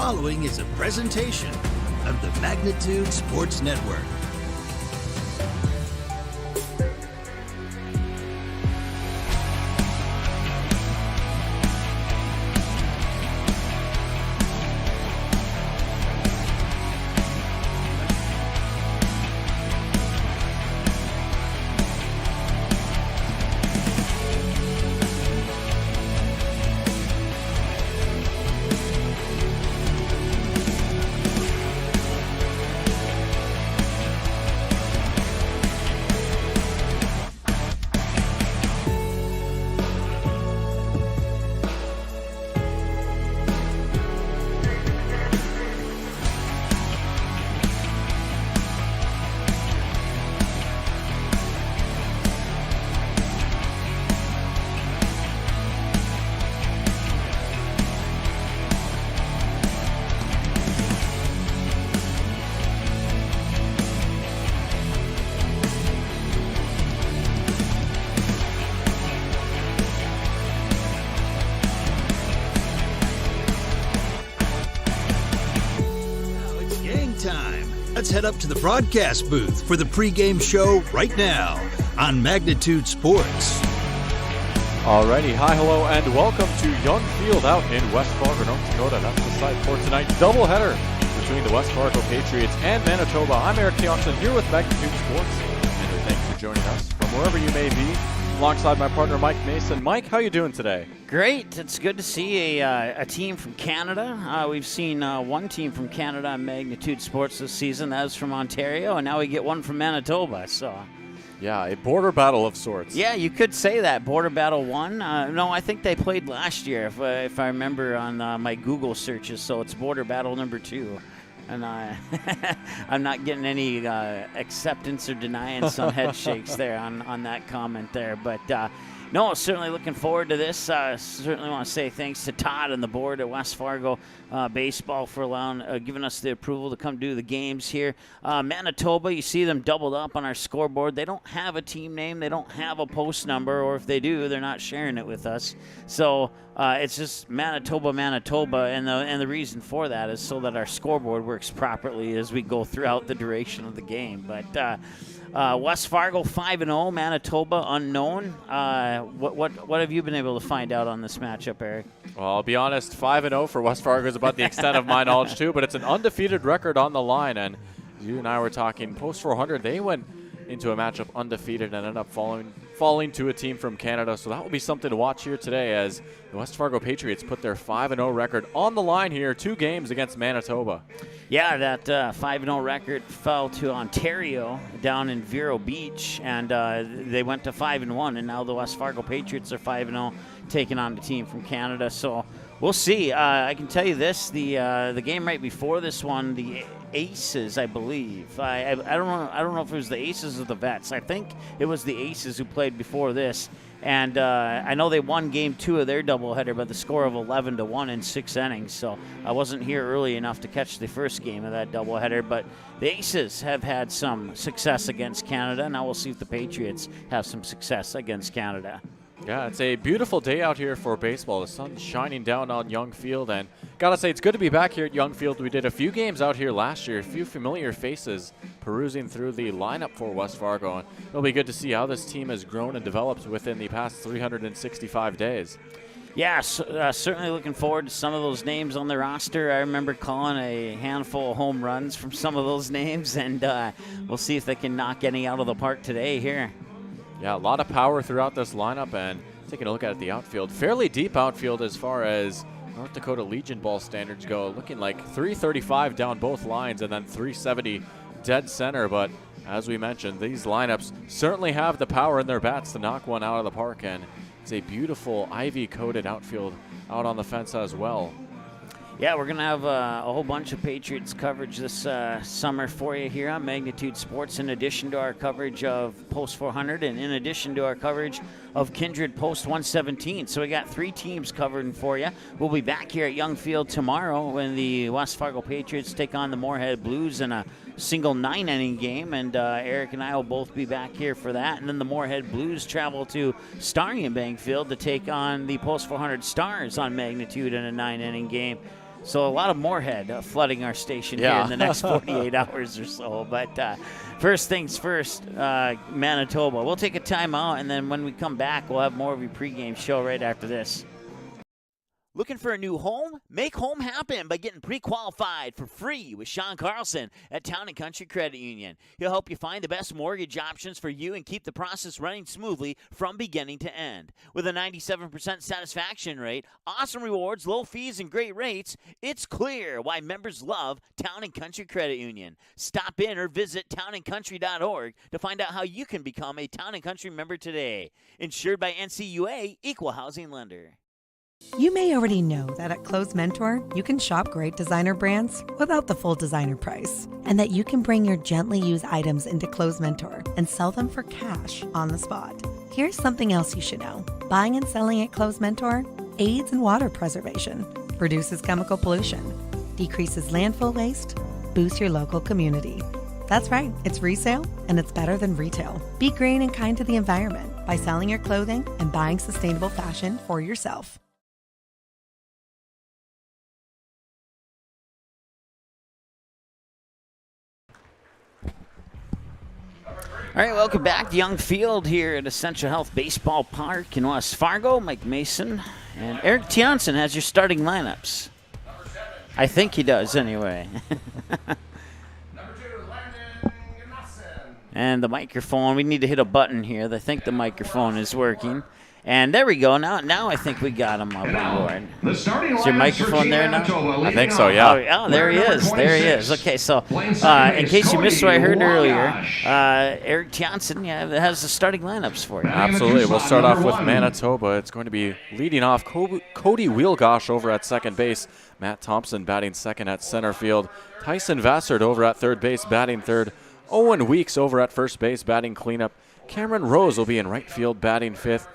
following is a presentation of the Magnitude Sports Network. Let's head up to the broadcast booth for the pregame show right now on Magnitude Sports. Alrighty, hi, hello, and welcome to Young Field out in West Fargo, North Dakota. That's the site for tonight's doubleheader between the West Fargo Patriots and Manitoba. I'm Eric Thompson here with Magnitude Sports, and thanks for joining us from wherever you may be, alongside my partner Mike Mason. Mike, how you doing today? Great. It's good to see a team from Canada. We've seen one team from Canada on Magnitude Sports this season. That was from Ontario, and now we get one from Manitoba. So, yeah, a border battle of sorts. Yeah, you could say that. Border Battle 1. No, I think they played last year, if I remember on my Google searches. So it's Border Battle number 2. And I'm not getting any acceptance or denying some head shakes there on that comment there. But, no, certainly looking forward to this. Certainly want to say thanks to Todd and the board at West Fargo Baseball for giving us the approval to come do the games here. Manitoba, you see them doubled up on our scoreboard. They don't have a team name. They don't have a post number, or if they do, they're not sharing it with us. So it's just Manitoba, and the reason for that is so that our scoreboard works properly as we go throughout the duration of the game. But West Fargo 5-0, Manitoba unknown. What have you been able to find out on this matchup, Eric? Well, I'll be honest, 5-0 for West Fargo is about the extent of my knowledge too, but it's an undefeated record on the line, and you and I were talking post 400. They went into a matchup undefeated and ended up falling to a team from Canada, so that will be something to watch here today as the West Fargo Patriots put their 5-0 record on the line here, 2 games against Manitoba. Yeah, that 5-0 record fell to Ontario down in Vero Beach, and they went to 5-1, and now the West Fargo Patriots are 5-0, taking on the team from Canada. So we'll see. I can tell you this: the game right before this one, the Aces, I believe. I don't know if it was the Aces or the Vets. I think it was the Aces who played before this. And I know they won Game 2 of their doubleheader by the score of 11-1 in 6 innings. So I wasn't here early enough to catch the first game of that doubleheader. But the Aces have had some success against Canada. Now we'll see if the Patriots have some success against Canada. Yeah, it's a beautiful day out here for baseball. The sun's shining down on Young Field, and gotta say, it's good to be back here at Young Field. We did a few games out here last year, a few familiar faces perusing through the lineup for West Fargo, and it'll be good to see how this team has grown and developed within the past 365 days. Yeah, certainly looking forward to some of those names on the roster. I remember calling a handful of home runs from some of those names, and we'll see if they can knock any out of the park today here. Yeah, a lot of power throughout this lineup, and taking a look at the outfield, fairly deep outfield as far as North Dakota Legion ball standards go, looking like 335 down both lines and then 370 dead center. But as we mentioned, these lineups certainly have the power in their bats to knock one out of the park, and it's a beautiful ivy-coated outfield out on the fence as well. Yeah, we're going to have a whole bunch of Patriots coverage this summer for you here on Magnitude Sports, in addition to our coverage of Post 400 and in addition to our coverage of Kindred Post 117. So we got 3 teams covered for you. We'll be back here at Young Field tomorrow when the West Fargo Patriots take on the Moorhead Blues in a single 9-inning game, and Eric and I will both be back here for that. And then the Moorhead Blues travel to Starry and Bank Field to take on the Post 400 Stars on Magnitude in a 9-inning game. So a lot of Moorhead flooding our station here in the next 48 hours or so. But first things first, Manitoba. We'll take a timeout, and then when we come back, we'll have more of your pregame show right after this. Looking for a new home? Make home happen by getting pre-qualified for free with Sean Carlson at Town & Country Credit Union. He'll help you find the best mortgage options for you and keep the process running smoothly from beginning to end. With a 97% satisfaction rate, awesome rewards, low fees, and great rates, it's clear why members love Town & Country Credit Union. Stop in or visit townandcountry.org to find out how you can become a Town & Country member today. Insured by NCUA, Equal Housing Lender. You may already know that at Clothes Mentor, you can shop great designer brands without the full designer price, and that you can bring your gently used items into Clothes Mentor and sell them for cash on the spot. Here's something else you should know. Buying and selling at Clothes Mentor aids in water preservation, reduces chemical pollution, decreases landfill waste, boosts your local community. That's right, it's resale, and it's better than retail. Be green and kind to the environment by selling your clothing and buying sustainable fashion for yourself. All right, welcome back to Young Field here at Essential Health Baseball Park in West Fargo. Mike Mason and Eric Thompson has your starting lineups. I think he does anyway. And the microphone, we need to hit a button here. I think the microphone is working. And there we go. Now I think we got him up on board. Is your microphone there now? I think so, yeah. Oh, there he is. There he is. Okay, so in case you missed what I heard earlier, Eric Johnson has the starting lineups for you. Absolutely. We'll start off with Manitoba. It's going to be leading off Cody Wheelgosh over at second base. Matt Thompson batting second at center field. Tyson Vassar over at third base batting third. Owen Weeks over at first base batting cleanup. Cameron Rose will be in right field batting fifth.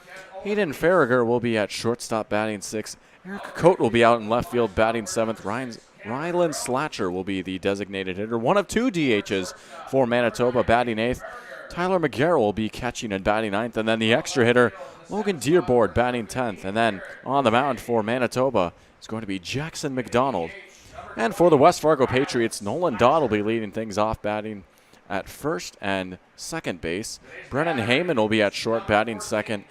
Hayden Farragher will be at shortstop batting sixth. Eric Coate will be out in left field batting seventh. Rylan Slatcher will be the designated hitter. One of two DHs for Manitoba batting eighth. Tyler McGarrell will be catching and batting ninth. And then the extra hitter, Logan Dearborn, batting 10th. And then on the mound for Manitoba is going to be Jackson McDonald. And for the West Fargo Patriots, Nolan Dodd will be leading things off batting at first and second base. Brennan Hammond will be at short batting second.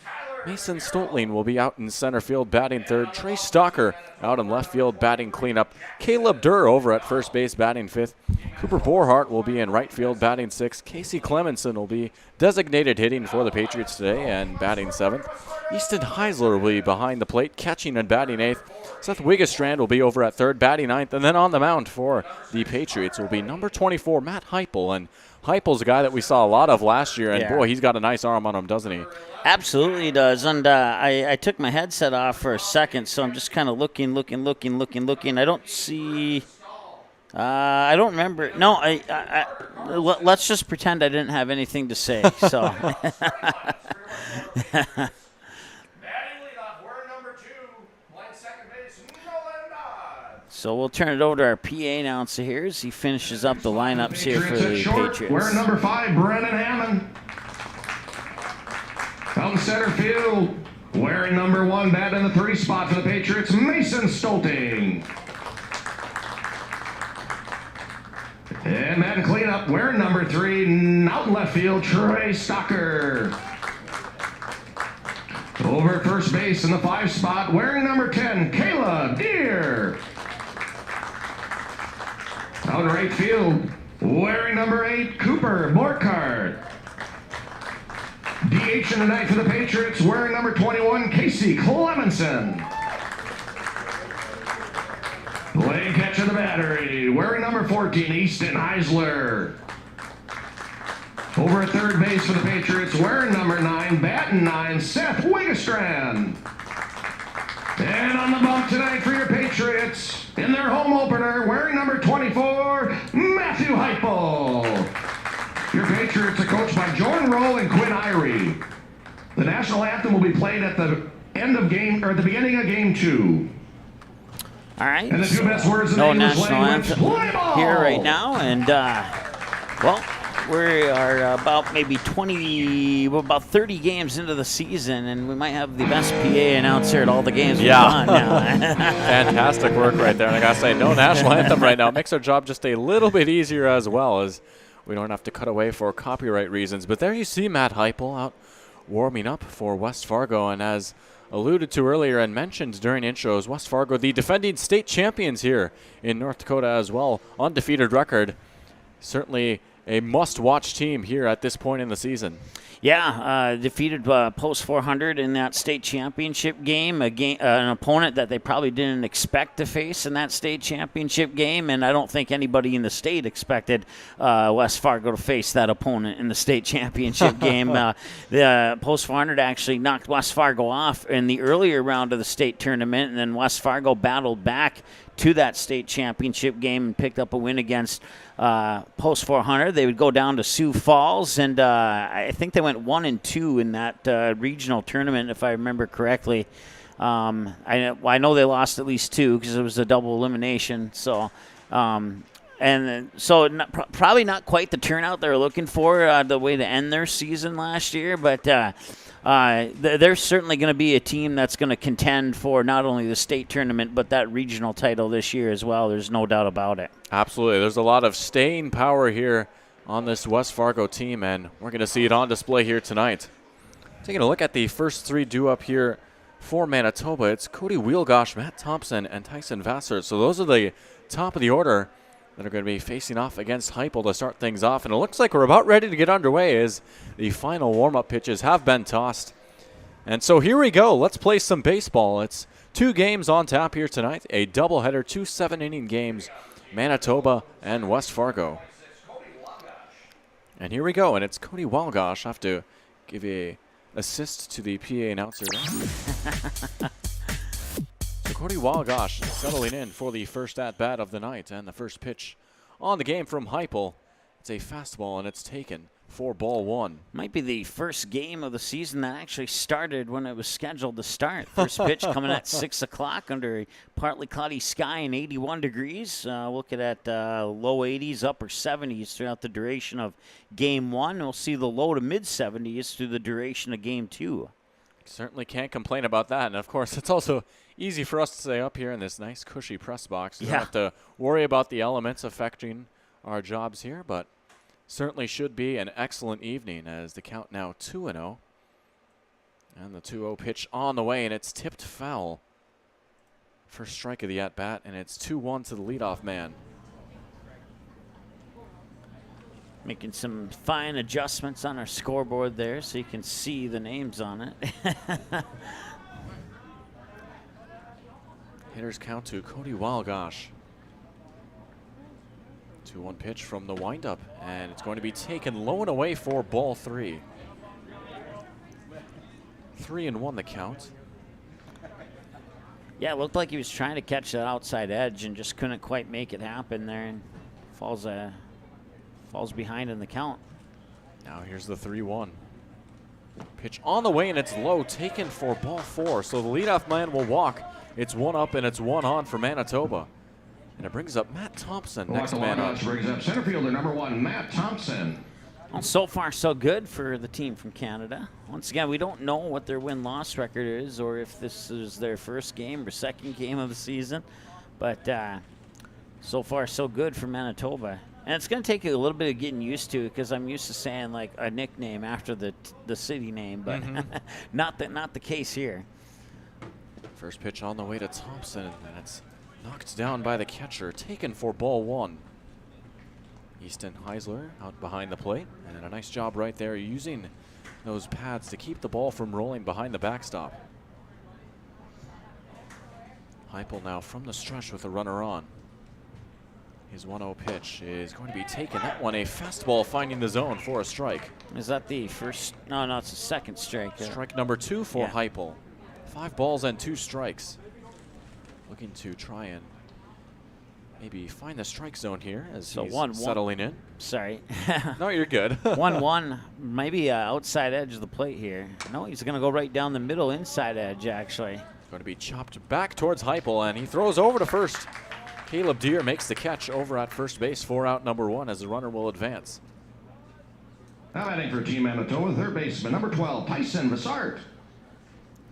Mason Stolten will be out in center field batting third. Trey Stalker out in left field batting cleanup. Caleb Durr over at first base batting fifth. Cooper Borhart will be in right field batting sixth. Casey Clemenson will be designated hitting for the Patriots today and batting seventh. Easton Heisler will be behind the plate catching and batting eighth. Seth Wigginstrand will be over at third batting ninth. And then on the mound for the Patriots will be number 24, Matt Heupel. And Heupel's a guy that we saw a lot of last year, and boy, he's got a nice arm on him, doesn't he? Absolutely he does. And I took my headset off for a second, so I'm just kind of looking. I don't see. I don't remember. No, let's just pretend I didn't have anything to say. So. So we'll turn it over to our PA announcer here as he finishes up the lineups here for the Patriots. Wearing number 5, Brennan Hammond. Out in center field, wearing number 1, bat in the 3 spot for the Patriots, Mason Stolten. And batting cleanup, wearing number 3, out in left field, Trey Stalker. Over at first base in the 5 spot, wearing number 10, Kayla Deer. Out in right field, wearing number 8, Cooper Borkart. DH in the night for the Patriots, wearing number 21, Casey Clemenson. Playing catch of the battery, wearing number 14, Easton Heisler. Over at third base for the Patriots, wearing number 9, batting 9, Seth Wigginstrand. And on the bump tonight for your Patriots, in their home opener, wearing number 24, Matthew Heupel. Your Patriots are coached by Jordan Rowe and Quinn Irie. The national anthem will be played at the end of game, or at the beginning of game 2. All right. And the 2 best words in no the English national language, anthem play ball! Here right now, and well, We are about maybe 30 games into the season, and we might have the best PA announcer at all the games we've done now. Fantastic work right there. And I got to say, no national anthem right now makes our job just a little bit easier as well, as we don't have to cut away for copyright reasons. But there you see Matt Heupel out warming up for West Fargo, and as alluded to earlier and mentioned during intros, West Fargo, the defending state champions here in North Dakota as well, undefeated record. Certainly a must-watch team here at this point in the season. Yeah, defeated Post 400 in that state championship game, an opponent that they probably didn't expect to face in that state championship game, and I don't think anybody in the state expected West Fargo to face that opponent in the state championship game. The Post 400 actually knocked West Fargo off in the earlier round of the state tournament, and then West Fargo battled back to that state championship game and picked up a win against Post 400. They would go down to Sioux Falls, and I think they went 1-2 in that regional tournament, if I remember correctly. I know they lost at least 2 because it was a double elimination. So, probably not quite the turnout they were looking for, the way to end their season last year, but they're certainly going to be a team that's going to contend for not only the state tournament but that regional title this year as well. There's no doubt about it. Absolutely. There's a lot of staying power here on this West Fargo team, and we're going to see it on display here tonight. Taking a look at the first 3 due up here for Manitoba, it's Cody Wielgosh, Matt Thompson, and Tyson Vassar. So those are the top of the order that are going to be facing off against Heupel to start things off. And it looks like we're about ready to get underway as the final warm-up pitches have been tossed. And so here we go. Let's play some baseball. It's 2 games on tap here tonight, a doubleheader, 2 7-inning games, Manitoba and West Fargo. And here we go, and it's Cody Wielgosh. I have to give a assist to the PA announcer. So Cody Wielgosh settling in for the first at-bat of the night, and the first pitch on the game from Heupel. It's a fastball, and it's taken for ball 1. Might be the first game of the season that actually started when it was scheduled to start. First pitch coming at 6 o'clock under a partly cloudy sky and 81 degrees. Looking at low 80s, upper 70s throughout the duration of game 1. We'll see the low to mid 70s through the duration of game 2. Certainly can't complain about that. And, of course, it's also easy for us to say up here in this nice cushy press box. We don't have to worry about the elements affecting our jobs here, but certainly should be an excellent evening as the count now 2-0. And the 2-0 pitch on the way, and it's tipped foul. First strike of the at-bat, and it's 2-1 to the leadoff man. Making some fine adjustments on our scoreboard there so you can see the names on it. Hitters count to Cody Wielgosh. 2-1 pitch from the windup, and it's going to be taken low and away for ball 3. 3-1 the count. Yeah, it looked like he was trying to catch that outside edge and just couldn't quite make it happen there, and falls behind in the count. Now here's the 3-1. Pitch on the way, and it's low, taken for ball 4. So the leadoff man will walk. It's 1 up, and it's 1 on for Manitoba. And it brings up Matt Thompson, next man up. Brings up center fielder number 1, Matt Thompson. Well, so far so good for the team from Canada. Once again, we don't know what their win-loss record is or if this is their first game or second game of the season. But so far so good for Manitoba. And it's going to take you a little bit of getting used to because I'm used to saying like a nickname after the city name, but not the case here. First pitch on the way to Thompson, and it's knocked down by the catcher, taken for ball 1. Easton Heisler out behind the plate, and a nice job right there using those pads to keep the ball from rolling behind the backstop. Heupel now from the stretch with a runner on. His 1-0 pitch is going to be taken. That one, a fastball finding the zone for a strike. Is that the first? No, it's the second strike. Strike number 2 for Heupel. 5 balls and 2 strikes. Looking to try and maybe find the strike zone here as he's settling in. Sorry. No, you're good. 1-1, maybe outside edge of the plate here. No, he's going to go right down the middle inside edge, actually. Going to be chopped back towards Heupel, and he throws over to first. Caleb Deere makes the catch over at first base for out number 1 as the runner will advance. Now batting for Team Manitoba, third baseman, number 12, Tyson Vassar.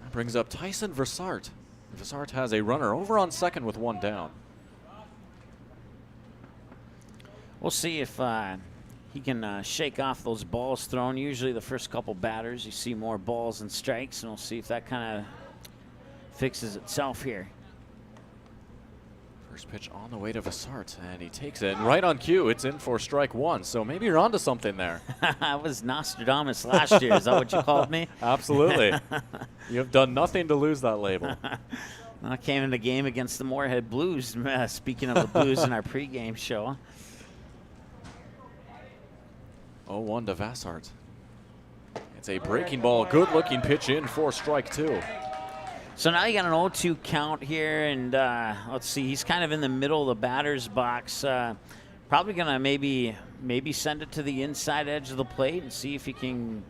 That brings up Tyson Vassar. Vassar has a runner over on second with one down. We'll see if he can shake off those balls thrown. Usually the first couple batters, you see more balls and strikes, and we'll see if that kind of fixes itself here. First pitch on the way to Vassar, and he takes it right on cue. It's in for strike one, so maybe you're onto something there. I was Nostradamus last year. Is that what you called me? Absolutely. You have done nothing to lose that label. I came in the game against the Moorhead Blues, speaking of the Blues in our pregame show. 0-1 to Vassar. It's a breaking ball, good-looking pitch in for strike two. So now you got an 0-2 count here, and let's see, he's kind of in the middle of the batter's box. Probably going to maybe send it to the inside edge of the plate and see if he can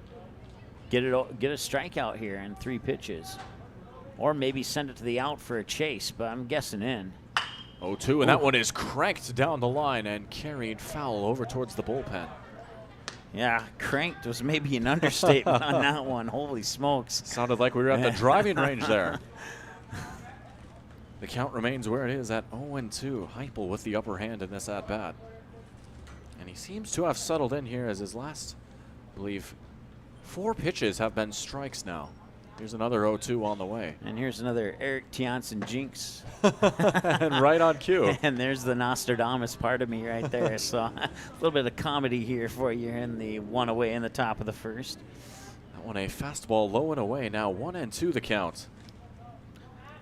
get a strikeout here in 3 pitches. Or maybe send it to the out for a chase, but I'm guessing in. 0-2, and that one is cranked down the line and carried foul over towards the bullpen. Yeah, cranked was maybe an understatement on that one. Holy smokes. Sounded like we were at the driving range there. The count remains where it is at 0-2. Heupel with the upper hand in this at-bat. And he seems to have settled in here as his last, I believe, 4 pitches have been strikes now. Here's another 0-2 on the way. And here's another Eric Tianson jinx. And right on cue. And there's the Nostradamus part of me right there. So a little bit of comedy here for you in the one away in the top of the first. That one a fastball low and away. Now 1-2 the count.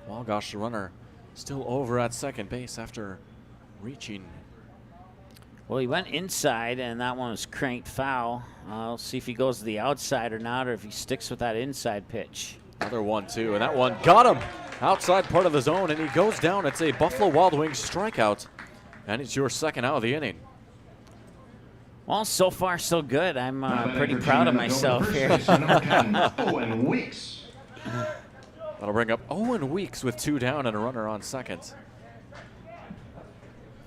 Walgosh, the runner, still over at second base after reaching. Well, he went inside, and that one was cranked foul. We'll see if he goes to the outside or not, or if he sticks with that inside pitch. Another 1-2, and that one got him outside part of the zone, and he goes down. It's a Buffalo Wild Wings strikeout, and it's your second out of the inning. Well, so far so good. I'm pretty proud of myself here. Owen Weeks. That'll bring up Owen Weeks with 2 down and a runner on second.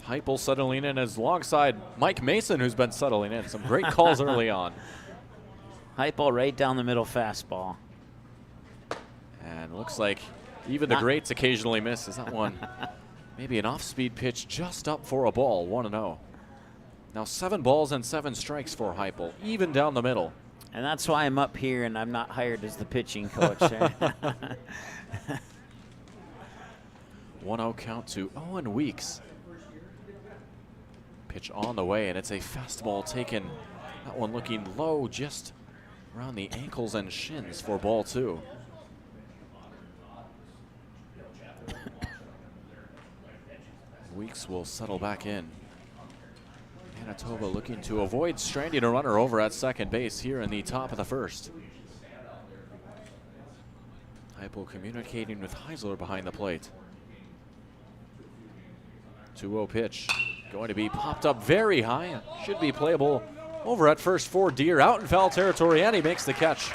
Heupel settling in as alongside Mike Mason, who's been settling in. Some great calls early on. Heupel right down the middle fastball. And looks like even the greats occasionally miss. Is that one maybe an off-speed pitch just up for a ball, 1-0. Now 7 balls and 7 strikes for Heupel, even down the middle. And that's why I'm up here and I'm not hired as the pitching coach. 1-0 count to Owen Weeks. Pitch on the way, and it's a fastball taken. That one looking low, just around the ankles and shins for ball 2. Weeks will settle back in. Manitoba looking to avoid stranding a runner over at second base here in the top of the first. Heupel communicating with Heisler behind the plate. 2-0 pitch. Going to be popped up very high. Should be playable over at first for Deer. Out in foul territory, and he makes the catch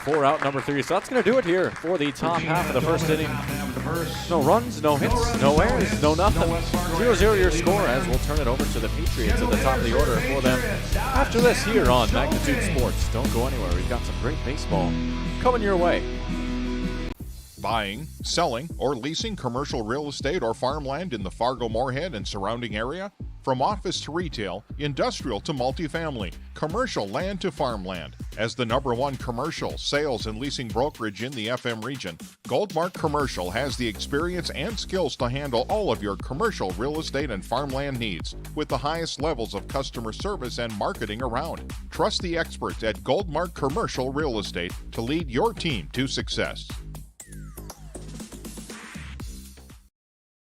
for out number 3. So that's going to do it here for the top half of the first inning. No runs, no hits, no errors, no nothing. 0-0 your score as we'll turn it over to the Patriots at the top of the order for them after this here on Magnitude Sports. Don't go anywhere. We've got some great baseball coming your way. Buying, selling, or leasing commercial real estate or farmland in the Fargo, Moorhead, and surrounding area? From office to retail, industrial to multifamily, commercial land to farmland. As the #1 commercial, sales, and leasing brokerage in the FM region, Goldmark Commercial has the experience and skills to handle all of your commercial real estate and farmland needs with the highest levels of customer service and marketing around. Trust the experts at Goldmark Commercial Real Estate to lead your team to success.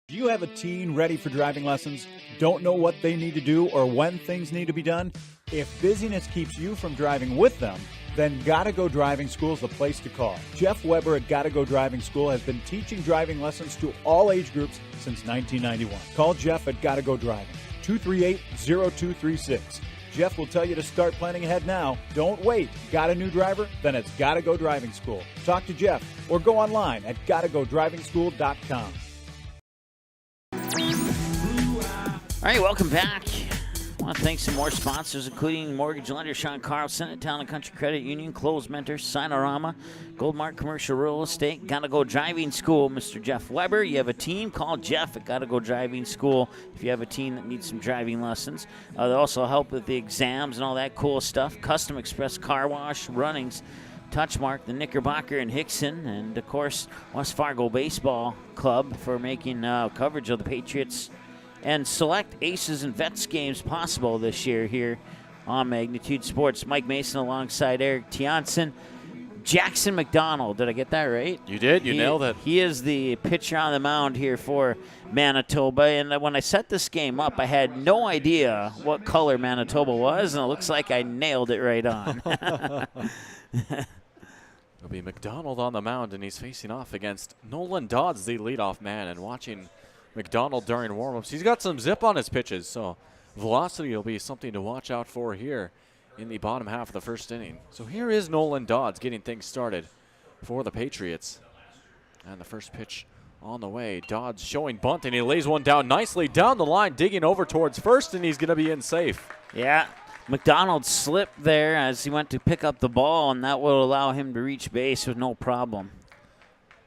Do you have a teen ready for driving lessons? Don't know what they need to do or when things need to be done? If busyness keeps you from driving with them, then Gotta Go Driving School is the place to call. Jeff Weber at Gotta Go Driving School has been teaching driving lessons to all age groups since 1991. Call Jeff at Gotta Go Driving, 238-0236. Jeff will tell you to start planning ahead now. Don't wait. Got a new driver? Then it's Gotta Go Driving School. Talk to Jeff or go online at gottagodrivingschool.com. All right, welcome back. I want to thank some more sponsors, including mortgage lender Sean Carlson at Town and Country Credit Union, Clothes Mentor, Sinorama, Goldmark Commercial Real Estate, Gotta Go Driving School, Mr. Jeff Weber. You have a team, call Jeff at Gotta Go Driving School if you have a team that needs some driving lessons. They also help with the exams and all that cool stuff. Custom Express Car Wash, Runnings, Touchmark, the Knickerbocker and Hickson, and of course West Fargo Baseball Club for making coverage of the Patriots and select Aces and Vets games possible this year here on Magnitude Sports. Mike Mason alongside Eric Tiansen. Jackson McDonald, did I get that right? You did. You nailed it. He is the pitcher on the mound here for Manitoba. And when I set this game up, I had no idea what color Manitoba was, and it looks like I nailed it right on. It'll be McDonald on the mound, and he's facing off against Nolan Dodds, the leadoff man, and watching McDonald during warm-ups. He's got some zip on his pitches, so velocity will be something to watch out for here in the bottom half of the first inning. So here is Nolan Dodds getting things started for the Patriots. And the first pitch on the way. Dodds showing bunt, and he lays one down nicely down the line, digging over towards first, and he's going to be in safe. Yeah, McDonald slipped there as he went to pick up the ball, and that will allow him to reach base with no problem.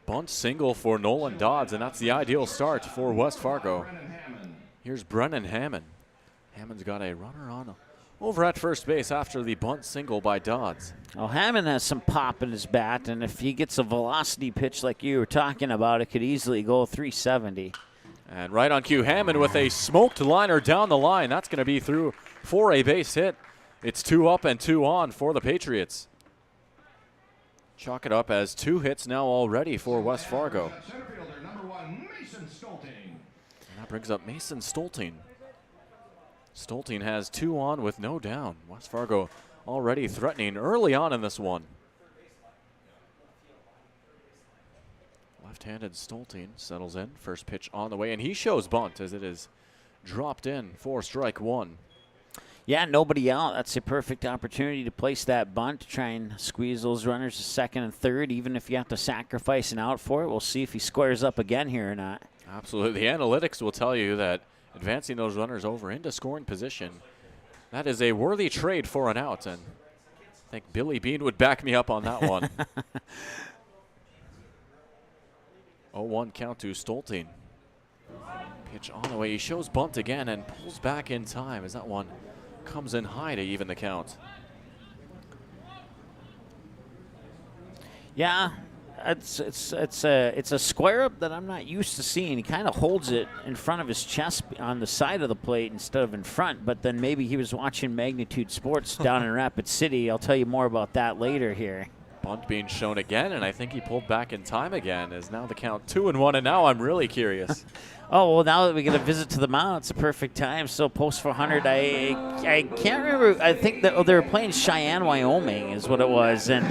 Bunt single for Nolan Dodds, and that's the ideal start for West Fargo. Here's Brennan Hammond. Hammond's got a runner on over at first base after the bunt single by Dodds. Well, Hammond has some pop in his bat, and if he gets a velocity pitch like you were talking about, it could easily go 370. And right on cue, Hammond with a smoked liner down the line. That's going to be through for a base hit. It's 2 up and 2 on for the Patriots. Chalk it up as 2 hits now already for West Fargo. And that brings up Mason Stolten. Stolten has 2 on with no down. West Fargo already threatening early on in this one. Left-handed Stolten settles in. First pitch on the way, and he shows bunt as it is dropped in for strike 1. Yeah, nobody out. That's a perfect opportunity to place that bunt, to try and squeeze those runners to second and third, even if you have to sacrifice an out for it. We'll see if he squares up again here or not. Absolutely. The analytics will tell you that advancing those runners over into scoring position, that is a worthy trade for an out, and I think Billy Bean would back me up on that one. 0-1 count to Stolten. Pitch on the way. He shows bunt again and pulls back in time as that one comes in high to even the count. Yeah, it's a square up that I'm not used to seeing. He kind of holds it in front of his chest on the side of the plate instead of in front, but then maybe he was watching Magnitude Sports down in Rapid City. I'll tell you more about that later here. Bunt being shown again, and I think he pulled back in time again. Is now the count 2-1, and now I'm really curious. Oh, well, now that we get a visit to the mound, it's a perfect time. So post 400, I can't remember. I think that they were playing Cheyenne, Wyoming is what it was. And,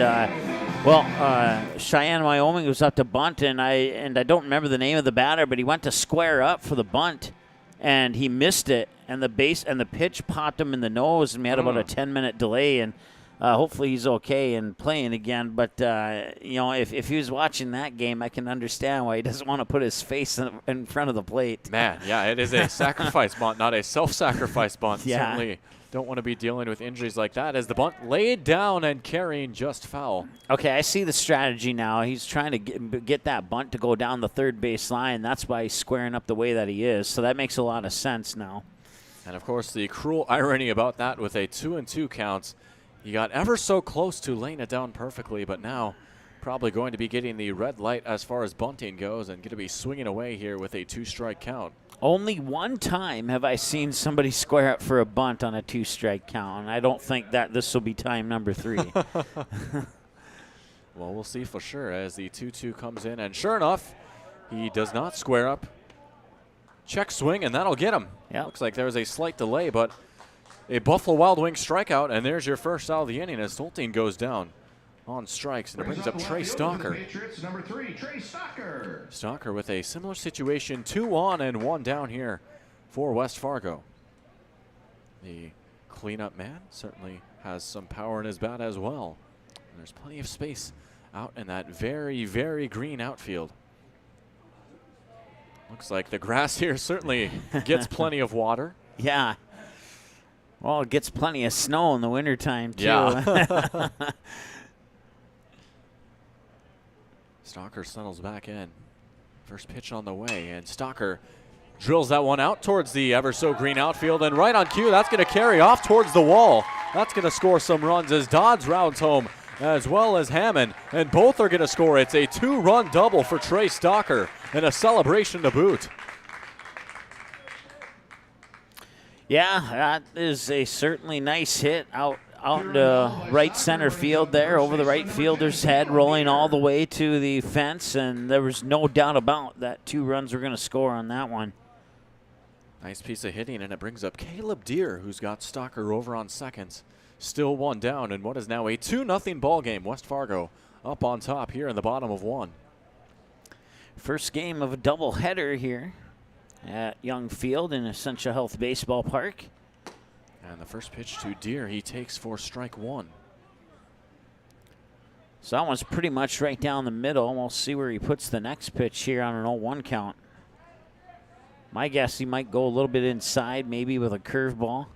Cheyenne, Wyoming was up to bunt, and I don't remember the name of the batter, but he went to square up for the bunt, and he missed it. And the pitch popped him in the nose, and we had about a 10-minute delay. And hopefully he's okay and playing again. But, if he was watching that game, I can understand why he doesn't want to put his face in front of the plate. Man, yeah, it is a sacrifice bunt, not a self-sacrifice bunt. Yeah. Certainly don't want to be dealing with injuries like that as the bunt laid down and carrying just foul. Okay, I see the strategy now. He's trying to get that bunt to go down the third base line. That's why he's squaring up the way that he is. So that makes a lot of sense now. And, of course, the cruel irony about that with a 2-2 count. He got ever so close to laying it down perfectly, but now probably going to be getting the red light as far as bunting goes and going to be swinging away here with a 2-strike count. Only one time have I seen somebody square up for a bunt on a 2-strike count, and I don't think that this will be time number 3. Well, we'll see for sure as the 2-2 comes in, and sure enough, he does not square up. Check swing, and that'll get him. Yep. Looks like there was a slight delay, but a Buffalo Wild Wings strikeout, and there's your first out of the inning as Stolten goes down on strikes, and it brings up Trey Stalker. Patriots, number 3, Trey Stalker. Stalker with a similar situation, 2 on and 1 down here for West Fargo. The cleanup man certainly has some power in his bat as well. And there's plenty of space out in that very, very green outfield. Looks like the grass here certainly gets plenty of water. Yeah. Well, it gets plenty of snow in the wintertime, too. Yeah. Stalker settles back in. First pitch on the way, and Stalker drills that one out towards the ever-so-green outfield, and right on cue, that's going to carry off towards the wall. That's going to score some runs as Dodds rounds home, as well as Hammond, and both are going to score. It's a 2-run double for Trey Stalker, and a celebration to boot. Yeah, that is a certainly nice hit out into right center field there, over the right fielder's head, rolling all the way to the fence, and there was no doubt about that 2 runs were going to score on that one. Nice piece of hitting, and it brings up Caleb Deere, who's got Stalker over on seconds. Still 1 down in what is now a 2-0 ball game. West Fargo up on top here in the bottom of 1. First game of a doubleheader here at Young Field in Essentia Health Baseball Park. And the first pitch to Deere, he takes for strike 1. So that one's pretty much right down the middle. We'll see where he puts the next pitch here on an 0-1 count. My guess, he might go a little bit inside, maybe with a curveball.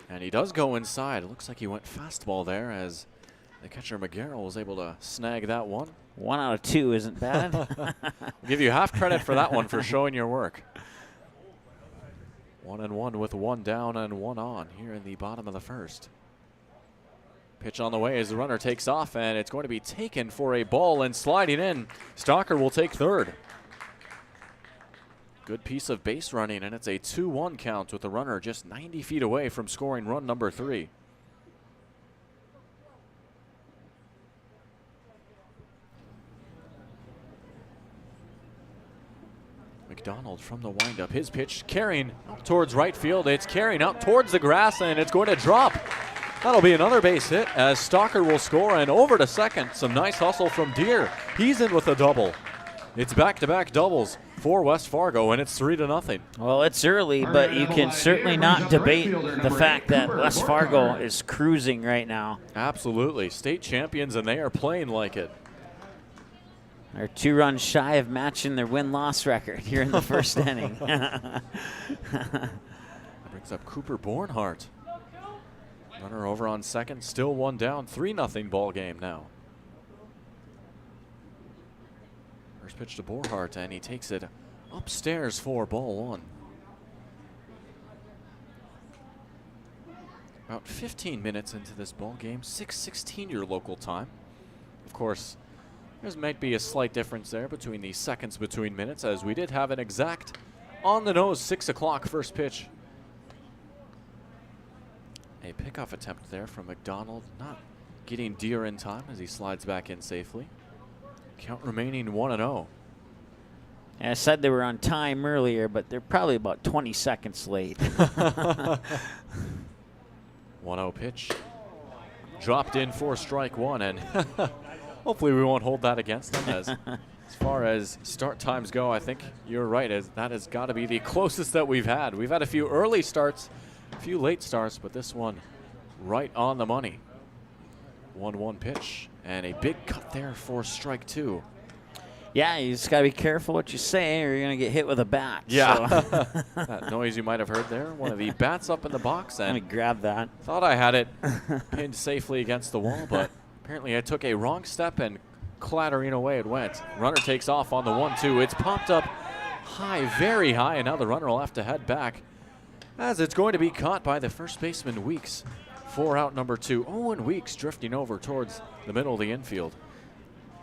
And he does go inside. It looks like he went fastball there as the catcher McGarrell was able to snag that one. 1 out of 2 isn't bad. We'll give you half credit for that one for showing your work. 1-1 with 1 down and 1 on here in the bottom of the first. Pitch on the way as the runner takes off, and it's going to be taken for a ball, and sliding in, Stalker will take third. Good piece of base running, and it's a 2-1 count with the runner just 90 feet away from scoring run number 3. McDonald from the windup. His pitch carrying out towards right field. It's carrying out towards the grass, and it's going to drop. That'll be another base hit as Stalker will score, and over to second. Some nice hustle from Deere. He's in with a double. It's back-to-back doubles for West Fargo, and it's 3-0. Well, it's early, but you can certainly not debate the fact that West Fargo is cruising right now. Absolutely. State champions, and they are playing like it. They're 2 runs shy of matching their win-loss record here in the first inning. That brings up Cooper Bornhart. Runner over on second, still 1 down, 3-0 ball game now. First pitch to Bornhart, and he takes it upstairs for ball 1. About 15 minutes into this ball game, 6:16 your local time. Of course, there might be a slight difference there between the seconds between minutes, as we did have an exact on-the-nose 6 o'clock first pitch. A pickoff attempt there from McDonald, not getting Deere in time as he slides back in safely. Count remaining 1-0. I said they were on time earlier, but they're probably about 20 seconds late. 1-0 pitch. Dropped in for strike 1, and hopefully we won't hold that against them. As far as start times go, I think you're right, as that has got to be the closest that we've had. We've had a few early starts, a few late starts, but this one right on the money. 1-1 pitch, and a big cut there for strike 2. Yeah, you just got to be careful what you say, or you're going to get hit with a bat. Yeah. So. That noise you might have heard there, one of the bats up in the box, Let and me grab that. thought I had it pinned safely against the wall, but apparently I took a wrong step, and clattering away it went. Runner takes off on the 1-2. It's popped up high, very high, and now the runner will have to head back as it's going to be caught by the first baseman, Weeks, for out number 2. Owen Weeks drifting over towards the middle of the infield.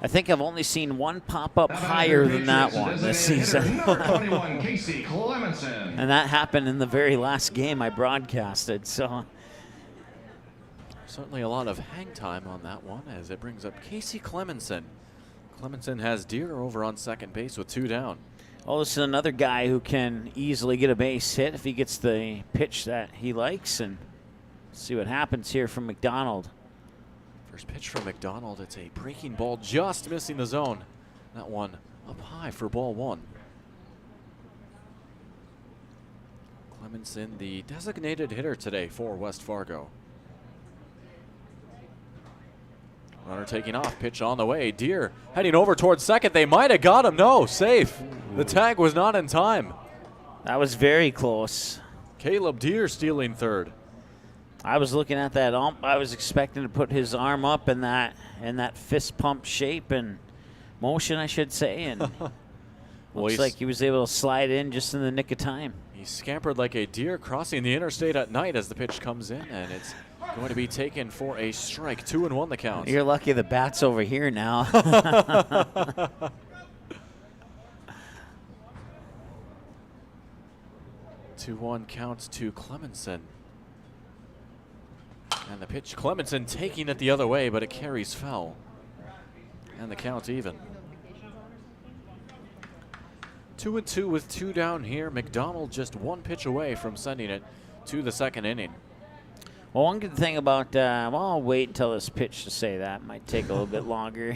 I think I've only seen one pop up higher than that one this season. Number 21, Casey Clemenson. And that happened in the very last game I broadcasted. So Certainly a lot of hang time on that one as it brings up Casey Clemenson. Clemenson has Deere over on second base with 2 down. oh, this is another guy who can easily get a base hit if he gets the pitch that he likes. And see what happens here from McDonald. First pitch from McDonald. It's a breaking ball just missing the zone. That one up high for ball 1. Clemenson, the designated hitter today for West Fargo. Runner taking off, pitch on the way. Deere heading over towards second. They might have got him. No, safe. The tag was not in time. That was very close. Caleb Deere stealing third. I was looking at that ump. I was expecting to put his arm up in that fist pump shape and motion, I should say, and looks like he was able to slide in just in the nick of time. He scampered like a deer crossing the interstate at night as the pitch comes in, and it's going to be taken for a strike. 2-1 the count. You're lucky the bat's over here now. 2-1 counts to Clemenson. And the pitch, Clemenson taking it the other way, but it carries foul. And the count even. 2-2 with 2 down here. McDonald just 1 pitch away from sending it to the second inning. Well, one good thing about, well, I'll wait until this pitch to say that. Might take a little bit longer.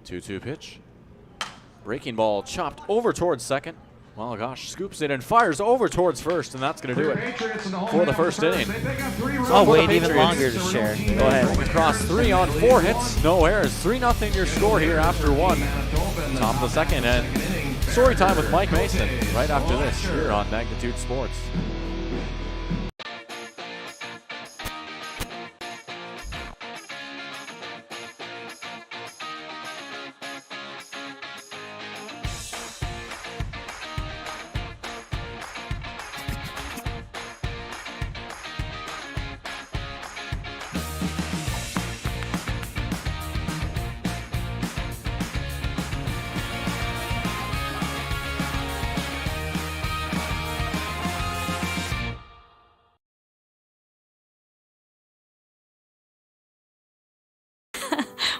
2-2 pitch. Breaking ball chopped over towards second. Well, gosh, scoops it and fires over towards first, and that's going to do it for the first inning. I'll wait even longer to share. Go ahead. Across 3 on 4 hits, no errors. 3-0 your score here after 1. Top of the second, and story time with Mike Mason right after this here on Magnitude Sports.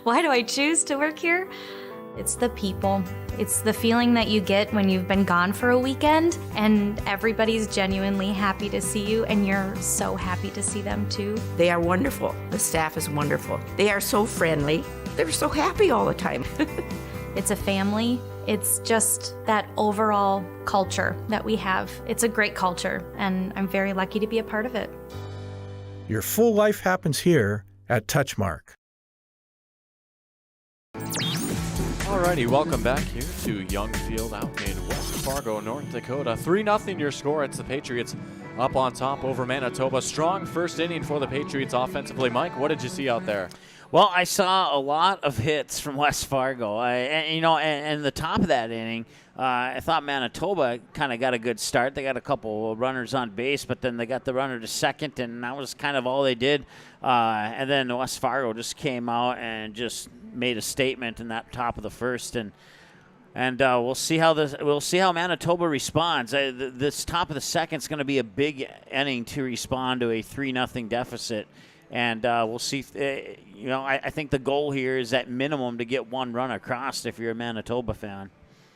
Why do I choose to work here? It's the people. It's the feeling that you get when you've been gone for a weekend and everybody's genuinely happy to see you and you're so happy to see them too. They are wonderful. The staff is wonderful. They are so friendly. They're so happy all the time. It's a family. It's just that overall culture that we have. It's a great culture and I'm very lucky to be a part of it. Your full life happens here at Touchmark. Alrighty, welcome back here to Young Field out in West Fargo, North Dakota. 3-0 your score. It's the Patriots up on top over Manitoba. Strong first inning for the Patriots offensively. Mike, what did you see out there? Well, I saw a lot of hits from West Fargo. And the top of that inning, I thought Manitoba kind of got a good start. They got a couple of runners on base, but then they got the runner to second, and that was kind of all they did. And then West Fargo just came out and just made a statement in that top of the first, and we'll see how Manitoba responds. This top of the second is going to be a big inning to respond to a 3-0 deficit. And we'll see. I think the goal here is at minimum to get 1 run across if you're a Manitoba fan.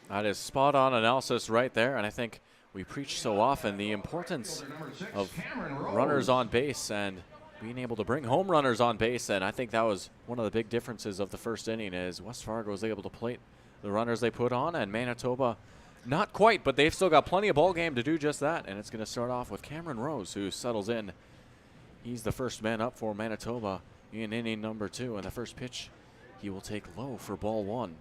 That is spot-on analysis right there, and I think we preach so often the importance of runners on base and being able to bring home runners on base, and I think that was one of the big differences of the first inning is West Fargo was able to plate the runners they put on, and Manitoba not quite, but they've still got plenty of ball game to do just that, and it's going to start off with Cameron Rose, who settles in. He's the first man up for Manitoba in inning number 2, and the first pitch he will take low for ball 1.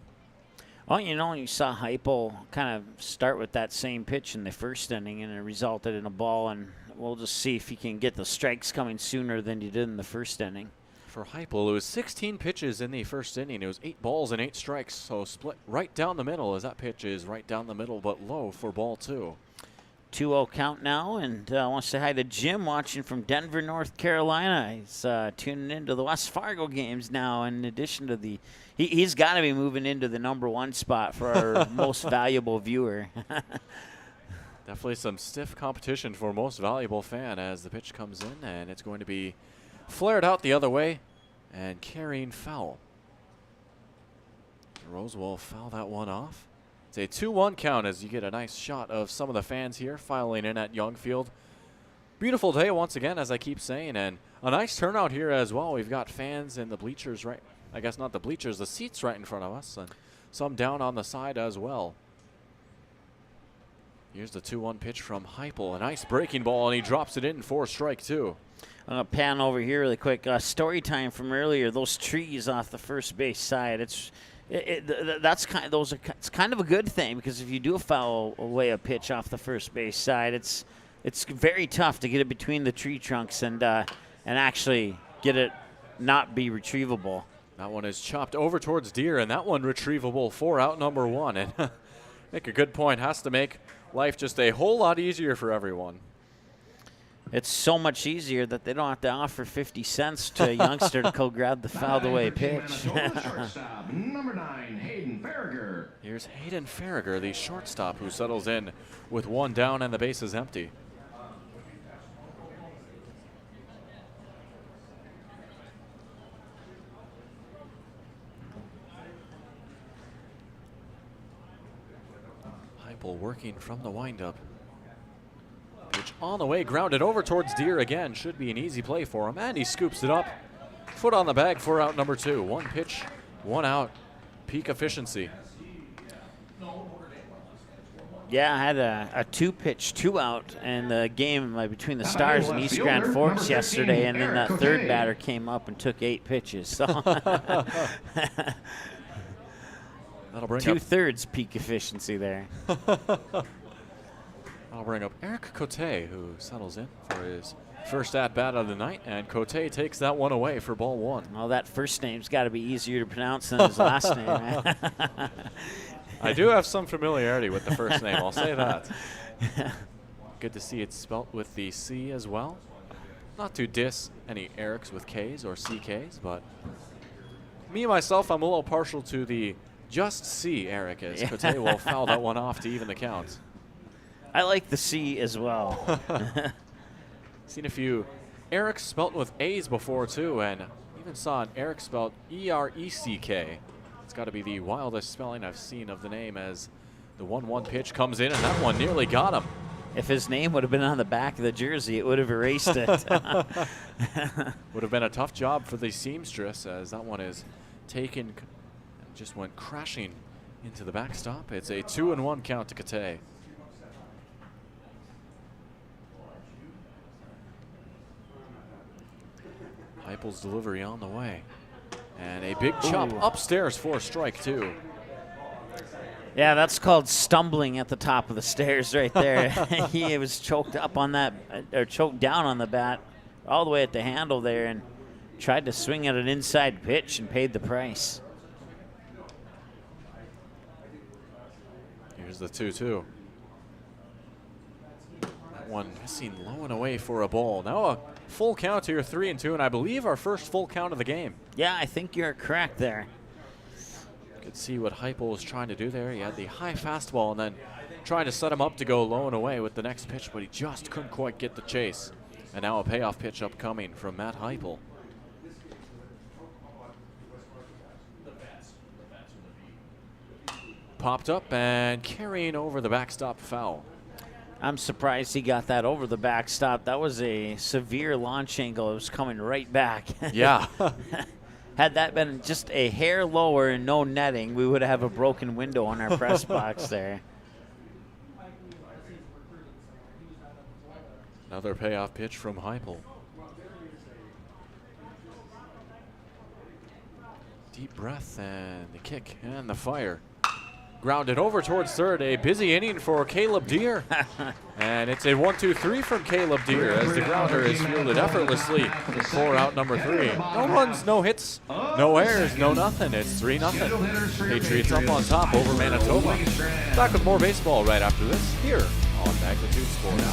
Well, you saw Heupel kind of start with that same pitch in the first inning, and it resulted in a ball, and we'll just see if he can get the strikes coming sooner than he did in the first inning. For Heupel, it was 16 pitches in the first inning. It was 8 balls and 8 strikes, so split right down the middle as that pitch is right down the middle, but low for ball 2. 2-0 count now, and I want to say hi to Jim watching from Denver, North Carolina. He's tuning into the West Fargo games now. In addition to he's got to be moving into the number 1 spot for our most valuable viewer. Definitely some stiff competition for most valuable fan as the pitch comes in, and it's going to be flared out the other way and carrying foul. Rose will foul that one off. It's a 2-1 count as you get a nice shot of some of the fans here filing in at Young Field. Beautiful day once again, as I keep saying, and a nice turnout here as well. We've got fans in the bleachers right, I guess not the bleachers, the seats right in front of us, and some down on the side as well. Here's the 2-1 pitch from Heupel. A nice breaking ball, and he drops it in for strike 2. I'm going to pan over here really quick. Story time from earlier, those trees off the first base side. It's kind of a good thing, because if you do foul away a pitch off the first base side, it's it's very tough to get it between the tree trunks and actually get it not be retrievable. That one is chopped over towards deer, and that one retrievable for out number 1. And make a good point. Has to make life just a whole lot easier for everyone. It's so much easier that they don't have to offer 50 cents to a youngster to go grab the fouled away pitch. Number 9, Hayden Fargo. Here's Hayden Fargo, the shortstop, who settles in with 1 down and the base is empty. Heupel working from the windup. Pitch on the way, grounded over towards deer again. Should be an easy play for him, and he scoops it up. Foot on the bag for out number 2. 1 pitch, 1 out. Peak efficiency. Yeah, I had a 2-pitch, 2 out in the game between the Stars and East Grand Forks yesterday, and then that third batter came up and took 8 pitches. So that'll bring 2/3 peak efficiency there. I'll bring up Eric Cote, who settles in for his first at-bat of the night, and Cote takes that one away for ball 1. Well, that first name's got to be easier to pronounce than his last name. I do have some familiarity with the first name, I'll say that. Good to see it's spelt with the C as well. Not to diss any Erics with Ks or CKs, but me, myself, I'm a little partial to the just C Eric, as Cote will foul that one off to even the count. I like the C as well. Seen a few Erics spelt with A's before too, and even saw an Eric spelt E-R-E-C-K. It's got to be the wildest spelling I've seen of the name, as the 1-1 pitch comes in, and that one nearly got him. If his name would have been on the back of the jersey, it would have erased it. Would have been a tough job for the seamstress, as that one is taken and just went crashing into the backstop. It's a 2-1 count to Cote. Heupel's delivery on the way. And a big chop upstairs for strike 2. Yeah, that's called stumbling at the top of the stairs right there. He was choked up on that, or choked down on the bat all the way at the handle there, and tried to swing at an inside pitch and paid the price. Here's the 2-2. That one missing low and away for a ball. Now a full count here, 3-2, and I believe our first full count of the game. Yeah, I think you're correct there. Could see what Heupel was trying to do there. He had the high fastball and then trying to set him up to go low and away with the next pitch, but he just couldn't quite get the chase. And now a payoff pitch upcoming from Matt Heupel. Popped up and carrying over the backstop foul. I'm surprised he got that over the backstop. That was a severe launch angle. It was coming right back. Yeah. Had that been just a hair lower and no netting, we would have a broken window on our press box there. Another payoff pitch from Heupel. Deep breath and the kick and the fire. Grounded over towards third. A busy inning for Caleb Deere. And it's a 1-2-3 from Caleb Deere as the grounder is fielded effortlessly for out number 3. No runs, no hits, no errors, no nothing. It's 3-0. Patriots up on top over Manitoba. Back with more baseball right after this here on Magnitude Sports.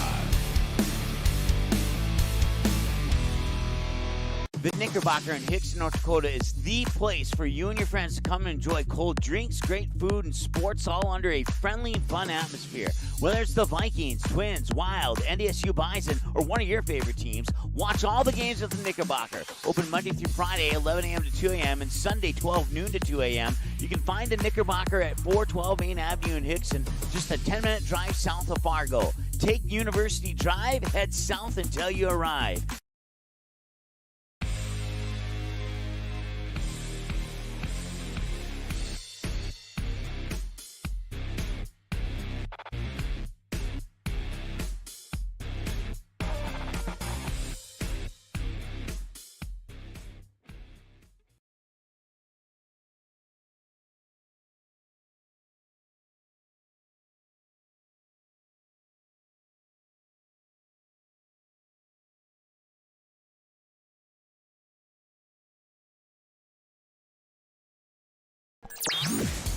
The Knickerbocker in Hickson, North Dakota is the place for you and your friends to come and enjoy cold drinks, great food, and sports all under a friendly and fun atmosphere. Whether it's the Vikings, Twins, Wild, NDSU Bison, or one of your favorite teams, watch all the games at the Knickerbocker. Open Monday through Friday, 11 a.m. to 2 a.m., and Sunday, 12 noon to 2 a.m. You can find the Knickerbocker at 412 Main Avenue in Hickson, just a 10-minute drive south of Fargo. Take University Drive, head south until you arrive.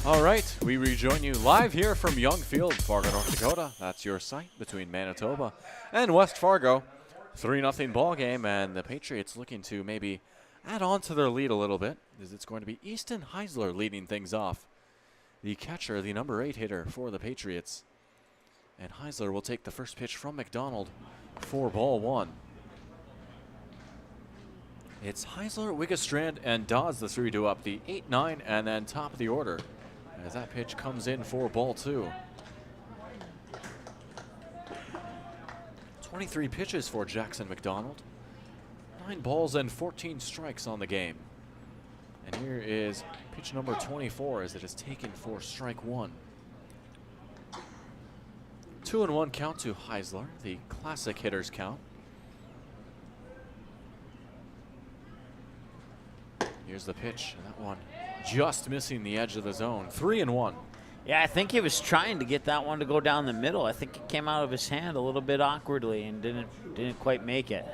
All right, we rejoin you live here from Young Field, Fargo, North Dakota. That's your site between Manitoba and West Fargo. 3-0 ball game, and the Patriots looking to maybe add on to their lead a little bit, as it's going to be Easton Heisler leading things off. The catcher, the number 8 hitter for the Patriots. And Heisler will take the first pitch from McDonald for ball 1. It's Heisler, Wigginstrand, and Dodds, the 3-2 up, the 8-9, and then top of the order, as that pitch comes in for ball 2. 23 pitches for Jackson McDonald. 9 balls and 14 strikes on the game. And here is pitch number 24 as it is taken for strike 1. 2-1 count to Heisler, the classic hitter's count. Here's the pitch, and that one just missing the edge of the zone. 3-1. Yeah, I think he was trying to get that one to go down the middle. I think it came out of his hand a little bit awkwardly and didn't quite make it.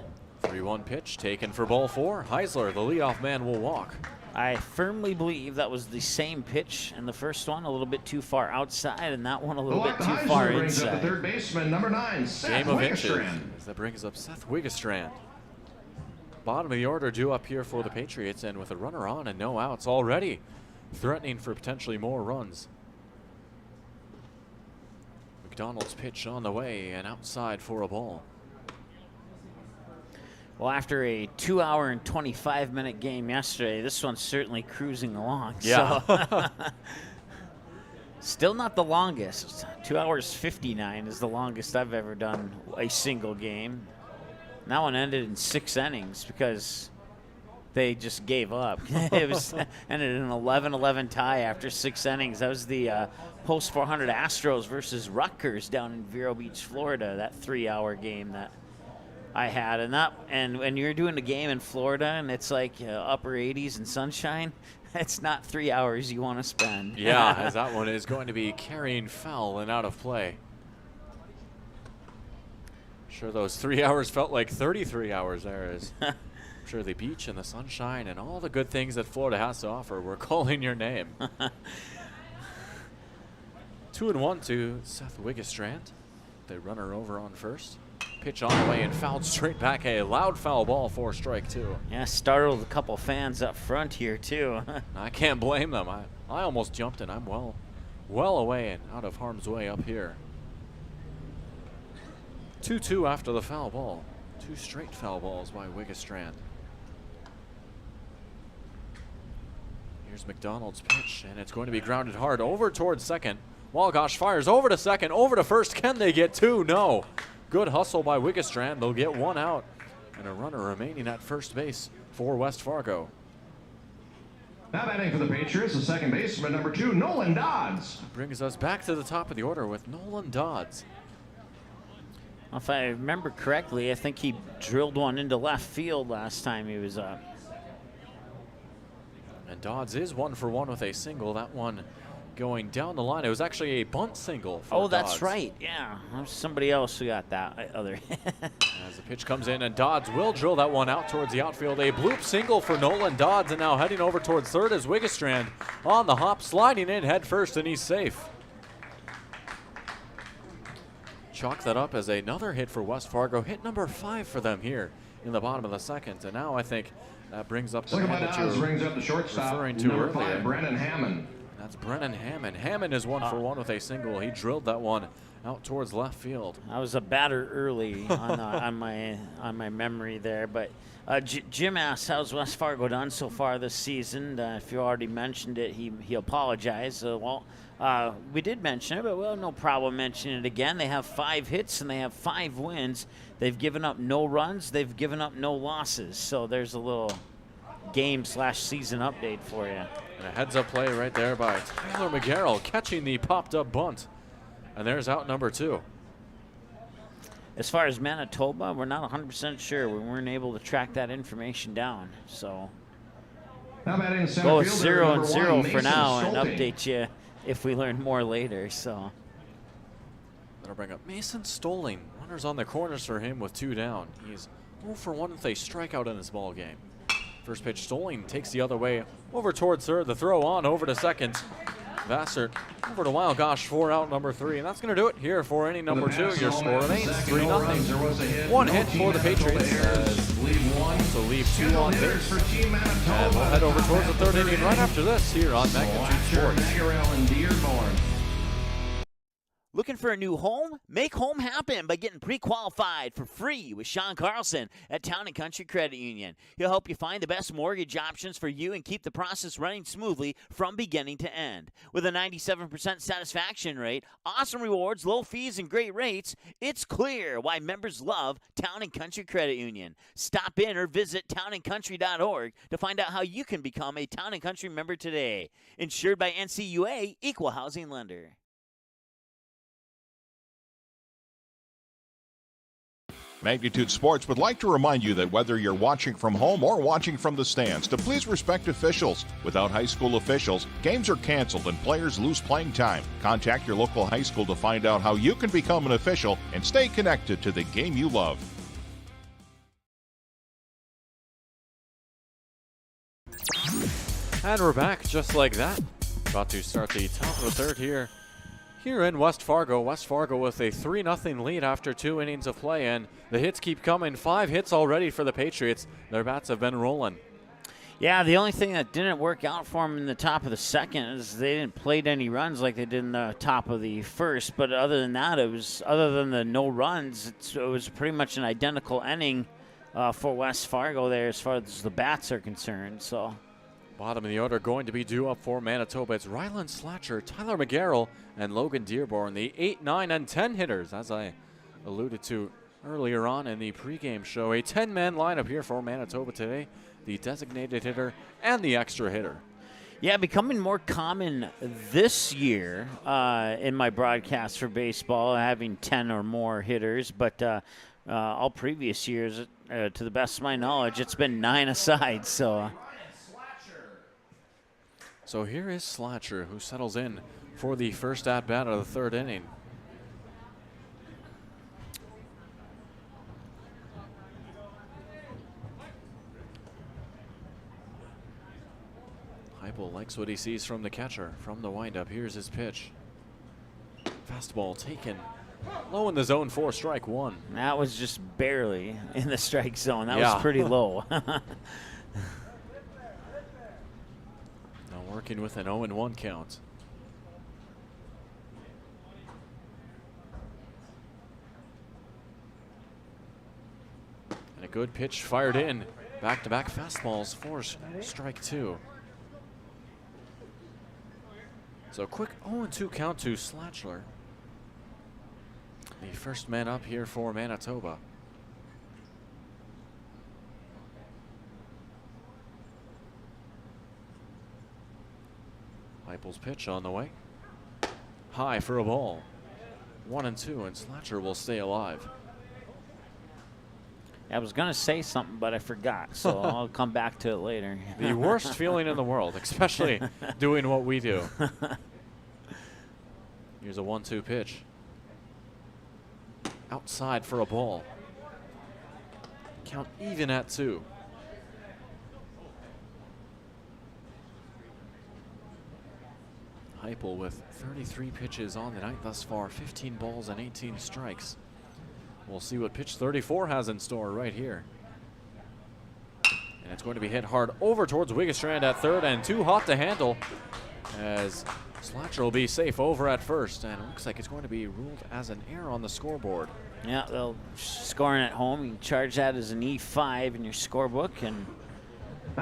3-1 pitch taken for ball 4. Heisler, the leadoff man, will walk. I firmly believe that was the same pitch in the first one, a little bit too far outside, and that one a little bit too far brings inside. up the third baseman, number 9, Seth Game of inches, Wigginstrand. as that brings up Seth Wigginstrand. Bottom of the order due up here for the Patriots, and with a runner on and no outs already, threatening for potentially more runs. McDonald's pitch on the way and outside for a ball. Well, after a 2-hour and 25-minute game yesterday, this one's certainly cruising along. Yeah. So still not the longest. 2 hours 59 is the longest I've ever done a single game. And that one ended in 6 innings because they just gave up. It was ended in an 11-11 tie after 6 innings. That was the post 400 Astros versus Rutgers down in Vero Beach, Florida. That 3-hour game that I had, and when you're doing a game in Florida and it's like upper 80s and sunshine, it's not 3 hours you want to spend. Yeah, as that one is going to be carrying foul and out of play. Sure, those 3 hours felt like 33 hours there. As I'm sure the beach and the sunshine and all the good things that Florida has to offer were calling your name. 2-1 to Seth Wigginstrand. The runner over on first. Pitch on the way and fouled straight back. A loud foul ball for strike 2. Yeah, startled a couple fans up front here too. I can't blame them. I almost jumped, and I'm well away and out of harm's way up here. 2-2 after the foul ball. 2 straight foul balls by Wigginstrand. Here's McDonald's pitch, and it's going to be grounded hard over towards second. Walgosh fires over to second, over to first. Can they get 2? No. Good hustle by Wigginstrand. They'll get 1 out, and a runner remaining at first base for West Fargo. Now batting for the Patriots, the second baseman, number 2, Nolan Dodds. Brings us back to the top of the order with Nolan Dodds. If I remember correctly, I think he drilled one into left field last time he was up. And Dodds is 1 for 1 with a single. That one going down the line. It was actually a bunt single for that's Dodds. right. Yeah, there's somebody else who got that other. As the pitch comes in, and Dodds will drill that one out towards the outfield. A bloop single for Nolan Dodds, and now heading over towards third is Wigginstrand on the hop, sliding in head first, and he's safe. Chalk that up as another hit for West Fargo. Hit number 5 for them here in the bottom of the second. And now I think that brings up the man that you were the shortstop, referring to number earlier. 5, Brennan Hammond. That's Brennan Hammond. Hammond is 1 for 1 with a single. He drilled that one out towards left field. I was a batter early on my memory there, but Jim asked, how's West Fargo done so far this season? If you already mentioned it, he apologized. We did mention it, but well, no problem mentioning it again. They have 5 hits and they have 5 wins. They've given up no runs. They've given up no losses. So there's a little game/season update for you. And a heads-up play right there by Tyler McGarrell, catching the popped-up bunt. And there's out number 2. As far as Manitoba, we're not 100% sure. We weren't able to track that information down. So Now batting center go fielder, 0-0 for Mason now and Stolten. update you if we learn more later. So That'll bring up Mason Stolten. Runners on the corners for him with 2 down. He's 0 for 1 with a strikeout in this ball game. First pitch, Stolten takes the other way over towards third. The throw on over to second. Vassar over to Wild Gosh for out number 3, and that's going to do it here for inning number 2. Your score remains 3-0. One hit for the Patriots. So leave 2 on base. And we'll head over towards the 3rd inning right after this here on Magnitude Sports. Looking for a new home? Make home happen by getting pre-qualified for free with Sean Carlson at Town & Country Credit Union. He'll help you find the best mortgage options for you and keep the process running smoothly from beginning to end. With a 97% satisfaction rate, awesome rewards, low fees, and great rates, it's clear why members love Town & Country Credit Union. Stop in or visit townandcountry.org to find out how you can become a Town & Country member today. Insured by NCUA, Equal Housing Lender. Magnitude Sports would like to remind you that whether you're watching from home or watching from the stands, to please respect officials. Without high school officials, games are canceled and players lose playing time. Contact your local high school to find out how you can become an official and stay connected to the game you love. And we're back just like that. About to start the top of the 3rd here in West Fargo. West Fargo with a 3-0 lead after 2 innings of play, and the hits keep coming. 5 hits already for the Patriots. Their bats have been rolling. Yeah, the only thing that didn't work out for them in the top of the 2nd is they didn't play any runs like they did in the top of the 1st. But other than that, other than the no runs, it was pretty much an identical inning for West Fargo there as far as the bats are concerned. So. Bottom of the order going to be due up for Manitoba. It's Rylan Slatcher, Tyler McGarrell, and Logan Dearborn, the 8, 9, and 10 hitters, as I alluded to earlier on in the pregame show. A 10-man lineup here for Manitoba today, the designated hitter and the extra hitter. Yeah, becoming more common this year in my broadcast for baseball, having 10 or more hitters, but all previous years, to the best of my knowledge, it's been 9 aside, so... So here is Slatcher, who settles in for the first at-bat of the 3rd inning. Heupel likes what he sees from the catcher, from the windup. Here's his pitch. Fastball taken. Low in the zone for strike 1. That was just barely in the strike zone. That was pretty low. Working with an 0-1 count. And a good pitch fired in. Back-to-back fastballs for strike 2. So quick 0-2 count to Slatcher. The first man up here for Manitoba. Heupel's pitch on the way. High for a ball. 1-2, and Slatcher will stay alive. I was going to say something, but I forgot, so I'll come back to it later. The worst feeling in the world, especially doing what we do. Here's a 1-2 pitch. Outside for a ball. Count even at 2. Heupel with 33 pitches on the night thus far, 15 balls and 18 strikes. We'll see what pitch 34 has in store right here. And it's going to be hit hard over towards Wigginstrand at 3rd, and too hot to handle as Slatcher will be safe over at 1st, and it looks like it's going to be ruled as an error on the scoreboard. Yeah, they'll scoring at home. You can charge that as an E5 in your scorebook, and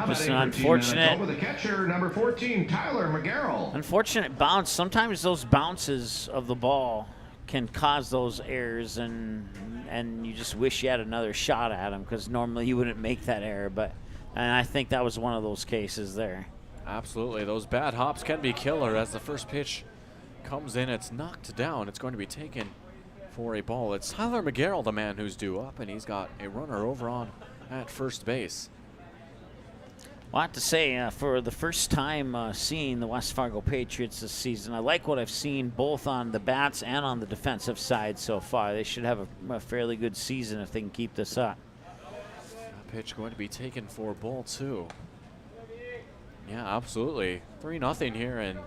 just an unfortunate. With the catcher, number 14, Tyler McGarrell. Unfortunate bounce. Sometimes those bounces of the ball can cause those errors, and you just wish you had another shot at them, because normally you wouldn't make that error. And I think that was one of those cases there. Absolutely, those bad hops can be killer. As the first pitch comes in, it's knocked down. It's going to be taken for a ball. It's Tyler McGarrell, the man who's due up, and he's got a runner over on at first base. Well, I have to say, for the first time seeing the West Fargo Patriots this season, I like what I've seen both on the bats and on the defensive side so far. They should have a fairly good season if they can keep this up. That pitch going to be taken for ball 2. Yeah, absolutely. 3-0 here, and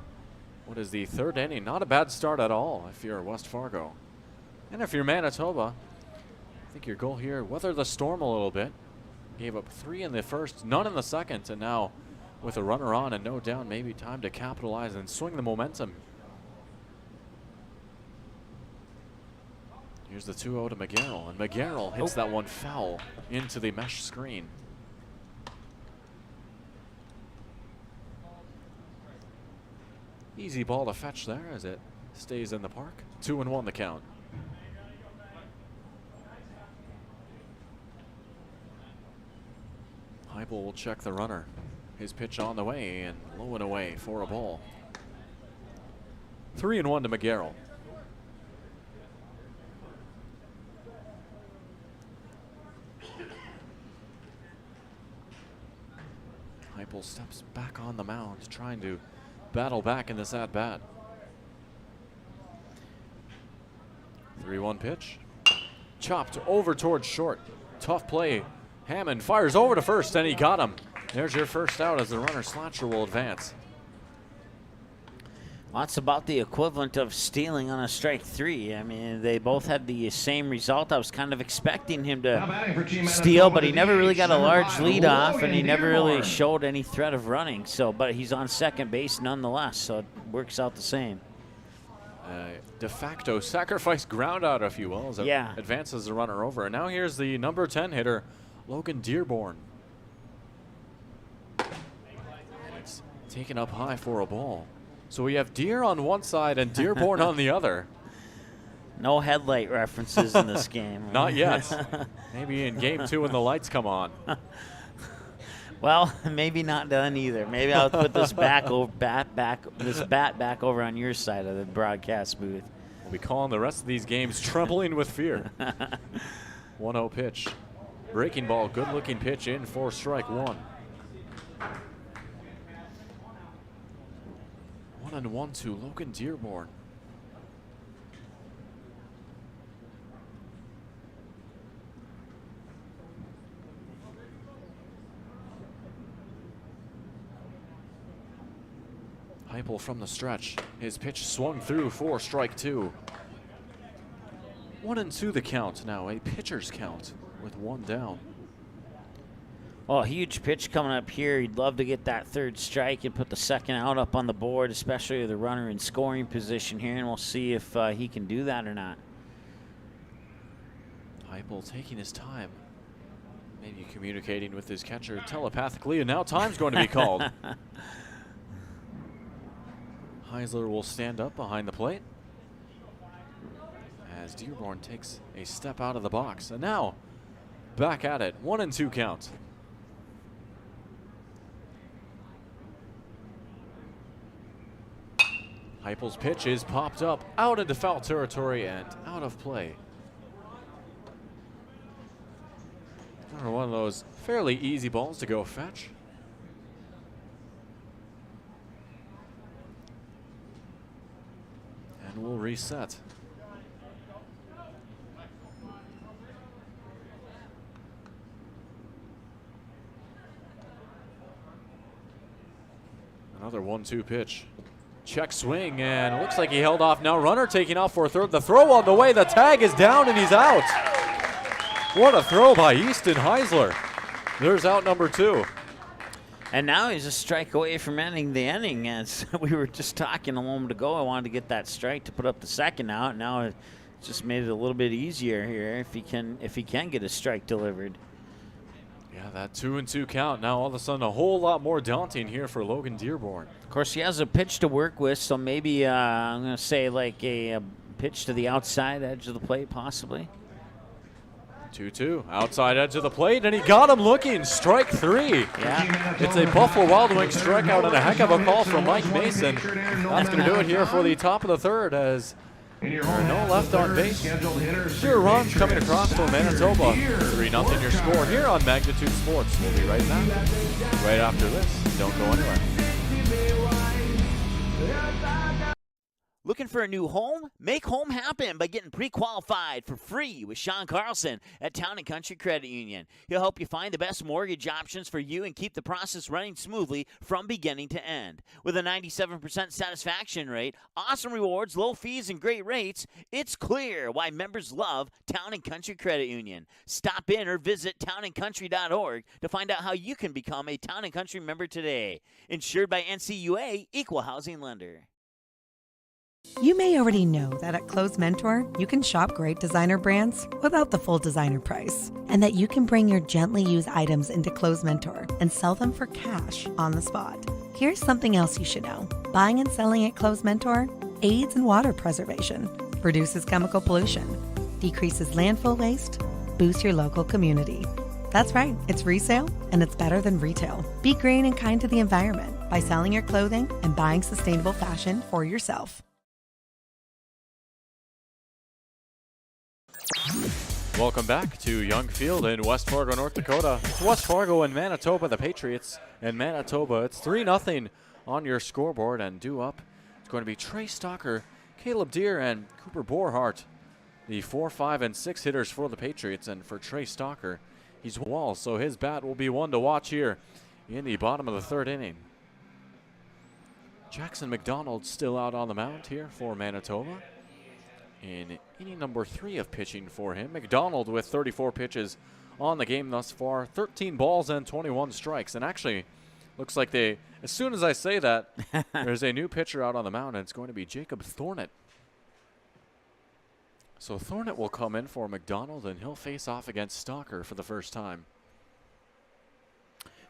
what is the third inning. Not a bad start at all if you're West Fargo. And if you're Manitoba, I think your goal here, weather the storm a little bit. Gave up 3 in the first, none in the second, and now with a runner on and no down, maybe time to capitalize and swing the momentum. Here's the 2-0 to McGarrell, and McGarrell hits that one foul into the mesh screen. Easy ball to fetch there as it stays in the park. 2-1 the count. Heupel will check the runner. His pitch on the way and low and away for a ball. 3-1 to McGarrell. Heupel steps back on the mound, trying to battle back in this at-bat. 3-1 pitch. Chopped over towards short. Tough play. Hammond fires over to first, and he got him. There's your first out as the runner Slatcher will advance. Well, that's about the equivalent of stealing on a strike 3. I mean, they both had the same result. I was kind of expecting him to steal, but he never really got a large lead off, and he never really showed any threat of running. So, but he's on second base nonetheless, so it works out the same. De facto sacrifice ground out, if you will, as it advances the runner over. And now here's the number 10 hitter, Logan Dearborn. And it's taken up high for a ball. So we have Deer on one side and Dearborn on the other. No headlight references in this game. Not yet. Maybe in game 2 when the lights come on. Well, maybe not done either. Maybe I'll put this bat back over on your side of the broadcast booth. We'll be calling the rest of these games trembling with fear. 1-0 pitch. Breaking ball, good-looking pitch in for strike 1. 1-1 to Logan Dearborn. Heupel from the stretch. His pitch swung through for strike 2. 1-2 the count now, a pitcher's count with 1 down. Oh, huge pitch coming up here. He'd love to get that third strike and put the second out up on the board, especially with the runner in scoring position here, and we'll see if he can do that or not. Heupel taking his time, maybe communicating with his catcher telepathically, and now time's going to be called. Heisler will stand up behind the plate as Dearborn takes a step out of the box. And now back at it, 1-2 count. Heupel's pitch is popped up out into foul territory and out of play. Another one of those fairly easy balls to go fetch. And we'll reset. Another 1-2 pitch. Check swing, and it looks like he held off. Now runner taking off for third. The throw on the way. The tag is down, and he's out. What a throw by Easton Heisler. There's out number 2. And now he's a strike away from ending the inning. As we were just talking a moment ago, I wanted to get that strike to put up the second out. Now it just made it a little bit easier here if he can get a strike delivered. Yeah, that 2-2 count. Now all of a sudden a whole lot more daunting here for Logan Dearborn. Of course, he has a pitch to work with, so maybe I'm going to say like a pitch to the outside edge of the plate possibly. 2-2, outside edge of the plate, and he got him looking. Strike 3. Yeah. It's a Buffalo Wild Wings strikeout and a heck of a call from Mike Mason. That's going to do it here for the top of the third as there are no left on base. Sure runs coming across for Manitoba. 3-0 your score here on Magnitude Sports. We'll be right back right after this. Don't go anywhere. Looking for a new home? Make home happen by getting pre-qualified for free with Sean Carlson at Town & Country Credit Union. He'll help you find the best mortgage options for you and keep the process running smoothly from beginning to end. With a 97% satisfaction rate, awesome rewards, low fees, and great rates, it's clear why members love Town & Country Credit Union. Stop in or visit townandcountry.org to find out how you can become a Town & Country member today. Insured by NCUA, Equal Housing Lender. You may already know that at Clothes Mentor, you can shop great designer brands without the full designer price, and that you can bring your gently used items into Clothes Mentor and sell them for cash on the spot. Here's something else you should know. Buying and selling at Clothes Mentor aids in water preservation, reduces chemical pollution, decreases landfill waste, boosts your local community. That's right, it's resale, and it's better than retail. Be green and kind to the environment by selling your clothing and buying sustainable fashion for yourself. Welcome back to Young Field in West Fargo, North Dakota. It's West Fargo and Manitoba, the Patriots in Manitoba. It's 3-0 on your scoreboard, and due up, it's going to be Trey Stalker, Caleb Deere, and Cooper Borhart, the 4, 5, and 6 hitters for the Patriots. And for Trey Stalker, he's wall, so his bat will be one to watch here in the bottom of the third inning. Jackson McDonald still out on the mound here for Manitoba. In inning number 3 of pitching for him. McDonald with 34 pitches on the game thus far, 13 balls and 21 strikes. And actually, looks like they, as soon as I say that, there's a new pitcher out on the mound, and it's going to be Jacob Thornett. So Thornett will come in for McDonald, and he'll face off against Stalker for the first time.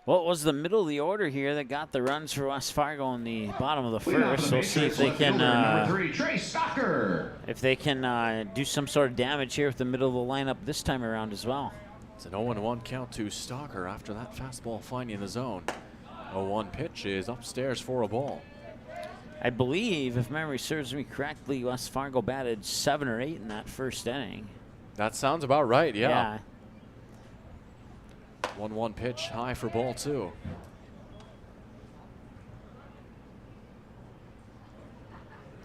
Well, it was the middle of the order here that got the runs for West Fargo in the bottom of the first. So we'll see if they can do some sort of damage here with the middle of the lineup this time around as well. It's an 0-1 count to Stalker after that fastball finding the zone. 0-1 pitch is upstairs for a ball. I believe, if memory serves me correctly, West Fargo batted 7 or 8 in that first inning. That sounds about right, yeah. 1-1 pitch, high for ball 2.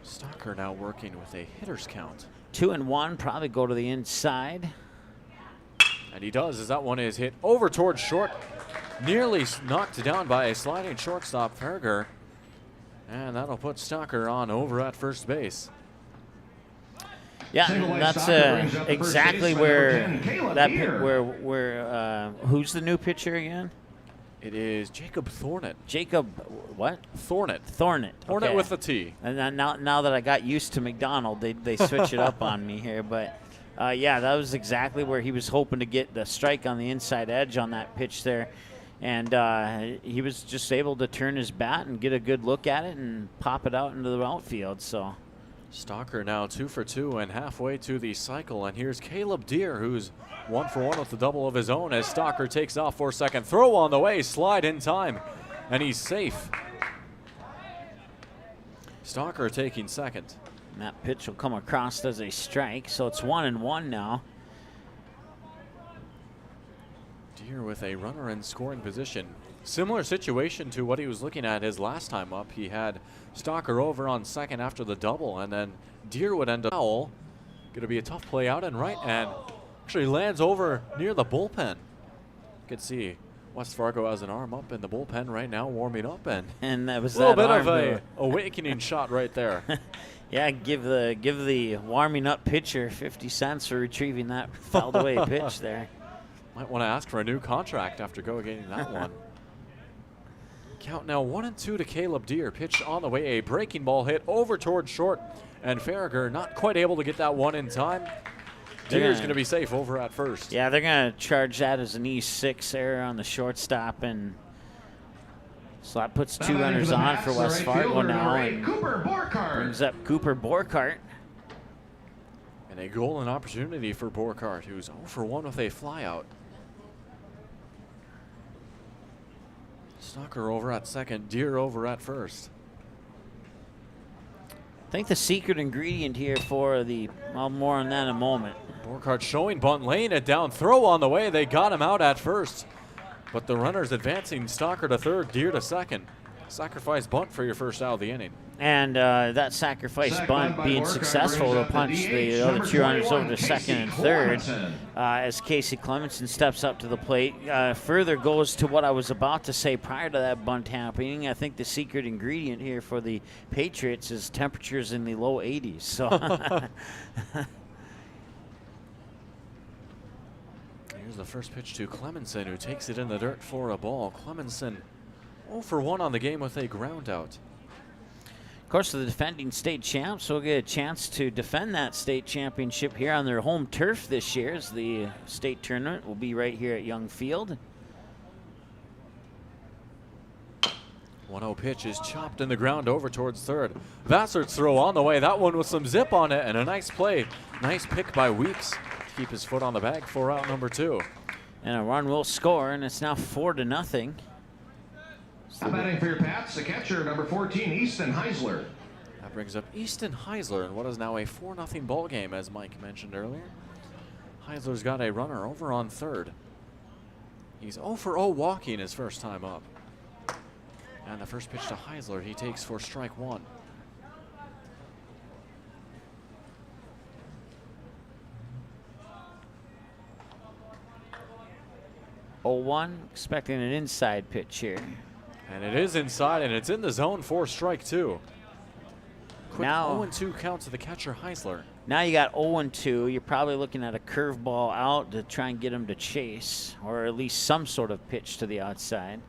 Stalker now working with a hitter's count. 2-1, probably go to the inside. And he does, as that one is hit over towards short. Nearly knocked down by a sliding shortstop, Fargo. And that'll put Stalker on over at first base. Yeah, that's exactly where who's the new pitcher again? It is Jacob Thornett. Jacob, what? Thornett. Thornett. Thornett okay. with the T. And then now that I got used to McDonald, they switch it up on me here. But yeah, that was exactly where he was hoping to get the strike on the inside edge on that pitch there. And he was just able to turn his bat and get a good look at it and pop it out into the outfield. So Stalker now 2 for 2 and halfway to the cycle. And here's Caleb Deere, who's 1 for 1 with the double of his own as Stalker takes off for second. Throw on the way, slide in time, and he's safe. Stalker taking second. And that pitch will come across as a strike, so it's 1-1 now. Deere with a runner in scoring position. Similar situation to what he was looking at his last time up. He had Stalker over on second after the double, and then Deere would end up foul. Going to be a tough play out and right, and actually lands over near the bullpen. You can see West Fargo has an arm up in the bullpen right now, warming up, and that was a little bit of a awakening shot right there. Yeah, give the warming up pitcher 50 cents for retrieving that fouled away pitch there. Might want to ask for a new contract after getting that one. Count now 1-2 to Caleb Deere. Pitch on the way, a breaking ball hit over towards short, and Fargo not quite able to get that one in time. Deere's going to be safe over at first. Yeah, they're going to charge that as an E6 error on the shortstop, and so that puts 2 runners on for West Fargo now, and brings up Cooper Borhart. And a golden opportunity for Borhart, who's 0 for 1 with a flyout. Stalker over at second, Deere over at first. I think the secret ingredient here for the, well, more on that in a moment. Borhart showing bunt, laying it down, throw on the way. They got him out at first, but the runner's advancing. Stalker to third, Deere to second. sacrifice bunt for your first out of the inning. And that sacrifice bunt being successful to punch the other two runners over to second and third as Casey Clemenson steps up to the plate. Further goes to what I was about to say prior to that bunt happening. I think the secret ingredient here for the Patriots is temperatures in the low 80s. So here's the first pitch to Clemenson, who takes it in the dirt for a ball. Clemenson 0 for 1 on the game with a ground out. Of course, the defending state champs will get a chance to defend that state championship here on their home turf this year, as the state tournament will be right here at Young Field. 1-0 pitch is chopped in the ground over towards third. Vassar's throw on the way. That one with some zip on it, and a nice play. Nice pick by Weeks to keep his foot on the bag for out number 2. And a run will score, and it's now 4-0. Batting for your Pats, the catcher, number 14, Easton Heisler. That brings up Easton Heisler in what is now a 4-0 ball game, as Mike mentioned earlier. Heisler's got a runner over on third. He's 0 for 0 walking his first time up. And the first pitch to Heisler, he takes for strike 1. Expecting an inside pitch here. And it is inside, and it's in the zone for strike 2. Quick now 0-2 count to the catcher, Heisler. Now you got 0-2. You're probably looking at a curveball out to try and get him to chase, or at least some sort of pitch to the outside.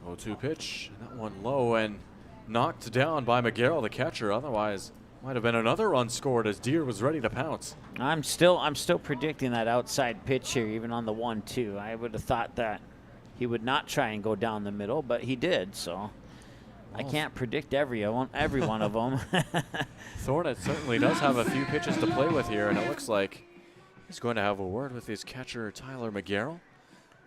0-2 pitch, and that one low and knocked down by McGarrell, the catcher. Otherwise, might have been another run scored as Deere was ready to pounce. I'm still predicting that outside pitch here, even on the 1-2. I would have thought that he would not try and go down the middle, but he did. So I can't predict every one of them. Thornett certainly does have a few pitches to play with here, and it looks like he's going to have a word with his catcher, Tyler McGarrell.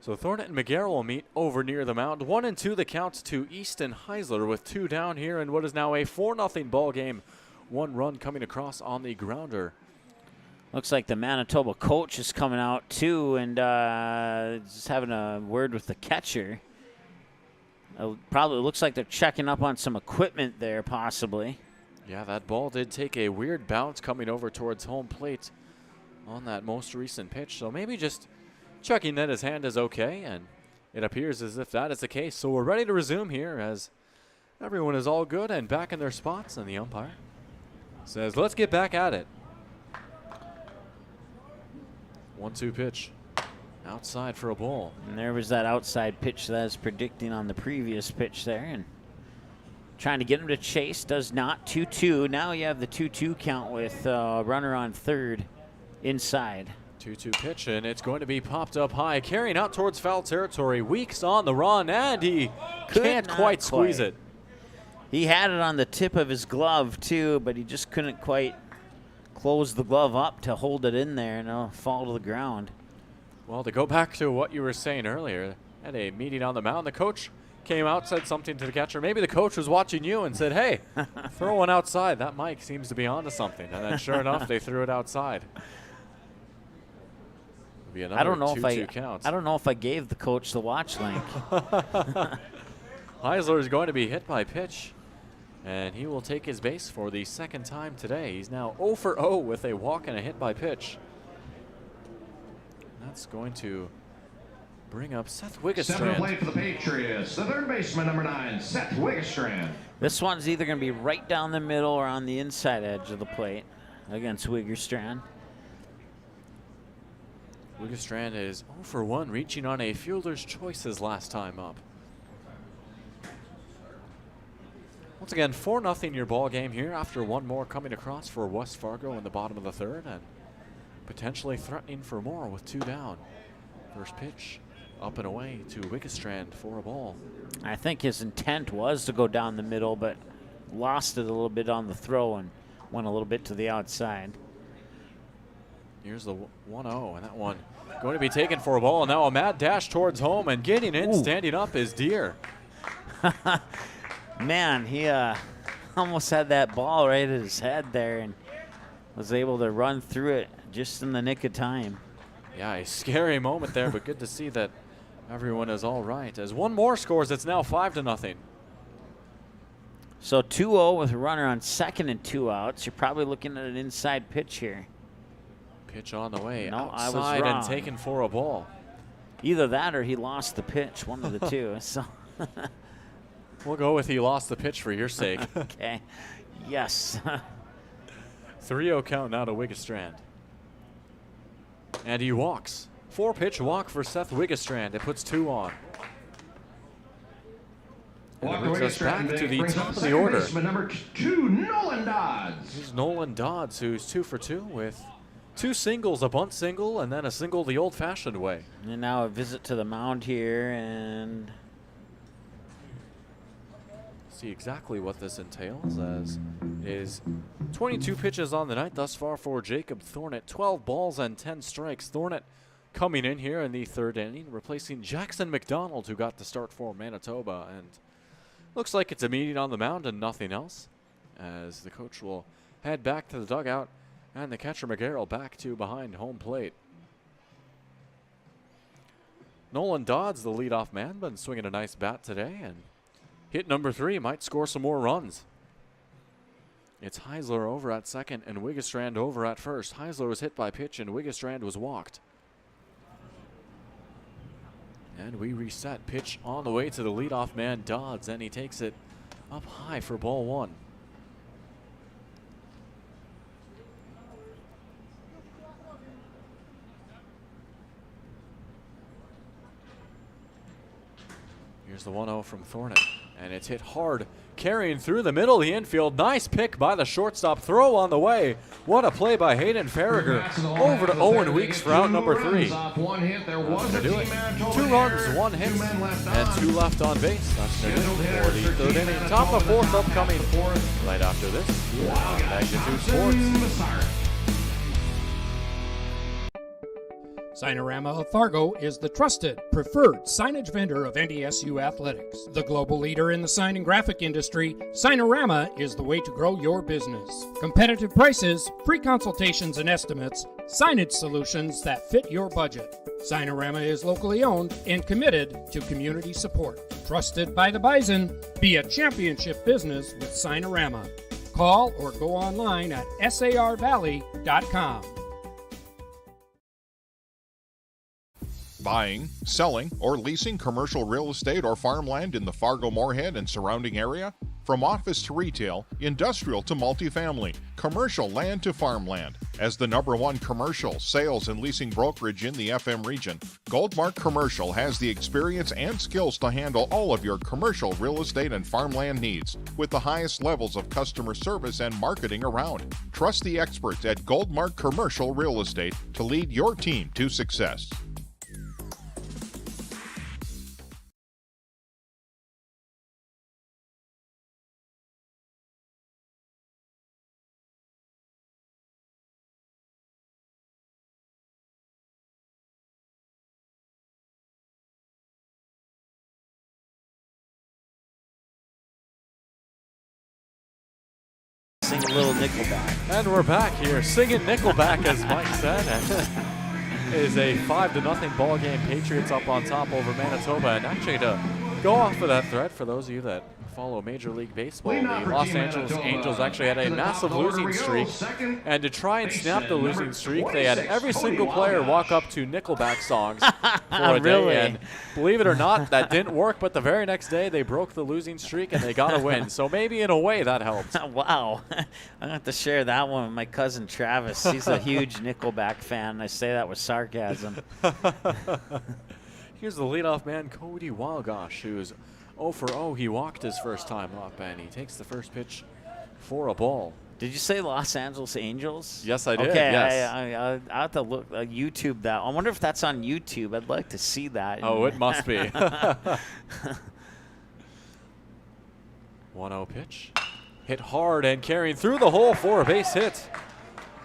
So Thornett and McGarrell will meet over near the mound. 1-2 the count to Easton Heisler with 2 down here in what is now a 4-0 ball game. 1 run coming across on the grounder. Looks like the Manitoba coach is coming out too, and just having a word with the catcher. Probably looks like they're checking up on some equipment there, possibly. Yeah, that ball did take a weird bounce coming over towards home plate on that most recent pitch. So maybe just checking that his hand is okay, and it appears as if that is the case. So we're ready to resume here as everyone is all good and back in their spots, and the umpire says, let's get back at it. 1-2 pitch. Outside for a ball. And there was that outside pitch that I was predicting on the previous pitch there. And trying to get him to chase. Does not. 2-2. Now you have the 2-2 count with runner on third inside. 2-2 pitch, and it's going to be popped up high. Carrying out towards foul territory. Weeks on the run, and he can't quite squeeze it. He had it on the tip of his glove, too, but he just couldn't quite close the glove up to hold it in there, and it'll fall to the ground. Well, to go back to what you were saying earlier, at a meeting on the mound, the coach came out, said something to the catcher. Maybe the coach was watching you and said, hey, throw one outside. That Mike seems to be onto something. And then sure enough, they threw it outside. It'll be another 2-2 count. I don't know if I gave the coach the watch link. Heisler is going to be hit by pitch, and he will take his base for the second time today. He's now 0 for 0 with a walk and a hit by pitch. That's going to bring up Seth Wigginstrand. Center play for the Patriots, the third baseman, number 9, Seth Wigginstrand. This one's either going to be right down the middle or on the inside edge of the plate against Wigginstrand. Wigginstrand is 0 for 1, reaching on a fielder's choice his last time up. Once again, 4-0 your ball game here after one more coming across for West Fargo in the bottom of the third, and potentially threatening for more with 2 down. First pitch up and away to Wigginstrand for a ball. I think his intent was to go down the middle, but lost it a little bit on the throw and went a little bit to the outside. Here's the 1-0, and that one going to be taken for a ball. And now a mad dash towards home, and getting in, standing up is Deere. Man, he almost had that ball right at his head there and was able to run through it just in the nick of time. Yeah, a scary moment there, but good to see that everyone is all right. As one more scores, it's now 5-0. So 2-0 with a runner on second and 2 outs. You're probably looking at an inside pitch here. Pitch on the way, No, I was outside and wrong. taken for a ball. Either that or he lost the pitch, one of the two. So We'll go with he lost the pitch for your sake. okay. Yes. 3-0 count now to Wigginstrand. And he walks. 4-pitch walk for Seth Wigginstrand. It puts 2 on. And it brings us back to the top of the order. Number 2, Nolan Dodds. Here's Nolan Dodds, who's 2 for 2 with 2 singles, a bunt single, and then a single the old-fashioned way. And now a visit to the mound here, and See exactly what this entails, as is 22 pitches on the night thus far for Jacob Thornett. 12 balls and 10 strikes. Thornett coming in here in the 3rd inning, replacing Jackson McDonald, who got the start for Manitoba. And looks like it's a meeting on the mound and nothing else, as the coach will head back to the dugout and the catcher McGarrell back to behind home plate. Nolan Dodds, the leadoff man, been swinging a nice bat today, and hit number 3 might score some more runs. It's Heisler over at second and Wigginstrand over at first. Heisler was hit by pitch and Wigginstrand was walked. And we reset. Pitch on the way to the leadoff man, Dodds, and he takes it up high for ball 1. Here's the 1-0 from Thornett, and it's hit hard, carrying through the middle of the infield. Nice pick by the shortstop. Throw on the way. What a play by Hayden Farragher. Over to Owen Weeks for out number 3. That's going to do it. 2 runs, 1 hit, and 2 left on base. That's going to do it for the 3rd inning. Top of 4th upcoming right after this. Magnitude Sports. Signorama of Fargo is the trusted, preferred signage vendor of NDSU athletics. The global leader in the sign and graphic industry, Signorama is the way to grow your business. Competitive prices, free consultations and estimates, signage solutions that fit your budget. Signorama is locally owned and committed to community support. Trusted by the Bison, be a championship business with Signorama. Call or go online at sarvalley.com. Buying, selling, or leasing commercial real estate or farmland in the Fargo, Moorhead, and surrounding area? From office to retail, industrial to multifamily, commercial land to farmland. As the #1 commercial sales and leasing brokerage in the FM region, Goldmark Commercial has the experience and skills to handle all of your commercial real estate and farmland needs with the highest levels of customer service and marketing around. Trust the experts at Goldmark Commercial Real Estate to lead your team to success. sing a little Nickelback. And we're back here singing Nickelback, as Mike said. And it is a 5-0 ball game. Patriots up on top over Manitoba. And actually, to go off of that thread, for those of you that follow Major League Baseball, the Los Angeles Angels actually had a massive losing streak. And to try and snap the losing streak, they had every single player walk up to Nickelback songs for a day. And believe it or not, that didn't work. But the very next day, they broke the losing streak and they got a win. So maybe in a way that helped. Wow. I'm going to have to share that one with my cousin Travis. He's a huge Nickelback fan. I say that with sarcasm. Here's the leadoff man, Cody Walgosh, who's 0 for 0. He walked his first time up, and he takes the first pitch for a ball. Did you say Los Angeles Angels? Yes, I did. Okay, yes. I'll have to look YouTube that. I wonder if that's on YouTube. I'd like to see that. Oh, it must be. 1-0 pitch. Hit hard and carrying through the hole for a base hit.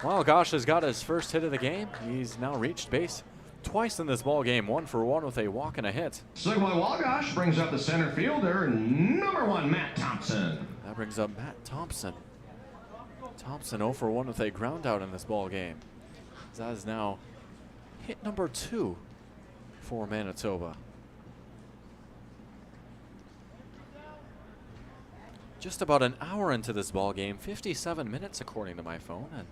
Walgosh has got his first hit of the game. He's now reached base twice in this ball game, 1 for 1 with a walk and a hit. Sigma Walgosh brings up the center fielder, #1, Matt Thompson. That brings up Matt Thompson. Thompson 0 for 1 with a ground out in this ball game. That is now hit number 2 for Manitoba. Just about an hour into this ball game, 57 minutes according to my phone, and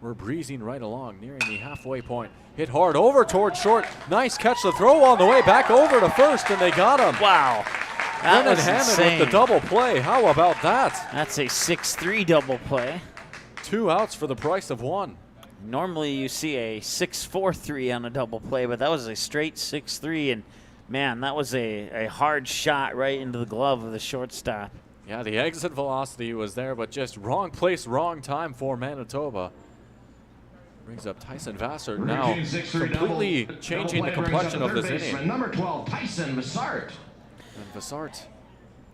we're breezing right along, nearing the halfway point. Hit hard over towards short. Nice catch. The throw on the way back over to first, and they got him. Wow. Brennan Hammond with the double play. How about that? That's a 6-3 double play. 2 outs for the price of 1. Normally you see a 6-4-3 on a double play, but that was a straight 6-3, and man, that was a hard shot right into the glove of the shortstop. Yeah, the exit velocity was there, but just wrong place, wrong time for Manitoba. Brings up Tyson Vassar now, completely changing the complexion of this inning. Number 12, Tyson Vassar. And Vassar,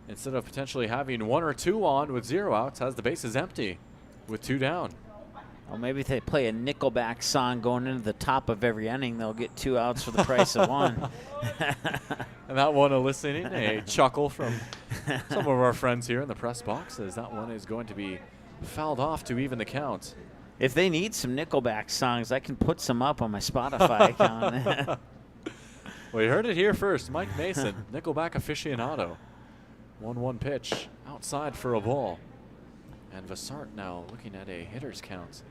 instead of potentially having 1 or 2 on with 0 outs, has the bases empty with 2 down. Well, maybe if they play a Nickelback song going into the top of every inning, they'll get 2 outs for the price of 1. And that one eliciting a chuckle from some of our friends here in the press boxes. That one is going to be fouled off to even the count. If they need some Nickelback songs, I can put some up on my Spotify account. Well, you heard it here first. Mike Mason, Nickelback aficionado. 1-1 pitch outside for a ball. And Vassar now looking at a hitter's count.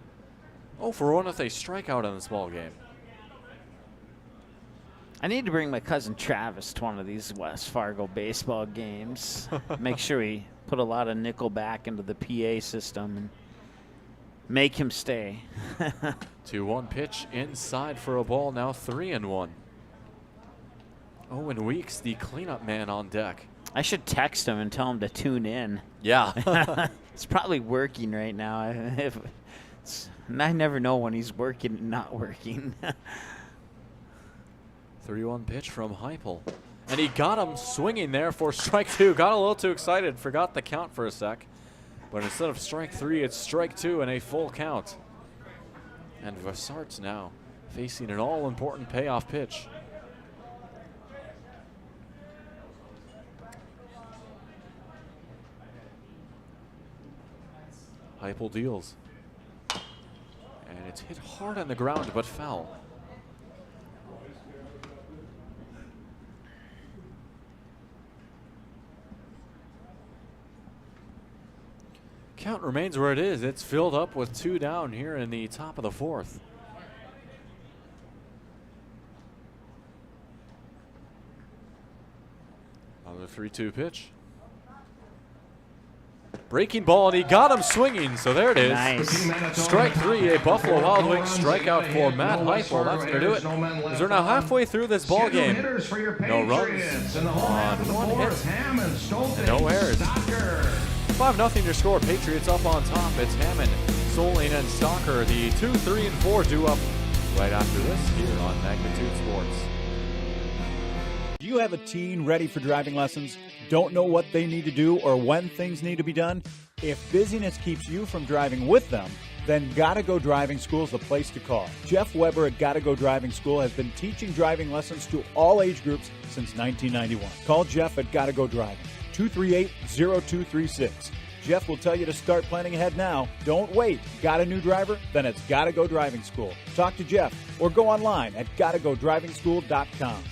0-for-1 with a strikeout in this ball game. I need to bring my cousin Travis to one of these West Fargo baseball games. Make sure we put a lot of Nickelback into the PA system and make him stay. 2-1 pitch inside for a ball, now 3-1. Owen Weeks, the cleanup man on deck. I should text him and tell him to tune in. Yeah. It's probably working right now. I never know when he's working and not working. 3-1 pitch from Heupel. And he got him swinging there for strike 2. Got a little too excited, forgot the count for a sec. But instead of strike 3, it's strike 2 and a full count. And Vassar's now facing an all-important payoff pitch. Heupel deals. And it's hit hard on the ground, but foul. Count remains where it is. It's filled up with 2 down here in the top of the 4th. Another 3-2 pitch. Breaking ball, and he got him swinging, so there it is. Nice. Strike 3, a Buffalo Wild Wings strikeout for Matt Heupel. That's going to do it. As we're now halfway through this ball game. No runs on 1 hit, and no errors. 5-0 your score. Patriots up on top. It's Hammond, Stolten, and Stalker. The 2, 3, and 4 due up right after this here on Magnitude Sports. Do you have a teen ready for driving lessons? Don't know what they need to do or when things need to be done? If busyness keeps you from driving with them, then Gotta Go Driving School is the place to call. Jeff Weber at Gotta Go Driving School has been teaching driving lessons to all age groups since 1991. Call Jeff at Gotta Go Driving, 238-0236. Jeff will tell you to start planning ahead now. Don't wait. Got a new driver? Then it's Gotta Go Driving School. Talk to Jeff or go online at gottagodrivingschool.com.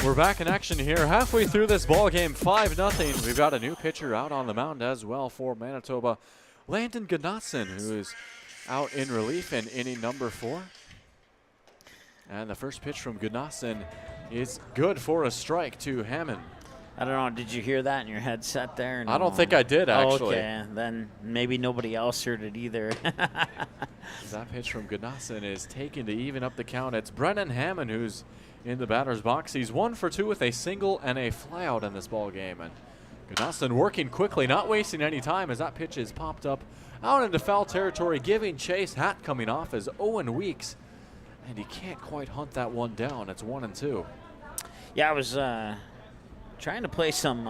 We're back in action here, halfway through this ball game, 5-0. We've got a new pitcher out on the mound as well for Manitoba, Landon Gnatson, who is out in relief in inning number 4. And the first pitch from Gnatson is good for a strike to Hammond. I don't know. Did you hear that in your headset there? I don't think I did, actually. Oh, okay, then maybe nobody else heard it either. That pitch from Gunnarsson is taken to even up the count. It's Brennan Hammond who's in the batter's box. He's 1 for 2 with a single and a flyout in this ball game. And Gunnarsson working quickly, not wasting any time as that pitch is popped up out into foul territory, giving chase. Hat coming off as Owen Weeks, and he can't quite hunt that one down. It's 1-2. Yeah, I was trying to play some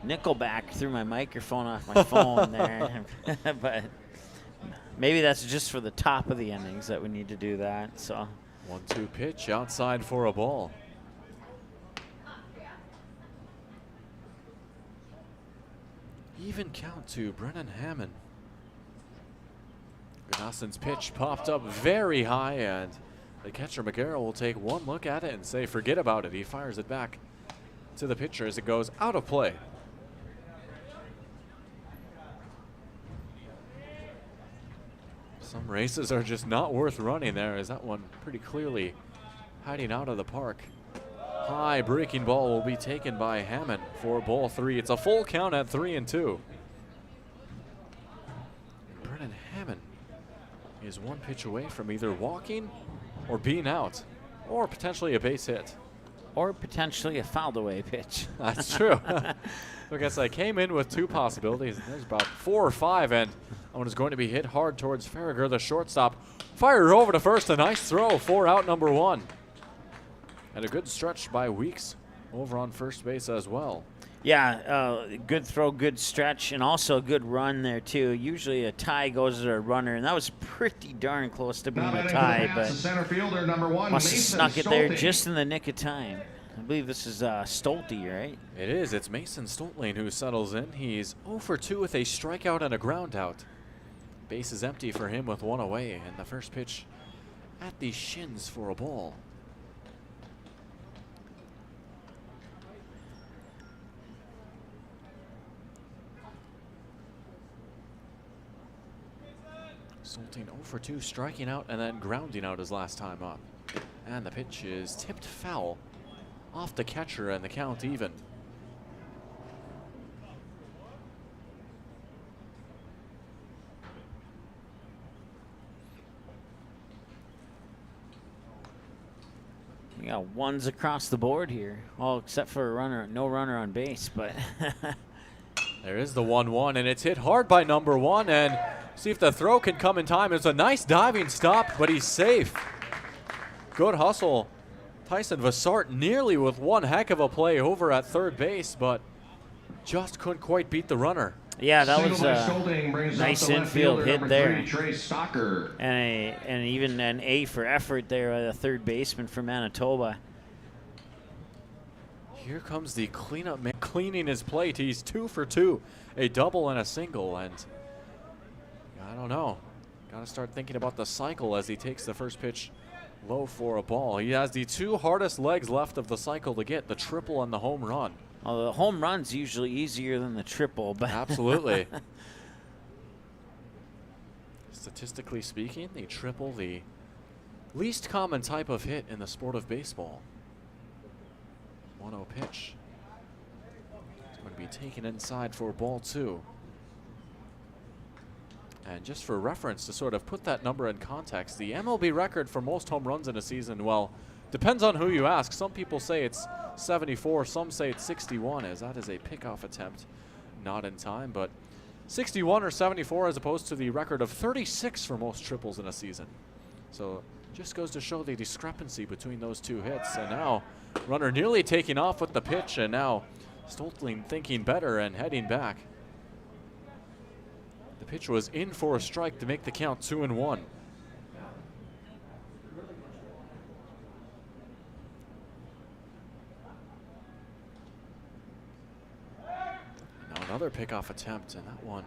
Nickelback through my microphone off my phone there, but maybe that's just for the top of the innings that we need to do that. So 1-2 pitch outside for a ball. Even count to Brennan Hammond. Gunnarsson's pitch popped up very high, and the catcher McGarrett will take one look at it and say, forget about it. He fires it back to the pitcher as it goes out of play. Some races are just not worth running there, as that one pretty clearly hiding out of the park. High breaking ball will be taken by Hammond for ball 3. It's a full count at 3-2. Brennan Hammond is 1 pitch away from either walking or being out, or potentially a base hit. Or potentially a fouled away pitch. That's true. I guess I came in with 2 possibilities. There's about 4 or 5, and that one is going to be hit hard towards Fargo, the shortstop. Fired over to first, a nice throw for out number 1. And a good stretch by Weeks over on first base as well. Yeah, good throw, good stretch, and also a good run there, too. Usually a tie goes to a runner, and that was pretty darn close to being a tie, but center fielder, number 1, must have Mason snuck it there Stolten. just in the nick of time. I believe this is Stolten, right? It is. It's Mason Stolten who settles in. He's 0 for 2 with a strikeout and a ground out. Base is empty for him with 1 away, and the first pitch at the shins for a ball. Stolten 0 for 2, striking out and then grounding out his last time up. And the pitch is tipped foul off the catcher, and the count even. We got ones across the board here. Well, except for a runner, no runner on base, but there is the 1-1, and it's hit hard by number 1, and see if the throw can come in time. It's a nice diving stop, but he's safe. Good hustle. Tyson Vassar nearly with one heck of a play over at third base, but just couldn't quite beat the runner. Yeah, that was a nice infield hit there. Trey Stalker. And even an A for effort there by the third baseman for Manitoba. Here comes the cleanup man cleaning his plate. He's 2 for 2, a double and a single, and I don't know. Got to start thinking about the cycle as he takes the first pitch low for a ball. He has the 2 hardest legs left of the cycle to get, the triple and the home run. Well, the home run's usually easier than the triple, but absolutely. Statistically speaking, the triple, the least common type of hit in the sport of baseball. 1-0 pitch. It's going to be taken inside for ball 2. And just for reference, to sort of put that number in context, the MLB record for most home runs in a season, well, depends on who you ask. Some people say it's 74, some say it's 61, as that is a pickoff attempt, not in time, but 61 or 74 as opposed to the record of 36 for most triples in a season. So just goes to show the discrepancy between those 2 hits. And now runner nearly taking off with the pitch, and now Stolten thinking better and heading back. The pitch was in for a strike to make the count 2-1. Now another pickoff attempt, and that one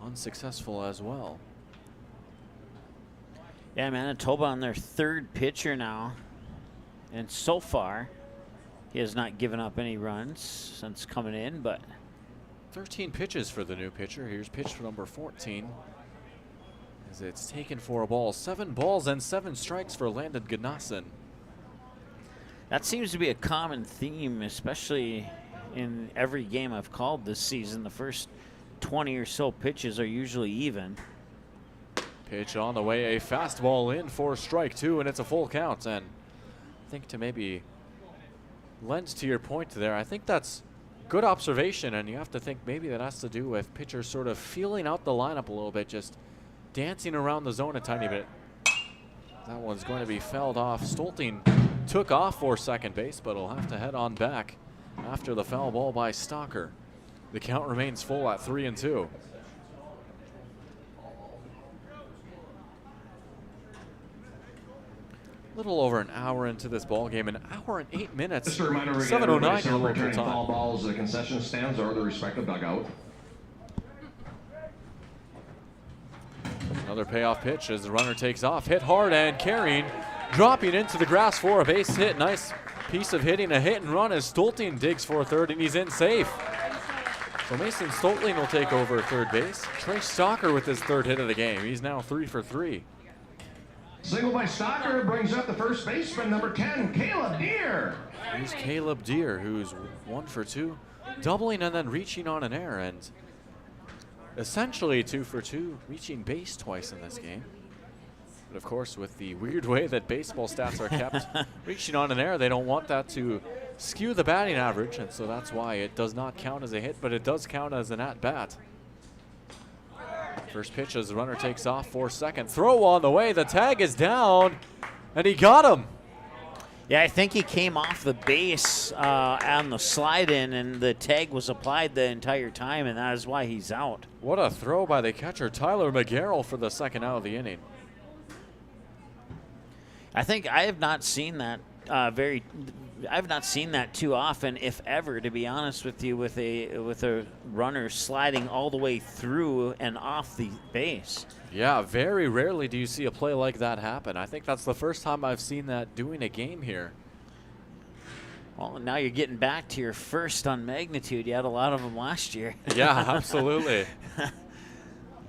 unsuccessful as well. yeah, Manitoba on their 3rd pitcher now. And so far, he has not given up any runs since coming in, but 13 pitches for the new pitcher. Here's pitch for number 14. As it's taken for a ball. 7 balls and 7 strikes for Landon Gunnarsson. That seems to be a common theme, especially in every game I've called this season. The first 20 or so pitches are usually even. Pitch on the way, a fastball in for strike 2, and it's a full count. And I think to maybe lend to your point there, I think that's good observation, and you have to think maybe that has to do with pitchers sort of feeling out the lineup a little bit, just dancing around the zone a tiny bit. That one's going to be fouled off. Stolten took off for second base, but he'll have to head on back after the foul ball by Stalker. The count remains full at 3-2. Little over an hour into this ball game, an hour and 8 minutes. Just a reminder, 7:09 your local returning time. foul balls, the concession stands or the respective dugout. Another payoff pitch as the runner takes off, hit hard and carrying, dropping into the grass for a base hit. Nice piece of hitting, a hit and run as Stolten digs for third, and he's in safe. So Mason Stolten will take over third base. Trey Stalker with his third hit of the game. He's now 3 for 3. Single by Stalker brings up the first baseman, number 10, Caleb Deere. Here's Caleb Deere, who's 1 for 2, doubling and then reaching on an error, and essentially 2 for 2, reaching base twice in this game. But of course, with the weird way that baseball stats are kept, reaching on an error, they don't want that to skew the batting average, and so that's why it does not count as a hit, but it does count as an at-bat. First pitch as the runner takes off for second. Throw on the way, the tag is down, and he got him. Yeah, I think he came off the base on the slide-in, and the tag was applied the entire time, and that is why he's out. What a throw by the catcher, Tyler McGarrell, for the second out of the inning. I think I have not seen that I've not seen that too often, if ever, to be honest with you, with a runner sliding all the way through and off the base. Yeah, very rarely do you see a play like that happen. I think that's the first time I've seen that doing a game here. Well, now you're getting back to your first on magnitude. You had a lot of them last year. Yeah, absolutely.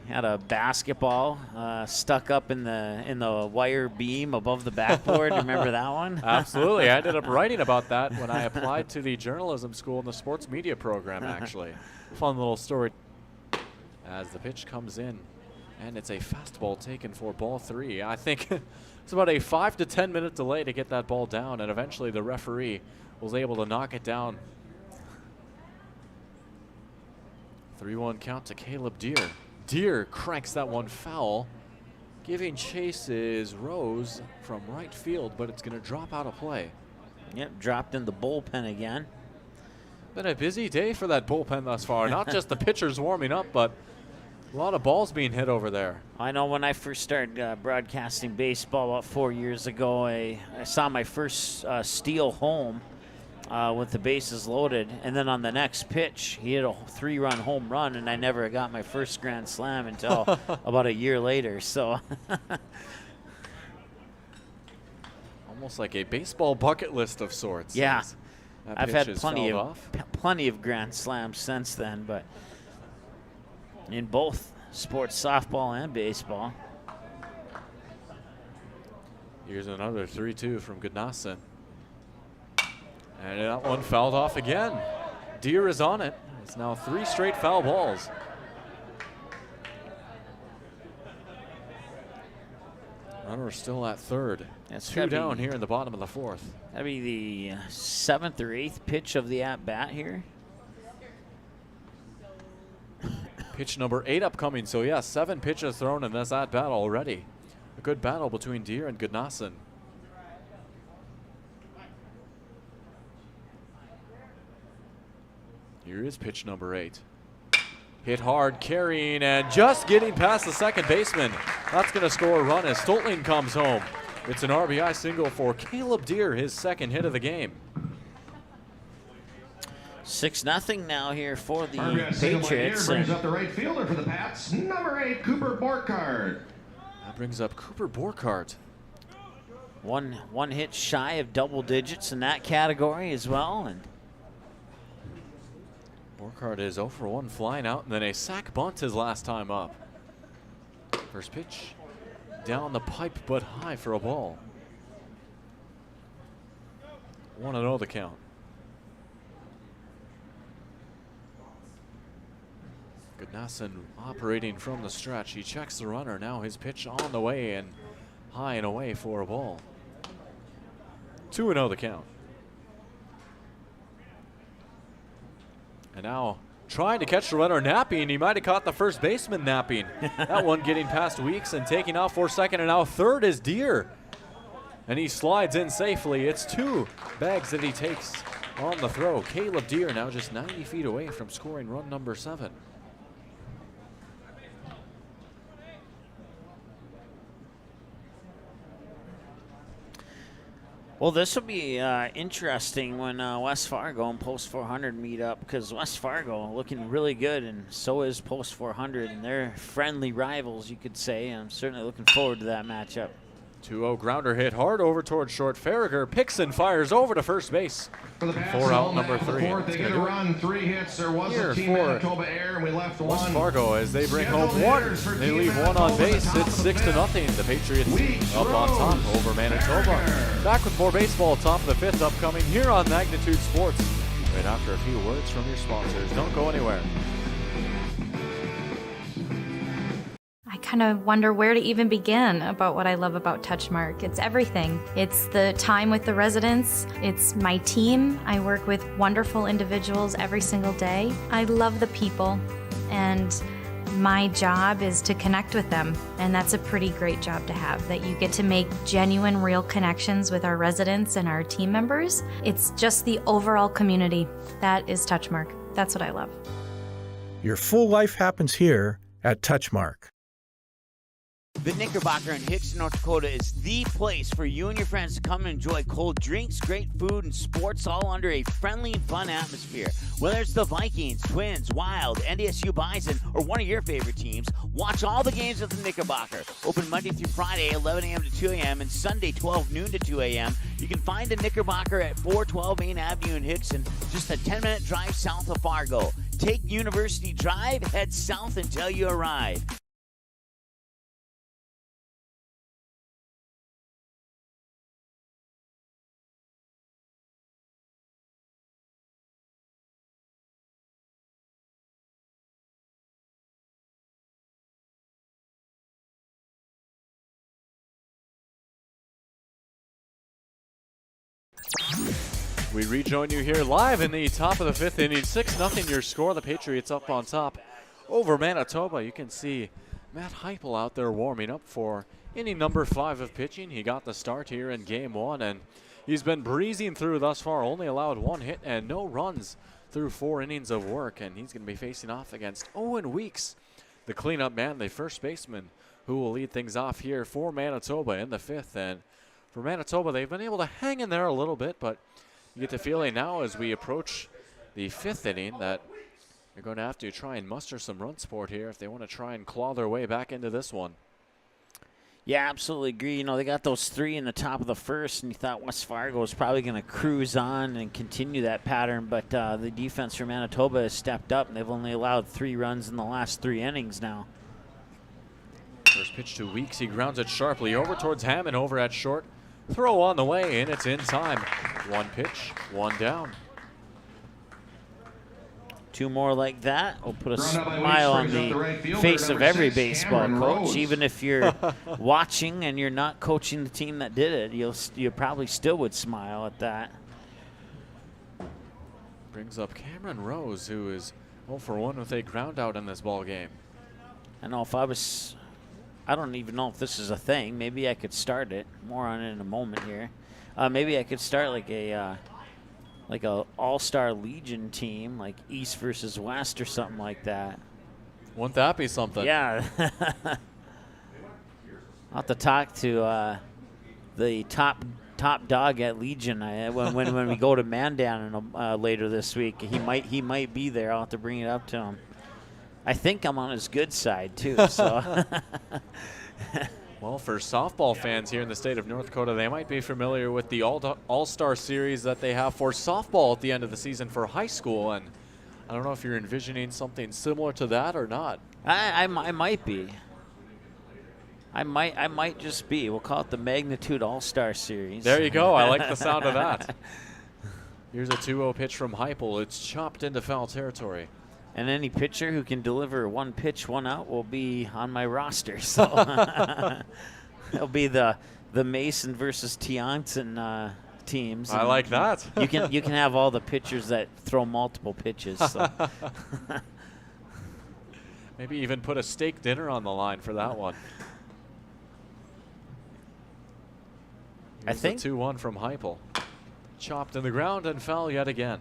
Had a basketball stuck up in the wire beam above the backboard. Remember that one? Absolutely. I ended up writing about that when I applied to the journalism school in the sports media program, actually. Fun little story. As the pitch comes in, and it's a fastball taken for ball 3. I think it's about a 5 to 10 minute delay to get that ball down, and eventually the referee was able to knock it down. 3-1 count to Caleb Deere. Deere cranks that one foul. Giving chase is Rose from right field, but it's going to drop out of play. Yep, dropped in the bullpen again. Been a busy day for that bullpen thus far. Not just the pitchers warming up, but a lot of balls being hit over there. I know when I first started broadcasting baseball about 4 years ago, I saw my first steal home with the bases loaded, and then on the next pitch, he hit a 3-run home run, and I never got my first grand slam until about a year later. So, almost like a baseball bucket list of sorts. Yeah, I've had plenty of grand slams since then, but in both sports, softball and baseball. Here's another 3-2 from Goodnasson. And that one fouled off again. Deere is on it. It's now 3 straight foul balls. Runner still at third. That's 2 down here in the bottom of the 4th. That'd be the 7th or 8th pitch of the at-bat here. Pitch number 8 upcoming. So, yeah, 7 pitches thrown in this at-bat already. A good battle between Deere and Goodnasson. Here is pitch number 8. Hit hard, carrying, and just getting past the second baseman. That's going to score a run as Stolten comes home. It's an RBI single for Caleb Deere, his second hit of the game. 6-0 now here for the Patriots. Patriots. Brings up the right fielder for the Pats, number 8, Cooper Borkhardt. That brings up Cooper Borkhardt. One hit shy of double digits in that category as well. And Borkhardt is 0 for 1 flying out, and then a sac bunt his last time up. First pitch down the pipe, but high for a ball. 1-0 the count. Goodnasson operating from the stretch. He checks the runner. Now his pitch on the way and high and away for a ball. 2-0 the count. And now trying to catch the runner napping. He might have caught the first baseman napping. That one getting past Weeks and taking off for second. And now third is Deer. And he slides in safely. It's 2 bags that he takes on the throw. Caleb Deer now just 90 feet away from scoring run number 7. Well, this will be interesting when West Fargo and Post 400 meet up, because West Fargo looking really good, and so is Post 400, and they're friendly rivals, you could say. I'm certainly looking forward to that matchup. 2-0 grounder hit hard over towards short. Farragher picks and fires over to first base. For out number 3. They get a run, 3 hits. There was a Team Manitoba error, and we left one. West Fargo, as they bring home 1. They leave 1 on base. It's 6-0. The Patriots up on top over Manitoba. Back with more baseball, top of the 5th upcoming here on Magnitude Sports. Right after a few words from your sponsors. Don't go anywhere. I kind of wonder where to even begin about what I love about Touchmark. It's everything. It's the time with the residents. It's my team. I work with wonderful individuals every single day. I love the people, and my job is to connect with them. And that's a pretty great job to have, that you get to make genuine, real connections with our residents and our team members. It's just the overall community. That is Touchmark. That's what I love. Your full life happens here at Touchmark. The Knickerbocker in Hickson, North Dakota is the place for you and your friends to come and enjoy cold drinks, great food, and sports, all under a friendly and fun atmosphere. Whether it's the Vikings, Twins, Wild, NDSU Bison, or one of your favorite teams, watch all the games at the Knickerbocker. Open Monday through Friday, 11 a.m. to 2 a.m., and Sunday, 12 noon to 2 a.m. You can find the Knickerbocker at 412 Main Avenue in Hickson, just a 10-minute drive south of Fargo. Take University Drive, head south until you arrive. We rejoin you here live in the top of the 5th inning. 6-0 your score. The Patriots up on top over Manitoba. You can see Matt Heupel out there warming up for inning number 5 of pitching. He got the start here in game 1, and he's been breezing through thus far. Only allowed 1 hit and no runs through 4 innings of work, and he's going to be facing off against Owen Weeks, the cleanup man, the first baseman, who will lead things off here for Manitoba in the 5th. And for Manitoba, they've been able to hang in there a little bit, but you get the feeling now as we approach the 5th inning that they're going to have to try and muster some run support here if they want to try and claw their way back into this one. Yeah, absolutely agree. You know, they got those 3 in the top of the 1st, and you thought West Fargo was probably going to cruise on and continue that pattern, but the defense for Manitoba has stepped up, and they've only allowed 3 runs in the last 3 innings now. First pitch to Weeks. He grounds it sharply over towards Hammond over at short. Throw on the way, and it's in time. 1 pitch, 1 down. 2 more like that will put a smile on the face of every baseball coach. Even if you're watching and you're not coaching the team that did it, you probably still would smile at that. Brings up Cameron Rose, who is 0 for 1 with a ground out in this ball game. I know if I don't even know if this is a thing. Maybe I could start it. More on it in a moment here. Maybe I could start like a All-Star Legion team, like East versus West or something like that. Wouldn't that be something? Yeah. I'll have to talk to the top dog at Legion when we go to Mandan later this week. He might be there. I'll have to bring it up to him. I think I'm on his good side, too. So. Well, for softball fans here in the state of North Dakota, they might be familiar with the All-Star Series that they have for softball at the end of the season for high school. And I don't know if you're envisioning something similar to that or not. I might be. I might just be. We'll call it the Magnitude All-Star Series. There you go. I like the sound of that. Here's a 2-0 pitch from Heupel. It's chopped into foul territory. And any pitcher who can deliver one pitch, one out will be on my roster. So it'll be the Mason versus Tianson teams. I like that. you can have all the pitchers that throw multiple pitches. So. Maybe even put a steak dinner on the line for that one. Here's I think the 2-1 from Heupel. Chopped in the ground and foul yet again.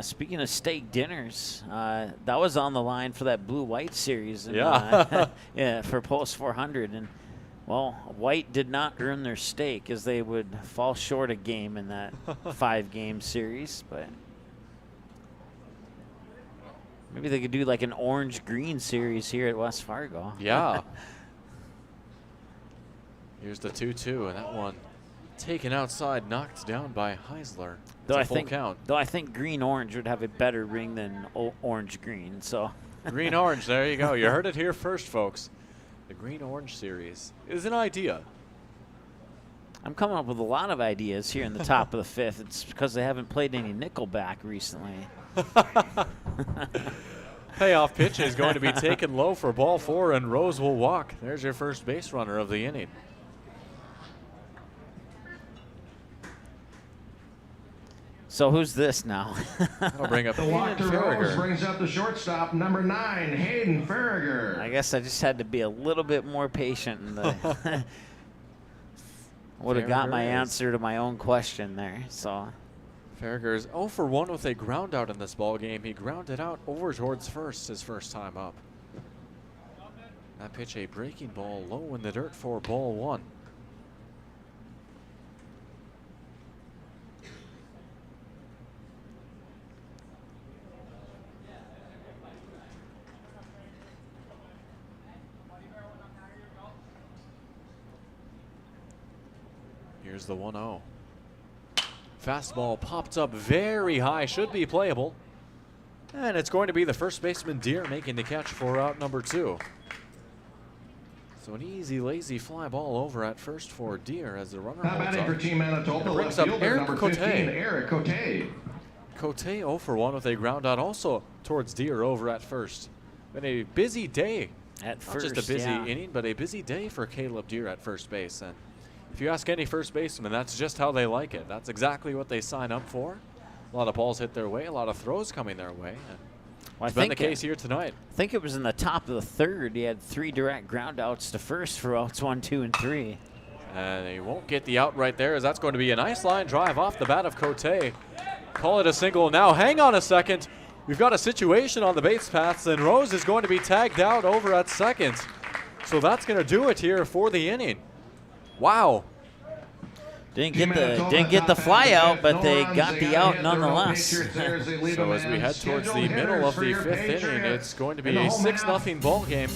Speaking of steak dinners, that was on the line for that blue-white series. And, yeah, for Post 400. And, well, White did not earn their steak as they would fall short a game in that 5-game series. But maybe they could do like an orange-green series here at West Fargo. Yeah. Here's the 2-2, and that one taken outside, knocked down by Heisler. It's a full count. Though I think green-orange would have a better ring than orange-green. So green-orange, there you go. You heard it here first, folks. The green-orange series is an idea. I'm coming up with a lot of ideas here in the top of the fifth. It's because they haven't played any Nickelback recently. Payoff pitch is going to be taken low for ball 4, and Rose will walk. There's your first base runner of the inning. So who's this now? I'll bring up the walk to Rose brings up the shortstop, number 9, Hayden Farrager. I guess I just had to be a little bit more patient and would have got my answer to my own question there. So Farrager is 0 for 1 with a ground out in this ball game. He grounded out over towards first his first time up. That pitch a breaking ball low in the dirt for ball 1. Here's the 1-0. Fastball popped up very high, should be playable. And it's going to be the first baseman Deere making the catch for out number 2. So an easy, lazy fly ball over at first for Deere as the runner Not holds batting up. for Team Manitoba, Brings left up fielder, Eric number 15, Cote. Eric Cote. Cote 0 for 1 with a ground out also towards Deere over at first. Been a busy day. At Not just a busy inning, but a busy day for Caleb Deere at first base. And if you ask any first baseman, that's just how they like it. That's exactly what they sign up for. A lot of balls hit their way, a lot of throws coming their way. It's been the case here tonight. I think it was in the top of the third. He had 3 direct ground outs to first for outs 1, 2, and 3. And he won't get the out right there, as that's going to be a nice line drive off the bat of Cote. Call it a single now. Hang on a second. We've got a situation on the base paths, and Rose is going to be tagged out over at second. So that's going to do it here for the inning. Wow. Didn't get the fly out, but they got the out nonetheless. So as we head towards the middle of the 5th inning, it's going to be a 6-0 ball game.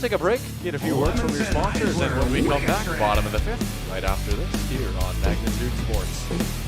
Take a break, get a few words from your sponsors, and when we come back, bottom of the 5th, right after this, here on Magnitude Sports.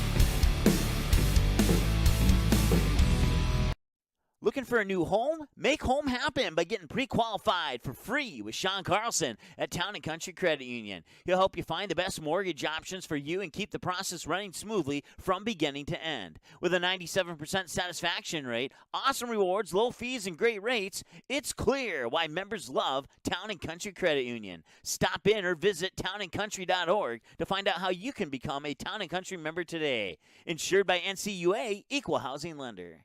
Looking for a new home? Make home happen by getting pre-qualified for free with Sean Carlson at Town & Country Credit Union. He'll help you find the best mortgage options for you and keep the process running smoothly from beginning to end. With a 97% satisfaction rate, awesome rewards, low fees, and great rates, it's clear why members love Town & Country Credit Union. Stop in or visit townandcountry.org to find out how you can become a Town & Country member today. Insured by NCUA, Equal Housing Lender.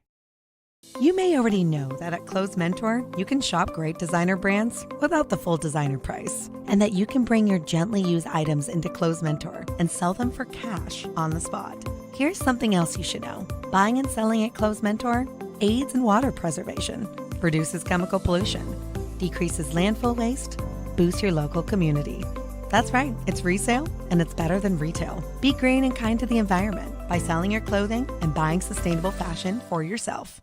You may already know that at Close Mentor, you can shop great designer brands without the full designer price, and that you can bring your gently used items into Close Mentor and sell them for cash on the spot. Here's something else you should know. Buying and selling at Close Mentor aids in water preservation, reduces chemical pollution, decreases landfill waste, boosts your local community. That's right, it's resale, and it's better than retail. Be green and kind to the environment by selling your clothing and buying sustainable fashion for yourself.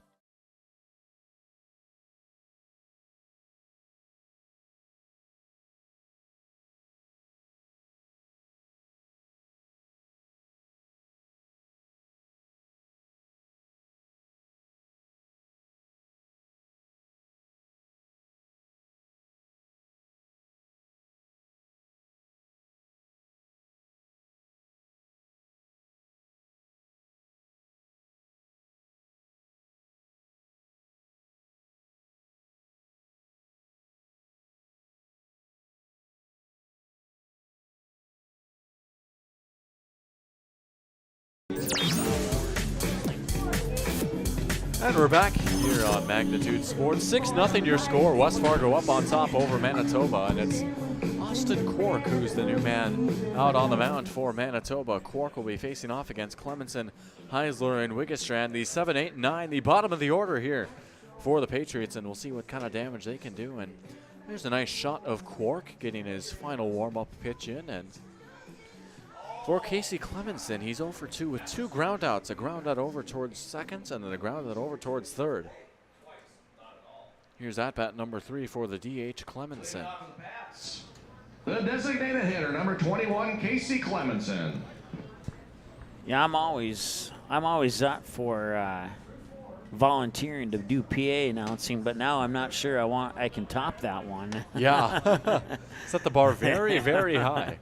And we're back here on Magnitude Sports. 6-0 your score. West Fargo up on top over Manitoba, and it's Austin Quark who's the new man out on the mound for Manitoba. Quark will be facing off against Clemenson, Heisler, and Wigginstrand. The 7, 8, 9, the bottom of the order here for the Patriots, and we'll see what kind of damage they can do. And there's a nice shot of Quark getting his final warm-up pitch in, and for Casey Clemenson, he's 0 for 2 with 2 groundouts, a groundout over towards second and then a groundout over towards third. Here's at-bat number 3 for the DH Clemenson. The designated hitter, number 21, Casey Clemenson. Yeah, I'm always up for volunteering to do PA announcing, but now I'm not sure I can top that one. Yeah, set the bar very, very high.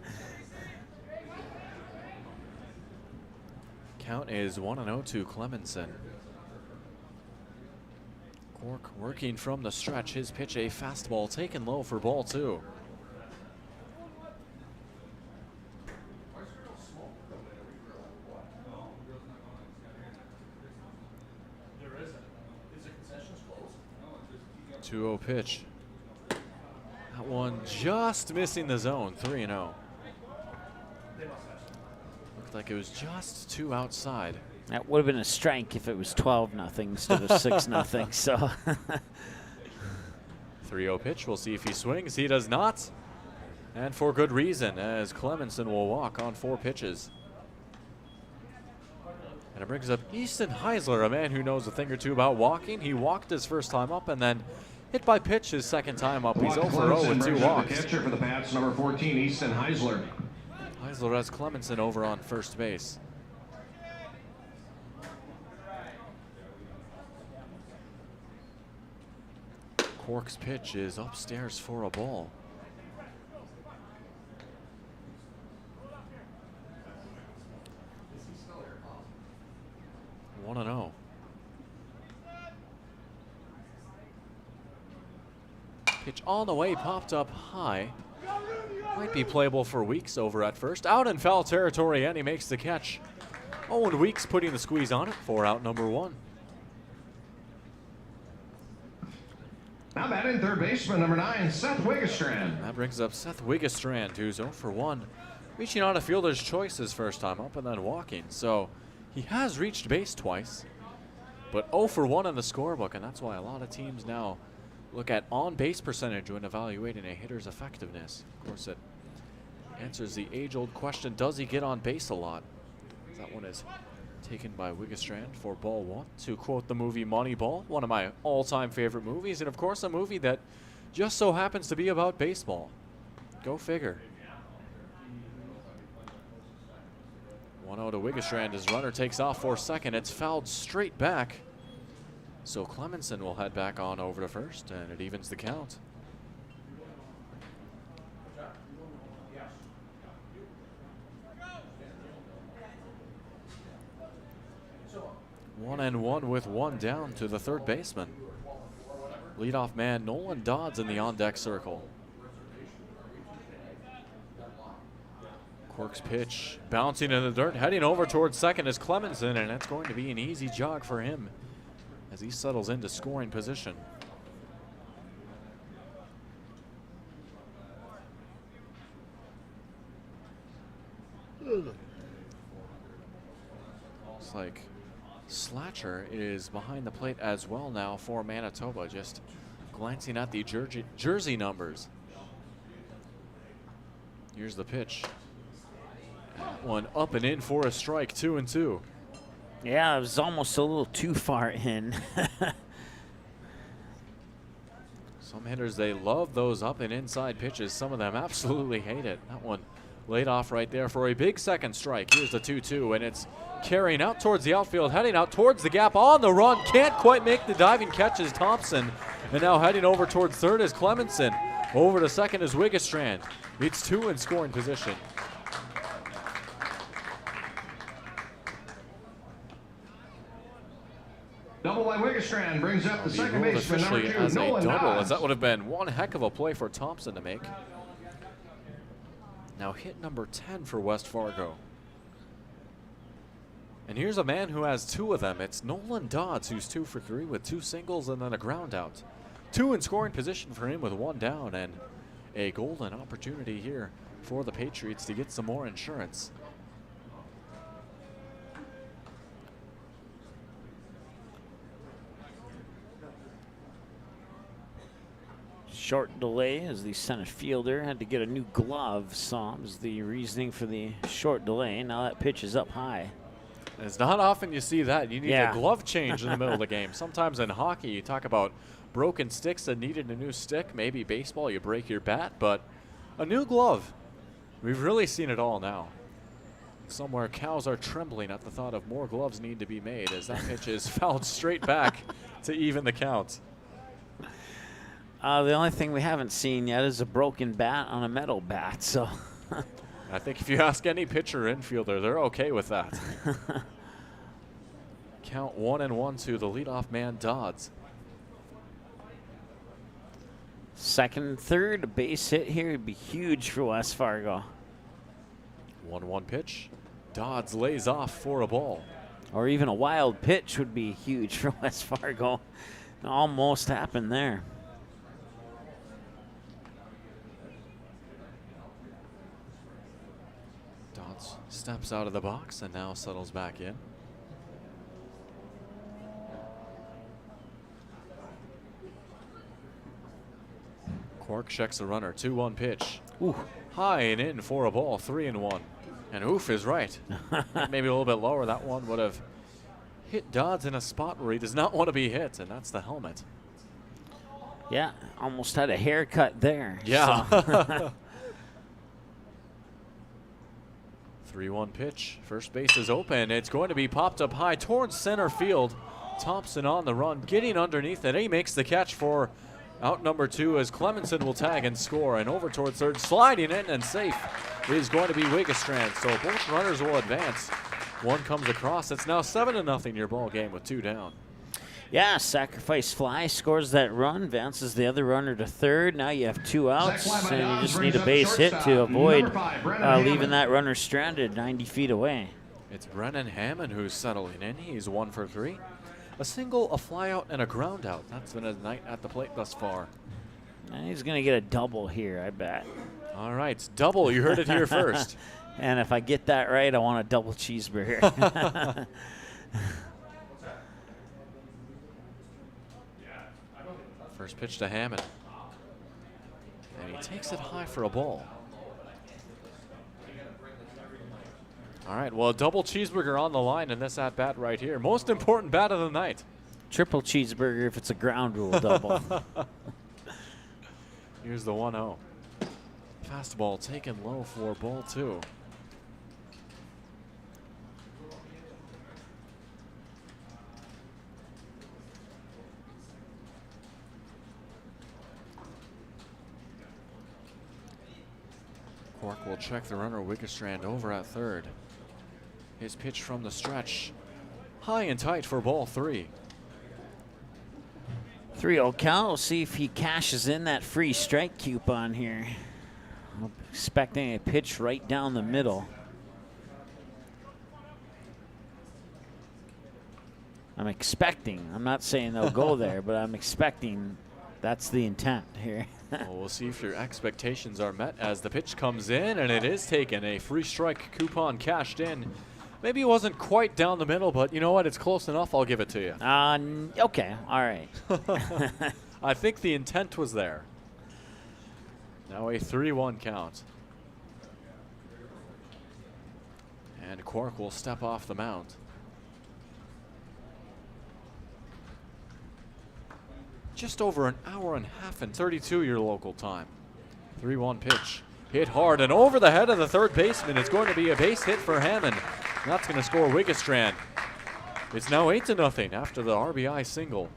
Count is 1-0 to Clemenson. Quark working from the stretch. His pitch, a fastball taken low for ball 2. Two-0 pitch. That one just missing the zone. 3-0. Looked like it was just 2 outside. That would have been a strike if it was 12-0 instead of 6-0. So 3-0 pitch. We'll see if he swings. He does not. And for good reason, as Clemenson will walk on 4 pitches. And it brings up Easton Heisler, a man who knows a thing or two about walking. He walked his first time up and then hit by pitch his second time up. He's 0 for 0 with 2 walks. The catcher for the Pats, number 14, Easton Heisler. Heisler has Clemenson over on first base. Quark's pitch is upstairs for a ball. 1-0. Pitch on the way, popped up high. Might be playable for Weeks over at first. Out in foul territory, and he makes the catch. Owen Weeks putting the squeeze on it for out number 1. Now batting third baseman, number 9, Seth Wigginstrand. That brings up Seth Wigginstrand, who's 0 for 1. Reaching on a fielder's choice his first time up and then walking. So he has reached base twice, but 0 for 1 in the scorebook, and that's why a lot of teams now look at on-base percentage when evaluating a hitter's effectiveness. Of course, it answers the age-old question, does he get on base a lot? That one is taken by Wigginstrand for ball 1. To quote the movie Moneyball, one of my all-time favorite movies, and of course a movie that just so happens to be about baseball. Go figure. 1-0 to Wigginstrand as runner takes off for second. It's fouled straight back. So Clemenson will head back on over to first, and it evens the count. One and one with one down to the third baseman. Leadoff man Nolan Dodds in the on-deck circle. Quark's pitch bouncing in the dirt, heading over towards second is Clemenson, and it's going to be an easy jog for him as he settles into scoring position. Looks like Slatcher is behind the plate as well now for Manitoba, just glancing at the jersey numbers. Here's the pitch. That one up and in for a strike, 2-2. Yeah, it was almost a little too far in. Some hitters, they love those up and inside pitches. Some of them absolutely hate it. That one laid off right there for a big second strike. Here's the 2-2, and it's carrying out towards the outfield, heading out towards the gap on the run. Can't quite make the diving catch is Thompson. And now heading over towards third is Clemenson. Over to second is Wigginstrand. It's 2 in scoring position. Double by Wigginstrand brings up the second baseman, number 2, as Nolan a double, Dodds. as that would have been one heck of a play for Thompson to make. Now hit number 10 for West Fargo. And here's a man who has 2 of them. It's Nolan Dodds, who's 2 for 3 with 2 singles and then a ground out. 2 in scoring position for him with 1 down, and a golden opportunity here for the Patriots to get some more insurance. Short delay as the center fielder had to get a new glove. Is the reasoning for the short delay. Now that pitch is up high. It's not often you see that. You need a glove change in the middle of the game. Sometimes in hockey, you talk about broken sticks that needed a new stick. Maybe baseball, you break your bat, but a new glove. We've really seen it all now. Somewhere cows are trembling at the thought of more gloves need to be made as that pitch is fouled straight back to even the count. The only thing we haven't seen yet is a broken bat on a metal bat, so. I think if you ask any pitcher or infielder, they're okay with that. Count 1-1 to the leadoff man, Dodds. Second, third base hit here would be huge for West Fargo. 1-1 pitch. Dodds lays off for a ball. Or even a wild pitch would be huge for West Fargo. Almost happened there. Dodds steps out of the box and now settles back in. Cork checks the runner. 2-1 pitch. Ooh. High and in for a ball. 3-1. And oof is right. Maybe a little bit lower. That one would have hit Dodds in a spot where he does not want to be hit, and that's the helmet. Yeah, almost had a haircut there. Yeah. So. 3-1 pitch. First base is open. It's going to be popped up high towards center field. Thompson on the run, getting underneath it. He makes the catch for out number 2 as Clemenson will tag and score. And over towards third, sliding in and safe is going to be Wigginstrand. So both runners will advance. One comes across. It's now 7-0 your ball game with 2 down. Yeah, sacrifice fly, scores that run, advances the other runner to third. Now you have 2 outs, and you just need a base hit to avoid leaving that runner stranded 90 feet away. It's Brennan Hammond who's settling in. He's 1 for 3. A single, a fly out, and a ground out. That's been a night at the plate thus far. And he's going to get a double here, I bet. All right, double. You heard it here first. And if I get that right, I want a double cheeseburger. First pitch to Hammond. And he takes it high for a ball. All right, well, a double cheeseburger on the line in this at-bat right here. Most important bat of the night. Triple cheeseburger if it's a ground rule double. Here's the 1-0. Fastball taken low for ball 2. Cork will check the runner. Wigginstrand over at third. His pitch from the stretch. High and tight for ball 3. 3-0 count. We'll see if he cashes in that free strike coupon here. I'm expecting a pitch right down the middle. I'm not saying they'll go there, but I'm expecting that's the intent here. Well, we'll see if your expectations are met as the pitch comes in, and it is taken. A free strike coupon cashed in. Maybe it wasn't quite down the middle, but you know what? It's close enough. I'll give it to you. Okay. All right. I think the intent was there. Now a 3-1 count. And Cork will step off the mound. Just over an hour and a half and 32 your local time. 3-1 pitch. Hit hard and over the head of the third baseman. It's going to be a base hit for Hammond. That's going to score Wigginstrand. It's now 8-0 after the RBI single.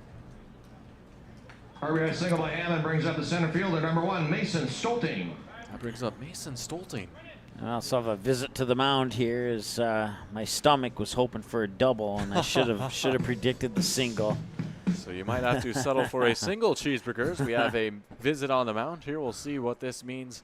RBI single by Hammond brings up the center fielder, number 1, Mason Stolten. That brings up Mason Stolten. I also have a visit to the mound here as my stomach was hoping for a double, and I should have predicted the single. So you might have to settle for a single cheeseburgers. We have a visit on the mound here. We'll see what this means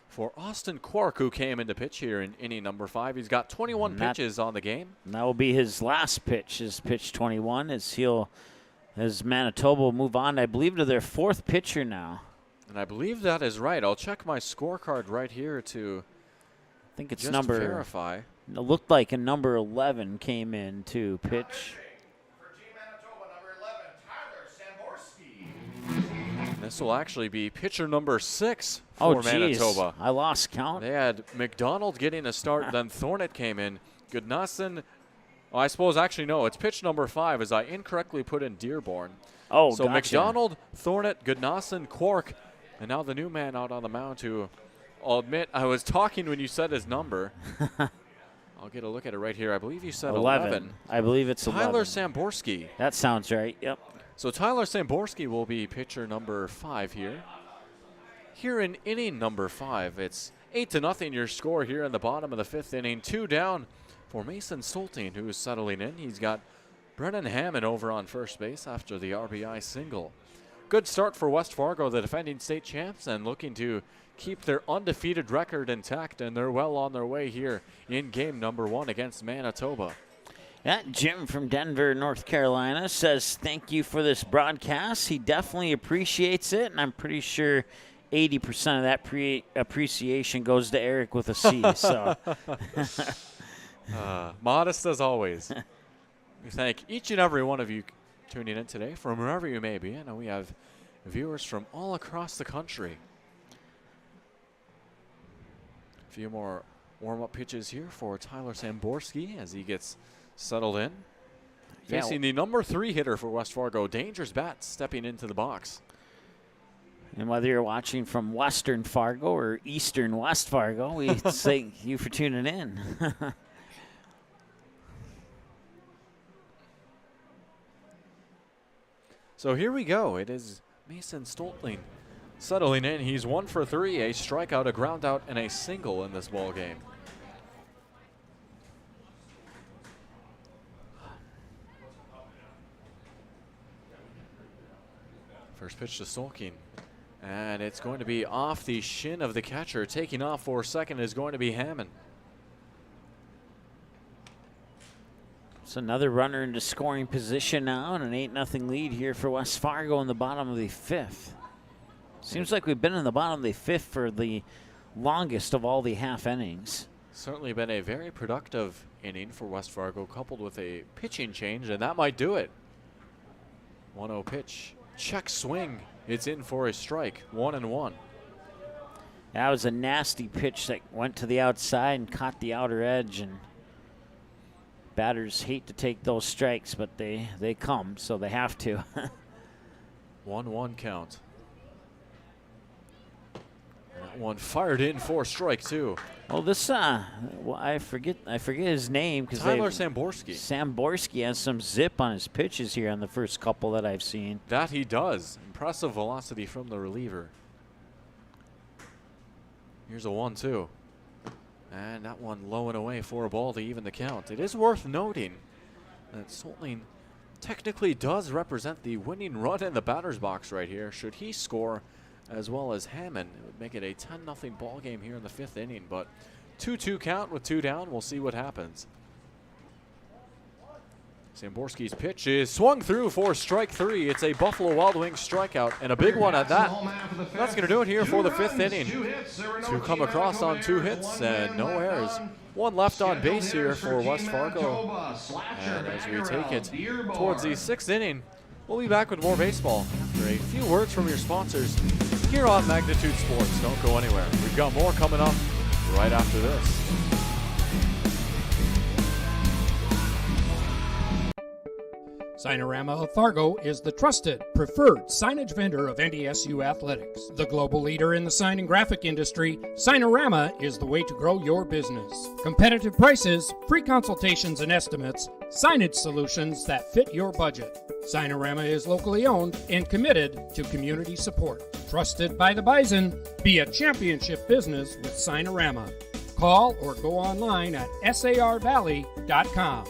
for Austin Quark, who came into pitch here in inning number 5. He's got 21 pitches on the game. That will be his last pitch, his pitch 21, as Manitoba will move on, I believe, to their 4th pitcher now. And I believe that is right. I'll check my scorecard right here to think it's just number verify. It looked like a number 11 came in to pitch. For Team Manitoba, number 11, Tyler Samborski. This will actually be pitcher number 6 for Manitoba. I lost count. They had McDonald getting a start, then Thornett came in. Goodnason, I suppose actually no, it's pitch number 5 as I incorrectly put in Dearborn. Oh, so gotcha. McDonald, Thornett, Goodnason, Quark, and now the new man out on the mound who, I'll admit, I was talking when you said his number. I'll get a look at it right here. I believe you said 11. I believe it's Tyler 11. Samborski. That sounds right, yep. So Tyler Samborski will be pitcher number 5 here. Here in inning number 5, it's 8-0 your score here in the bottom of the 5th inning. 2 down for Mason Stolten, who's settling in. He's got Brennan Hammond over on first base after the RBI single. Good start for West Fargo, the defending state champs, and looking to keep their undefeated record intact, and they're well on their way here in game number 1 against Manitoba. Yeah, Jim from Denver, North Carolina says thank you for this broadcast. He definitely appreciates it, and I'm pretty sure 80% of that appreciation goes to Eric with a C. So, modest as always. We thank each and every one of you tuning in today from wherever you may be. I know we have viewers from all across the country. A few more warm-up pitches here for Tyler Samborski as he gets settled in. Facing the number 3 hitter for West Fargo, Dangerous Bat, stepping into the box. And whether you're watching from Western Fargo or Eastern West Fargo, we thank you for tuning in. So here we go. It is Mason Stolten settling in. He's 1 for 3, a strikeout, a ground out, and a single in this ball game. First pitch to Stolten. And it's going to be off the shin of the catcher. Taking off for second is going to be Hammond. It's another runner into scoring position now, and an 8-0 lead here for West Fargo in the bottom of the 5th. Seems like we've been in the bottom of the 5th for the longest of all the half innings. Certainly been a very productive inning for West Fargo, coupled with a pitching change, and that might do it. 1-0 pitch. Check swing. It's in for a strike. 1-1. That was a nasty pitch that went to the outside and caught the outer edge, and batters hate to take those strikes, but they come, so they have to. 1-1 count. That one fired in for strike 2. Well, this well, I forget his name because Tyler Samborski. Samborski has some zip on his pitches here on the first couple that I've seen. That he does. Impressive velocity from the reliever. Here's a 1-2. And that one low and away for a ball to even the count. It is worth noting that Stolten technically does represent the winning run in the batter's box right here. Should he score as well as Hammond, it would make it a 10-0 ball game here in the 5th inning. But 2-2 count with 2 down. We'll see what happens. Samborski's pitch is swung through for strike 3. It's a Buffalo Wild Wings strikeout, and a big one at that. That's going to do it here for the 5th inning. To come across on 2 hits and no errors. 1 left on base here for West Fargo. And as we take it towards the 6th inning, we'll be back with more baseball after a few words from your sponsors here on Magnitude Sports. Don't go anywhere. We've got more coming up right after this. Signorama of Fargo is the trusted, preferred signage vendor of NDSU athletics. The global leader in the sign and graphic industry, Signorama is the way to grow your business. Competitive prices, free consultations and estimates, signage solutions that fit your budget. Signorama is locally owned and committed to community support. Trusted by the Bison, be a championship business with Signorama. Call or go online at sarvalley.com.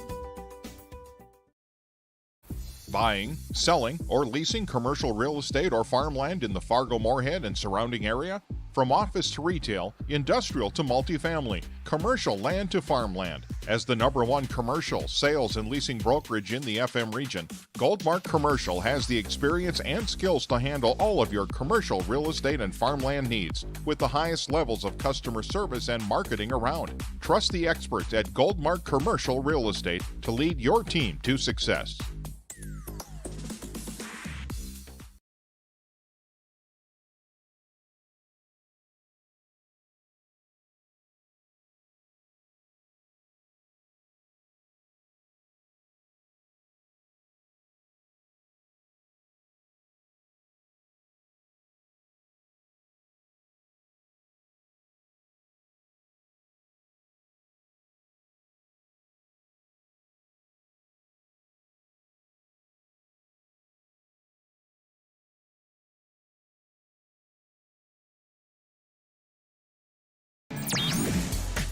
Buying, selling, or leasing commercial real estate or farmland in the Fargo, Moorhead, and surrounding area? From office to retail, industrial to multifamily, commercial land to farmland. As the #1 commercial sales and leasing brokerage in the FM region, Goldmark Commercial has the experience and skills to handle all of your commercial real estate and farmland needs with the highest levels of customer service and marketing around. Trust the experts at Goldmark Commercial Real Estate to lead your team to success.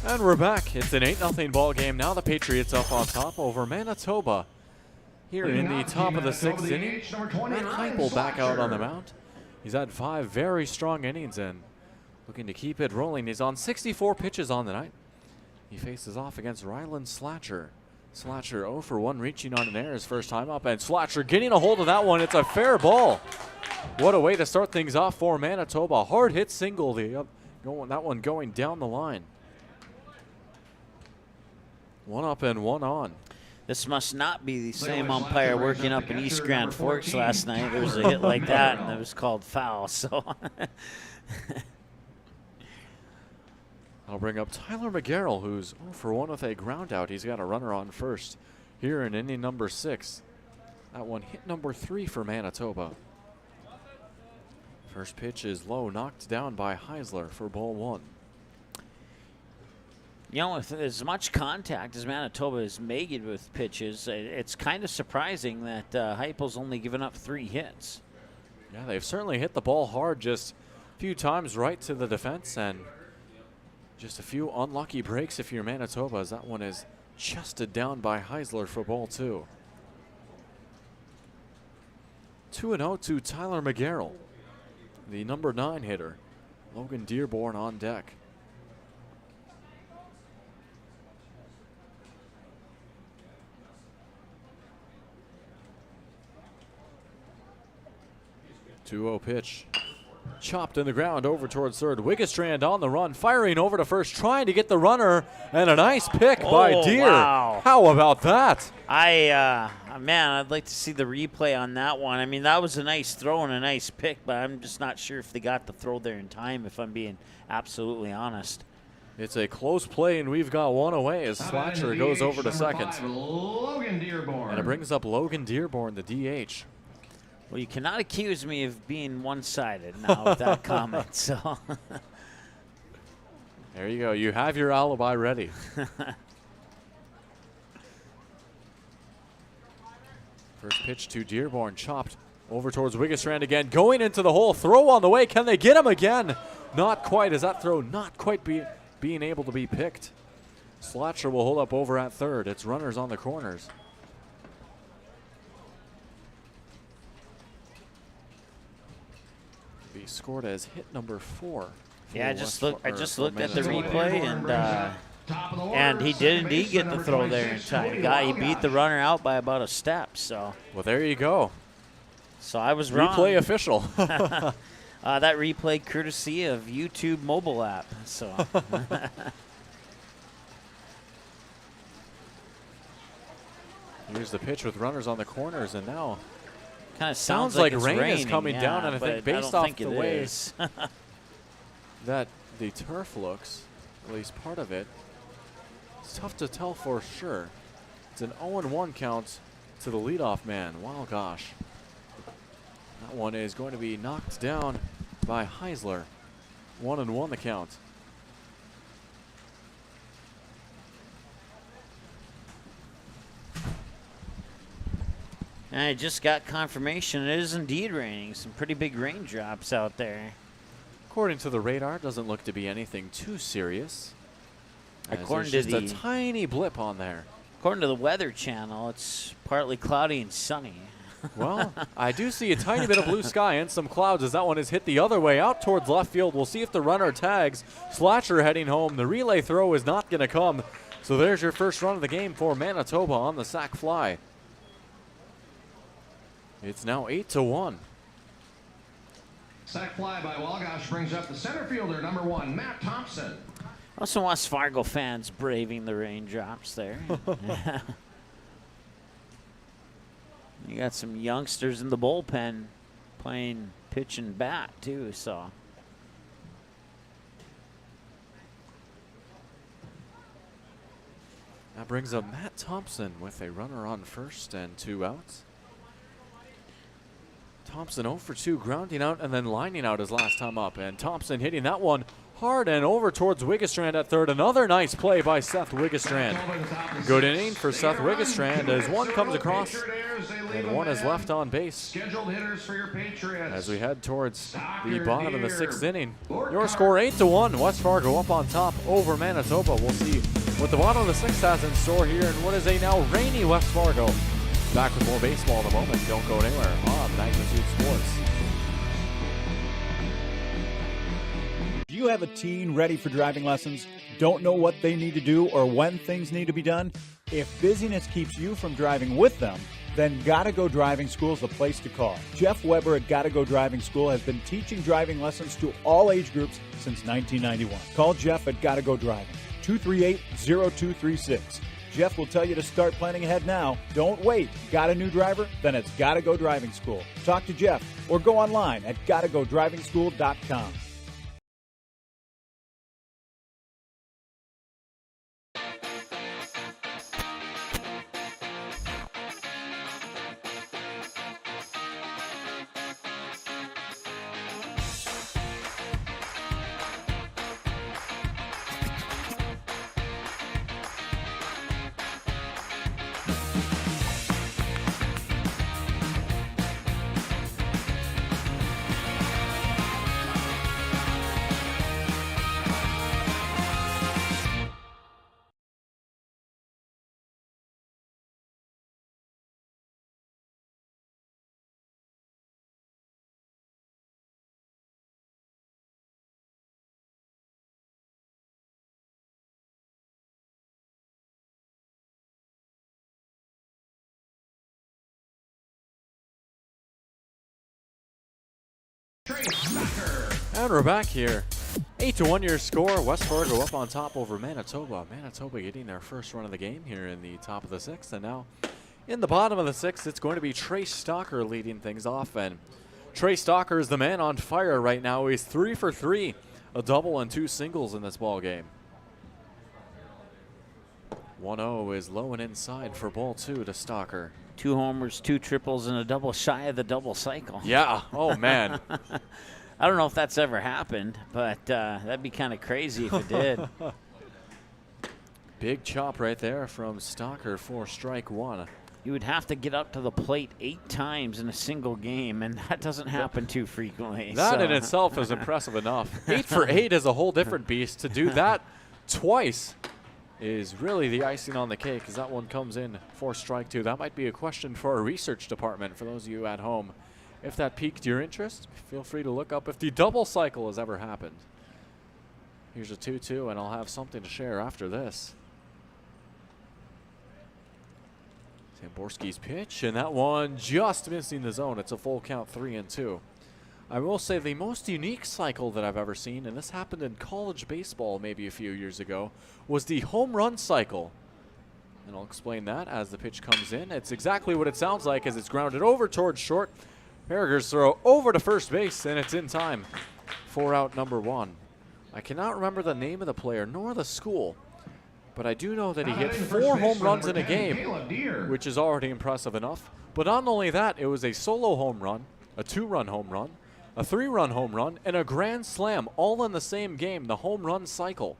And we're back. It's an 8-0 ball game. Now the Patriots up on top over Manitoba. Here in the top of the 6th inning, Matt Heupel back out on the mound. He's had 5 very strong innings and looking to keep it rolling. He's on 64 pitches on the night. He faces off against Ryland Slatcher. Slatcher 0 for 1, reaching on an error his first time up, and Slatcher getting a hold of that one. It's a fair ball. What a way to start things off for Manitoba. Hard hit single. That one going down the line. 1 up and 1 on. This must not be the same umpire working up in East Grand Forks last night. There was a hit like that, and it was called foul. So I'll bring up Tyler McGarrell, who's 0 for 1 with a ground out. He's got a runner on first here in inning number 6. That one hit number 3 for Manitoba. First pitch is low, knocked down by Heisler for ball 1. You know, with as much contact as Manitoba is making with pitches, it's kind of surprising that Heupel's only given up 3 hits. Yeah, they've certainly hit the ball hard, just a few times right to the defense, and just a few unlucky breaks if you're Manitoba, as that one is chested down by Heisler for ball 2. 2-0 to Tyler McGarrell, the number 9 hitter. Logan Dearborn on deck. Two-0 pitch. Chopped in the ground over towards third. Wigginstrand on the run, firing over to first, trying to get the runner, and a nice pick by Deer. Wow. How about that? Man, I'd like to see the replay on that one. I mean, that was a nice throw and a nice pick, but I'm just not sure if they got the throw there in time, if I'm being absolutely honest. It's a close play, and we've got one away as Slatcher goes over to second. Logan Dearborn. And it brings up Logan Dearborn, the DH. Well, you cannot accuse me of being one-sided now with that comment. So there you go. You have your alibi ready. First pitch to Dearborn, chopped over towards Wigginstrand again, going into the hole. Throw on the way. Can they get him again? Not quite. As that throw not quite being able to be picked. Slatcher will hold up over at third. It's runners on the corners. He scored as hit number 4. Yeah, I just looked at the replay, and he did indeed get the throw there in time. He beat the runner out by about a step. So well, there you go. So I was wrong. Replay official. That replay courtesy of YouTube mobile app. So. Here's the pitch with runners on the corners, and now kind of sounds like rain is coming down, and I think based off the way that the turf looks, at least part of it, it's tough to tell for sure. It's an 0-1 count to the leadoff man. Wow, gosh. That one is going to be knocked down by Heisler. 1-1 the count. And I just got confirmation it is indeed raining. Some pretty big raindrops out there. According to the radar, doesn't look to be anything too serious. According to the just a tiny blip on there. According to the Weather Channel, it's partly cloudy and sunny. Well, I do see a tiny bit of blue sky and some clouds as that one is hit the other way out towards left field. We'll see if the runner tags. Slatcher heading home. The relay throw is not going to come. So there's your first run of the game for Manitoba on the sac fly. It's now 8-1. Sac fly by Walgosh brings up the center fielder, number 1, Matt Thompson. Also, West Fargo fans braving the raindrops there. You got some youngsters in the bullpen playing pitch and bat, too, so. That brings up Matt Thompson with a runner on first and 2 outs. Thompson 0 for 2, grounding out and then lining out his last time up. And Thompson hitting that one hard and over towards Wigginstrand at third. Another nice play by Seth Wigginstrand. Good inning for Seth Wigginstrand as one comes across and one is left on base. As we head towards the bottom of the 6th inning. Your score 8-1. West Fargo up on top over Manitoba. We'll see what the bottom of the 6th has in store here and what is a now rainy West Fargo. Back with more baseball in a moment. Don't go anywhere on Magnitude Sports. Do you have a teen ready for driving lessons? Don't know what they need to do or when things need to be done? If busyness keeps you from driving with them, then Gotta Go Driving School is the place to call. Jeff Weber at Gotta Go Driving School has been teaching driving lessons to all age groups since 1991. Call Jeff at Gotta Go Driving, 238-0236. Jeff will tell you to start planning ahead now. Don't wait. Got a new driver? Then it's Gotta Go Driving School. Talk to Jeff or go online at gottagodrivingschool.com. Trey Stalker. And we're back here. 8-1 your score. West Fargo up on top over Manitoba. Manitoba getting their first run of the game here in the top of the 6th. And now in the bottom of the 6th, it's going to be Trey Stalker leading things off. And Trey Stalker is the man on fire right now. He's 3 for 3, a double and 2 singles in this ball game. 1-0 is low and inside for ball 2 to Stalker. 2 homers, 2 triples, and a double shy of the double cycle. Yeah. Oh, man. I don't know if that's ever happened, but that'd be kind of crazy if it did. Big chop right there from Stalker for strike 1. You would have to get up to the plate 8 times in a single game, and that doesn't happen too frequently. That in itself is impressive enough. 8 for 8 is a whole different beast. To do that twice is really the icing on the cake, as that one comes in for strike 2. That might be a question for our research department for those of you at home. If that piqued your interest, feel free to look up if the double cycle has ever happened. Here's a 2-2, and I'll have something to share after this. Samborski's pitch, and that one just missing the zone. It's a full count, 3-2. I will say the most unique cycle that I've ever seen, and this happened in college baseball maybe a few years ago, was the home run cycle. And I'll explain that as the pitch comes in. It's exactly what it sounds like as it's grounded over towards short. Berger's throw over to first base, and it's in time for out number 1. I cannot remember the name of the player nor the school, but I do know that he hit 4 home runs in a game, which is already impressive enough. But not only that, it was a solo home run, a 2-run home run, a 3-run home run, and a grand slam, all in the same game, the home run cycle.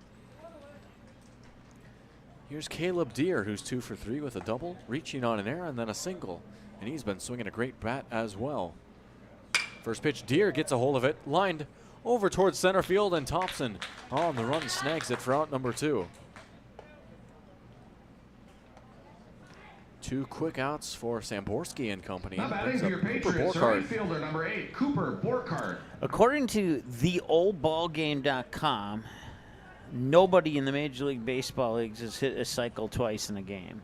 Here's Caleb Deere, who's 2 for 3 with a double, reaching on an error and then a single. And he's been swinging a great bat as well. First pitch, Deere gets a hold of it, lined over towards center field, and Thompson on the run snags it for out number 2. 2 quick outs for Samborski and company. Now batting for your Patriots, our infielder number 8, Cooper Borkhardt. According to theoldballgame.com, nobody in the Major League Baseball leagues has hit a cycle twice in a game.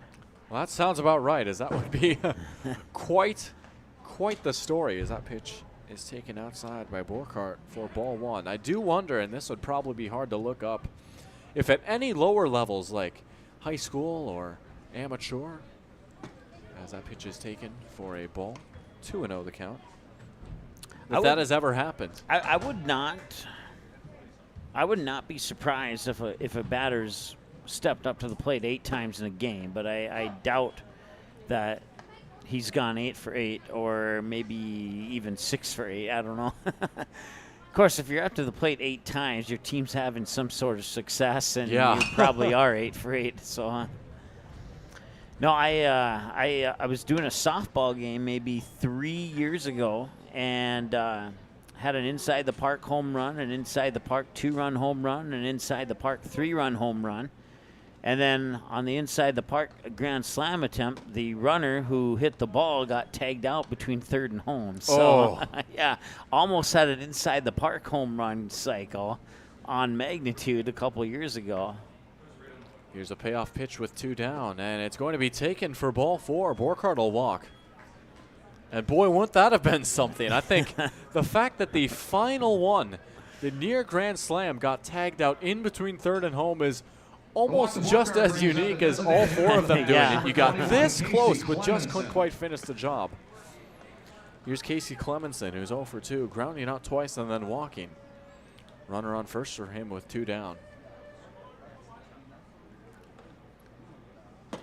Well, that sounds about right, as that would be quite the story, as that pitch is taken outside by Borkhardt for ball 1. I do wonder, and this would probably be hard to look up, if at any lower levels like high school or amateur, as that pitch is taken for a ball, 2-0 the count. If that has ever happened. I would not be surprised if a batter's stepped up to the plate 8 times in a game, but I doubt that he's gone 8 for 8 or maybe even 6 for 8. I don't know. Of course, if you're up to the plate 8 times, your team's having some sort of success, and you probably are 8 for 8. So, no, I was doing a softball game maybe 3 years ago, and had an inside the park home run, an inside the park 2-run home run, an inside the park 3-run home run. And then on the inside the park grand slam attempt, the runner who hit the ball got tagged out between third and home. So, yeah, almost had an inside the park home run cycle on Magnitude a couple years ago. Here's a payoff pitch with 2 down, and it's going to be taken for ball 4. Borkhardt will walk. And boy, wouldn't that have been something. I think the fact that the final one, the near grand slam, got tagged out in between third and home is almost just as unique as all 4 of them doing it. You got this close, but just couldn't quite finish the job. Here's Casey Clemenson, who's 0 for 2, grounding out twice and then walking. Runner on first for him with 2 down.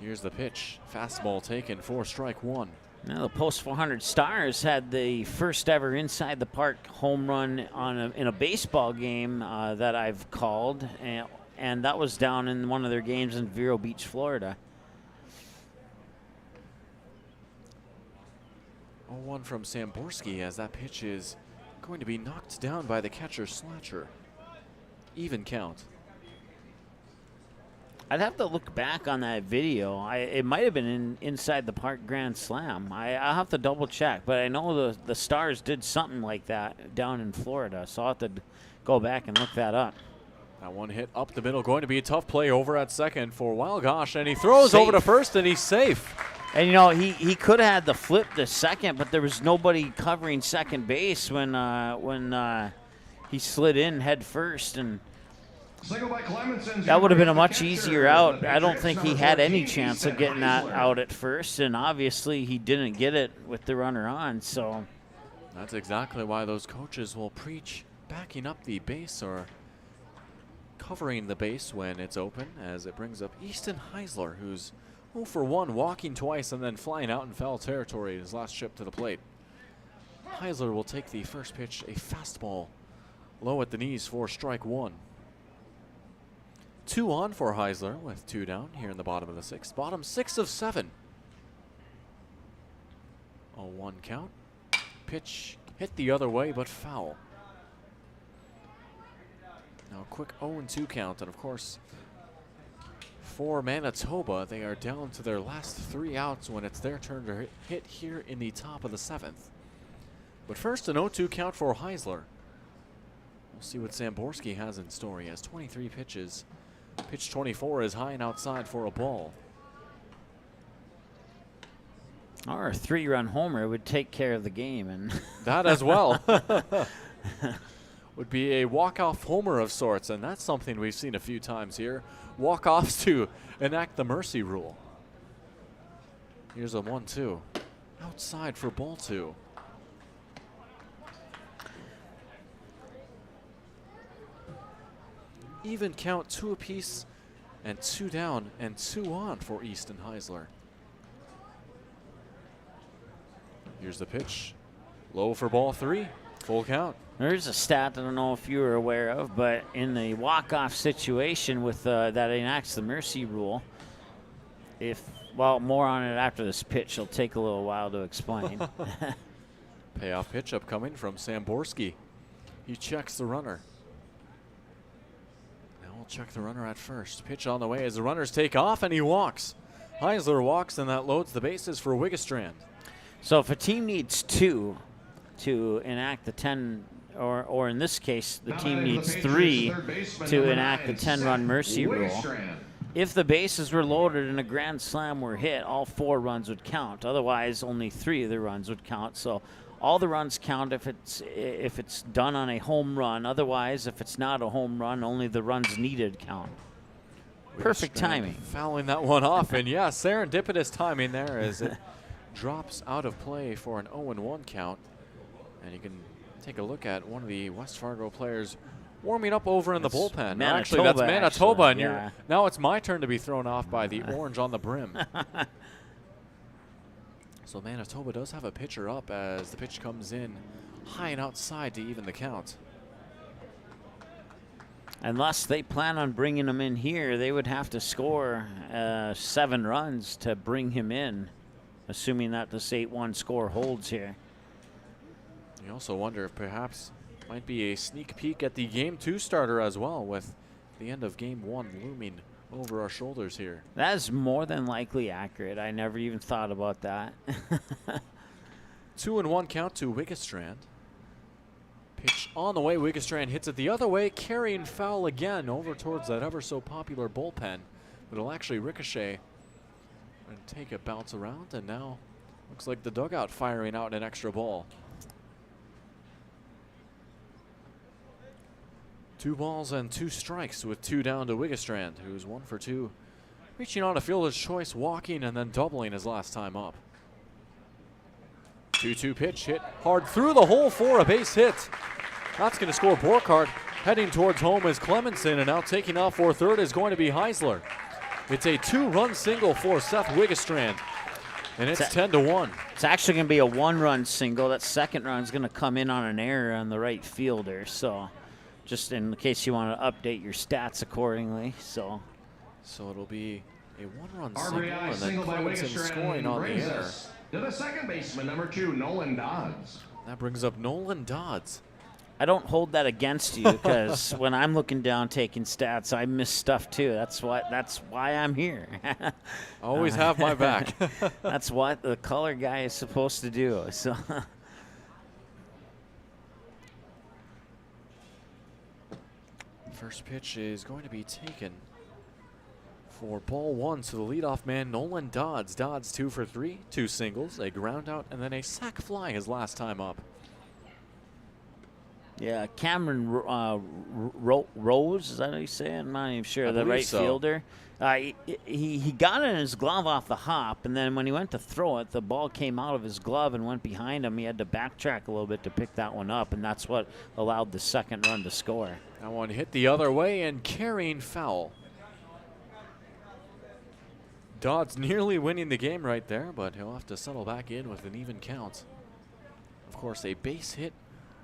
Here's the pitch. Fastball taken for strike 1. Now the Post 400 Stars had the first ever inside the park home run in a baseball game that I've called, and that was down in one of their games in Vero Beach, Florida. 0-1 from Samborski, as that pitch is going to be knocked down by the catcher Slatcher. Even count. I'd have to look back on that video. It might have been inside the park grand slam. I'll have to double check, but I know the Stars did something like that down in Florida, so I'll have to go back and look that up. That one hit up the middle, going to be a tough play over at second for Wildgosh, and he throws over to first, and he's safe. And, you know, he could have had the flip to second, but there was nobody covering second base when he slid in head first, and that would have been a much easier out. I don't think he had any chance of getting that out at first, and obviously he didn't get it with the runner on. So that's exactly why those coaches will preach backing up the base or covering the base when it's open, as it brings up Easton Heisler, who's 0 for 1, walking twice and then flying out in foul territory in his last trip to the plate. Heisler will take the first pitch, a fastball low at the knees for strike 1. 2 on for Heisler with 2 down here in the bottom of the 6th. Bottom 6 of 7. 0-1 count. Pitch hit the other way, but foul. Now a quick 0-2 count, and of course, for Manitoba, they are down to their last 3 outs when it's their turn to hit here in the top of the 7th. But first, an 0-2 count for Heisler. We'll see what Samborski has in store. He has 23 pitches. Pitch 24 is high and outside for a ball. Or a 3-run homer would take care of the game, and that as well. Would be a walk-off homer of sorts, and that's something we've seen a few times here. Walk-offs to enact the mercy rule. Here's a 1-2. Outside for ball 2. Even count, 2 apiece, and 2 down and 2 on for Easton Heisler. Here's the pitch. Low for ball 3. Full count. There's a stat I don't know if you were aware of, but in the walk-off situation with that enacts the mercy rule, more on it after this pitch. It'll take a little while to explain. Payoff pitch upcoming from Samborski. He checks the runner. Now we'll check the runner at first. Pitch on the way as the runners take off, and he walks. Heisler walks, and that loads the bases for Wigginstrand. So if a team needs 2 to enact the 10, or in this case, the team needs 3 to enact the 10-run mercy rule. If the bases were loaded and a grand slam were hit, all 4 runs would count. Otherwise, only 3 of the runs would count. So all the runs count if it's done on a home run. Otherwise, if it's not a home run, only the runs needed count. Perfect timing. Fouling that one off, and yeah, serendipitous timing there as it drops out of play for an 0-1 count. And you can take a look at one of the West Fargo players warming up over in the bullpen. Actually, that's Manitoba, and now it's my turn to be thrown off by the orange on the brim. So Manitoba does have a pitcher up as the pitch comes in high and outside to even the count. Unless they plan on bringing him in here, they would have to score 7 runs to bring him in, assuming that this 8-1 score holds here. You also wonder if perhaps might be a sneak peek at the Game 2 starter as well, with the end of Game 1 looming over our shoulders here. That is more than likely accurate. I never even thought about that. 2-1 count to Wigginstrand. Pitch on the way. Wigginstrand hits it the other way, carrying foul again over towards that ever so popular bullpen. But it'll actually ricochet and take a bounce around, and now looks like the dugout firing out an extra ball. 2 balls and 2 strikes with 2 down to Wigginstrand, who's 1 for 2. Reaching on a fielder's choice, walking and then doubling his last time up. 2-2 pitch hit hard through the hole for a base hit. That's going to score Borkhardt. Heading towards home is Clemenson, and now taking off for third is going to be Heisler. It's a 2-run single for Seth Wigginstrand, and it's 10-1. It's actually going to be a 1-run single. That second run is going to come in on an error on the right fielder. So just in case you want to update your stats accordingly. So it'll be a 1-run single, and then Clemenson scoring on the error. To the second baseman, number 2, Nolan Dodds. That brings up Nolan Dodds. I don't hold that against you, because when I'm looking down taking stats, I miss stuff too. That's why I'm here. Always have my back. That's what the color guy is supposed to do. So first pitch is going to be taken for ball 1 to the leadoff man, Nolan Dodds. Dodds 2 for 3, 2 singles, a ground out, and then a sac fly his last time up. Yeah, Cameron Rose, is that how you say it? I'm not even sure. The right fielder. He got it in his glove off the hop, and then when he went to throw it, the ball came out of his glove and went behind him. He had to backtrack a little bit to pick that one up, and that's what allowed the second run to score. That one hit the other way and carrying foul. Dodds nearly winning the game right there, but he'll have to settle back in with an even count. Of course, a base hit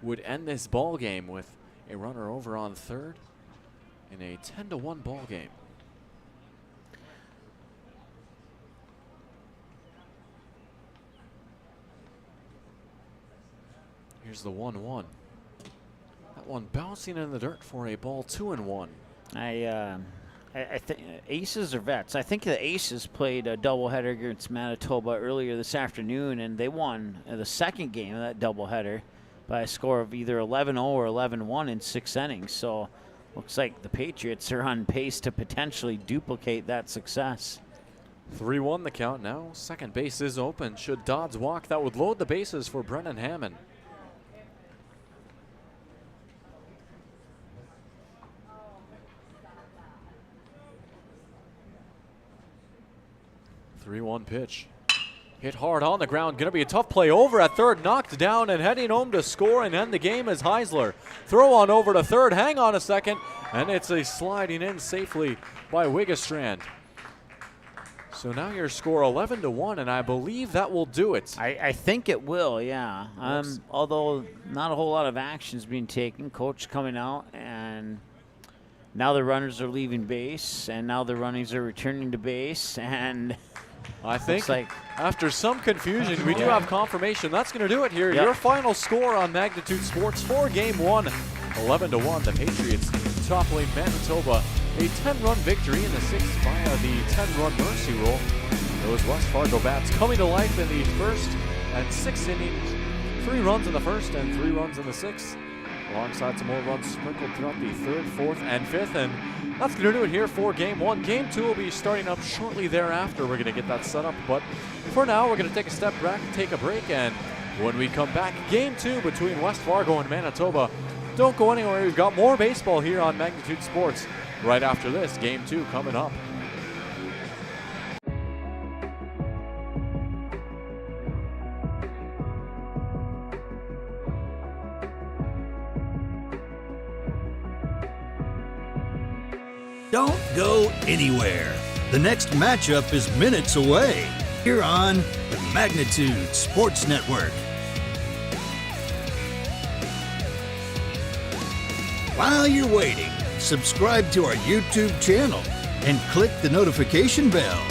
would end this ball game with a runner over on third in a 10-1 ball game. Here's the 1-1. That one bouncing in the dirt for a ball 2-1. I think Aces or Vets. I think the Aces played a doubleheader against Manitoba earlier this afternoon, and they won the second game of that doubleheader by a score of either 11-0 or 11-1 in 6 innings. So looks like the Patriots are on pace to potentially duplicate that success. 3-1 the count now. Second base is open. Should Dodds walk, that would load the bases for Brennan Hammond. Three-one pitch. Hit hard on the ground. Going to be a tough play over at third. Knocked down and heading home to score and end the game is Heisler. Throw on over to third. Hang on a second. And it's a sliding in safely by Wigginstrand. So now your score 11-1, and I believe that will do it. I think it will, yeah. Although not a whole lot of action's being taken. Coach coming out, and now the runners are leaving base, and now the runners are returning to base, and I think after some confusion, we do have confirmation. That's going to do it here. Your final score on Magnitude Sports for Game 1, 11-1. The Patriots toppling Manitoba a 10-run victory in the 6th via the 10-run mercy rule. Those West Fargo Bats coming to life in the first and 6th innings. 3 runs in the first and 3 runs in the 6th, alongside some more runs sprinkled throughout the 3rd, 4th, and 5th. And that's going to do it here for Game 1. Game 2 will be starting up shortly thereafter. We're going to get that set up. But for now, we're going to take a step back, take a break, and when we come back, Game 2 between West Fargo and Manitoba. Don't go anywhere. We've got more baseball here on Magnitude Sports right after this. Game 2 coming up. Don't go anywhere. The next matchup is minutes away here on the Magnitude Sports Network. While you're waiting, subscribe to our YouTube channel and click the notification bell.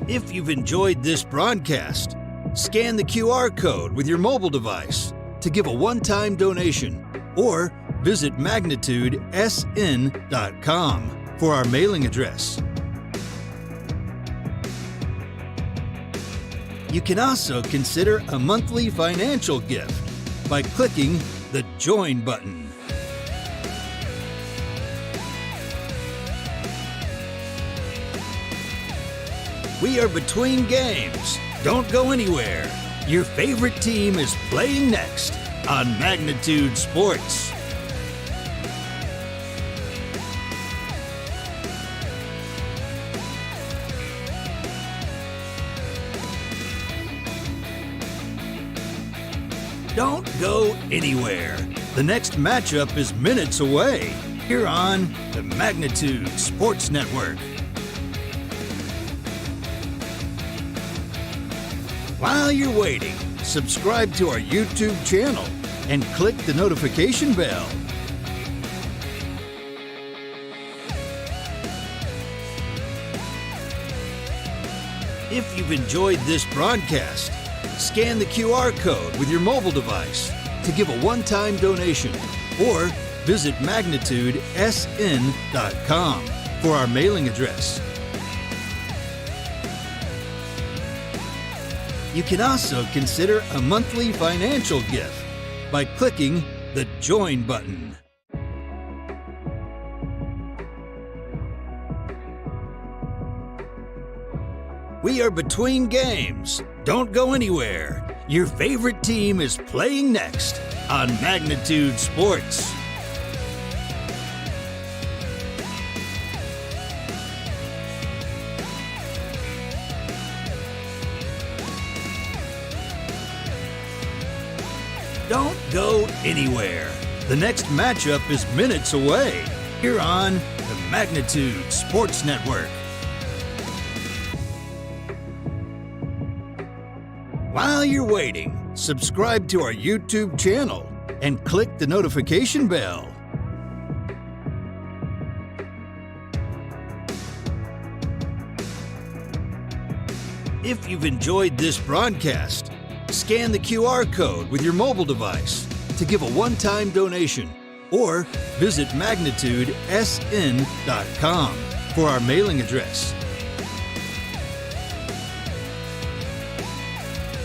If you've enjoyed this broadcast, scan the QR code with your mobile device to give a one-time donation or visit magnitudesn.com for our mailing address. You can also consider a monthly financial gift by clicking the Join button. We are between games. Don't go anywhere. Your favorite team is playing next on Magnitude Sports. Don't go anywhere. The next matchup is minutes away here on the Magnitude Sports Network. While you're waiting, subscribe to our YouTube channel and click the notification bell. If you've enjoyed this broadcast, scan the QR code with your mobile device to give a one-time donation or visit magnitudesn.com for our mailing address. You can also consider a monthly financial gift by clicking the Join button. We are between games. Don't go anywhere. Your favorite team is playing next on Magnitude Sports. Don't go anywhere. The next matchup is minutes away here on the Magnitude Sports Network. While you're waiting, subscribe to our YouTube channel and click the notification bell. If you've enjoyed this broadcast, scan the QR code with your mobile device to give a one-time donation or visit magnitudesn.com for our mailing address.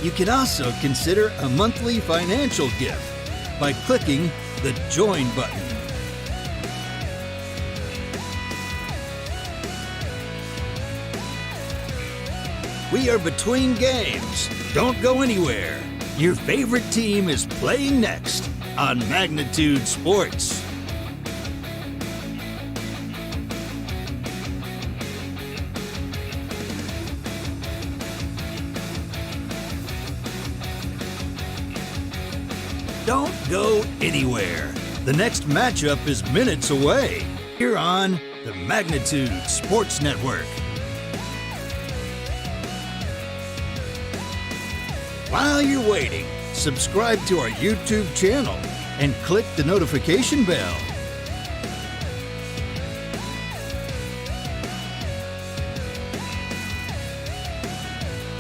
You can also consider a monthly financial gift by clicking the Join button. We are between games. Don't go anywhere. Your favorite team is playing next on Magnitude Sports. Don't go anywhere. The next matchup is minutes away here on the Magnitude Sports Network. While you're waiting, subscribe to our YouTube channel and click the notification bell.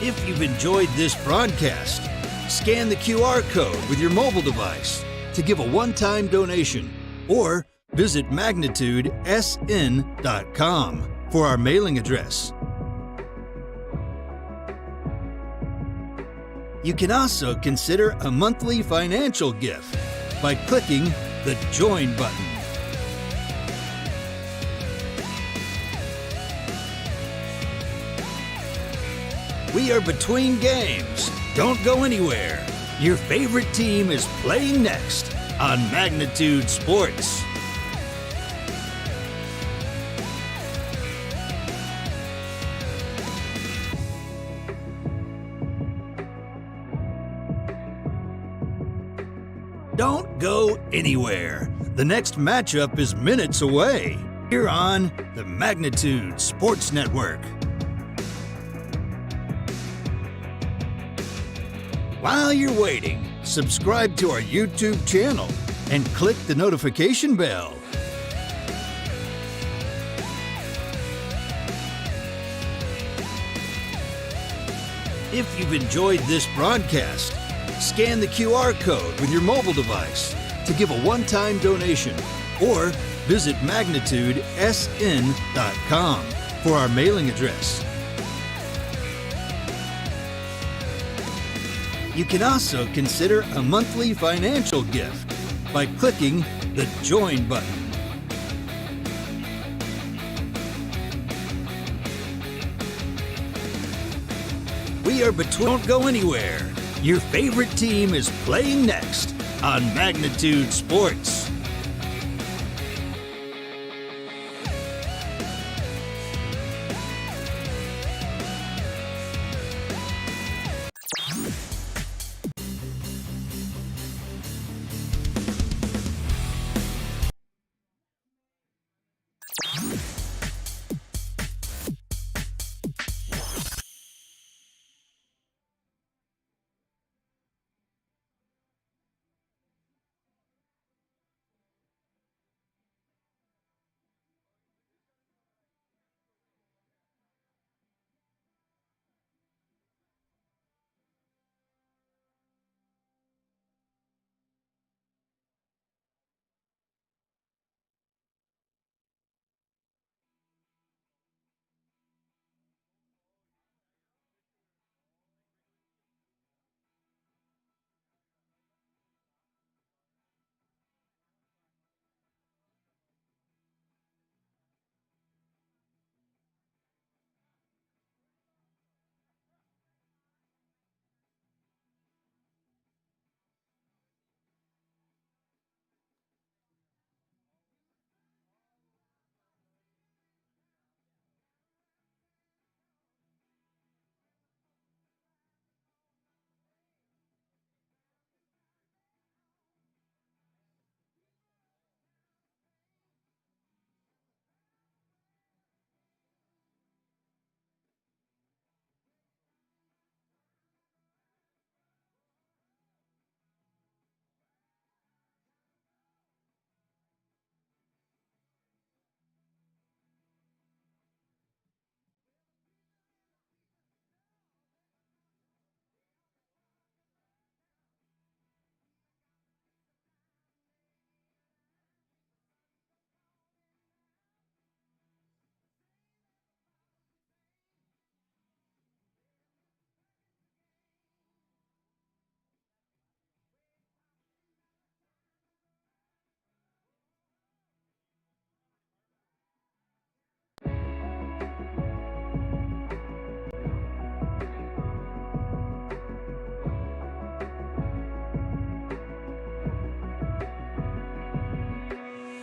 If you've enjoyed this broadcast, Scan the QR code with your mobile device to give a one-time donation or visit magnitudesn.com for our mailing address. You can also consider a monthly financial gift by clicking the Join button. We are between games. Don't go anywhere. Your favorite team is playing next on Magnitude Sports. Don't go anywhere. The next matchup is minutes away. Here on the Magnitude Sports Network. While you're waiting, subscribe to our YouTube channel and click the notification bell. If you've enjoyed this broadcast, scan the QR code with your mobile device to give a one-time donation or visit magnitudesn.com for our mailing address. You can also consider a monthly financial gift by clicking the Join button. We are between. Don't go anywhere. Your favorite team is playing next on Magnitude Sports.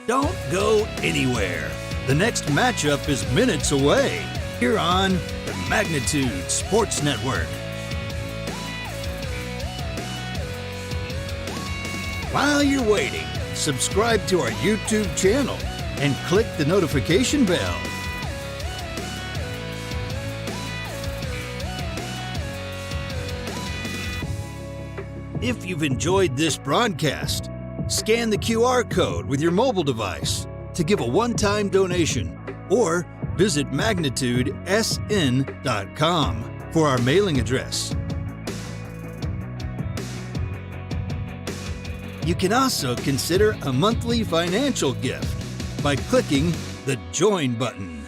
Don't go anywhere. The next matchup is minutes away. Here on the Magnitude Sports Network. While you're waiting, subscribe to our YouTube channel and click the notification bell. If you've enjoyed this broadcast, scan the QR code with your mobile device to give a one-time donation or visit magnitudesn.com for our mailing address. You can also consider a monthly financial gift by clicking the Join button.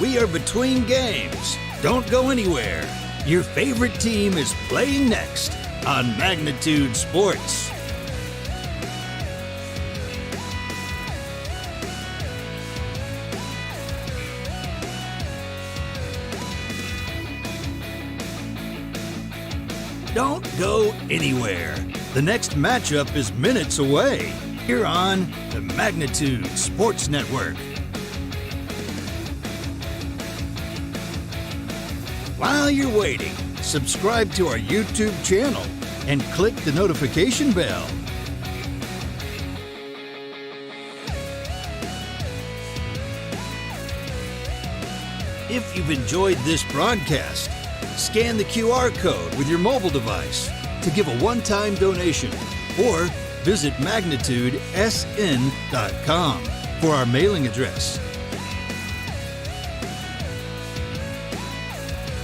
We are between games. Don't go anywhere. Your favorite team is playing next on Magnitude Sports. Don't go anywhere. The next matchup is minutes away here on the Magnitude Sports Network. While you're waiting, subscribe to our YouTube channel and click the notification bell. If you've enjoyed this broadcast, scan the QR code with your mobile device to give a one-time donation or visit magnitudesn.com for our mailing address.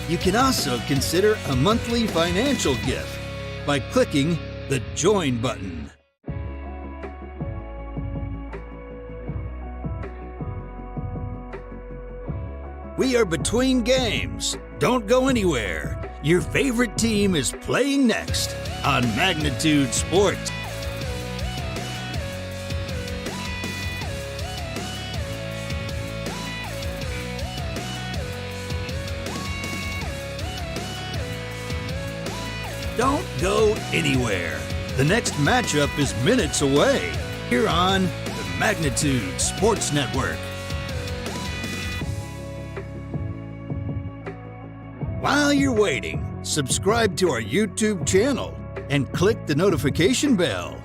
You can also consider a monthly financial gift by clicking the Join button. We are between games. Don't go anywhere. Your favorite team is playing next on Magnitude Sports. Don't go anywhere. The next matchup is minutes away here on the Magnitude Sports Network. While you're waiting, subscribe to our YouTube channel and click the notification bell.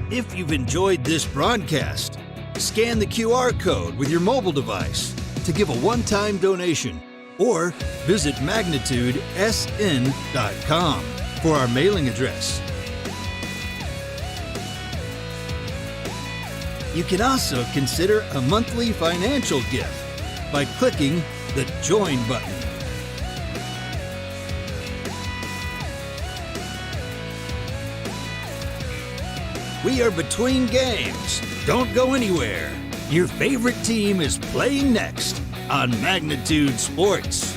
If you've enjoyed this broadcast, scan the QR code with your mobile device to give a one-time donation or visit magnitudesn.com for our mailing address. You can also consider a monthly financial gift by clicking the Join button. We are between games. Don't go anywhere. Your favorite team is playing next on Magnitude Sports.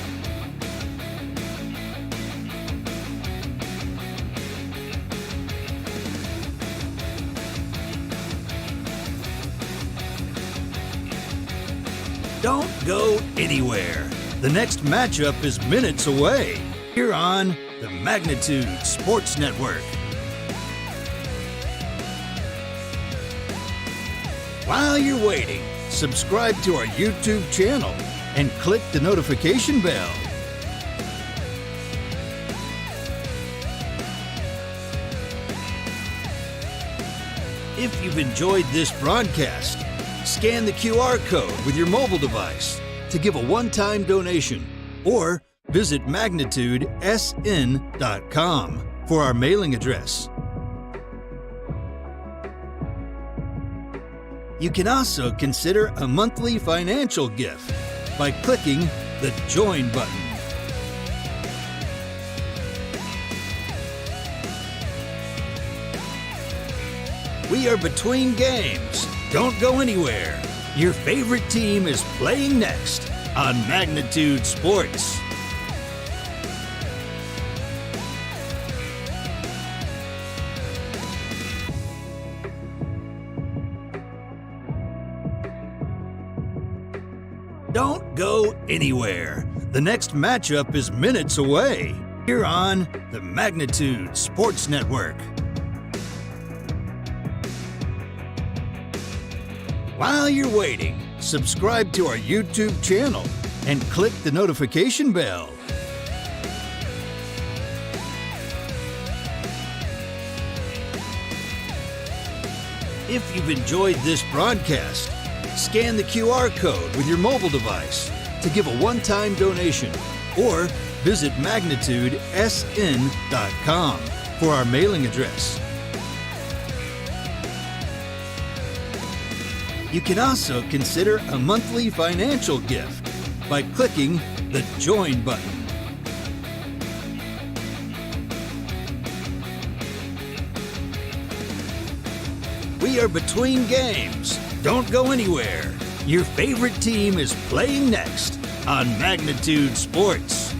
Don't go anywhere. The next matchup is minutes away here on the Magnitude Sports Network. While you're waiting, subscribe to our YouTube channel and click the notification bell. If you've enjoyed this broadcast, scan the QR code with your mobile device to give a one-time donation or visit magnitudesn.com for our mailing address. You can also consider a monthly financial gift by clicking the Join button. We are between games. Don't go anywhere. Your favorite team is playing next on Magnitude Sports. Don't go anywhere. The next matchup is minutes away here on the Magnitude Sports Network. While you're waiting, subscribe to our YouTube channel and click the notification bell. If you've enjoyed this broadcast, scan the QR code with your mobile device to give a one-time donation or visit magnitudesn.com for our mailing address. You can also consider a monthly financial gift by clicking the Join button. We are between games. Don't go anywhere. Your favorite team is playing next on Magnitude Sports.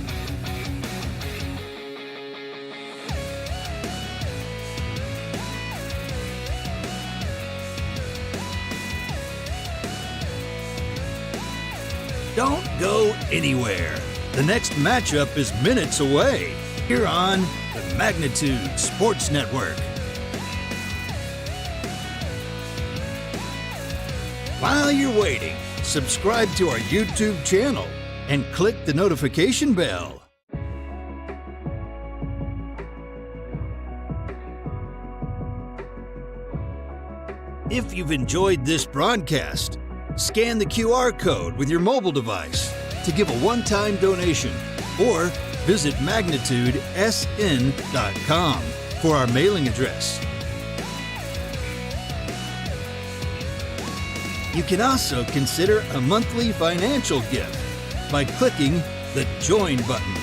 Don't go anywhere. The next matchup is minutes away here on the Magnitude Sports Network. While you're waiting, subscribe to our YouTube channel and click the notification bell. If you've enjoyed this broadcast, scan the QR code with your mobile device to give a one-time donation or visit magnitudesn.com for our mailing address. You can also consider a monthly financial gift by clicking the Join button.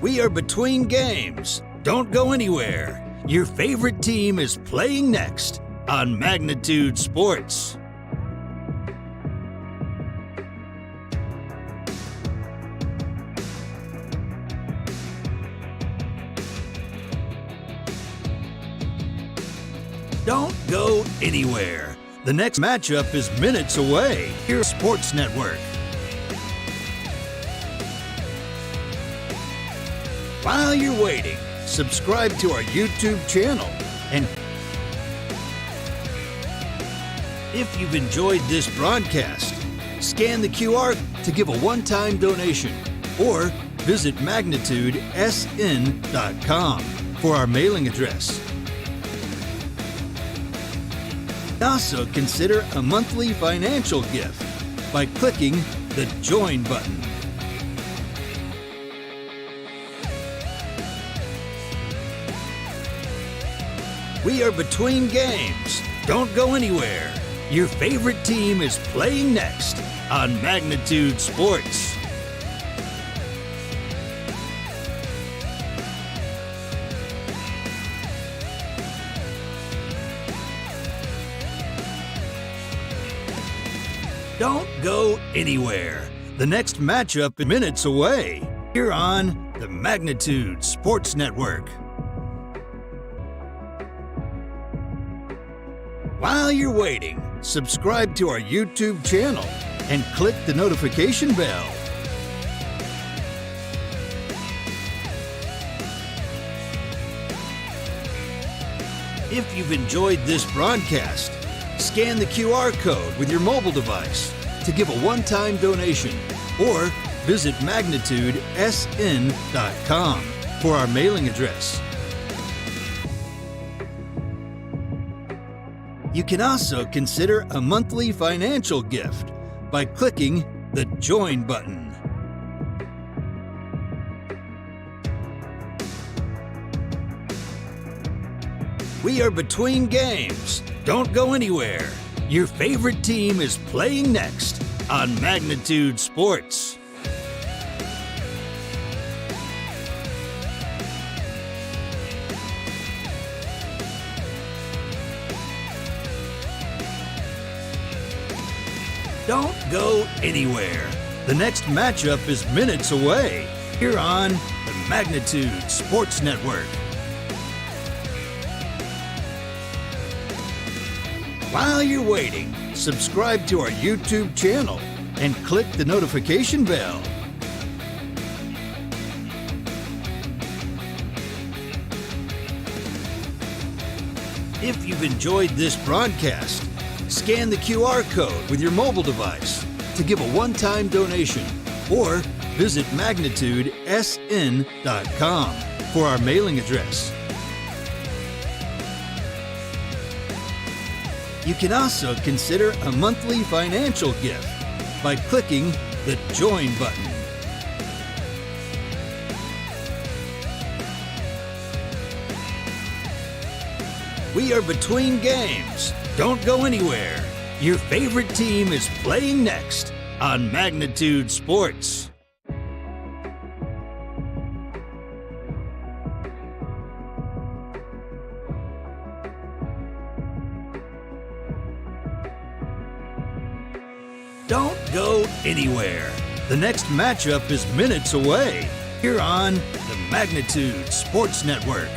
We are between games. Don't go anywhere. Your favorite team is playing next on Magnitude Sports. Don't go anywhere. The next matchup is minutes away here Sports Network. While you're waiting, subscribe to our YouTube channel and if you've enjoyed this broadcast, scan the QR to give a one-time donation or visit magnitudesn.com for our mailing address. Also consider a monthly financial gift by clicking the Join button. We are between games. Don't go anywhere. Your favorite team is playing next on Magnitude Sports. Don't go anywhere. The next matchup is minutes away here on the Magnitude Sports Network. While you're waiting, subscribe to our YouTube channel and click the notification bell. If you've enjoyed this broadcast, scan the QR code with your mobile device to give a one-time donation or visit magnitudesn.com for our mailing address. You can also consider a monthly financial gift by clicking the Join button. We are between games. Don't go anywhere. Your favorite team is playing next on Magnitude Sports. Don't go anywhere. The next matchup is minutes away here on the Magnitude Sports Network. While you're waiting, subscribe to our YouTube channel and click the notification bell. If you've enjoyed this broadcast, scan the QR code with your mobile device to give a one-time donation or visit magnitudesn.com for our mailing address. You can also consider a monthly financial gift by clicking the Join button. We are between games. Don't go anywhere. Your favorite team is playing next on Magnitude Sports. Don't go anywhere. The next matchup is minutes away here on the Magnitude Sports Network.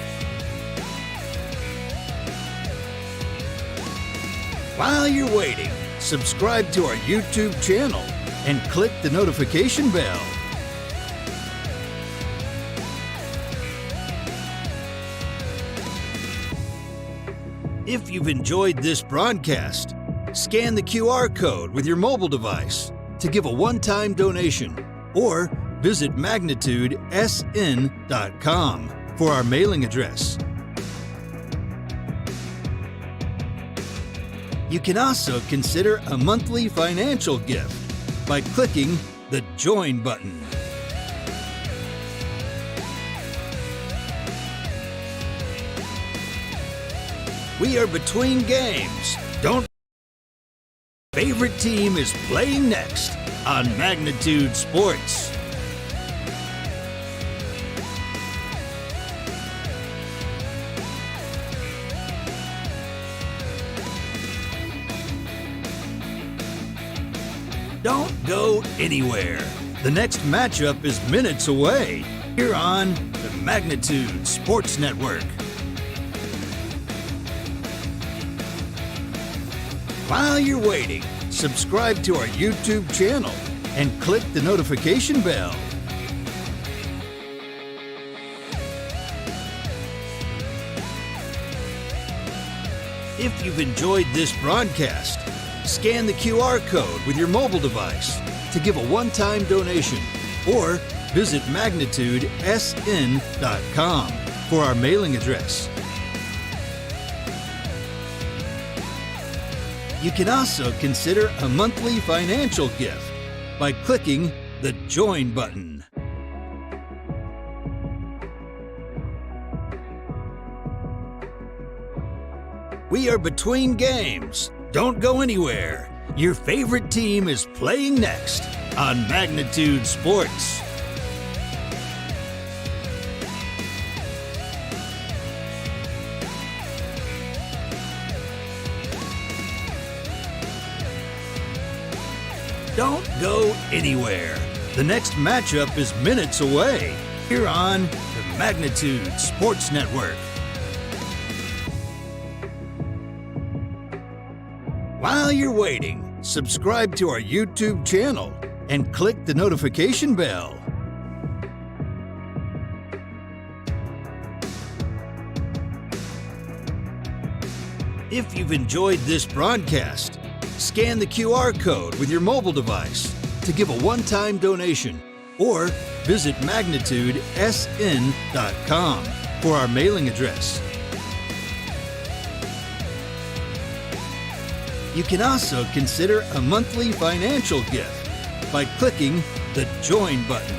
While you're waiting, subscribe to our YouTube channel and click the notification bell. If you've enjoyed this broadcast, scan the QR code with your mobile device to give a one-time donation or visit magnitudesn.com for our mailing address. You can also consider a monthly financial gift by clicking the Join button. We are between games. Don't. Favorite team is playing next on Magnitude Sports. Don't go anywhere. The next matchup is minutes away here on the Magnitude Sports Network. While you're waiting, subscribe to our YouTube channel and click the notification bell. If you've enjoyed this broadcast, scan the QR code with your mobile device to give a one-time donation or visit magnitudesn.com for our mailing address. You can also consider a monthly financial gift by clicking the Join button. We are between games. Don't go anywhere. Your favorite team is playing next on Magnitude Sports. Don't go anywhere. The next matchup is minutes away here on the Magnitude Sports Network. While you're waiting, subscribe to our YouTube channel and click the notification bell. If you've enjoyed this broadcast, scan the QR code with your mobile device to give a one-time donation or visit magnitudesn.com for our mailing address. You can also consider a monthly financial gift by clicking the Join button.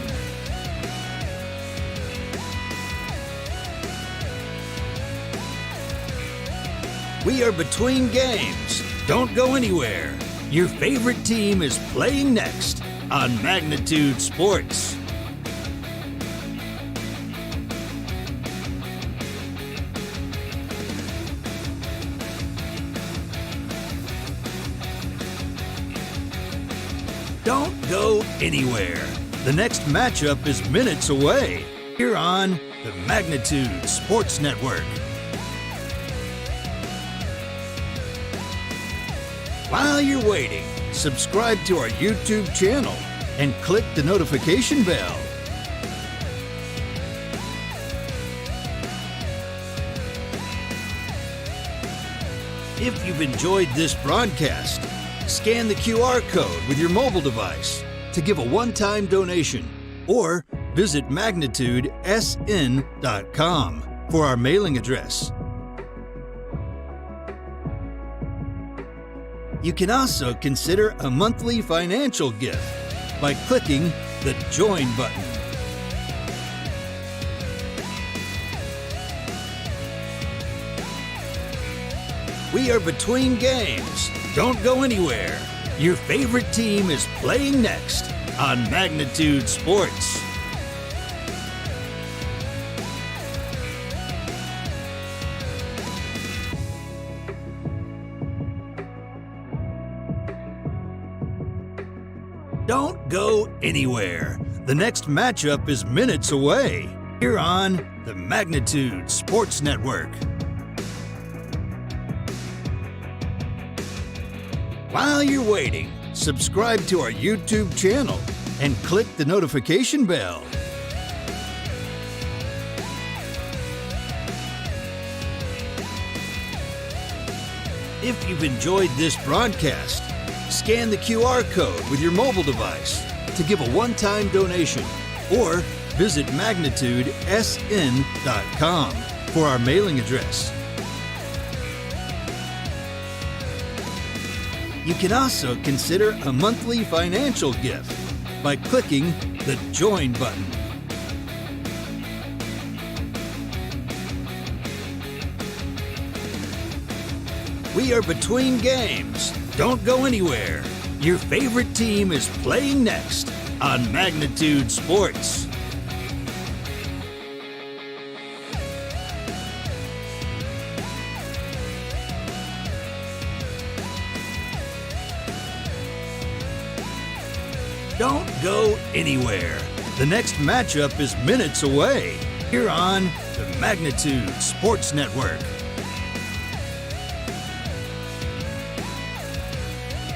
We are between games. Don't go anywhere. Your favorite team is playing next on Magnitude Sports. Don't go anywhere. The next matchup is minutes away here on the Magnitude Sports Network. While you're waiting, subscribe to our YouTube channel and click the notification bell. If you've enjoyed this broadcast, scan the QR code with your mobile device to give a one-time donation or visit magnitudesn.com for our mailing address. You can also consider a monthly financial gift by clicking the Join button. We are between games. Don't go anywhere. Your favorite team is playing next on Magnitude Sports. Don't go anywhere. The next matchup is minutes away here on the Magnitude Sports Network. While you're waiting, subscribe to our YouTube channel and click the notification bell. If you've enjoyed this broadcast, scan the QR code with your mobile device to give a one-time donation or visit magnitudesn.com for our mailing address. You can also consider a monthly financial gift by clicking the Join button. We are between games. Don't go anywhere. Your favorite team is playing next on Magnitude Sports. Don't go anywhere. The next matchup is minutes away here on the Magnitude Sports Network.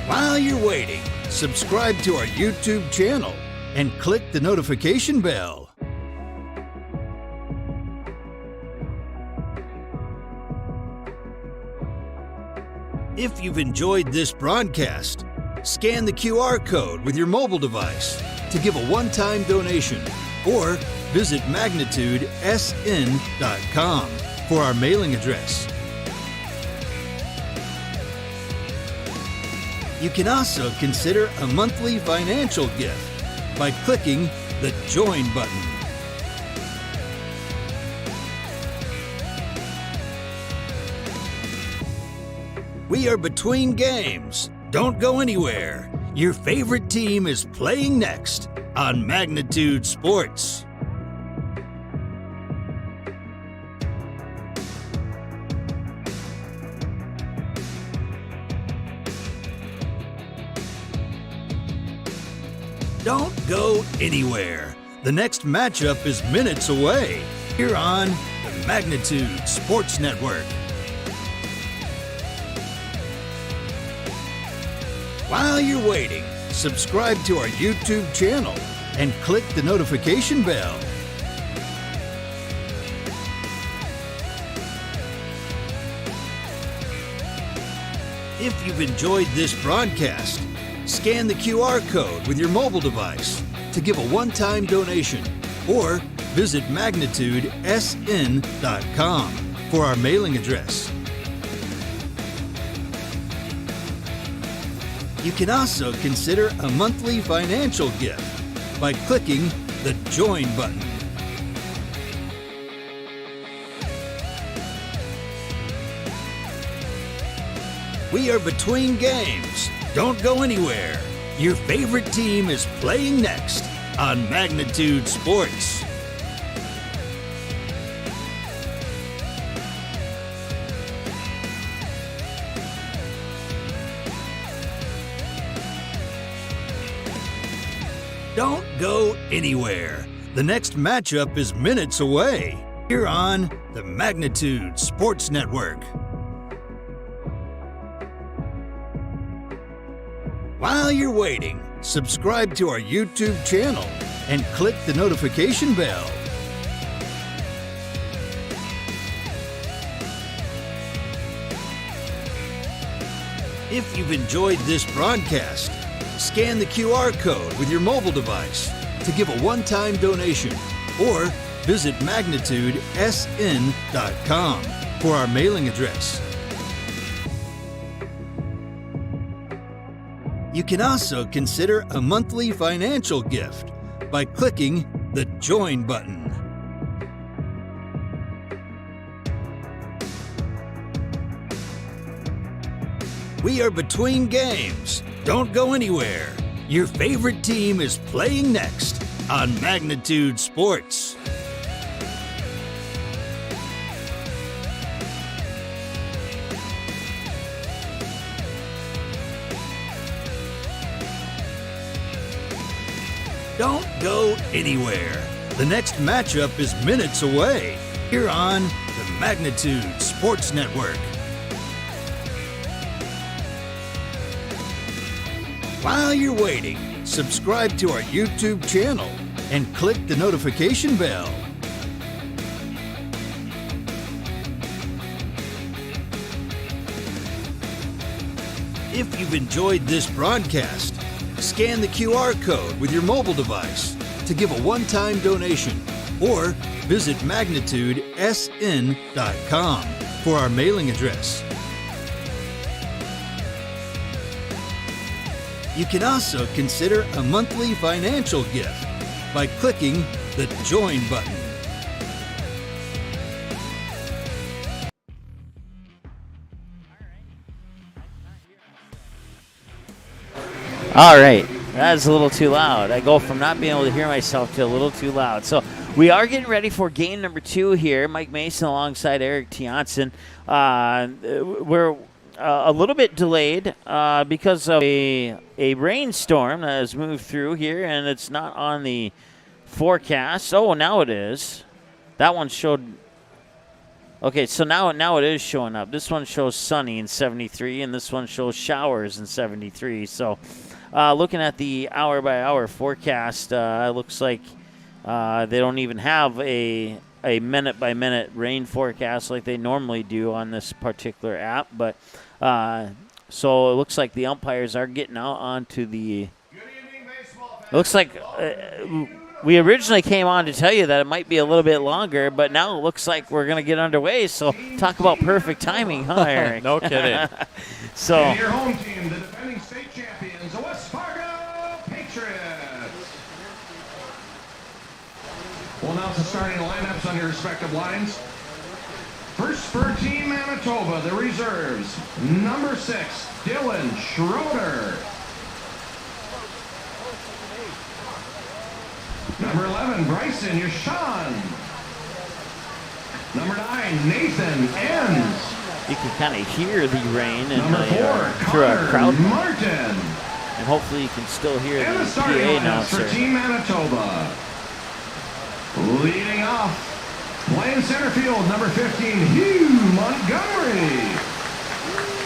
While you're waiting, subscribe to our YouTube channel and click the notification bell. If you've enjoyed this broadcast, scan the QR code with your mobile device to give a one-time donation or visit magnitudesn.com for our mailing address. You can also consider a monthly financial gift by clicking the Join button. We are between games. Don't go anywhere. Your favorite team is playing next on Magnitude Sports. Don't go anywhere. The next matchup is minutes away here on the Magnitude Sports Network. While you're waiting, subscribe to our YouTube channel and click the notification bell. If you've enjoyed this broadcast, scan the QR code with your mobile device to give a one-time donation or visit magnitudesn.com for our mailing address. You can also consider a monthly financial gift by clicking the Join button. We are between games. Don't go anywhere. Your favorite team is playing next on Magnitude Sports. Don't go anywhere. The next matchup is minutes away here on the Magnitude Sports Network. While you're waiting, subscribe to our YouTube channel and click the notification bell. If you've enjoyed this broadcast, scan the QR code with your mobile device to give a one-time donation or visit magnitudesn.com for our mailing address. You can also consider a monthly financial gift by clicking the Join button. We are between games. Don't go anywhere. Your favorite team is playing next on Magnitude Sports. Don't go anywhere. The next matchup is minutes away here on the Magnitude Sports Network. While you're waiting, subscribe to our YouTube channel and click the notification bell. If you've enjoyed this broadcast, scan the QR code with your mobile device to give a one-time donation or visit magnitudesn.com for our mailing address. You can also consider a monthly financial gift by clicking the Join button. All right, that's a little too loud. I go from not being able to hear myself to a little too loud. So we are getting ready for game number 2 here. Mike Mason alongside Eric Tianson. We're a little bit delayed because of a rainstorm that has moved through here, and it's not on the forecast. Oh, now it is. That one showed. Okay, so now it is showing up. This one shows sunny in 73, and this one shows showers in 73. So looking at the hour-by-hour forecast, it looks like they don't even have a minute-by-minute rain forecast like they normally do on this particular app. But so it looks like the umpires are getting out onto the. It looks like we originally came on to tell you that it might be a little bit longer, but now it looks like we're going to get underway. So talk about perfect timing, huh, Eric? No kidding. So. And your home team, the defending state champions, the West Fargo Patriots. We'll announce the starting lineups on your respective lines. First for Team Manitoba, the reserves. Number 6, Dylan Schroeder. Number 11, Bryson Yashan. Number 9, Nathan Enns. You can kind of hear the rain and Number 4, through a crowd. Martin. And hopefully you can still hear And the the starting PA lineups announcer. for Team Manitoba. Leading off, playing center field, number 15, Hugh Montgomery.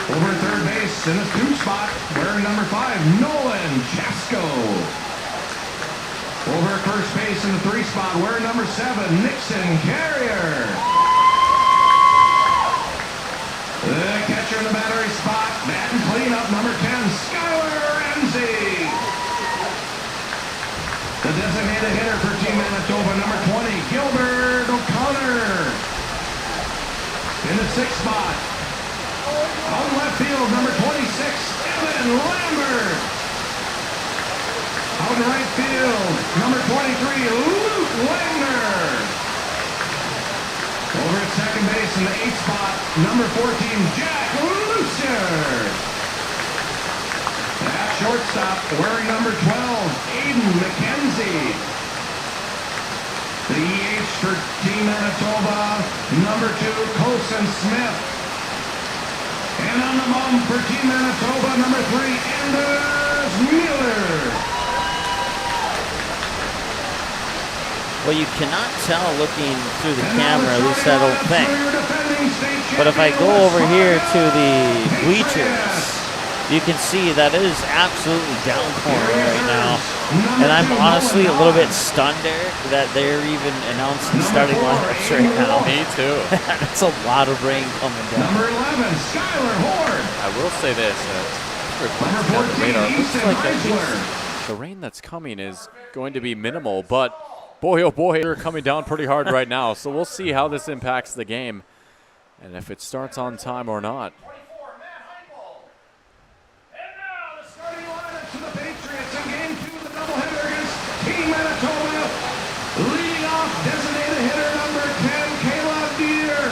Over third base in the 2 spot, wearing number 5, Nolan Chasko. Over first base in the 3 spot, wearing number 7, Nixon Carrier. The catcher in the battery spot, batting cleanup, number 10, Skylar Ramsey. The designated hitter for Team Manitoba, number 20, Gilbert O'Connor. In the 6th spot, out left field, number 26, Evan Lambert. Out in right field, number 23, Luke Wagner. Over at second base in the 8th spot, number 14, Jack Lucer. At shortstop, wearing number 12, Aiden McKenzie. The EH for Team Manitoba, number 2, Colson Smith. And on the mound for Team Manitoba, number 3, Anders Mueller. Well, you cannot tell looking through the camera, at least I don't think. But if I go over here to the bleachers, you can see that it is absolutely downpouring right now. And I'm honestly a little bit stunned, Eric, that they're even announcing starting lineups right now. Me too. That's a lot of rain coming down. Number 11, Skylar Horde. I will say this. Number 14, Easton Heisler. The rain that's coming is going to be minimal, but boy, oh boy, they're coming down pretty hard right now. So we'll see how this impacts the game and if it starts on time or not. And now the starting lineup for the Patriots in game 2 of the doubleheader against Team Manitoba. Leading off, designated hitter number 10, Caleb Deere.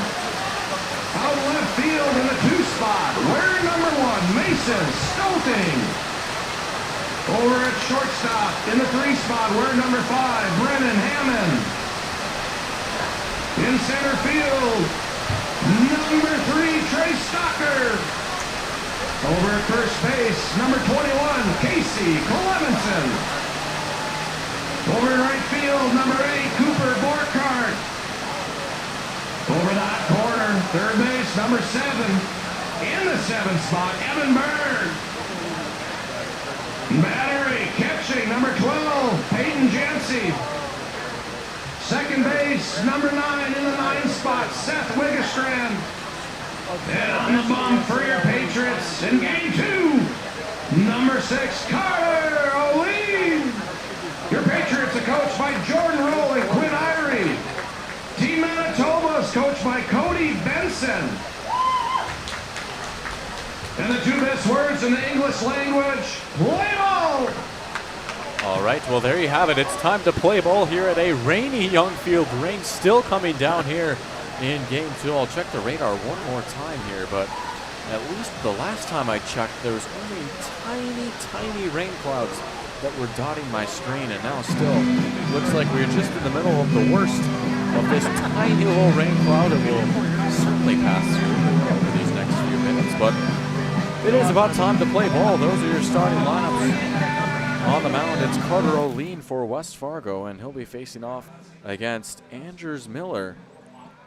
Out left field in the 2 spot, wearing number 1, Mason Tyson Stolten. Over at shortstop in the 3 spot, wearing number 5, Brennan Hammond. In center field, number 3, Trey Stalker. Over at first base, number 21, Casey Clemenson. Over in right field, number 8, Cooper Borkart. Over that corner, third base, number 7. In the 7th spot, Evan Byrd. Battery catching, number 12, Peyton Jancy. Second base, number 9 in the 9th spot, Seth Wigginstrand. And on the bump for your Patriots in game 2, number 6, Carter O'Lean. Your Patriots are coached by Jordan Rowe and Quinn Irie. Team Manitoba is coached by Cody Benson. And the 2 best words in the English language, play ball! All right, well, there you have it. It's time to play ball here at a rainy Young Field. Rain still coming down here in game 2. I'll check the radar one more time here, but at least the last time I checked, there was only tiny rain clouds that were dotting my screen, and now still looks like we're just in the middle of the worst of this tiny little rain cloud. It will certainly pass through over these next few minutes, but it is about time to play ball. Those are your starting lineups. On the mound, it's Carter O'Lean for West Fargo, and he'll be facing off against Andrews Miller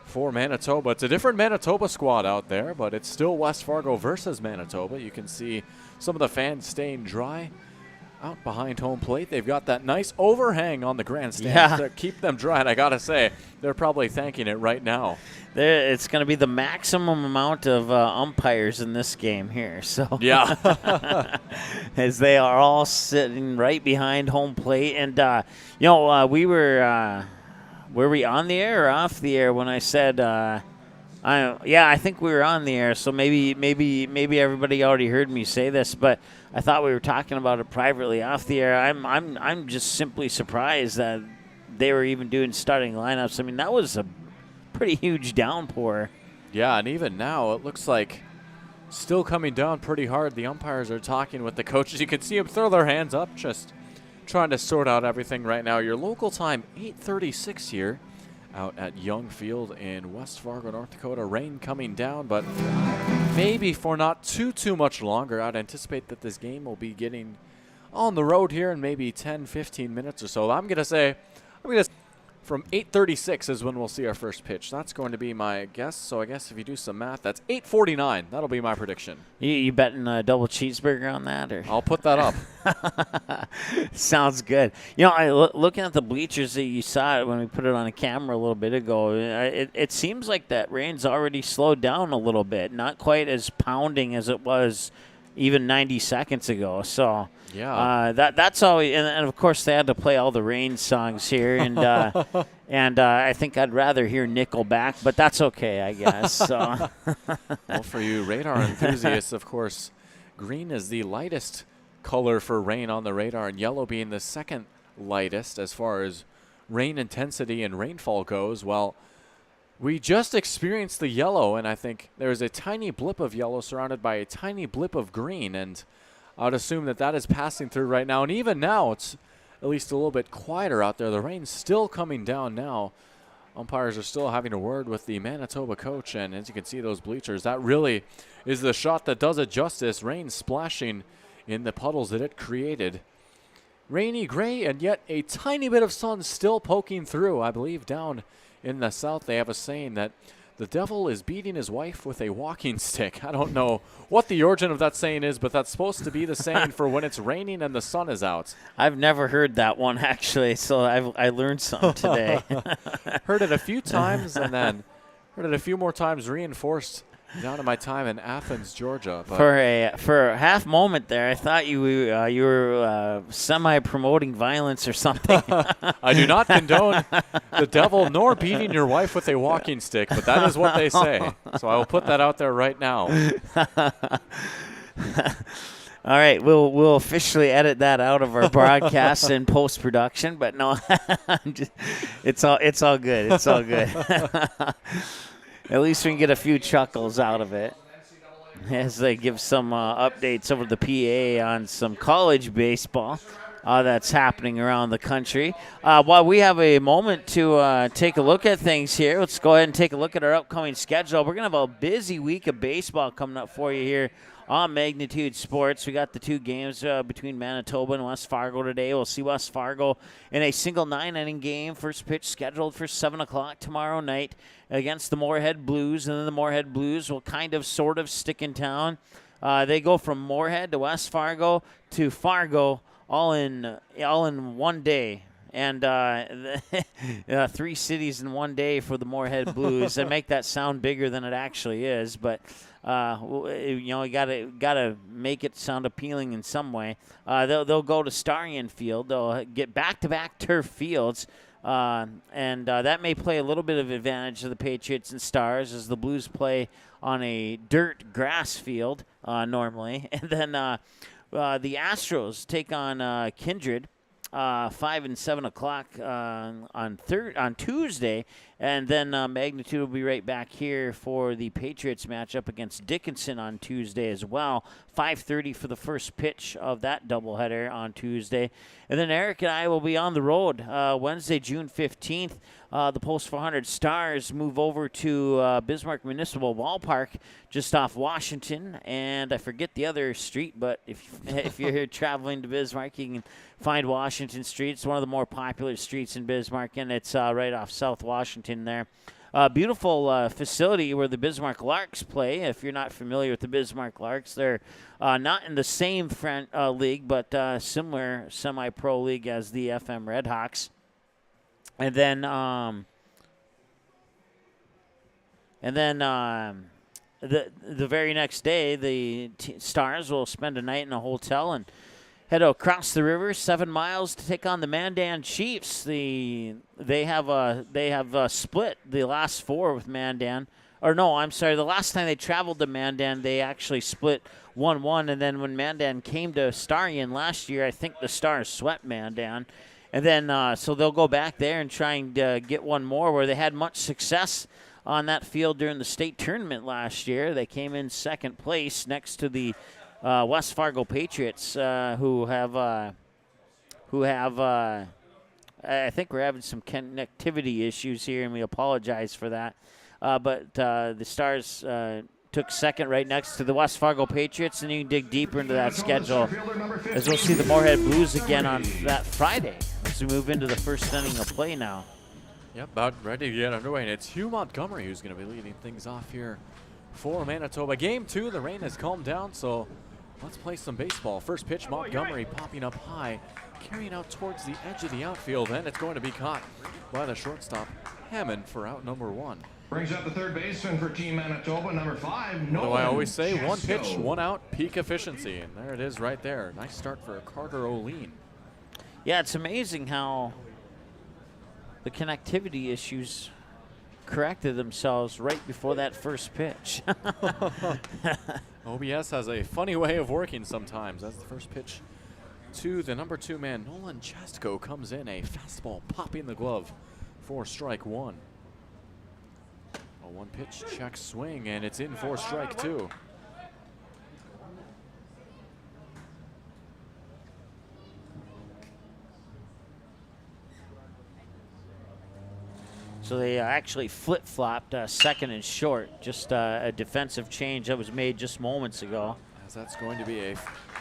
for Manitoba. It's a different Manitoba squad out there, but it's still West Fargo versus Manitoba. You can see some of the fans staying dry out behind home plate. They've got that nice overhang on the grandstand to keep them dry, and I got to say, they're probably thanking it right now. It's going to be the maximum amount of umpires in this game here. So yeah, as they are all sitting right behind home plate, and we were we on the air or off the air when I said I think we were on the air. So maybe everybody already heard me say this, but I thought we were talking about it privately off the air. I'm just simply surprised that they were even doing starting lineups. I mean, that was a pretty huge downpour. Yeah, and even now it looks like still coming down pretty hard. The umpires are talking with the coaches. You can see them throw their hands up, just trying to sort out everything right now. Your local time, 8:36 here out at Young Field in West Fargo, North Dakota. Rain coming down, but maybe for not too much longer. I'd anticipate that this game will be getting on the road here in maybe 10-15 minutes or so. I'm going to say from 8:36 is when we'll see our first pitch. That's going to be my guess. So I guess if you do some math, that's 8:49. That'll be my prediction. You betting a double cheeseburger on that? Or? I'll put that up. Sounds good. Looking at the bleachers that you saw when we put it on a camera a little bit ago, it seems like that rain's already slowed down a little bit. Not quite as pounding as it was even 90 seconds ago. So yeah, that's always, and of course they had to play all the rain songs here, and I think I'd rather hear Nickelback, but that's okay, I guess. So. Well, for you radar enthusiasts, of course, green is the lightest color for rain on the radar, and yellow being the second lightest as far as rain intensity and rainfall goes. Well, we just experienced the yellow, and I think there's a tiny blip of yellow surrounded by a tiny blip of green, and I would assume that is passing through right now. And even now, it's at least a little bit quieter out there. The rain's still coming down now. Umpires are still having a word with the Manitoba coach, and as you can see, those bleachers, that really is the shot that does it justice. Rain splashing in the puddles that it created. Rainy, gray, and yet a tiny bit of sun still poking through. I believe down in the south they have a saying that the devil is beating his wife with a walking stick. I don't know what the origin of that saying is, but that's supposed to be the saying for when it's raining and the sun is out. I've never heard that one, actually, so I learned something today. Heard it a few times, and then heard it a few more times reinforced down in my time in Athens, Georgia. But for a half moment there, I thought you were semi-promoting violence or something. I do not condone the devil nor beating your wife with a walking stick, but that is what they say. So I will put that out there right now. All right, we'll officially edit that out of our broadcast in post-production, but no, it's all good. It's all good. At least we can get a few chuckles out of it. as they give some updates over the PA on some college baseball that's happening around the country. While we have a moment to take a look at things here, let's go ahead and take a look at our upcoming schedule. We're going to have a busy week of baseball coming up for you here on Magnitude Sports. We got the 2 games between Manitoba and West Fargo today. We'll see West Fargo in a single 9-inning game. First pitch scheduled for 7 o'clock tomorrow night against the Moorhead Blues. And then the Moorhead Blues will kind of sort of stick in town. They go from Moorhead to West Fargo to Fargo all in one day. And 3 cities in one day for the Moorhead Blues. They make that sound bigger than it actually is, but you gotta make it sound appealing in some way. They'll go to Starion Field. They'll get back-to-back turf fields, and that may play a little bit of advantage to the Patriots and Stars as the Blues play on a dirt grass field normally, and then the Astros take on Kindred. 5 and 7 o'clock on Tuesday, and then Magnitude will be right back here for the Patriots matchup against Dickinson on Tuesday as well. 5:30 for the first pitch of that doubleheader on Tuesday, and then Eric and I will be on the road Wednesday, June 15th. The Post 400 Stars move over to Bismarck Municipal Ballpark just off Washington, and I forget the other street, but if you're here traveling to Bismarck, you can find Washington Street. It's one of the more popular streets in Bismarck, and it's right off South Washington there. Beautiful facility where the Bismarck Larks play. If you're not familiar with the Bismarck Larks, they're not in the same league, but similar semi-pro league as the FM Redhawks. And then the very next day, the Stars will spend a night in a hotel and head across the river 7 miles to take on the Mandan Chiefs. They have split the last 4 with Mandan. Or no, I'm sorry. The last time they traveled to Mandan, they actually split 1-1. And then when Mandan came to Starion last year, I think the Stars swept Mandan. And then so they'll go back there and try and get one more, where they had much success on that field during the state tournament last year. They came in second place next to the West Fargo Patriots, who have I think we're having some connectivity issues here, and we apologize for that. But the Stars took second right next to the West Fargo Patriots, and you can dig deeper into that schedule as we'll see the Moorhead Blues again on that Friday as we move into the first inning of play now. Yep, about ready to get underway, and it's Hugh Montgomery who's going to be leading things off here for Manitoba. Game 2, the rain has calmed down, so let's play some baseball. First pitch, Montgomery popping up high, carrying out towards the edge of the outfield, and it's going to be caught by the shortstop, Hammond, for out number 1. Brings up the third baseman for Team Manitoba, number 5, Nolan. What do I always say? 1 pitch, 1 out, peak efficiency. And there it is right there. Nice start for Carter O'Lean. Yeah, it's amazing how the connectivity issues corrected themselves right before that first pitch. OBS has a funny way of working sometimes. As the first pitch to the number 2 man, Nolan Chastko, comes in, a fastball popping the glove for strike 1. A 1 pitch check swing, and it's in for strike 2. So they actually flip-flopped second and short, just a defensive change that was made just moments ago. As that's going to be a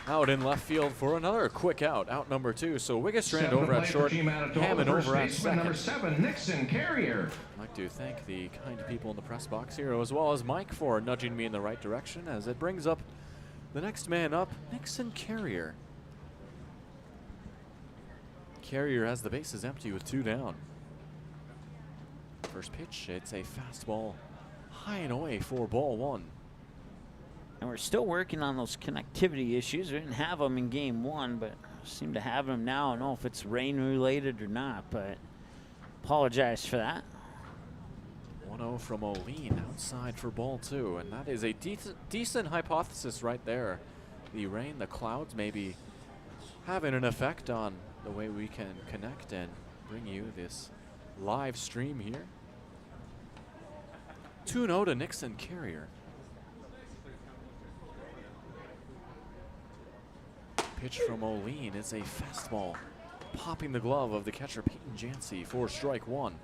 out in left field for another quick out, out number 2. So Wigginstrand over at short, Hammond over at second. Number 7, Nixon Carrier. I'd like to thank the kind people in the press box here, as well as Mike, for nudging me in the right direction, as it brings up the next man up, Nixon Carrier. Carrier has the bases empty with 2 down. First pitch, it's a fastball high and away for ball 1. And we're still working on those connectivity issues. We didn't have them in game 1, but seem to have them now. I don't know if it's rain related or not, but apologize for that. 1-0 from O'Lean outside for ball 2, and that is a decent hypothesis right there. The rain, the clouds maybe having an effect on the way we can connect and bring you this live stream here. 2-0 to Nixon Carrier. pitch from Olin is a fastball, popping the glove of the catcher Peyton Jancy for strike one.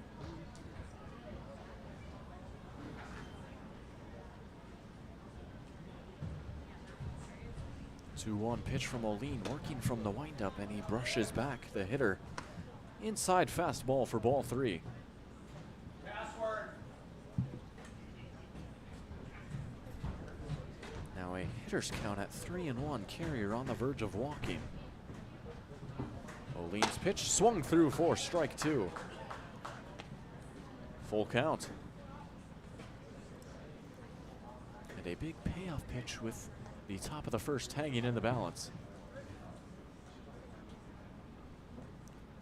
Two one pitch from Olin, working from the windup, and he brushes back the hitter. Inside fastball for ball three. Now a hitter's count at 3-1. Carrier on the verge of walking. Olin's pitch swung through for strike two. Full count. And a big payoff pitch with the top of the first hanging in the balance.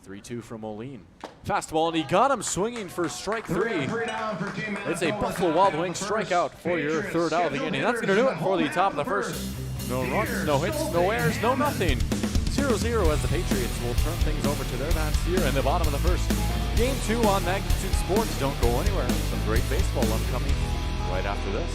3-2 from Olin. Fastball, and he got him swinging for strike three. It's a Buffalo Wild Wings strikeout for your third out of the inning. That's going to do it for the top of the first. No runs, no hits, no errors, no nothing. 0-0 as the Patriots will turn things over to their bats here in the bottom of the first. Game 2 on Magnitude Sports. Don't go anywhere. Some great baseball upcoming right after this.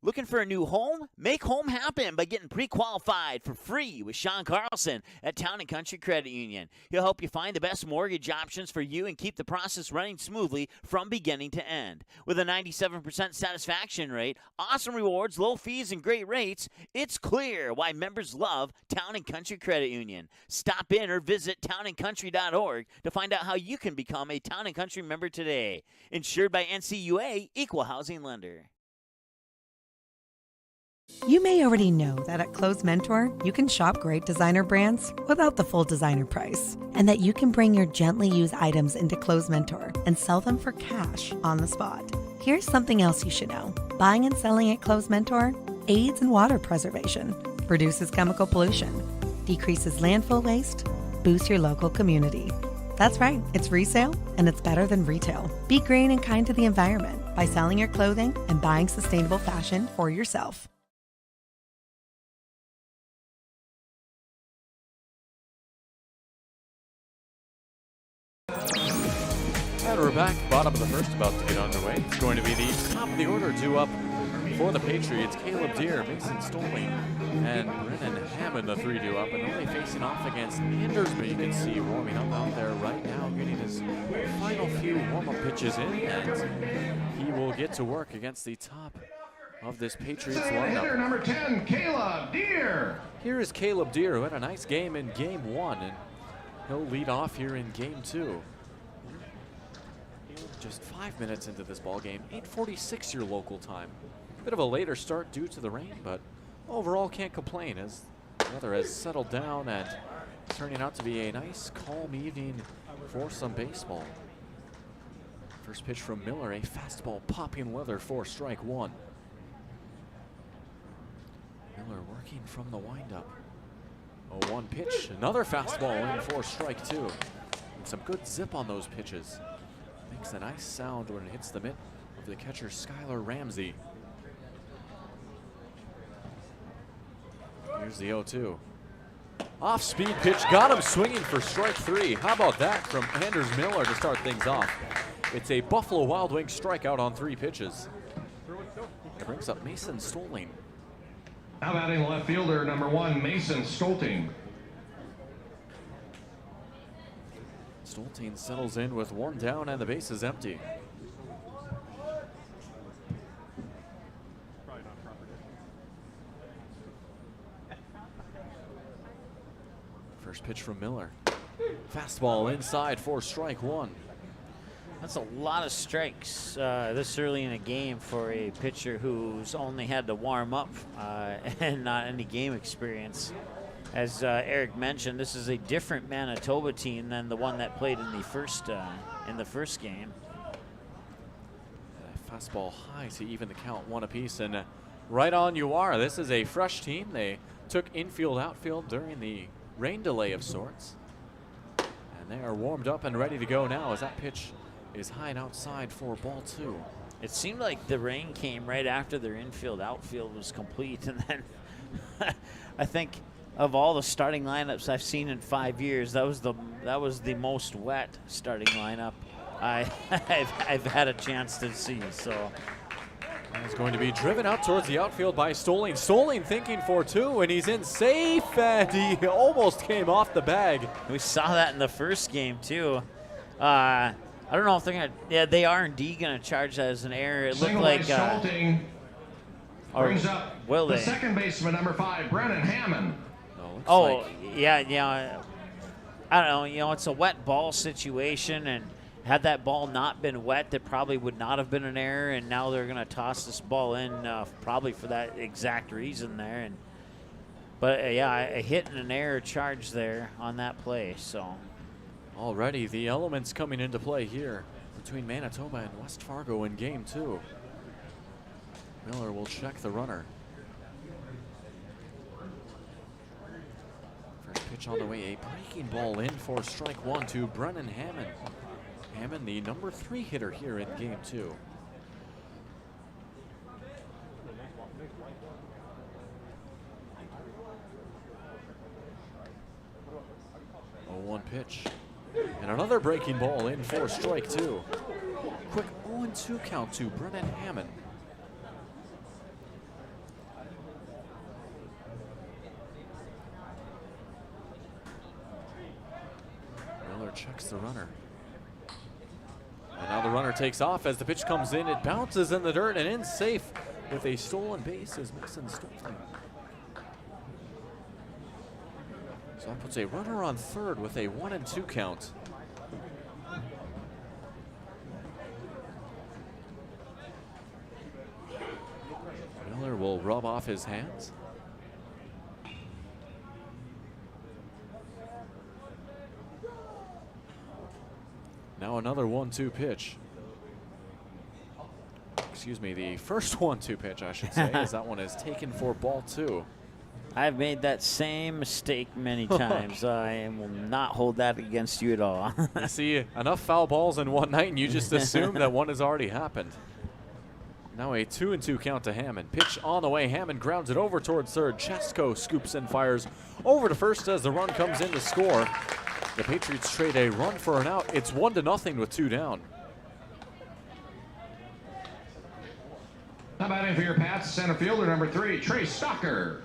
Looking for a new home? Make home happen by getting pre-qualified for free with Sean Carlson at Town & Country Credit Union. He'll help you find the best mortgage options for you and keep the process running smoothly from beginning to end. With a 97% satisfaction rate, awesome rewards, low fees, and great rates, it's clear why members love Town & Country Credit Union. Stop in or visit townandcountry.org to find out how you can become a Town & Country member today. Insured by NCUA, Equal Housing Lender. You may already know that at Clothes Mentor, you can shop great designer brands without the full designer price, and that you can bring your gently used items into Clothes Mentor and sell them for cash on the spot. Here's something else you should know. Buying and selling at Clothes Mentor aids in water preservation, reduces chemical pollution, decreases landfill waste, boosts your local community. That's right, it's resale, and it's better than retail. Be green and kind to the environment by selling your clothing and buying sustainable fashion for yourself. And we're back, bottom of the first, about to get underway. It's going to be the top of the order due up for the Patriots. Caleb Deere, Mason Stolten, and Brennan Hammond, the three due up, and only facing off against Anders, but you can see warming up out there right now, getting his final few warm-up pitches in, and he will get to work against the top of this Patriots lineup. Hitter number 10, Caleb Deere. Here is Caleb Deere, who had a nice game in game one, and he'll lead off here in game two. Just 5 minutes into this ball game, 8:46 your local time. Bit of a later start due to the rain, but overall can't complain as the weather has settled down and it's turning out to be a nice, calm evening for some baseball. First pitch from Miller, a fastball popping leather for strike one. Miller working from the windup. 0-1 pitch, another fastball in for strike two. And some good zip on those pitches. Makes a nice sound when it hits the mitt of the catcher Skylar Ramsey. Here's the 0-2. Off-speed pitch, got him swinging for strike three. How about that from Anders Miller to start things off? It's a Buffalo Wild Wings strikeout on 3 pitches. It brings up Mason Stolten. Now batting left fielder number 1, Mason Stolten. Stolten settles in with 1 down and the base is empty. First pitch from Miller. Fastball inside for strike one. That's a lot of strikes this early in a game for a pitcher who's only had to warm up and not any game experience. As Eric mentioned, this is a different Manitoba team than the one that played in the first game. Fastball high to even the count, 1 apiece, and right on you are. This is a fresh team. They took infield, outfield during the rain delay of sorts, and they are warmed up and ready to go now as that pitch is high and outside for ball 2. It seemed like the rain came right after their infield, outfield was complete, and then I think of all the starting lineups I've seen in 5 years, that was the most wet starting lineup I've had a chance to see. So He's going to be driven out towards the outfield by Stolten. Stolten thinking for two, and he's in safe, and he almost came off the bag. We saw that in the first game, too. I don't know if they're going to, yeah, they are indeed going to charge that as an error. It looked like, Stolten brings up will the they? second baseman, number 5, Brennan Hammond. Yeah. I don't know, it's a wet ball situation, and had that ball not been wet, that probably would not have been an error, and now they're going to toss this ball in probably for that exact reason there. But a hit and an error charge there on that play. So already the elements coming into play here between Manitoba and West Fargo in game 2. Miller will check the runner. First pitch on the way, a breaking ball in for strike 1 to Brennan Hammond. Hammond, the number 3 hitter here in game 2. 0-1 pitch. And another breaking ball in for strike 2. Quick 0-2 count to Brennan Hammond. Miller checks the runner. And now the runner takes off as the pitch comes in. It bounces in the dirt and in safe with a stolen base is Mason Stolten. So that puts a runner on third with a 1-2 count. Miller will rub off his hands. Now another 1-2 pitch. Excuse me, the first 1-2 pitch, I should say, as that one is taken for ball 2. I've made that same mistake many times. I will not hold that against you at all. You see enough foul balls in one night, and you just assume that one has already happened. Now a 2-2 count to Hammond. Pitch on the way. Hammond grounds it over towards third. Chesko scoops and fires over to first as the run comes in to score. The Patriots trade a run for an out. It's 1-0 with 2 down. How about in for your Pats, center fielder number 3, Trey Stalker.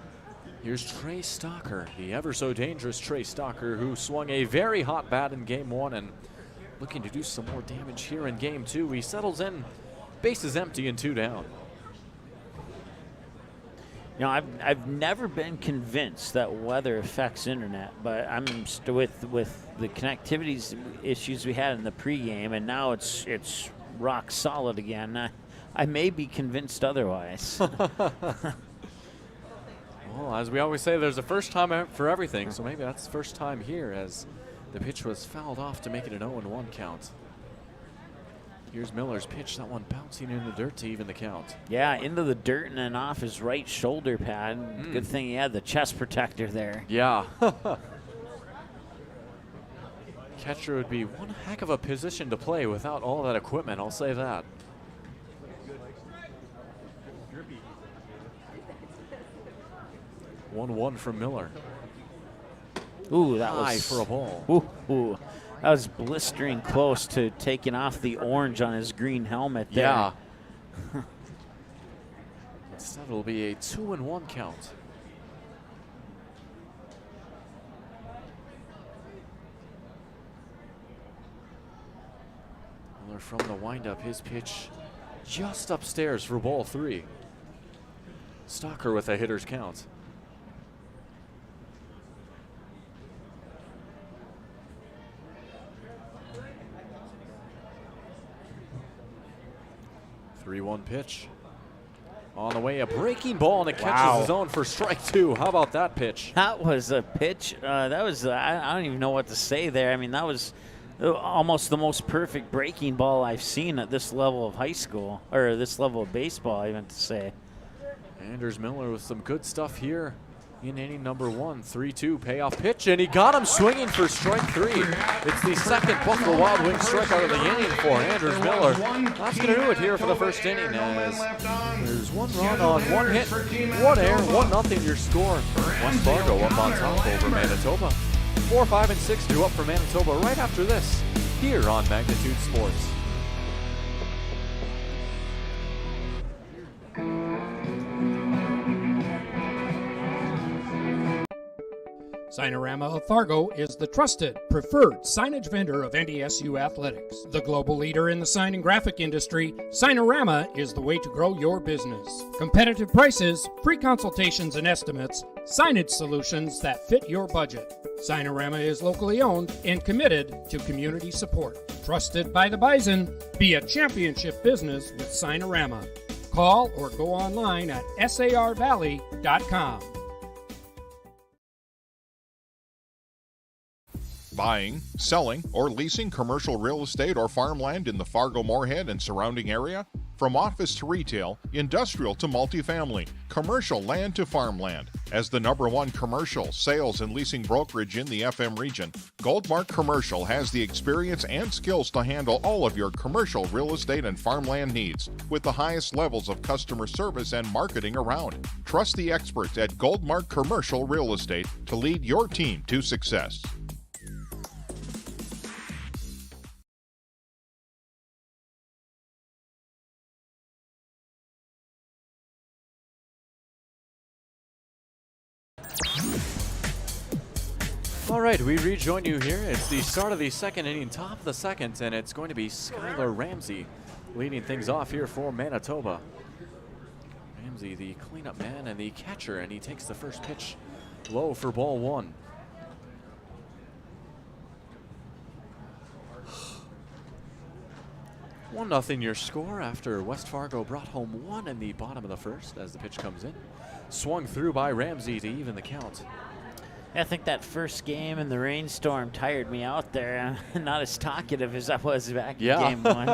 Here's Trey Stalker, the ever so dangerous Trey Stalker, who swung a very hot bat in game 1 and looking to do some more damage here in game 2. He settles in, bases empty and 2 down. I've never been convinced that weather affects internet, but I'm with the connectivity issues we had in the pregame, and now it's rock solid again. I may be convinced otherwise. Well, as we always say, there's a first time for everything, so maybe that's the first time here as the pitch was fouled off to make it an 0-1 count. Here's Miller's pitch, that one bouncing in the dirt to even the count. Yeah, into the dirt and then off his right shoulder pad. Good thing he had the chest protector there. Yeah. Catcher would be one heck of a position to play without all that equipment, I'll say that. One from Miller. Ooh, that high was for a ball. Ooh. That was blistering close to taking off the orange on his green helmet there. Yeah. Instead, it'll be a 2-1 count. Miller from the windup, his pitch just upstairs for ball 3. Stalker with a hitter's count. Three-1 pitch. On the way, a breaking ball, and it catches his own for strike 2. How about that pitch? That was a pitch. That was, I don't even know what to say there. I mean, that was almost the most perfect breaking ball I've seen at this level of high school, or this level of baseball, I meant to say. Anders Miller with some good stuff here in inning number 1. 3-2 payoff pitch, and he got him swinging for strike 3. It's the second Buffalo Wild Wings strikeout of the inning for Anders Miller. That's going to do it here for the first inning, as there's 1 run on 1 hit, 1 error, 1-0 your score. West Fargo up on top over Manitoba. 4, 5, and 6 due up for Manitoba right after this here on Magnitude Sports. Signorama of Fargo is the trusted, preferred signage vendor of NDSU athletics. The global leader in the sign and graphic industry, Signorama is the way to grow your business. Competitive prices, free consultations and estimates, signage solutions that fit your budget. Signorama is locally owned and committed to community support. Trusted by the Bison, be a championship business with Signorama. Call or go online at sarvalley.com. Buying, selling, or leasing commercial real estate or farmland in the Fargo, Moorhead, and surrounding area? From office to retail, industrial to multifamily, commercial land to farmland. As the #1 commercial, sales, and leasing brokerage in the FM region, Goldmark Commercial has the experience and skills to handle all of your commercial real estate and farmland needs with the highest levels of customer service and marketing around. Trust the experts at Goldmark Commercial Real Estate to lead your team to success. All right, we rejoin you here. It's the start of the second inning, top of the second, and it's going to be Skylar Ramsey leading things off here for Manitoba. Ramsey, the cleanup man and the catcher, and he takes the first pitch low for ball one. One nothing your score after West Fargo brought home one in the bottom of the first as the pitch comes in. Swung through by Ramsey to even the count. I think that first game in the rainstorm tired me out there. I'm not as talkative as I was back in game one.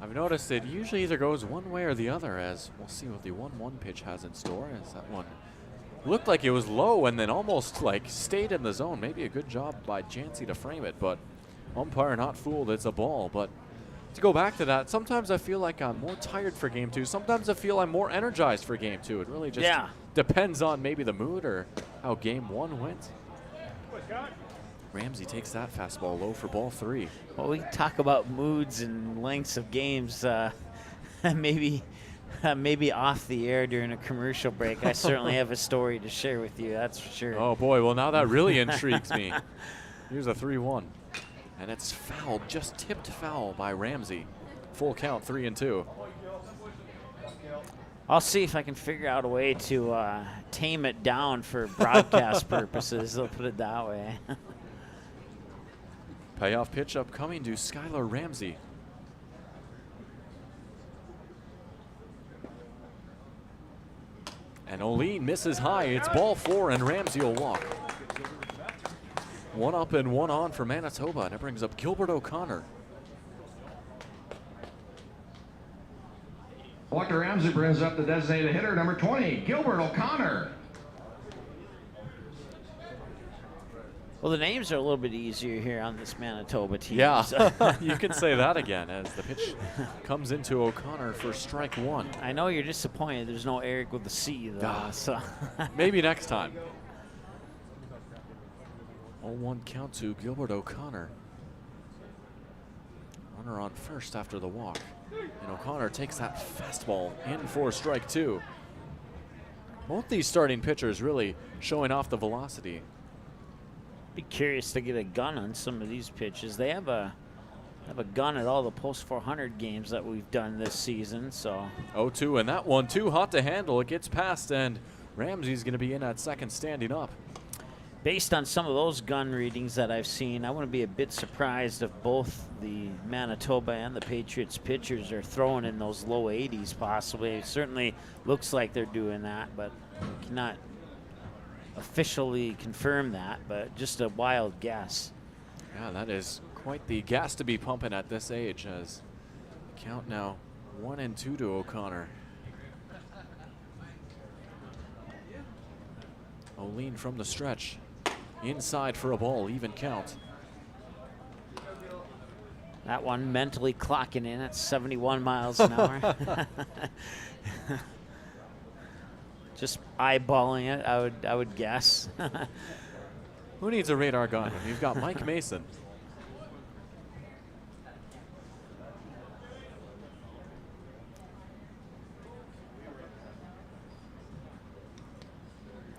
I've noticed it usually either goes one way or the other, as we'll see what the 1-1 pitch has in store. As that one looked like it was low and then almost like stayed in the zone. Maybe a good job by Jancy to frame it, but umpire not fooled. It's a ball. But to go back to that, sometimes I feel like I'm more tired for game two. Sometimes I feel I'm more energized for game two. It really just depends on maybe the mood or how game one went. Ramsey takes that fastball low for ball three. Well, we can talk about moods and lengths of games maybe off the air during a commercial break. I certainly have a story to share with you, that's for sure. Oh boy, well now that really intrigues me. Here's a 3-1. And it's fouled, just tipped foul by Ramsey. Full count, 3-2. I'll see if I can figure out a way to tame it down for broadcast purposes. I'll put it that way. Payoff pitch upcoming to Skylar Ramsey. And O'Lean misses high. It's ball four, and Ramsey will walk. One up and one on for Manitoba, and it brings up Gilbert O'Connor. Walker Ramsey brings up the designated hitter, number 20, Gilbert O'Connor. Well, the names are a little bit easier here on this Manitoba team. Yeah, so. You can say that again as the pitch comes into O'Connor for strike one. I know you're disappointed there's no Eric with the C, though. So. Maybe next time. 0-1 count to Gilbert O'Connor. Runner on first after the walk. And O'Connor takes that fastball in for strike two. Both these starting pitchers really showing off the velocity. Be curious to get a gun on some of these pitches. They have a gun at all the post 400 games that we've done this season. So 0-2, and that one too hot to handle. It gets past, and Ramsey's going to be in at second, standing up. Based on some of those gun readings that I've seen, I wouldn't be a bit surprised if both the Manitoba and the Patriots pitchers are throwing in those low 80s possibly. It certainly looks like they're doing that, but cannot officially confirm that, but just a wild guess. Yeah, that is quite the gas to be pumping at this age, as count now 1-2 to O'Connor. O'Lean from the stretch. Inside for a ball, even count. That one mentally clocking in at 71 miles an hour. Just eyeballing it, I would guess. Who needs a radar gun? You've got Mike Mason.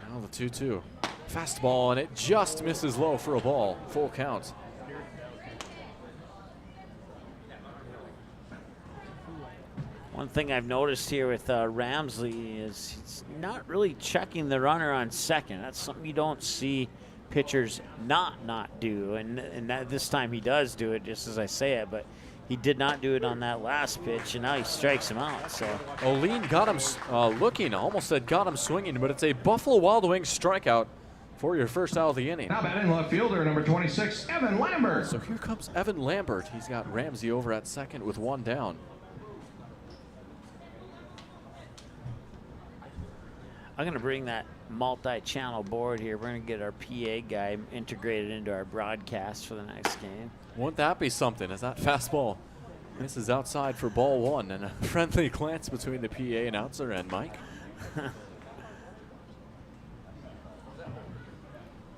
Now the 2-2. Fastball, and it just misses low for a ball. Full count. One thing I've noticed here with Ramsley is he's not really checking the runner on second. That's something you don't see pitchers not do, and this time he does do it, just as I say it, but he did not do it on that last pitch, and now he strikes him out. So Olin got him looking, almost said got him swinging, but it's a Buffalo Wild Wings strikeout for your first out of the inning. Now batting left fielder, number 26, Evan Lambert. So here comes Evan Lambert. He's got Ramsey over at second with one down. I'm going to bring that multi-channel board here. We're going to get our PA guy integrated into our broadcast for the next game. Wouldn't that be something? As that fastball misses outside for ball one, and a friendly glance between the PA announcer and Mike.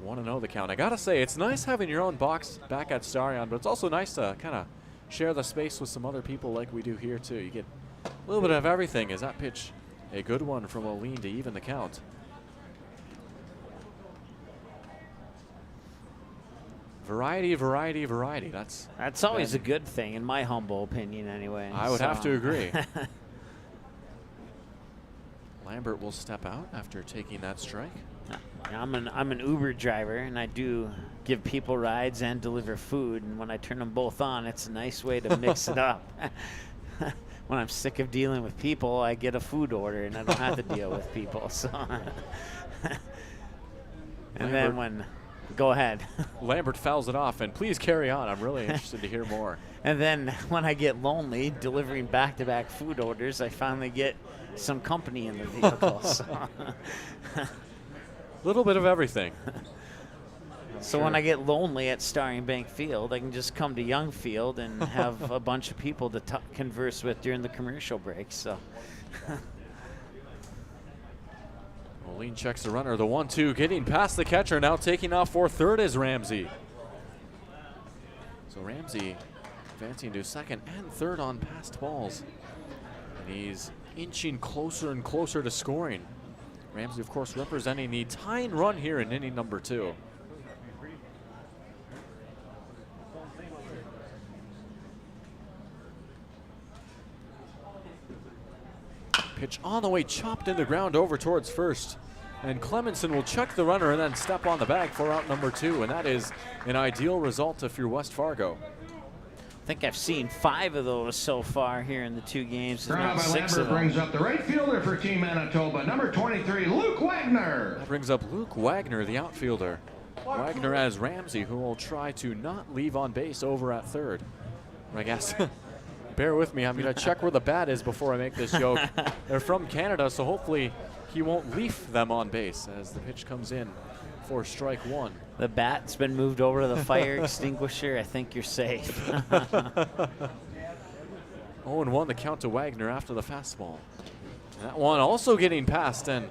1-0 the count. I gotta say, it's nice having your own box back at Starion, but it's also nice to kind of share the space with some other people like we do here too. You get a little bit of everything. Is that pitch a good one from Olin to even the count? Variety, variety, variety. That's always a good thing, in my humble opinion, anyway. I would have to agree. Lambert will step out after taking that strike. I'm an Uber driver, and I do give people rides and deliver food. And when I turn them both on, it's a nice way to mix it up. When I'm sick of dealing with people, I get a food order, and I don't have to deal with people. So, and then when. Go ahead. Lambert fouls it off, and please carry on. I'm really interested to hear more. And then when I get lonely delivering back-to-back food orders, I finally get some company in the vehicle. So. A little bit of everything. So when I get lonely at Starring Bank Field, I can just come to Young Field and have a bunch of people to converse with during the commercial breaks. So. Olin checks the runner. The 1-2 getting past the catcher. Now taking off for third is Ramsey. So Ramsey advancing to second and third on passed balls. And he's inching closer and closer to scoring. Ramsey, of course, representing the tying run here in inning number 2. Pitch on the way, chopped in the ground over towards first. And Clemenson will check the runner and then step on the bag for out number 2. And that is an ideal result if you're West Fargo. I think I've seen 5 of those so far here in the 2 games. By Lambert brings up the right fielder for Team Manitoba, number 23, Luke Wagner. That brings up Luke Wagner, the outfielder. Wagner has Ramsey, who will try to not leave on base over at third. I guess. Bear with me, I'm going to check where the bat is before I make this joke. They're from Canada, so hopefully he won't leaf them on base as the pitch comes in for strike 1. The bat's been moved over to the fire extinguisher. I think you're safe. 0-1 the count to Wagner after the fastball. And that one also getting past, and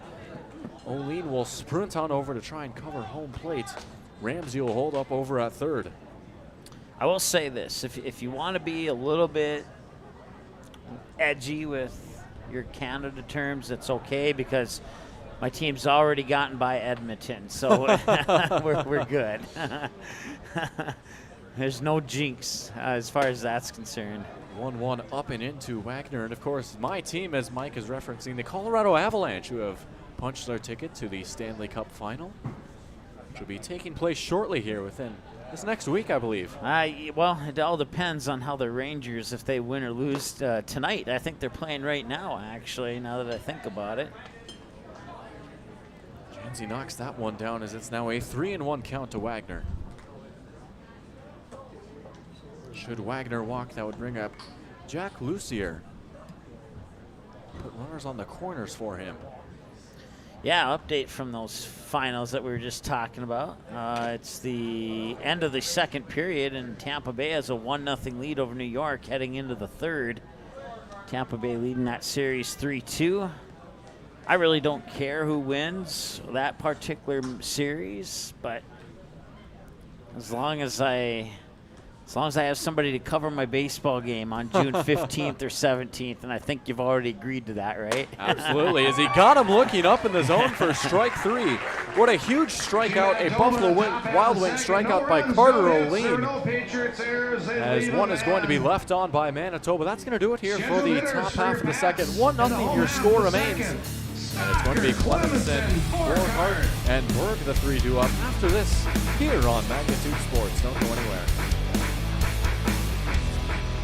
Olin will sprint on over to try and cover home plate. Ramsey will hold up over at third. I will say this, if you want to be a little bit edgy with your Canada terms, it's okay, because my team's already gotten by Edmonton, so we're good. There's no jinx as far as that's concerned. 1-1 up and into Wagner, and of course my team, as Mike is referencing, the Colorado Avalanche, who have punched their ticket to the Stanley Cup Final, which will be taking place shortly here within this next week, I believe. Well, it all depends on how the Rangers, if they win or lose tonight. I think they're playing right now, actually, now that I think about it. Janzi knocks that one down as it's now a 3-1 count to Wagner. Should Wagner walk, that would bring up Jack Lucier. Put runners on the corners for him. Yeah, update from those finals that we were just talking about. It's the end of the second period, and Tampa Bay has a 1-0 lead over New York heading into the third. Tampa Bay leading that series 3-2. I really don't care who wins that particular series, but as long as I As long as I have somebody to cover my baseball game on June 15th or 17th, and I think you've already agreed to that, right? Absolutely, as he got him looking up in the zone for strike 3. What a huge strikeout, a Buffalo Wild Wings strikeout by Carter O'Lean. As one is going to be left on by Manitoba. That's going to do it here for the top half of the second. 1-0, your score remains. And it's going to be Clemenson, Borghardt, and Berg, the 3 due up after this here on Magnitude Sports. Don't go anywhere.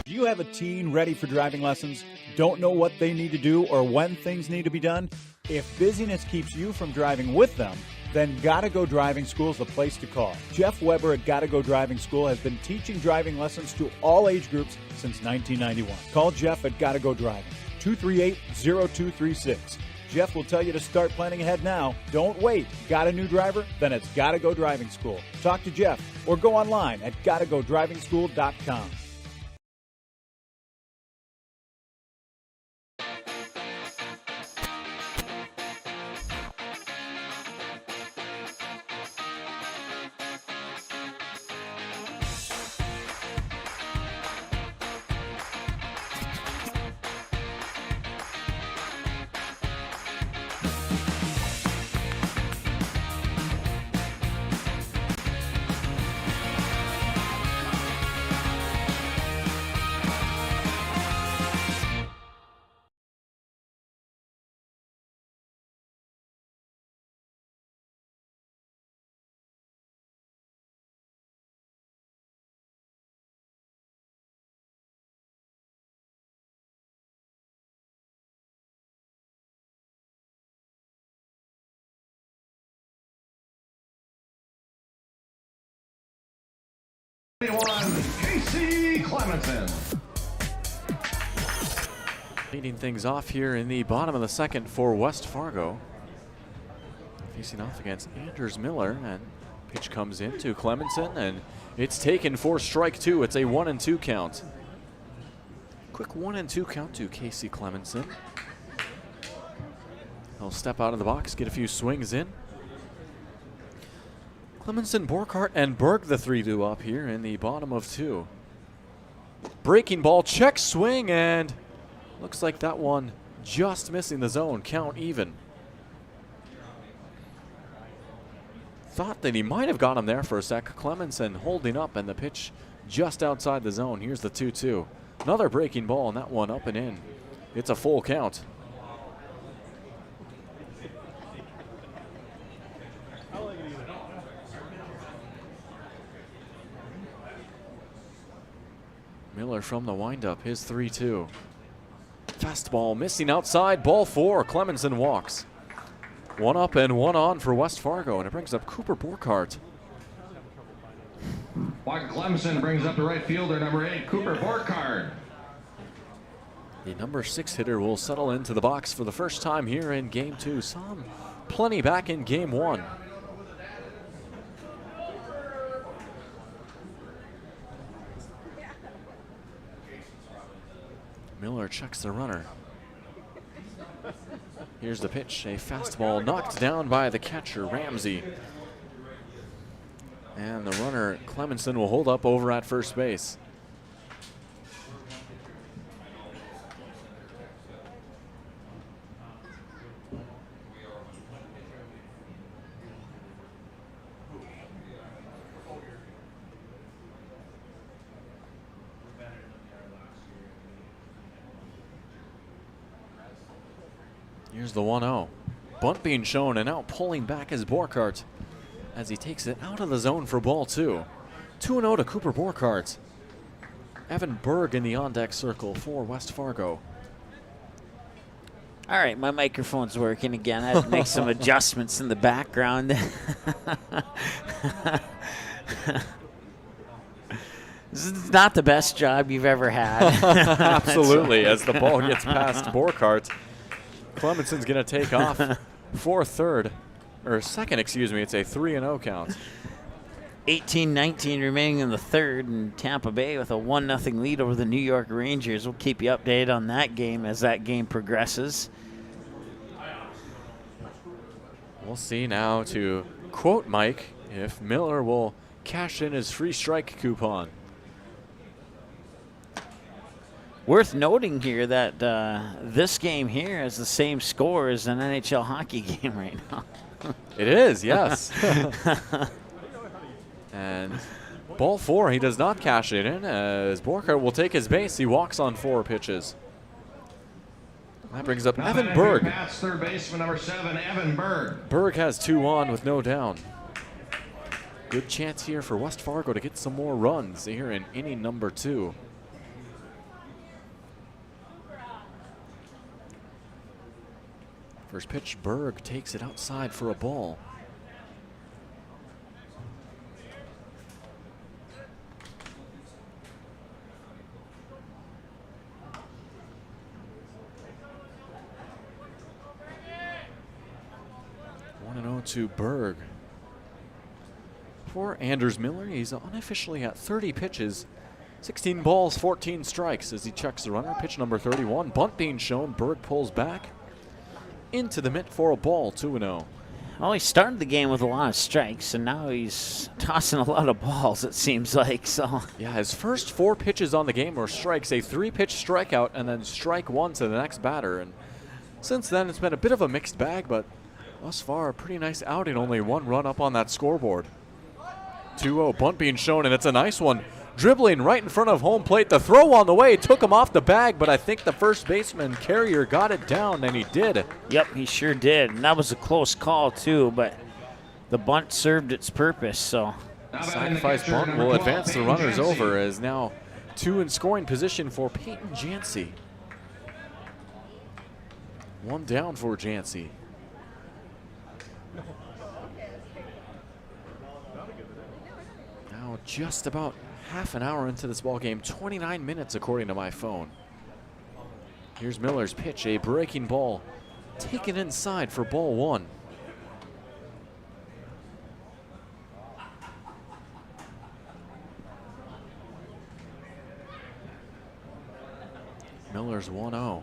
Do you have a teen ready for driving lessons? Don't know what they need to do or when things need to be done? If busyness keeps you from driving with them, then Gotta Go Driving School is the place to call. Jeff Weber at Gotta Go Driving School has been teaching driving lessons to all age groups since 1991. Call Jeff at Gotta Go Driving, 238-0236. Jeff will tell you to start planning ahead now. Don't wait. Got a new driver? Then it's Gotta Go Driving School. Talk to Jeff or go online at gottagodrivingschool.com. Casey Clemenson. Leading things off here in the bottom of the second for West Fargo. Facing off against Anders Miller, and pitch comes in to Clemenson, and it's taken for strike 2. It's a 1-2 count. Quick 1-2 count to Casey Clemenson. He'll step out of the box, get a few swings in. Clemenson, Borghardt, and Berg, the 3 due up here in the bottom of 2. Breaking ball, check swing, and looks like that one just missing the zone. Count even. Thought that he might have got him there for a sec. Clemenson holding up, and the pitch just outside the zone. Here's the 2-2. Another breaking ball, and that one up and in. It's a full count. Miller from the windup, his 3-2. Fastball missing outside, ball 4. Clemenson walks. 1 up and 1 on for West Fargo, and it brings up Cooper Borghardt. While Clemenson brings up the right fielder, number 8, Cooper Borghardt. The number 6 hitter will settle into the box for the first time here in Game 2. Saw him plenty back in Game 1. Miller checks the runner. Here's the pitch, a fastball knocked down by the catcher, Ramsey. And the runner, Clemenson, will hold up over at first base. Here's the 1-0. Bunt being shown, and now pulling back is Borghardt as he takes it out of the zone for ball 2. 2-0 to Cooper Borghardt. Evan Berg in the on-deck circle for West Fargo. All right, my microphone's working again. I had to make some adjustments in the background. This is not the best job you've ever had. Absolutely, as the ball gets past Borghardt. Clemenson's going to take off for second, excuse me. It's a 3-0 count. 18-19 remaining in the third, and Tampa Bay with a 1-0 lead over the New York Rangers. We'll keep you updated on that game as that game progresses. We'll see now, to quote Mike, if Miller will cash in his free strike coupon. Worth noting here that this game here is the same score as an NHL hockey game right now. It is, yes. And ball 4, he does not cash it in as Borkhardt will take his base. He walks on 4 pitches. That brings up Evan Berg. That's third baseman number 7, Evan Berg. Berg has 2 on with no down. Good chance here for West Fargo to get some more runs here in inning number 2. First pitch, Berg takes it outside for a ball. To Berg. For Anders Miller, he's unofficially at 30 pitches, 16 balls, 14 strikes as he checks the runner. Pitch number 31, bunt being shown. Berg pulls back into the mitt for a ball, 2-0. Well, he started the game with a lot of strikes, and now he's tossing a lot of balls, it seems like. So yeah, his first 4 pitches on the game were strikes, a 3-pitch strikeout, and then strike 1 to the next batter. And since then, it's been a bit of a mixed bag, but thus far, a pretty nice outing. Only 1 run up on that scoreboard. 2-0, bunt being shown, and it's a nice one. Dribbling right in front of home plate. The throw on the way took him off the bag, but I think the first baseman, Carrier, got it down, and he did. Yep, he sure did. And that was a close call, too, but the bunt served its purpose, so. Sacrifice bunt will advance the runners over as now 2 in scoring position for Peyton Jancy. 1 down for Jancy. Now just about half an hour into this ball game, 29 minutes according to my phone. Here's Miller's pitch, a breaking ball taken inside for ball 1. Miller's 1-0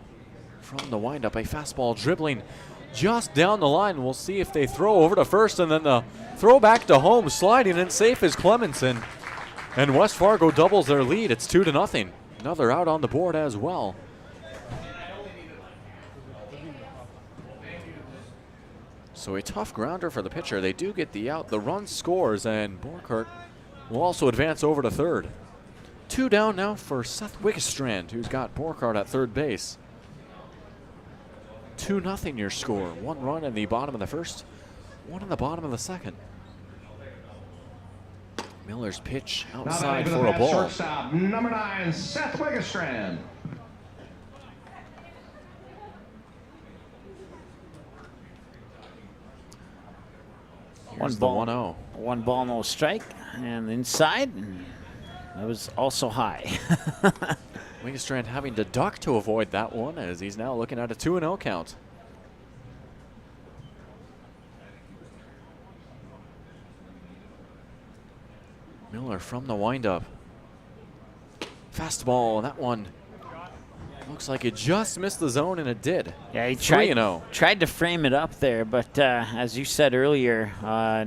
from the windup, a fastball dribbling just down the line. We'll see if they throw over to first, and then the throw back to home, sliding in safe is Clemenson. And West Fargo doubles their lead. It's 2-0. Another out on the board as well. So a tough grounder for the pitcher. They do get the out. The run scores, and Borkhardt will also advance over to third. 2 down now for Seth Wigginstrand, who's got Borkhardt at third base. 2-0 your score. 1 run in the bottom of the first, 1 in the bottom of the second. Miller's pitch outside for a ball. Shortstop, number 9, Seth Wigginstrand. One ball, no strike, and inside, and that was also high. Wigginstrand having to duck to avoid that one as he's now looking at a 2-0 count. Miller from the windup. Fastball, that one looks like it just missed the zone, and it did. Yeah, he tried to frame it up there, but as you said earlier,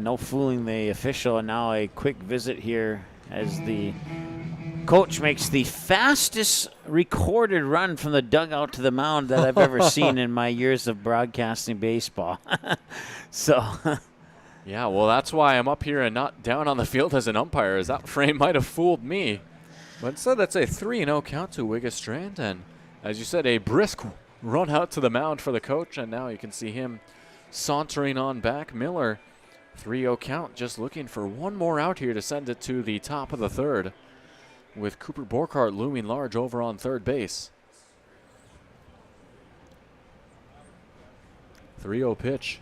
no fooling the official, and now a quick visit here as the coach makes the fastest recorded run from the dugout to the mound that I've ever seen in my years of broadcasting baseball. So... Yeah, well, that's why I'm up here and not down on the field as an umpire, as that frame might have fooled me. But instead, that's a 3-0 count to Wigginstrand, and as you said, a brisk run out to the mound for the coach, and now you can see him sauntering on back. Miller, 3-0 count, just looking for 1 more out here to send it to the top of the third, with Cooper Borkhardt looming large over on third base. 3-0 pitch.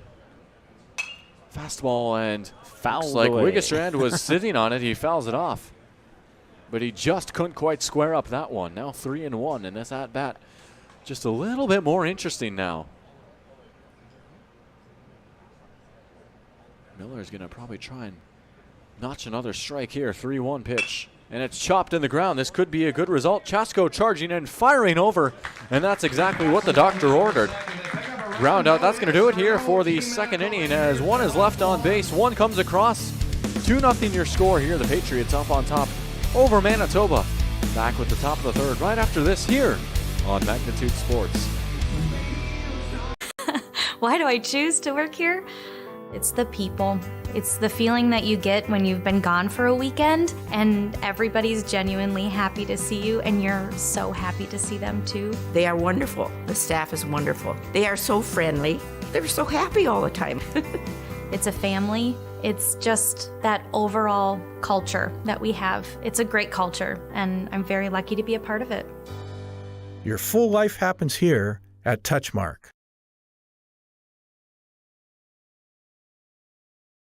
Fastball, and looks like Wigginstrand was sitting on it. He fouls it off. But he just couldn't quite square up that one. Now 3-1, and this at-bat just a little bit more interesting now. Miller's going to probably try and notch another strike here. 3-1 pitch. And it's chopped in the ground. This could be a good result. Chasko charging and firing over, and that's exactly what the doctor ordered. Ground out. That's going to do it here for the second inning as 1 is left on base. 1 comes across. 2-0 your score here. The Patriots up on top over Manitoba Back with the top of the third right after this here on Magnitude Sports. Why do I choose to work here? It's the people. It's the feeling that you get when you've been gone for a weekend and everybody's genuinely happy to see you and you're so happy to see them too. They are wonderful. The staff is wonderful. They are so friendly. They're so happy all the time. It's a family. It's just that overall culture that we have. It's a great culture, and I'm very lucky to be a part of it. Your full life happens here at Touchmark.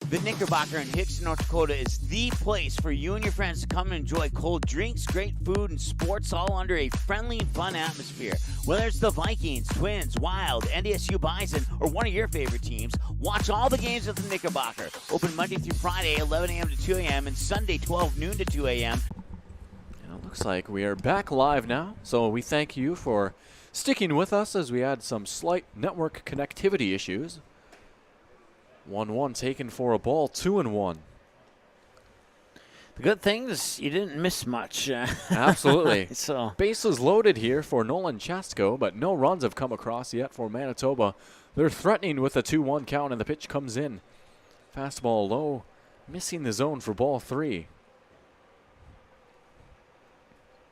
The Knickerbocker in Hickson, North Dakota is the place for you and your friends to come and enjoy cold drinks, great food, and sports all under a friendly and fun atmosphere. Whether it's the Vikings, Twins, Wild, NDSU Bison, or one of your favorite teams, watch all the games at the Knickerbocker. Open Monday through Friday, 11 a.m. to 2 a.m., and Sunday, 12 noon to 2 a.m. And it looks like we are back live now, so we thank you for sticking with us as we had some slight network connectivity issues. 1-1 taken for a ball, 2-1. The good thing is you didn't miss much. Absolutely. So bases loaded here for Nolan Chasko, but no runs have come across yet for Manitoba. They're threatening with a 2-1 count, and the pitch comes in. Fastball low, missing the zone for ball 3.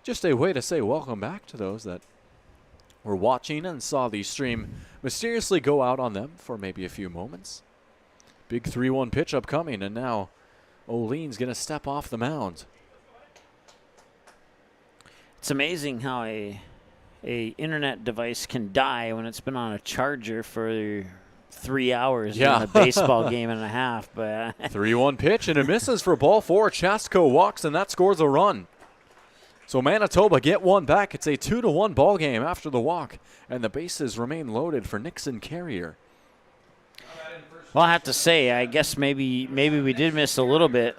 Just a way to say welcome back to those that were watching and saw the stream mysteriously go out on them for maybe a few moments. Big 3-1 pitch upcoming, and now Olean's going to step off the mound. it's amazing how a internet device can die when it's been on a charger for 3 hours in a baseball game and a half. But 3-1 pitch, and it misses for ball 4. Chasko walks, and that scores a run. So Manitoba get one back. It's a 2-1 ball game after the walk, and the bases remain loaded for Nixon Carrier. Well, I have to say, I guess maybe we did miss a little bit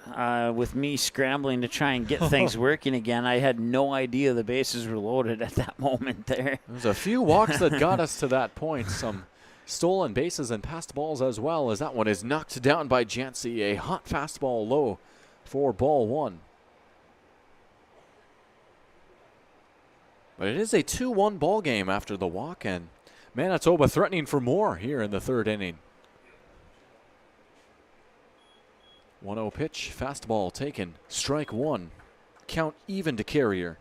with me scrambling to try and get things working again. I had no idea the bases were loaded at that moment there. There's a few walks that got us to that point. Some stolen bases and passed balls as well, as that one is knocked down by Jancy. A hot fastball low for ball 1. But it is a 2-1 ball game after the walk, and Manitoba threatening for more here in the third inning. 1-0 pitch, fastball taken, strike 1. Count even to Carrier.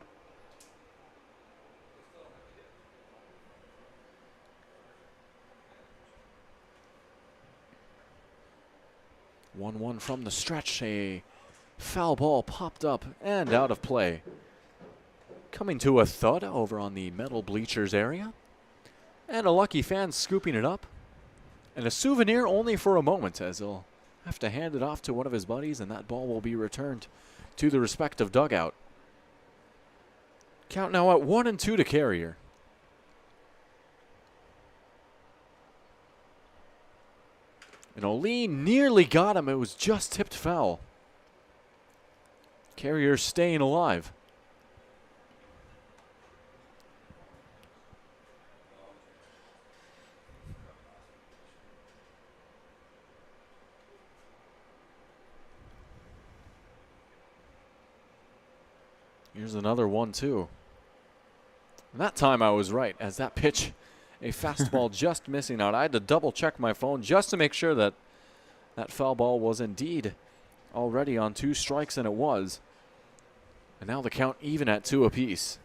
One from the stretch, a foul ball popped up and out of play. Coming to a thud over on the metal bleachers area. And a lucky fan scooping it up. And a souvenir only for a moment, as he'll have to hand it off to one of his buddies, and that ball will be returned to the respective dugout. Count now at 1-2 to Carrier. And Olean nearly got him. It was just tipped foul. Carrier staying alive. Here's another 1-2. And that time I was right, as that pitch, a fastball just missing out. I had to double check my phone just to make sure that that foul ball was indeed already on 2 strikes, and it was. And now the count even at 2 apiece.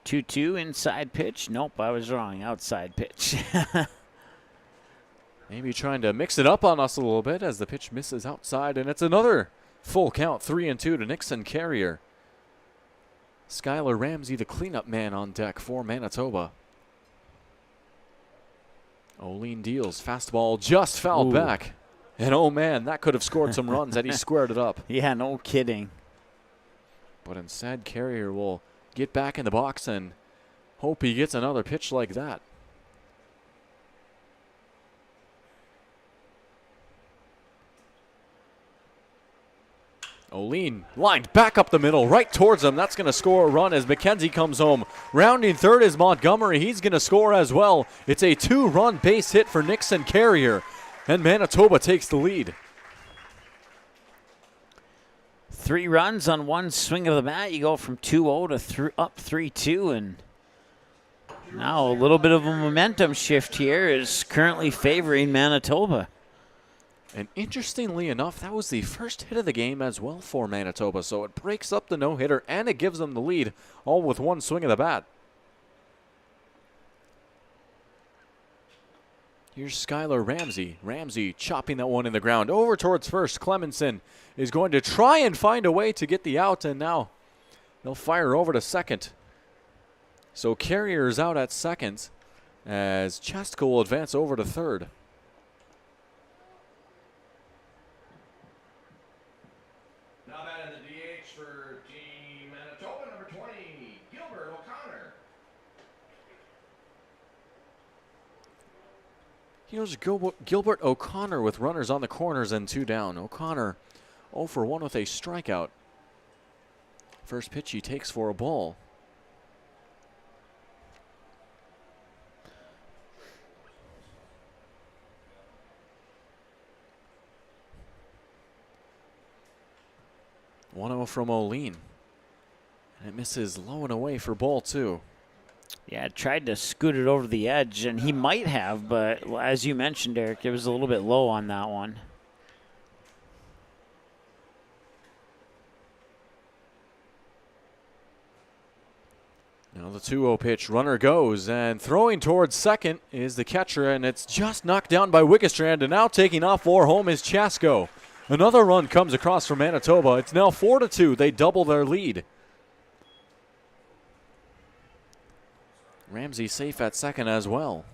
2-2 inside pitch. Nope, I was wrong. Outside pitch. Maybe trying to mix it up on us a little bit as the pitch misses outside, and it's another full count, 3-2 to Nixon Carrier. Skylar Ramsey, the cleanup man on deck for Manitoba. Olean deals, fastball just fouled back. And oh man, that could have scored some runs had he squared it up. Yeah, no kidding. But instead, Carrier will get back in the box and hope he gets another pitch like that. Olean lined back up the middle, right towards him. That's going to score a run as McKenzie comes home. Rounding third is Montgomery. He's going to score as well. It's a 2-run base hit for Nixon Carrier, and Manitoba takes the lead. 3 runs on one swing of the bat. You go from 2-0 to up 3-2, and now a little bit of a momentum shift here is currently favoring Manitoba. And interestingly enough, that was the first hit of the game as well for Manitoba. So it breaks up the no-hitter and it gives them the lead, all with one swing of the bat. Here's Skylar Ramsey. Ramsey chopping that one in the ground. Over towards first. Clemenson is going to try and find a way to get the out, and now they'll fire over to second. So Carrier's out at second as Cheska will advance over to third. Here's Gilbert O'Connor with runners on the corners and 2 down. O'Connor 0 for 1 with a strikeout. First pitch he takes for a ball. One-0 from O'Lean. And it misses low and away for ball 2. Yeah, tried to scoot it over the edge, and he might have, but as you mentioned, Eric, it was a little bit low on that one. Now the 2-0 pitch, runner goes, and throwing towards second is the catcher, and it's just knocked down by Wigginstrand, and now taking off for home is Chasko. Another run comes across from Manitoba. It's now 4-2. They double their lead. Ramsey safe at second as well.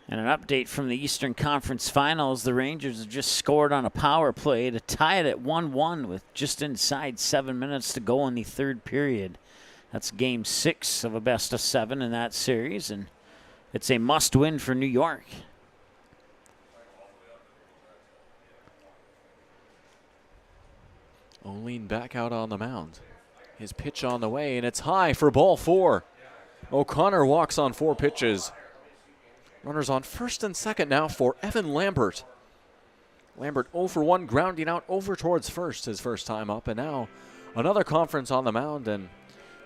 And an update from the Eastern Conference Finals. The Rangers have just scored on a power play to tie it at 1-1 with just inside 7 minutes to go in the third period. That's game 6 of a best-of-7 in that series, and it's a must-win for New York. O'Lean back out on the mound. His pitch on the way, and it's high for ball 4. O'Connor walks on 4 pitches. Runners on first and second now for Evan Lambert. Lambert 0 for 1, grounding out over towards first his first time up, and now another conference on the mound, and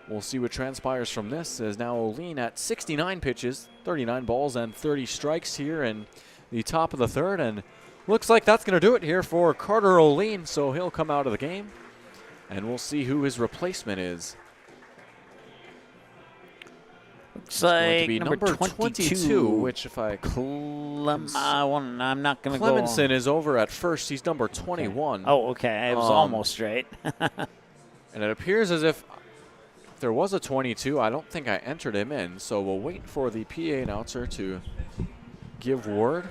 we'll see what transpires from this, as now O'Lean at 69 pitches, 39 balls and 30 strikes here in the top of the third, and looks like that's going to do it here for Carter O'Lean, so he'll come out of the game. And we'll see who his replacement is. Looks like number 22, which if I... I'm not going to go... Clemenson is over at first. He's number 21. Okay. Oh, okay. I was almost right. And it appears as if there was a 22. I don't think I entered him in, so we'll wait for the PA announcer to give word.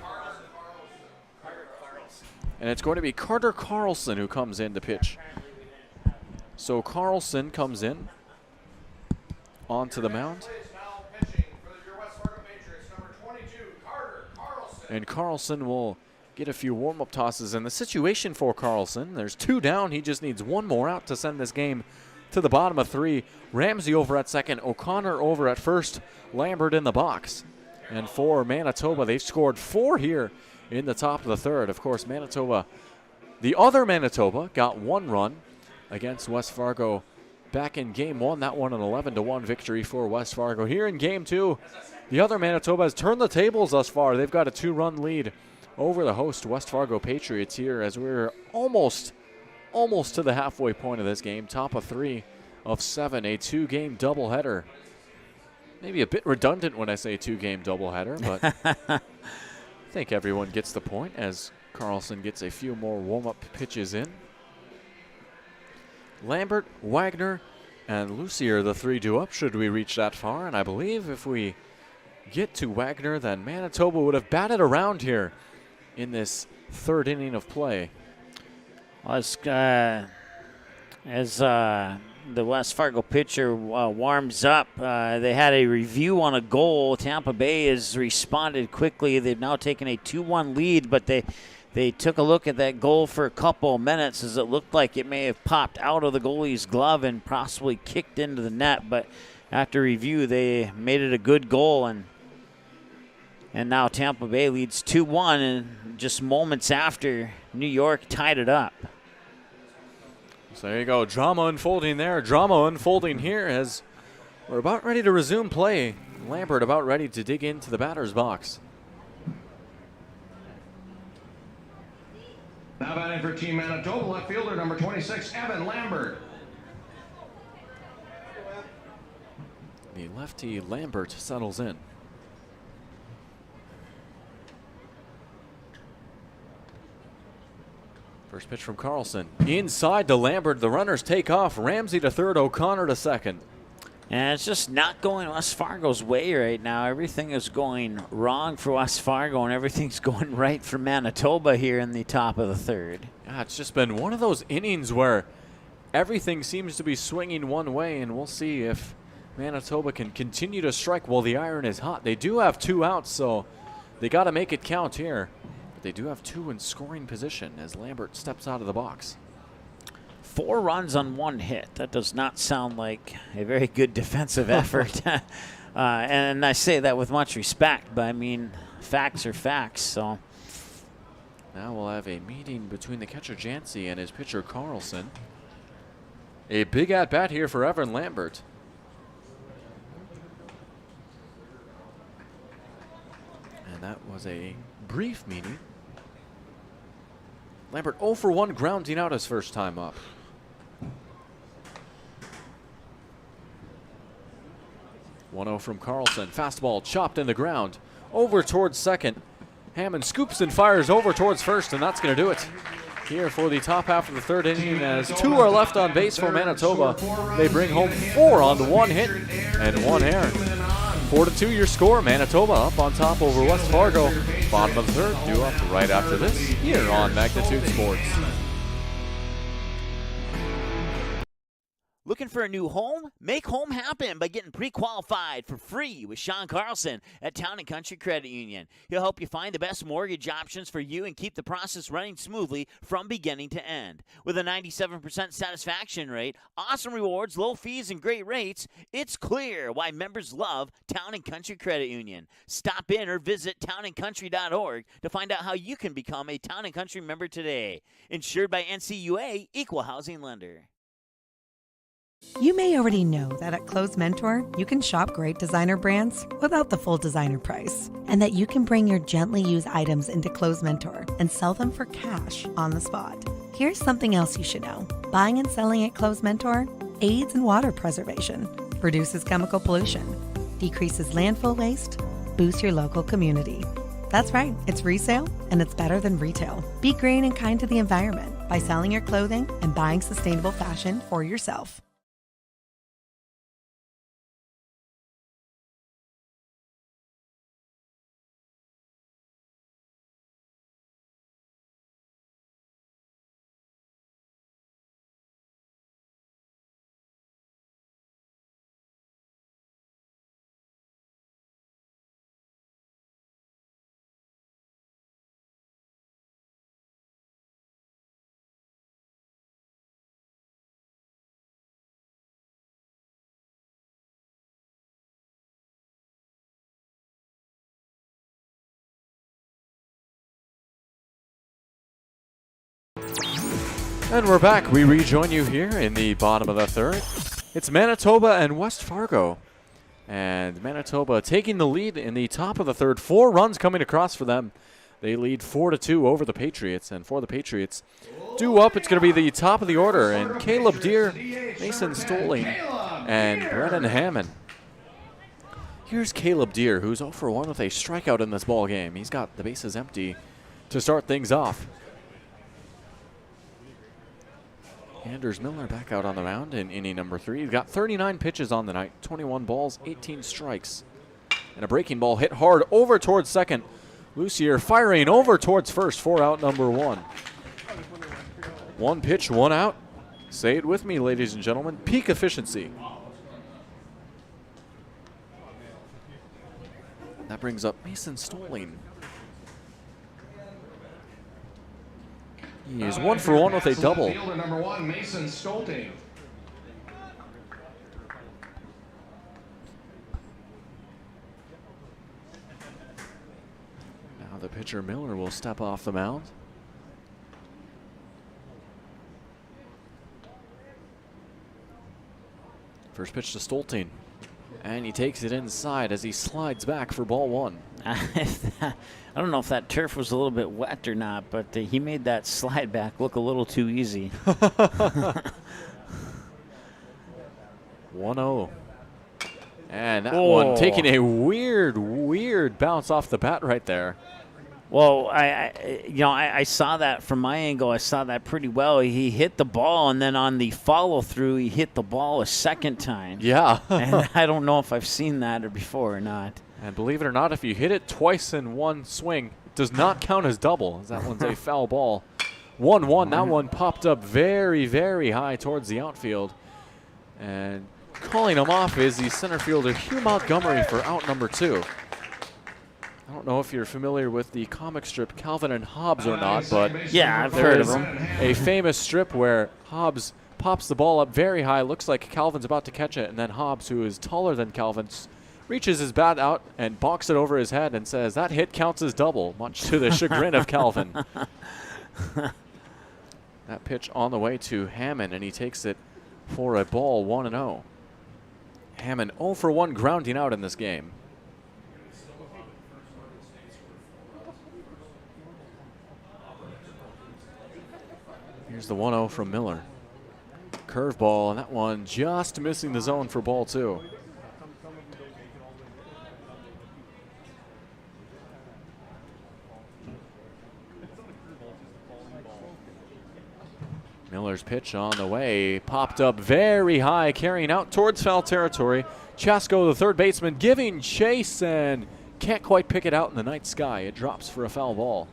And it's going to be Carter Carlson who comes in to pitch. So Carlson comes in onto the mound. And Carlson will get a few warm-up tosses. And the situation for Carlson, there's 2 down. He just needs 1 more out to send this game to the bottom of 3. Ramsey over at second. O'Connor over at first. Lambert in the box. And for Manitoba, they've scored 4 here in the top of the third. Of course, Manitoba, the other Manitoba, got 1 run against West Fargo back in game 1. That one an 11-1 victory for West Fargo. Here in game 2, the other Manitoba has turned the tables thus far. They've got a 2-run lead over the host West Fargo Patriots here as we're almost to the halfway point of this game. Top of 3 of 7, a 2-game doubleheader. Maybe a bit redundant when I say 2-game doubleheader, but I think everyone gets the point as Carlson gets a few more warm-up pitches in. Lambert, Wagner, and Lucy are the 3 due up should we reach that far. And I believe if we get to Wagner, then Manitoba would have batted around here in this third inning of play. Well, as the West Fargo pitcher warms up, they had a review on a goal. Tampa Bay has responded quickly. They've now taken a 2-1 lead, but they took a look at that goal for a couple of minutes as it looked like it may have popped out of the goalie's glove and possibly kicked into the net. But after review, they made it a good goal. And And now Tampa Bay leads 2-1, and just moments after, New York tied it up. So there you go, drama unfolding there, drama unfolding here as we're about ready to resume play. Lambert about ready to dig into the batter's box. Now batting for Team Manitoba, left fielder number 26, Evan Lambert. The lefty Lambert settles in. First pitch from Carlson. Inside to Lambert. The runners take off. Ramsey to third, O'Connor to second. And it's just not going West Fargo's way right now. Everything is going wrong for West Fargo, and everything's going right for Manitoba here in the top of the third. Yeah, it's just been one of those innings where everything seems to be swinging one way, and we'll see if Manitoba can continue to strike while the iron is hot. They do have 2 outs, so they got to make it count here. But they do have 2 in scoring position as Lambert steps out of the box. 4 runs on 1 hit. That does not sound like a very good defensive effort. And I say that with much respect, but I mean, facts are facts. So now we'll have a meeting between the catcher Jancy and his pitcher Carlson. A big at-bat here for Evan Lambert. And that was a brief meeting. Lambert 0 for 1, grounding out his first time up. 1-0 from Carlson. Fastball chopped in the ground. Over towards second. Hammond scoops and fires over towards first, and that's going to do it here for the top half of the third inning as 2 are left on base for Manitoba. They bring home 4 on the 1 hit and 1 error. 4-2 your score. Manitoba up on top over West Fargo. Bottom of the third, due up right after this here on Magnitude Sports. looking for a new home? Make home happen by getting pre-qualified for free with Sean Carlson at Town & Country Credit Union. He'll help you find the best mortgage options for you and keep the process running smoothly from beginning to end. With a 97% satisfaction rate, awesome rewards, low fees, and great rates, it's clear why members love Town & Country Credit Union. Stop in or visit townandcountry.org to find out how you can become a Town & Country member today. Insured by NCUA, Equal Housing Lender. You may already know that at Close Mentor, you can shop great designer brands without the full designer price, and that you can bring your gently used items into Close Mentor and sell them for cash on the spot. Here's something else you should know. Buying and selling at Close Mentor aids in water preservation, reduces chemical pollution, decreases landfill waste, boosts your local community. That's right, it's resale, and it's better than retail. Be green and kind to the environment by selling your clothing and buying sustainable fashion for yourself. And we're back. We rejoin you here in the bottom of the third. It's Manitoba and West Fargo. And Manitoba taking the lead in the top of the third. 4 runs coming across for them. They lead 4-2 over the Patriots. And for the Patriots, due up, it's going to be the top of the order. And Caleb Deere, Mason Stolten, and Brennan Hammond. Here's Caleb Deere, who's 0 for 1 with a strikeout in this ball game. He's got the bases empty to start things off. Anders Miller back out on the mound in inning number 3. He's got 39 pitches on the night, 21 balls, 18 strikes. And a breaking ball hit hard over towards second. Lucier firing over towards first for out number 1. 1 pitch, 1 out. Say it with me, ladies and gentlemen. Peak efficiency. That brings up Mason Stolten. He is 1 for 1 with a double. Fielder number 1, Mason Stolten. Pitcher Miller will step off the mound. First pitch to Stolten. And he takes it inside as he slides back for ball one. I don't know if that turf was a little bit wet or not, but he made that slide back look a little too easy. 1-0. And that one taking a weird bounce off the bat right there. Well, I saw that from my angle. I saw that pretty well. He hit the ball, and then on the follow-through, he hit the ball a second time. Yeah. And I don't know if I've seen that before or not. And believe it or not, if you hit it twice in one swing, it does not count as double, as that one's a foul ball. 1-1. That one popped up very, very high towards the outfield. And calling him off is the center fielder Hugh Montgomery for out number 2. I don't know if you're familiar with the comic strip Calvin and Hobbes or not, but yeah, I've heard of him. A famous strip where Hobbes pops the ball up very high, looks like Calvin's about to catch it, and then Hobbes, who is taller than Calvin, reaches his bat out and bonks it over his head and says, "That hit counts as double," much to the chagrin of Calvin. That pitch on the way to Hammond, and he takes it for a ball, 1-0. Hammond 0 for 1 grounding out in this game. Here's the 1-0 from Miller. Curveball, and that one just missing the zone for ball 2. Miller's pitch on the way, popped up very high, carrying out towards foul territory. Chasko, the third baseman, giving chase and can't quite pick it out in the night sky. It drops for a foul ball.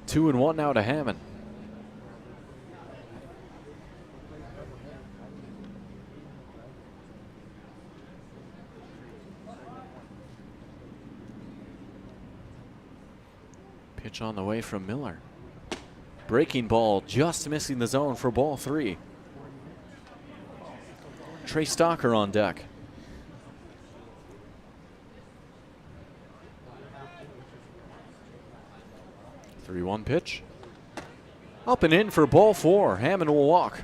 Two and one now to Hammond. Pitch on the way from Miller. Breaking ball, just missing the zone for ball 3. Trey Stalker on deck. The 3-1 pitch. Up and in for ball 4. Hammond will walk.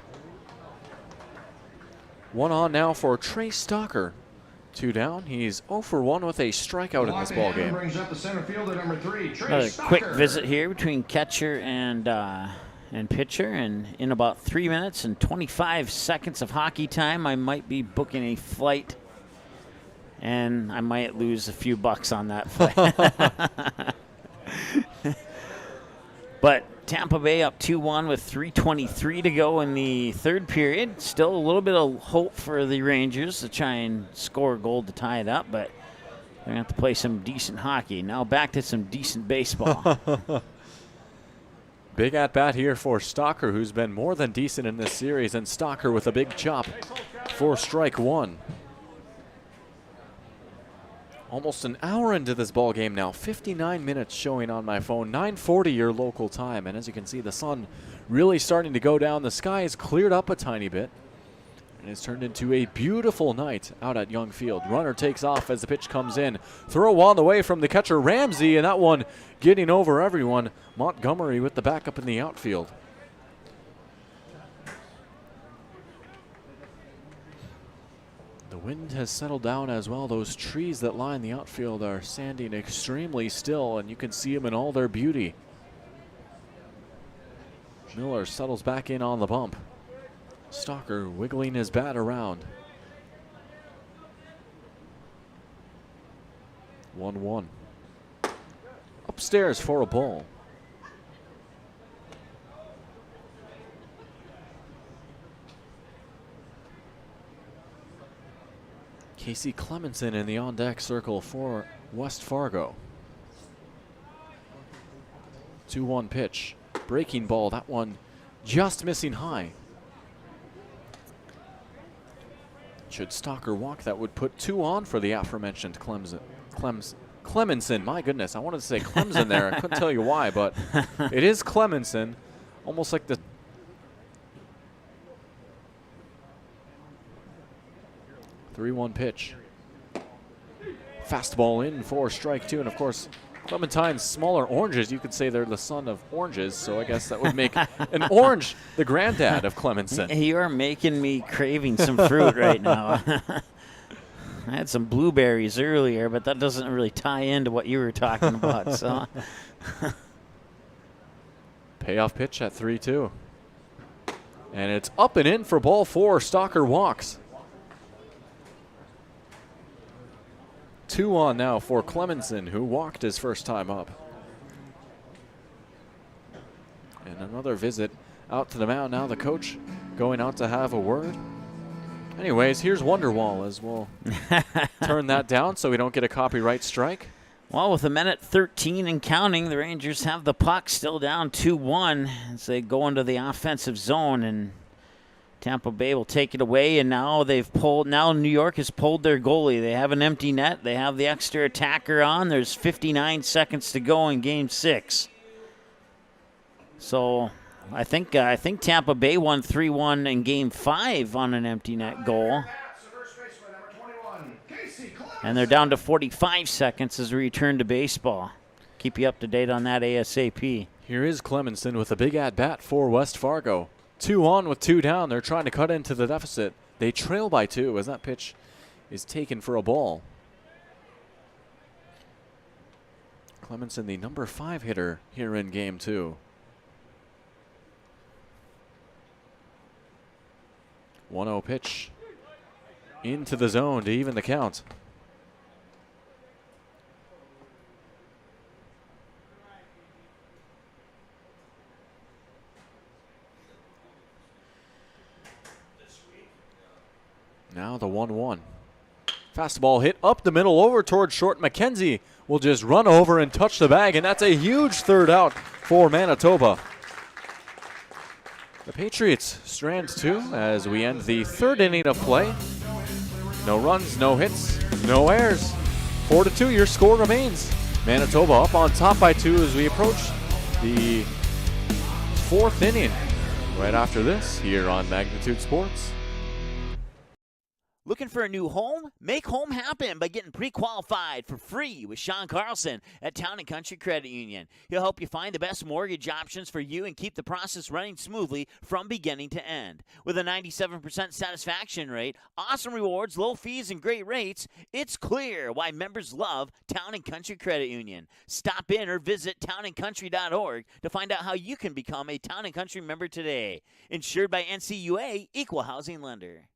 1 on now for Trey Stalker. 2 down. He's 0 for 1 with a strikeout in this ball game. Brings up the center fielder, number 3, Trey Another Stalker. quick visit here between catcher and pitcher, and in about 3 minutes and 25 seconds of hockey time, I might be booking a flight, and I might lose a few bucks on that flight. But Tampa Bay up 2-1 with 3:23 to go in the third period. Still a little bit of hope for the Rangers to try and score a goal to tie it up, but they're going to have to play some decent hockey. Now back to some decent baseball. Big at-bat here for Stalker, who's been more than decent in this series, and Stalker with a big chop for strike 1. Almost an hour into this ball game now, 59 minutes showing on my phone, 9:40 your local time. And as you can see, the sun really starting to go down. The sky has cleared up a tiny bit, and it's turned into a beautiful night out at Young Field. Runner takes off as the pitch comes in. Throw on the way from the catcher, Ramsey, and that one getting over everyone. Montgomery with the backup in the outfield. The wind has settled down as well. Those trees that line the outfield are standing extremely still, and you can see them in all their beauty. Miller settles back in on the bump. Stalker wiggling his bat around. 1-1. Upstairs for a ball. Casey Clemenson in the on-deck circle for West Fargo. 2-1 pitch. Breaking ball. That one just missing high. Should Stalker walk, that would put 2 on for the aforementioned Clemenson. My goodness, I wanted to say Clemson there. I couldn't tell you why, but it is Clemenson. Almost like the 3-1 pitch. Fastball in for strike 2. And of course, Clementine's smaller oranges, you could say they're the son of oranges. So I guess that would make an orange the granddad of Clemenson. You are making me craving some fruit right now. I had some blueberries earlier, but that doesn't really tie into what you were talking about. So, payoff pitch at 3-2. And it's up and in for ball 4. Stalker walks. 2 on now for Clemenson, who walked his first time up. And another visit out to the mound. Now the coach going out to have a word. Anyways, here's Wonderwall as we'll turn that down so we don't get a copyright strike. Well, with 1:13 and counting, the Rangers have the puck still down 2-1 as they go into the offensive zone, and Tampa Bay will take it away. And now New York has pulled their goalie. They have an empty net. They have the extra attacker on. There's 59 seconds to go in Game 6. So I think Tampa Bay won 3-1 in Game 5 on an empty net goal. And they're down to 45 seconds as we return to baseball. Keep you up to date on that ASAP. Here is Clemenson with a big at-bat for West Fargo. 2 on with 2 down. They're trying to cut into the deficit. They trail by 2 as that pitch is taken for a ball. Clemenson, the number 5 hitter here in Game 2. 1-0 pitch into the zone to even the count. Now the 1-1. Fastball hit up the middle over towards short. McKenzie will just run over and touch the bag, and that's a huge third out for Manitoba. The Patriots strand 2 as we end the 3rd inning of play. No runs, no hits, no errors. 4-2, your score remains. Manitoba up on top by 2 as we approach the 4th inning. Right after this, here on Magnitude Sports. Looking for a new home? Make home happen by getting pre-qualified for free with Sean Carlson at Town & Country Credit Union. He'll help you find the best mortgage options for you and keep the process running smoothly from beginning to end. With a 97% satisfaction rate, awesome rewards, low fees, and great rates, it's clear why members love Town & Country Credit Union. Stop in or visit townandcountry.org to find out how you can become a Town & Country member today. Insured by NCUA, Equal Housing Lender.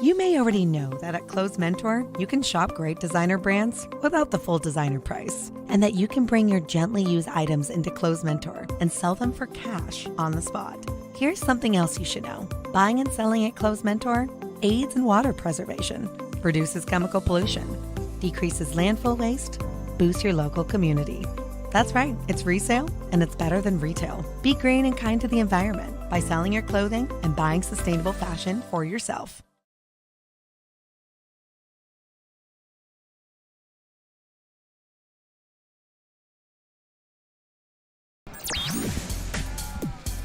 You may already know that at Close Mentor, you can shop great designer brands without the full designer price, and that you can bring your gently used items into Close Mentor and sell them for cash on the spot. Here's something else you should know. Buying and selling at Close Mentor aids in water preservation, reduces chemical pollution, decreases landfill waste, boosts your local community. That's right, it's resale, and it's better than retail. Be green and kind to the environment by selling your clothing and buying sustainable fashion for yourself.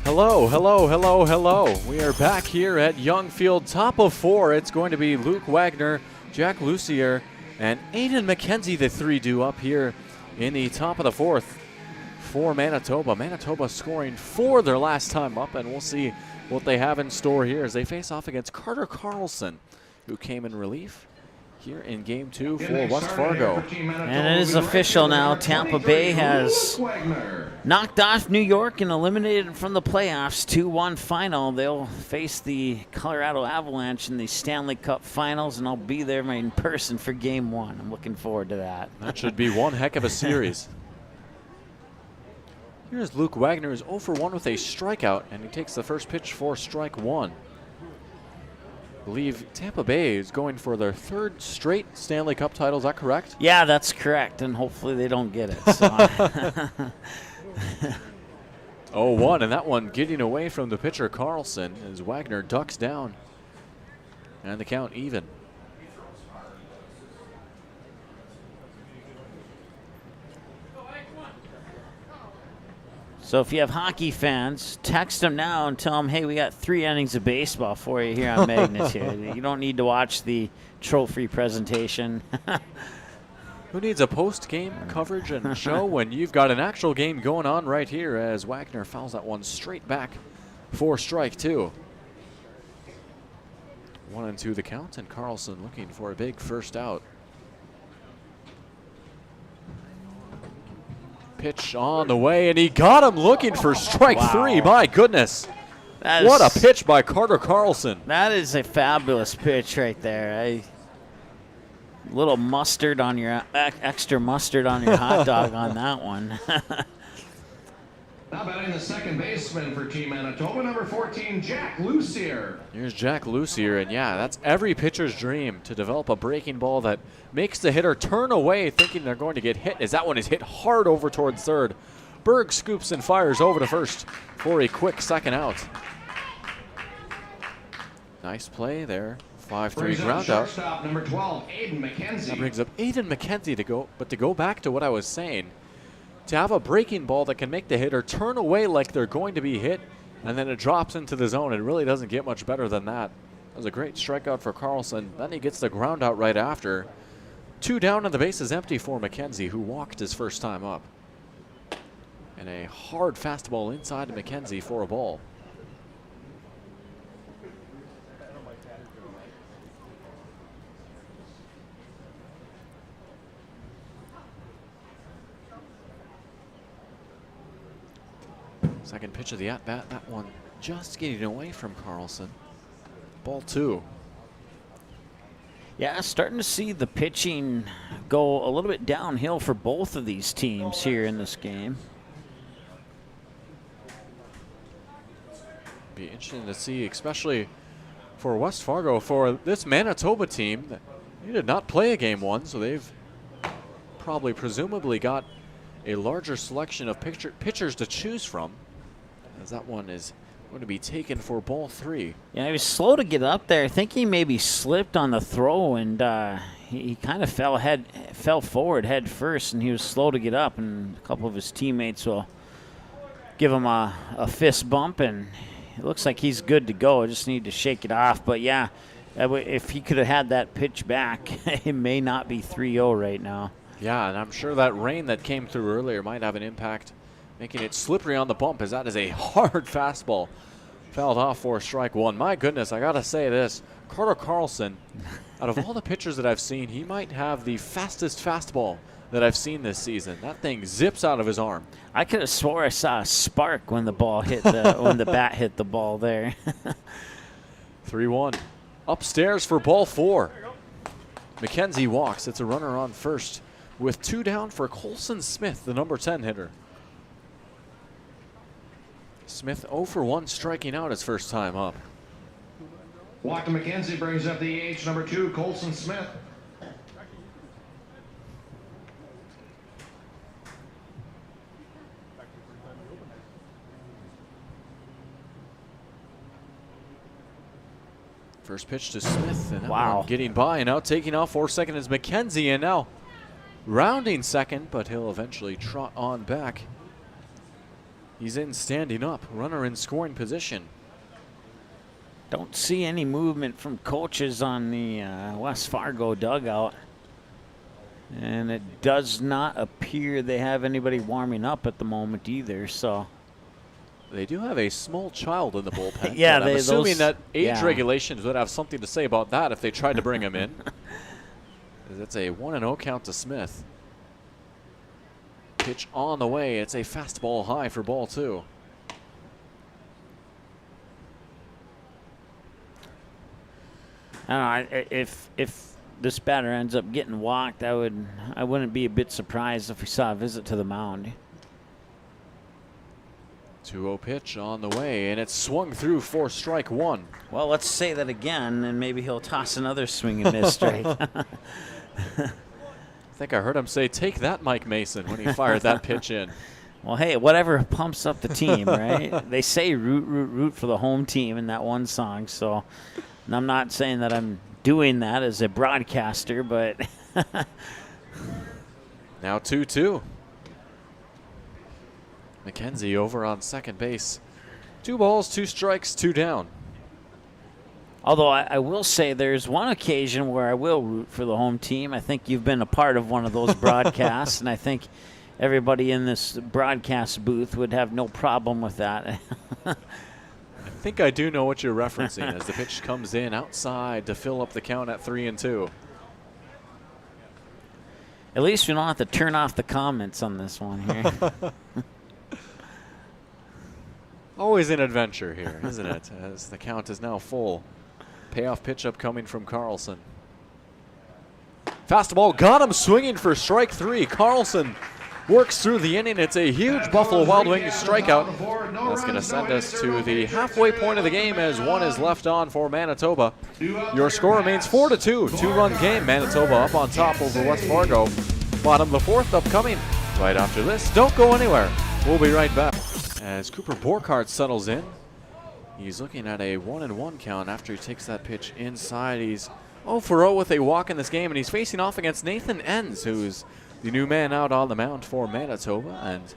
Hello, hello, hello, hello. We are back here at Young Field, top of 4. It's going to be Luke Wagner, Jack Lucier, and Aiden McKenzie, the 3 due up here in the top of the 4th for Manitoba. Manitoba scoring 4 their last time up, and we'll see what they have in store here as they face off against Carter Carlson, who came in relief here in Game 2 for West Fargo. And it is official now. Tampa Bay has knocked off New York and eliminated from the playoffs. 2-1 final. They'll face the Colorado Avalanche in the Stanley Cup Finals, and I'll be there in person for Game 1. I'm looking forward to that. That should be one heck of a series. Here's Luke Wagner, who's 0 for 1 with a strikeout, and he takes the first pitch for strike 1. I believe Tampa Bay is going for their 3rd straight Stanley Cup title. Is that correct? Yeah, that's correct, and hopefully they don't get it. So. 0-1, and that one getting away from the pitcher Carlson as Wagner ducks down. And the count even. So if you have hockey fans, text them now and tell them, hey, we got 3 innings of baseball for you here on Magnus here. You don't need to watch the trophy presentation. Who needs a post-game coverage and show when you've got an actual game going on right here as Wagner fouls that one straight back for strike 2. 1-2 the count, and Carlson looking for a big first out. Pitch on the way, and he got him looking for strike 3. My goodness. What a pitch by Carter Carlson. That is a fabulous pitch right there. A little mustard on your, extra mustard on your hot dog on that one. Now batting the second baseman for Team Manitoba, number 14, Jack Lucier. Here's Jack Lucier, and yeah, that's every pitcher's dream, to develop a breaking ball that makes the hitter turn away thinking they're going to get hit, as that one is hit hard over towards third. Berg scoops and fires over to first for a quick second out. Nice play there. 5-3 ground out. Shortstop, number 12, Aiden McKenzie. That brings up Aiden McKenzie to go back to what I was saying. To have a breaking ball that can make the hitter turn away like they're going to be hit, and then it drops into the zone. It really doesn't get much better than that. That was a great strikeout for Carlson. Then he gets the ground out right after. 2 down and the base is empty for McKenzie, who walked his first time up. And a hard fastball inside to McKenzie for a ball. Second pitch of the at-bat, that one just getting away from Carlson. Ball 2. Yeah, starting to see the pitching go a little bit downhill for both of these teams here in this game. Be interesting to see, especially for West Fargo, for this Manitoba team. They did not play a game 1, so they've probably presumably got a larger selection of pitchers to choose from, as that one is going to be taken for ball 3. Yeah, he was slow to get up there. I think he maybe slipped on the throw, and he kind of fell forward head first, and he was slow to get up, and a couple of his teammates will give him a fist bump, and it looks like he's good to go. I just need to shake it off. But yeah, if he could have had that pitch back, it may not be 3-0 right now. Yeah, and I'm sure that rain that came through earlier might have an impact, making it slippery on the bump, as that is a hard fastball. Fouled off for strike 1. My goodness, I got to say this. Carter Carlson, out of all the pitchers that I've seen, he might have the fastest fastball that I've seen this season. That thing zips out of his arm. I could have swore I saw a spark when the ball hit the when the bat hit the ball there. 3-1. Upstairs for ball 4. McKenzie walks. It's a runner on first, with 2 down for Colson Smith, the number 10 hitter. Smith 0 for 1, striking out his first time up. Walk to McKenzie brings up the AH number 2, Colson Smith. First pitch to Smith, and that one getting by, and now taking off for second is McKenzie, and now rounding second, but he'll eventually trot on back. He's in standing up, runner in scoring position. Don't see any movement from coaches on the West Fargo dugout. And it does not appear they have anybody warming up at the moment either, so. They do have a small child in the bullpen. Yeah, I'm assuming that age regulations would have something to say about that if they tried to bring him in. That's a 1-0 count to Smith. Pitch on the way. It's a fastball high for ball 2. I don't know, if this batter ends up getting walked, I wouldn't be a bit surprised if we saw a visit to the mound. 2-0 pitch on the way, and it's swung through for strike 1. Well, let's say that again, and maybe he'll toss another swing and miss strike. I think I heard him say, "Take that, Mike Mason," when he fired that pitch in. Well, hey, whatever pumps up the team, right? They say root for the home team in that one song, so I'm not saying that I'm doing that as a broadcaster, but. Now 2-2. McKenzie over on second base. 2 balls, 2 strikes, 2 down. Although I will say there's one occasion where I will root for the home team. I think you've been a part of one of those broadcasts, and I think everybody in this broadcast booth would have no problem with that. I think I do know what you're referencing as the pitch comes in outside to fill up the count at 3-2. At least we don't have to turn off the comments on this one here. Always an adventure here, isn't it? As the count is now full. Payoff pitch up coming from Carlson. Fastball got him swinging for strike 3. Carlson works through the inning. It's a huge Buffalo Wild Wings strikeout. That's going to send us to the halfway point of the game as 1 is left on for Manitoba. Your score remains 4-2. 2-run game. Manitoba up on top over West Fargo. Bottom of the 4th upcoming right after this. Don't go anywhere. We'll be right back. As Cooper Borkhardt settles in. He's looking at a 1-1 count after he takes that pitch inside. He's 0-for-0 with a walk in this game, and he's facing off against Nathan Enns, who's the new man out on the mound for Manitoba, and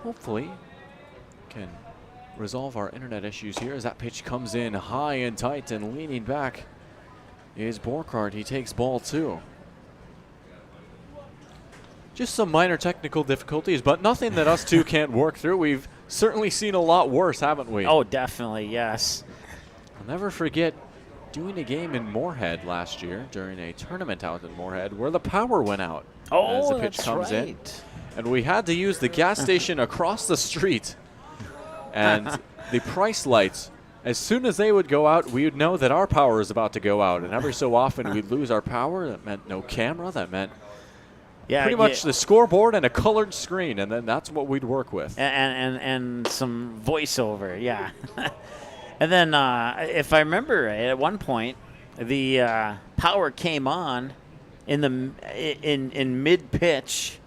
hopefully can resolve our internet issues here as that pitch comes in high and tight, and leaning back is Borkhardt. He takes ball 2. Just some minor technical difficulties, but nothing that us two can't work through. We've certainly seen a lot worse, haven't we? Oh, definitely, yes. I'll never forget doing a game in Moorhead last year during a tournament out in Moorhead where the power went out as the pitch comes in. And we had to use the gas station across the street. And the price lights, as soon as they would go out, we would know that our power is about to go out. And every so often we'd lose our power. That meant no camera. That meant pretty much the scoreboard and a colored screen, and then that's what we'd work with. And some voiceover, yeah. And then, if I remember right, at one point, the power came on in mid pitch,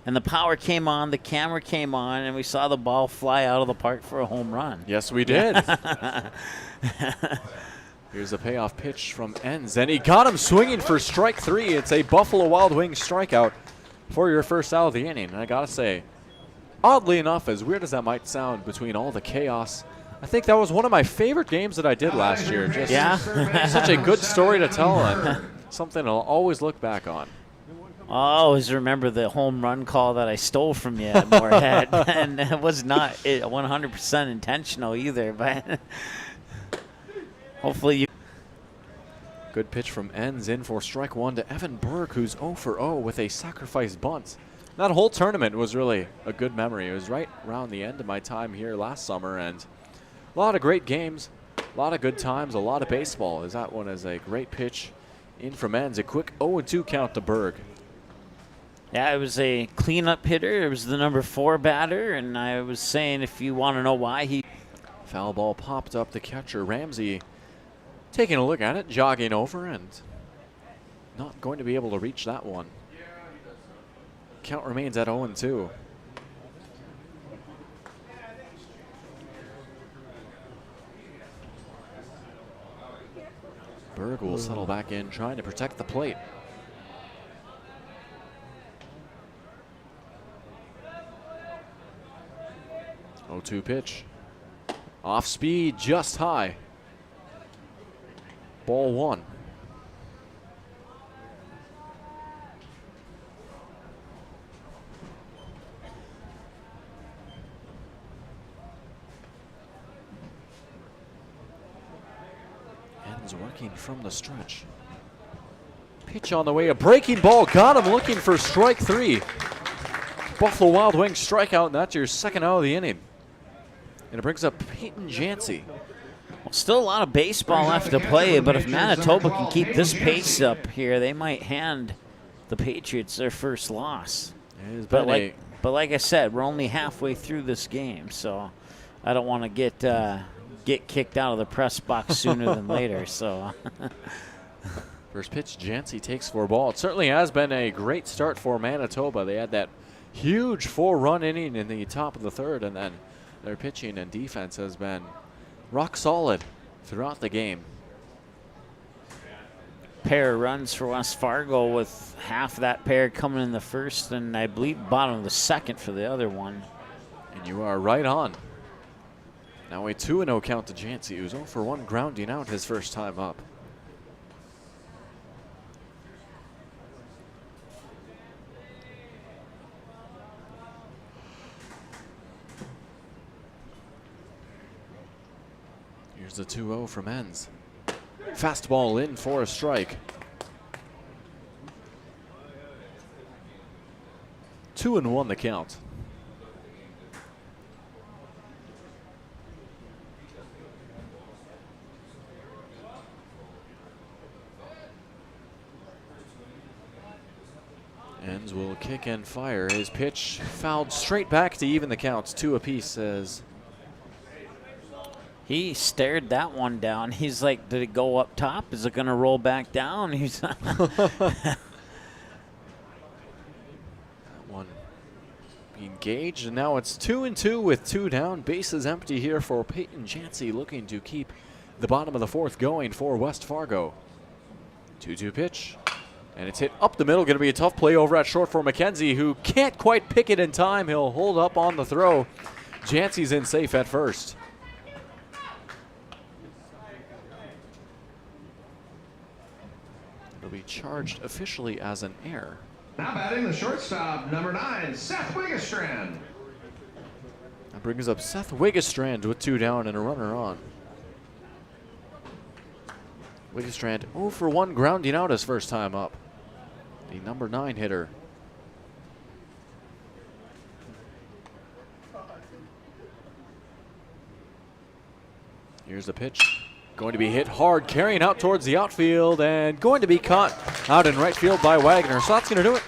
and the power came on, the camera came on, and we saw the ball fly out of the park for a home run. Yes, we did. Here's a payoff pitch from Enns, and he got him swinging for strike 3. It's a Buffalo Wild Wings strikeout for your first out of the inning. And I gotta say, oddly enough, as weird as that might sound between all the chaos, I think that was one of my favorite games that I did last year. Just such a good story to tell, and something I'll always look back on. I always remember the home run call that I stole from you at Moorhead, and it was not 100% intentional either, but hopefully you. Good pitch from Enns in for strike 1 to Evan Berg, who's 0-for-0 with a sacrifice bunt. That whole tournament was really a good memory. It was right around the end of my time here last summer, and a lot of great games, a lot of good times, a lot of baseball. As that one is a great pitch in from Enns. A quick 0-2 count to Berg. Yeah, it was a cleanup hitter. It was the number 4 batter, and I was saying if you want to know why he. Foul ball popped up the catcher. Ramsey taking a look at it, jogging over, and not going to be able to reach that one. Count remains at 0-2. Berg will settle back in, trying to protect the plate. Oh, 2 pitch. Off speed, just high. Ball 1. Enns working from the stretch. Pitch on the way, a breaking ball, got him looking for strike 3. Buffalo Wild Wings strikeout, and that's your second out of the inning. And it brings up Peyton Jancy. Well, still a lot of baseball left to play, but if Manitoba can keep this pace up here, they might hand the Patriots their first loss. But like I said, we're only halfway through this game, so I don't want to get kicked out of the press box sooner than later. So first pitch, Jancy takes for a ball. It certainly has been a great start for Manitoba. They had that huge 4-run inning in the top of the 3rd, and then their pitching and defense has been rock solid throughout the game. Pair of runs for West Fargo, with half that pair coming in the 1st, and I believe bottom of the 2nd for the other one. And you are right on. Now a 2-0 count to Jancy, who's 0 for 1 grounding out his first time up. Here's the 2-0 from Enns. Fastball in for a strike. 2-1 the count. Enns will kick and fire. His pitch fouled straight back to even the counts. 2 apiece as he stared that one down. He's like, did it go up top? Is it going to roll back down? He's that one engaged, and now it's 2-2 with 2 down. Bases empty here for Peyton Jancy, looking to keep the bottom of the 4th going for West Fargo. 2-2 pitch. And it's hit up the middle. Going to be a tough play over at short for McKenzie, who can't quite pick it in time. He'll hold up on the throw. Jancy's in safe at first. It'll be charged officially as an error. Now batting the shortstop, number 9, Seth Wigginstrand. That brings up Seth Wigginstrand with 2 down and a runner on. Wigginstrand 0 for 1 grounding out his first time up. The number 9 hitter. Here's the pitch. Going to be hit hard, carrying out towards the outfield, and going to be caught out in right field by Wagner. So that's going to do it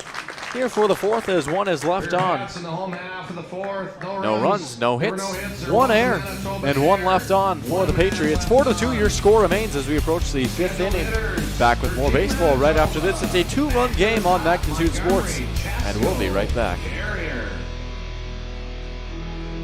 here for the 4th as 1 is left on. No runs, no hits, 1 error, and 1 left on for the Patriots. 4-2 your score remains as we approach the 5th inning. Back with more baseball right after this. It's a 2-run game on Magnitude Sports, and we'll be right back.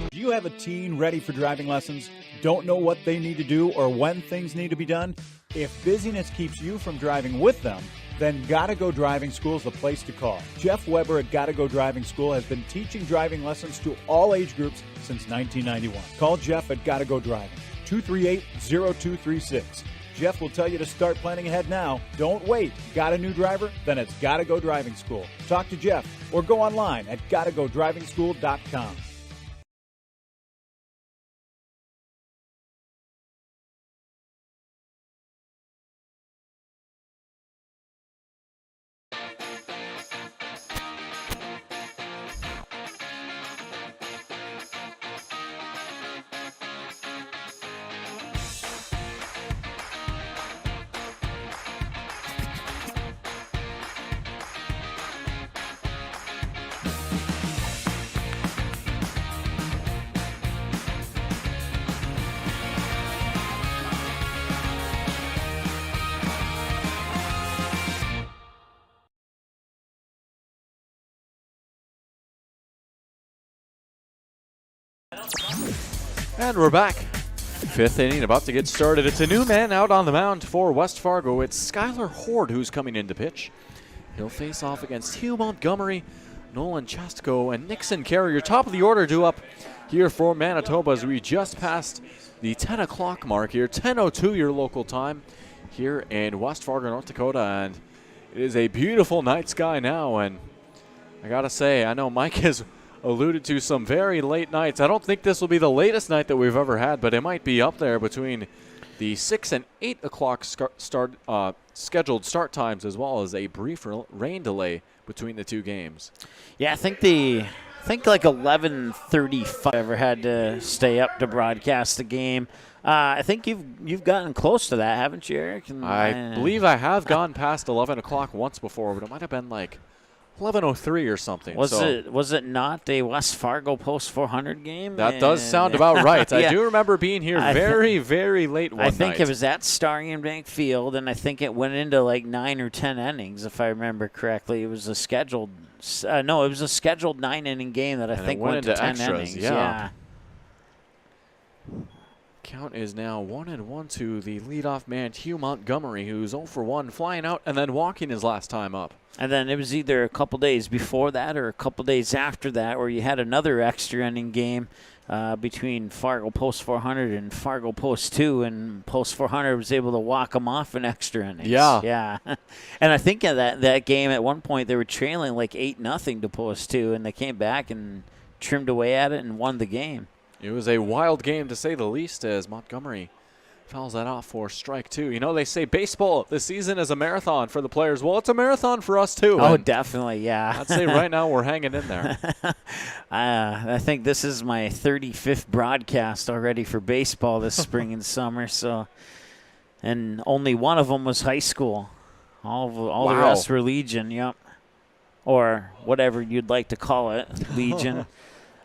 Do you have a teen ready for driving lessons? Don't know what they need to do or when things need to be done? If busyness keeps you from driving with them, then Gotta Go Driving School is the place to call. Jeff Weber at Gotta Go Driving School has been teaching driving lessons to all age groups since 1991. Call Jeff at Gotta Go Driving, 238-0236. Jeff will tell you to start planning ahead now. Don't wait. Got a new driver? Then it's Gotta Go Driving School. Talk to Jeff or go online at gottagodrivingschool.com. And we're back. 5th inning about to get started. It's a new man out on the mound for West Fargo. It's Skylar Horde who's coming in to pitch. He'll face off against Hugh Montgomery, Nolan Chastko, and Nixon Carrier. Top of the order due up here for Manitoba as we just passed the 10 o'clock mark here. 10:02 your local time here in West Fargo, North Dakota. And it is a beautiful night sky now. And I got to say, I know Mike has alluded to some very late nights. I don't think this will be the latest night that we've ever had, but it might be up there between the 6 and 8 o'clock scheduled start times, as well as a brief rain delay between the 2 games. Yeah, I think like 11:35 ever had to stay up to broadcast the game. I think you've gotten close to that, haven't you, Eric? I believe I have gone past 11 o'clock once before, but it might have been like 11:03 or something. Was it not a West Fargo Post 400 game? That does sound about right. Yeah. I do remember being here very late one night. I think it was at Starry Bank Field, and I think it went into like 9 or 10 innings, if I remember correctly. It was a scheduled 9-inning game that I think went to 10 extras, innings. Yeah. Count is now 1-1 to the leadoff man, Hugh Montgomery, who's 0 for 1, flying out and then walking his last time up. And then it was either a couple days before that or a couple days after that where you had another extra inning game between Fargo Post 400 and Fargo Post 2, and Post 400 was able to walk them off in extra innings. Yeah. And I think in that game at one point they were trailing like 8-0 to Post 2, and they came back and trimmed away at it and won the game. It was a wild game, to say the least, as Montgomery fouls that off for strike 2. You know, they say baseball, the season is a marathon for the players. Well, it's a marathon for us, too. Oh, definitely, yeah. I'd say right now we're hanging in there. I think this is my 35th broadcast already for baseball this spring and summer. So, and only one of them was high school. All the rest were Legion, yep. Or whatever you'd like to call it, Legion.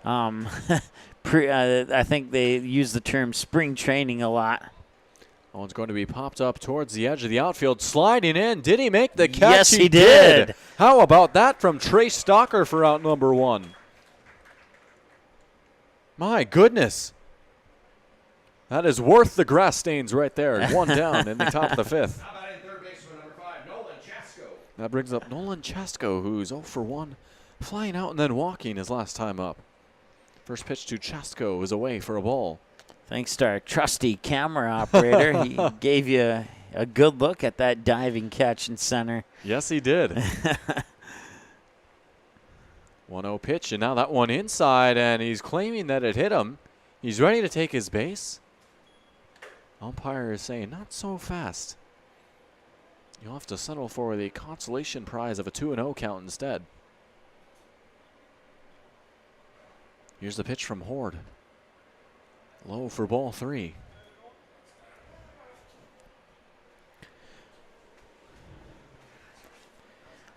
I think they use the term spring training a lot. One's going to be popped up towards the edge of the outfield. Sliding in. Did he make the catch? Yes, he did. How about that from Trey Stalker for out number 1? My goodness. That is worth the grass stains right there. 1 down in the top of the 5th. How about in third baseman number 5, Nolan Chasko? That brings up Nolan Chasko, who's 0 for 1, flying out and then walking his last time up. First pitch to Chasko is away for a ball. Thanks to our trusty camera operator. He gave you a good look at that diving catch in center. Yes, he did. 1-0 pitch, and now that one inside, and he's claiming that it hit him. He's ready to take his base. Umpire is saying, not so fast. You'll have to settle for the consolation prize of a 2-0 count instead. Here's the pitch from Horde. Low for ball 3.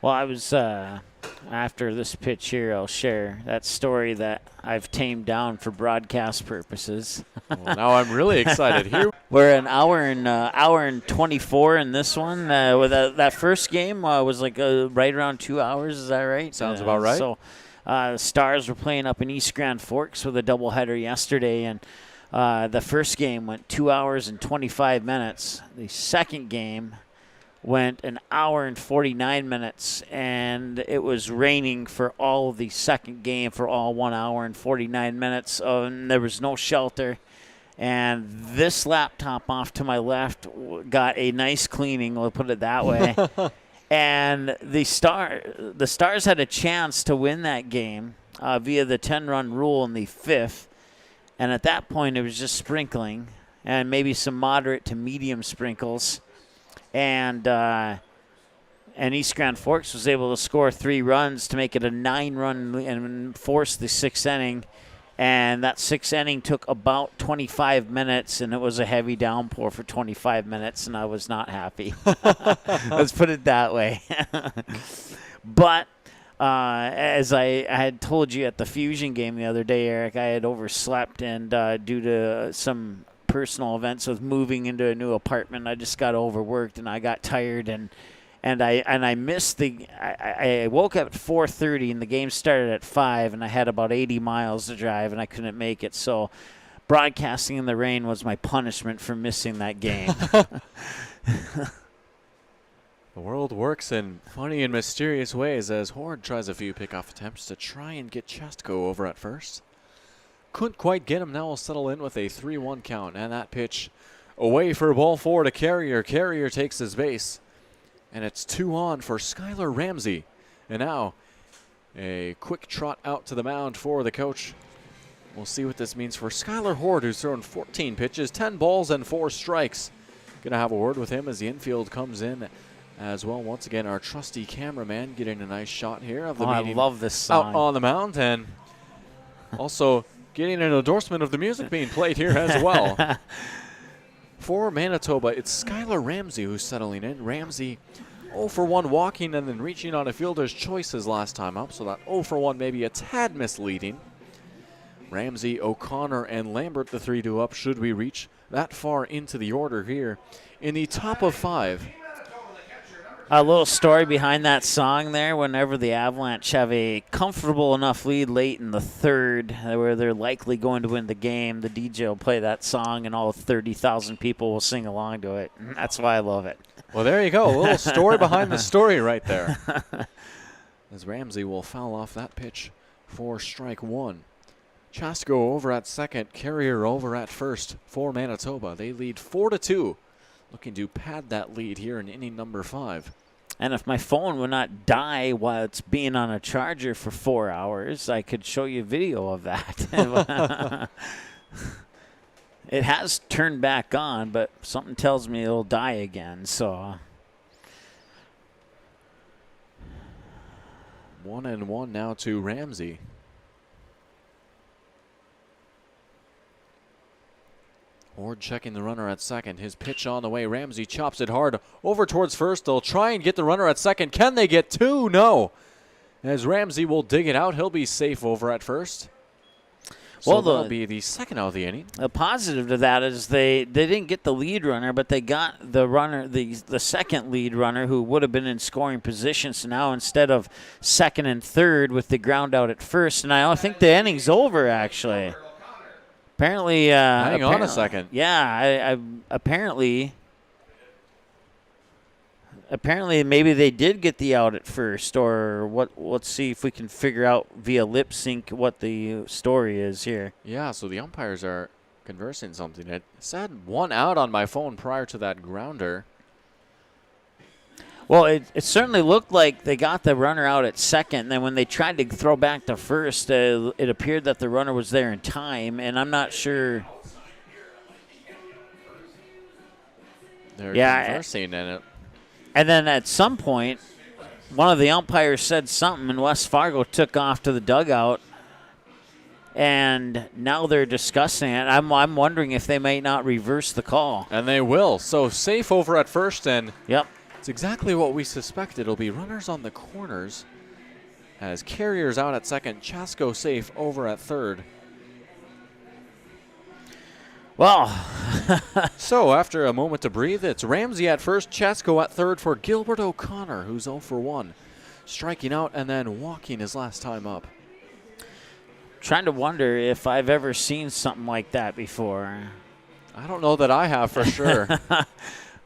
Well, I was, after this pitch here, I'll share that story that I've tamed down for broadcast purposes. Well, now I'm really excited. Here we're an hour and 24 in this one. With that first game was like right around 2 hours. Is that right? Sounds about right. So the Stars were playing up in East Grand Forks with a doubleheader yesterday, and the first game went 2 hours and 25 minutes. The second game went an hour and 49 minutes, and it was raining for all of the second game for all 1 hour and 49 minutes. And there was no shelter. And this laptop off to my left got a nice cleaning, we'll put it that way. And the Stars had a chance to win that game via the 10-run rule in the 5th. And at that point, it was just sprinkling and maybe some moderate to medium sprinkles. And East Grand Forks was able to score 3 runs to make it a 9-run and force the 6th inning. And that 6th inning took about 25 minutes, and it was a heavy downpour for 25 minutes, and I was not happy. Let's put it that way. But as I had told you at the Fusion game the other day, Eric, I had overslept, and due to some personal events with moving into a new apartment, I just got overworked, and I got tired, and I missed I woke up at 4:30 and the game started at 5, and I had about 80 miles to drive, and I couldn't make it. So broadcasting in the rain was my punishment for missing that game. The world works in funny and mysterious ways as Horde tries a few pickoff attempts to try and get Chasko over at first. Couldn't quite get him. Now will settle in with a 3-1 count, and that pitch away for ball 4 to Carrier. Carrier takes his base. And it's 2 on for Skylar Ramsey. And now a quick trot out to the mound for the coach. We'll see what this means for Skylar Horde, who's thrown 14 pitches, 10 balls, and 4 strikes. Going to have a word with him as the infield comes in as well. Once again, our trusty cameraman getting a nice shot here of the meeting. I love this song. Out on the mound, and also getting an endorsement of the music being played here as well. For Manitoba, it's Skylar Ramsey who's settling in. Ramsey 0 for 1 walking and then reaching on a fielder's choice his last time up, so that 0 for 1 maybe a tad misleading. Ramsey, O'Connor, and Lambert, the 3-2 up, should we reach that far into the order here in the top of 5. A little story behind that song there. Whenever the Avalanche have a comfortable enough lead late in the 3rd where they're likely going to win the game, the DJ will play that song and all 30,000 people will sing along to it. And that's why I love it. Well, there you go. A little story behind the story right there. As Ramsey will foul off that pitch for strike one. Chasko over at second, Carrier over at first for Manitoba. They lead 4-2, looking to pad that lead here in inning number 5. And if my phone would not die while it's being on a charger for 4 hours, I could show you a video of that. It has turned back on, but something tells me it'll die again. So 1-1 now to Ramsey. Ward checking the runner at second. His pitch on the way. Ramsey chops it hard over towards first. They'll try and get the runner at second. Can they get two? No. As Ramsey will dig it out, he'll be safe over at first. So that'll be the second out of the inning. The positive to that is they didn't get the lead runner, but they got the runner, the second lead runner, who would have been in scoring position. So now instead of second and third with the ground out at first, and I think the inning's over actually. Apparently, hang on a second. Yeah, apparently maybe they did get the out at first, or what? Let's see if we can figure out via lip sync what the story is here. Yeah, so the umpires are conversing something. It said one out on my phone prior to that grounder. Well, it certainly looked like they got the runner out at second. And then when they tried to throw back to first, it appeared that the runner was there in time, and I'm not sure. They're conversing in it. And then at some point, one of the umpires said something, and West Fargo took off to the dugout. And now they're discussing it. I'm wondering if they may not reverse the call. And they will. So safe over at first, and yep. It's exactly what we suspected. It'll be runners on the corners as Carrier's out at second. Chasko safe over at third. Well, so after a moment to breathe, it's Ramsey at first, Chasko at third for Gilbert O'Connor, who's 0 for 1. Striking out and then walking his last time up. Trying to wonder if I've ever seen something like that before. I don't know that I have for sure.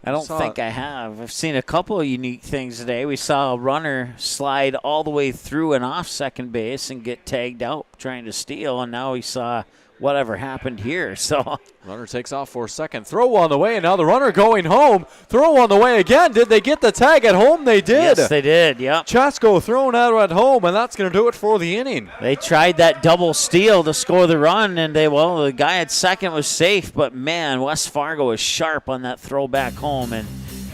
I don't think I have. I've seen a couple of unique things today. We saw a runner slide all the way through and off second base and get tagged out trying to steal, and now we saw whatever happened here. So runner takes off for second. Throw on the way, and now the runner going home. Throw on the way again. Did they get the tag at home? They did. Yes, they did, yep. Chasko thrown out at home, and that's going to do it for the inning. They tried that double steal to score the run, and the guy at second was safe, but man, West Fargo was sharp on that throw back home, and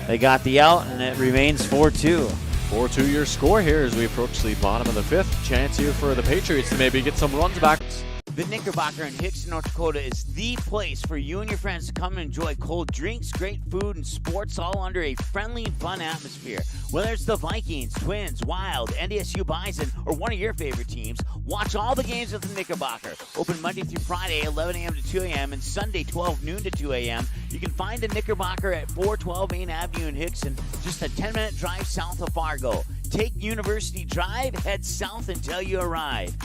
they got the out, and it remains 4-2. 4-2 your score here as we approach the bottom of the fifth. Chance here for the Patriots to maybe get some runs back. The Knickerbocker in Hickson, North Dakota is the place for you and your friends to come and enjoy cold drinks, great food, and sports all under a friendly and fun atmosphere. Whether it's the Vikings, Twins, Wild, NDSU Bison, or one of your favorite teams, watch all the games at the Knickerbocker. Open Monday through Friday, 11 a.m. to 2 a.m., and Sunday, 12 noon to 2 a.m. You can find the Knickerbocker at 412 Main Avenue in Hickson, just a 10-minute drive south of Fargo. Take University Drive, head south until you arrive.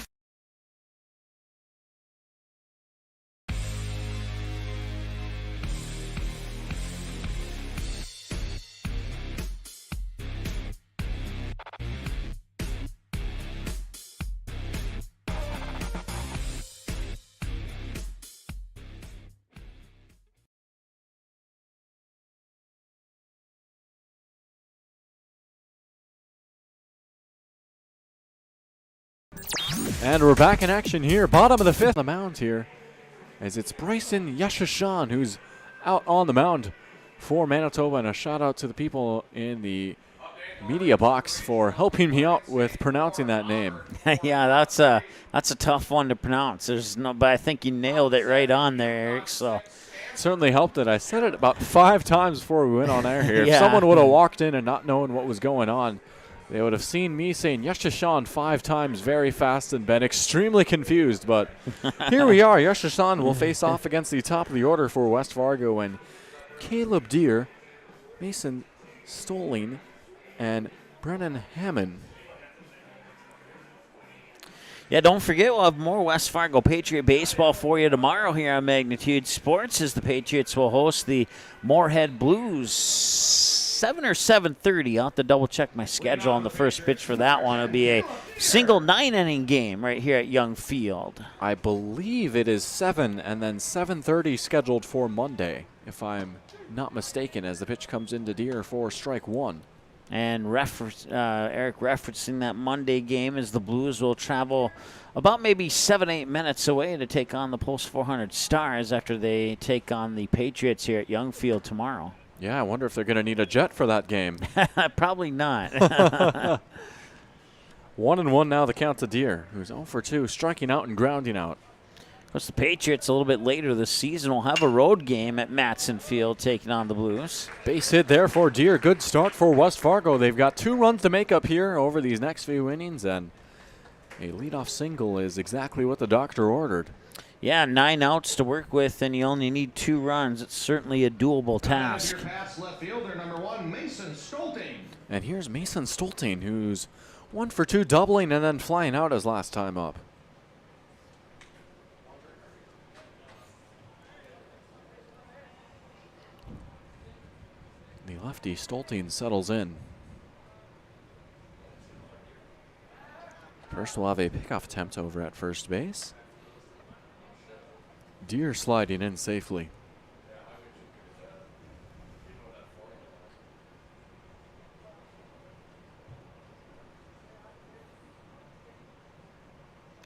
And we're back in action here. Bottom of the fifth on the mound here as it's Bryson Yashashan who's out on the mound for Manitoba. And a shout out to the people in the media box for helping me out with pronouncing that name. Yeah, that's a tough one to pronounce. But I think you nailed it right on there, Eric. So it certainly helped it. I said it about 5 times before we went on air here. Yeah. If someone would have walked in and not known what was going on, they would have seen me saying Yashashan 5 times very fast and been extremely confused. But here we are. Yashashan will face off against the top of the order for West Fargo, and Caleb Deere, Mason Stolten, and Brennan Hammond. Yeah, don't forget, we'll have more West Fargo Patriot baseball for you tomorrow here on Magnitude Sports as the Patriots will host the Moorhead Blues. 7 or 7:30. I'll have to double check my schedule on the first pitch for that one. It'll be a single 9-inning game right here at Young Field. I believe it is 7 and then 7:30 scheduled for Monday, if I'm not mistaken, as the pitch comes into Deer for strike one. And Eric referencing that Monday game as the Blues will travel about maybe 7-8 minutes away to take on the Post 400 Stars after they take on the Patriots here at Young Field tomorrow. Yeah, I wonder if they're going to need a jet for that game. Probably not. 1-1 now, the count to Deer, who's 0 for 2, striking out and grounding out. Of course, the Patriots a little bit later this season will have a road game at Matson Field taking on the Blues. Base hit there for Deer. Good start for West Fargo. They've got 2 runs to make up here over these next few innings, and a leadoff single is exactly what the doctor ordered. Yeah, 9 outs to work with, and you only need 2 runs. It's certainly a doable task. Left fielder, number 1, Mason Stolten. And here's Mason Stolten, who's 1 for 2, doubling and then flying out his last time up. The lefty Stolten settles in. First we'll have a pickoff attempt over at first base. Deer sliding in safely.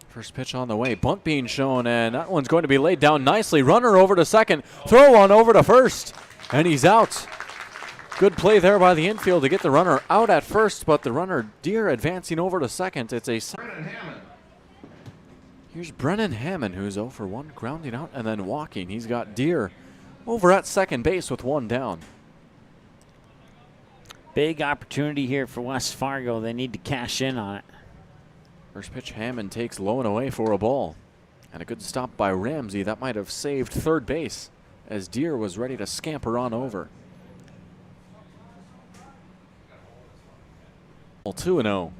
First pitch on the way. Bunt being shown, and that one's going to be laid down nicely. Runner over to second. Throw one over to first, and he's out. Good play there by the infield to get the runner out at first, but the runner, Deer, advancing over to second. It's a... Brennan Hammond. Here's Brennan Hammond, who's 0 for 1, grounding out and then walking. He's got Deer over at second base with 1 down. Big opportunity here for West Fargo. They need to cash in on it. First pitch, Hammond takes low and away for a ball. And a good stop by Ramsey. That might have saved third base as Deer was ready to scamper on over. 2-0.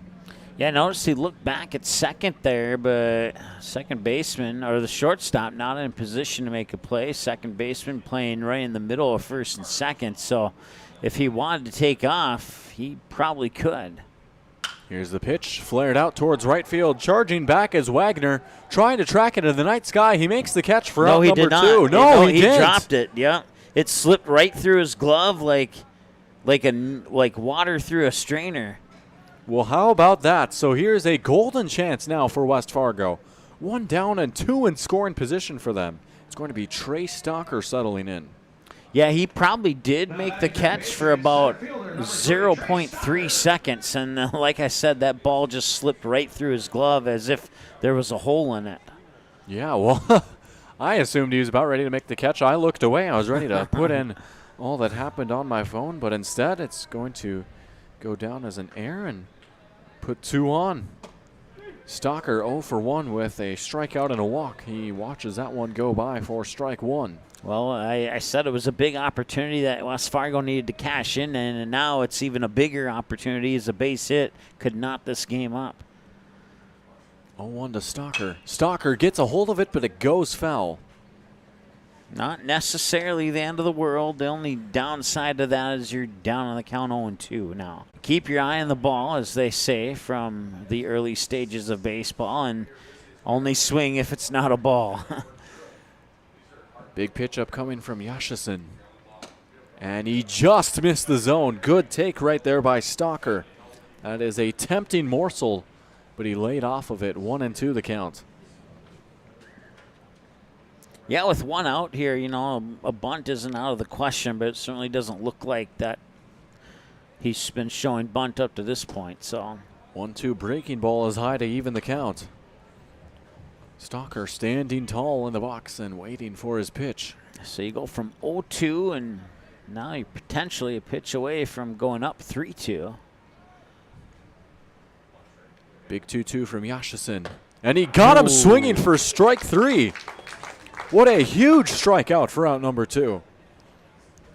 Yeah, notice he looked back at second there, but second baseman, or the shortstop, not in position to make a play. Second baseman playing right in the middle of first and second. So if he wanted to take off, he probably could. Here's the pitch, flared out towards right field. Charging back is Wagner, trying to track it in the night sky. He makes the catch for out number 2. No, he didn't. Dropped it. Yeah, it slipped right through his glove like water through a strainer. Well, how about that? So here's a golden chance now for West Fargo. 1 down and 2 in scoring position for them. It's going to be Trey Stalker settling in. Yeah, he probably did make the catch for about 0.3 seconds. And like I said, that ball just slipped right through his glove as if there was a hole in it. Yeah, well, I assumed he was about ready to make the catch. I looked away. I was ready to put in all that happened on my phone. But instead, it's going to go down as an error and put 2 on. Stalker 0 for 1 with a strikeout and a walk. He watches that one go by for strike 1. Well, I said it was a big opportunity that West Fargo needed to cash in, and now it's even a bigger opportunity as a base hit could knot this game up. 0-1 to Stalker. Stalker gets a hold of it, but it goes foul. Not necessarily the end of the world. The only downside to that is you're down on the count 0-2 now. Keep your eye on the ball, as they say, from the early stages of baseball, and only swing if it's not a ball. Big pitch up coming from Yashison. And he just missed the zone. Good take right there by Stalker. That is a tempting morsel, but he laid off of it. 1-2 the count. Yeah, with 1 out here, you know, a bunt isn't out of the question, but it certainly doesn't look like that he's been showing bunt up to this point. So 1-2 breaking ball is high to even the count. Stalker standing tall in the box and waiting for his pitch. So you go from 0-2, and now you're potentially a pitch away from going up 3-2. Big 2-2 from Yashison. And he got him swinging for strike 3. What a huge strikeout for out number 2.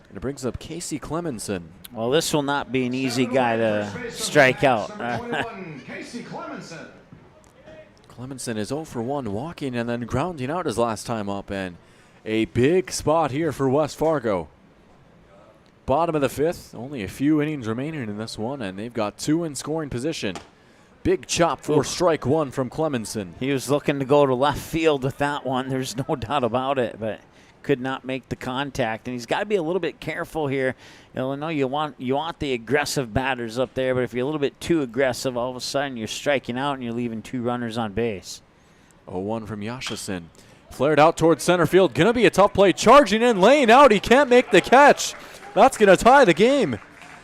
And it brings up Casey Clemenson. Well, this will not be an easy guy to strike out. Casey Clemenson. Clemenson is 0 for 1, walking and then grounding out his last time up. And a big spot here for West Fargo. bottom of the 5th. Only a few innings remaining in this one, and they've got 2 in scoring position. Big chop for strike 1 from Clemenson. He was looking to go to left field with that one. There's no doubt about it, but could not make the contact. And he's got to be a little bit careful here. Illinois, you want the aggressive batters up there, but if you're a little bit too aggressive, all of a sudden you're striking out and you're leaving 2 runners on base. 0-1 from Yashison. Flared out towards center field. Going to be a tough play. Charging in, laying out. He can't make the catch. That's going to tie the game.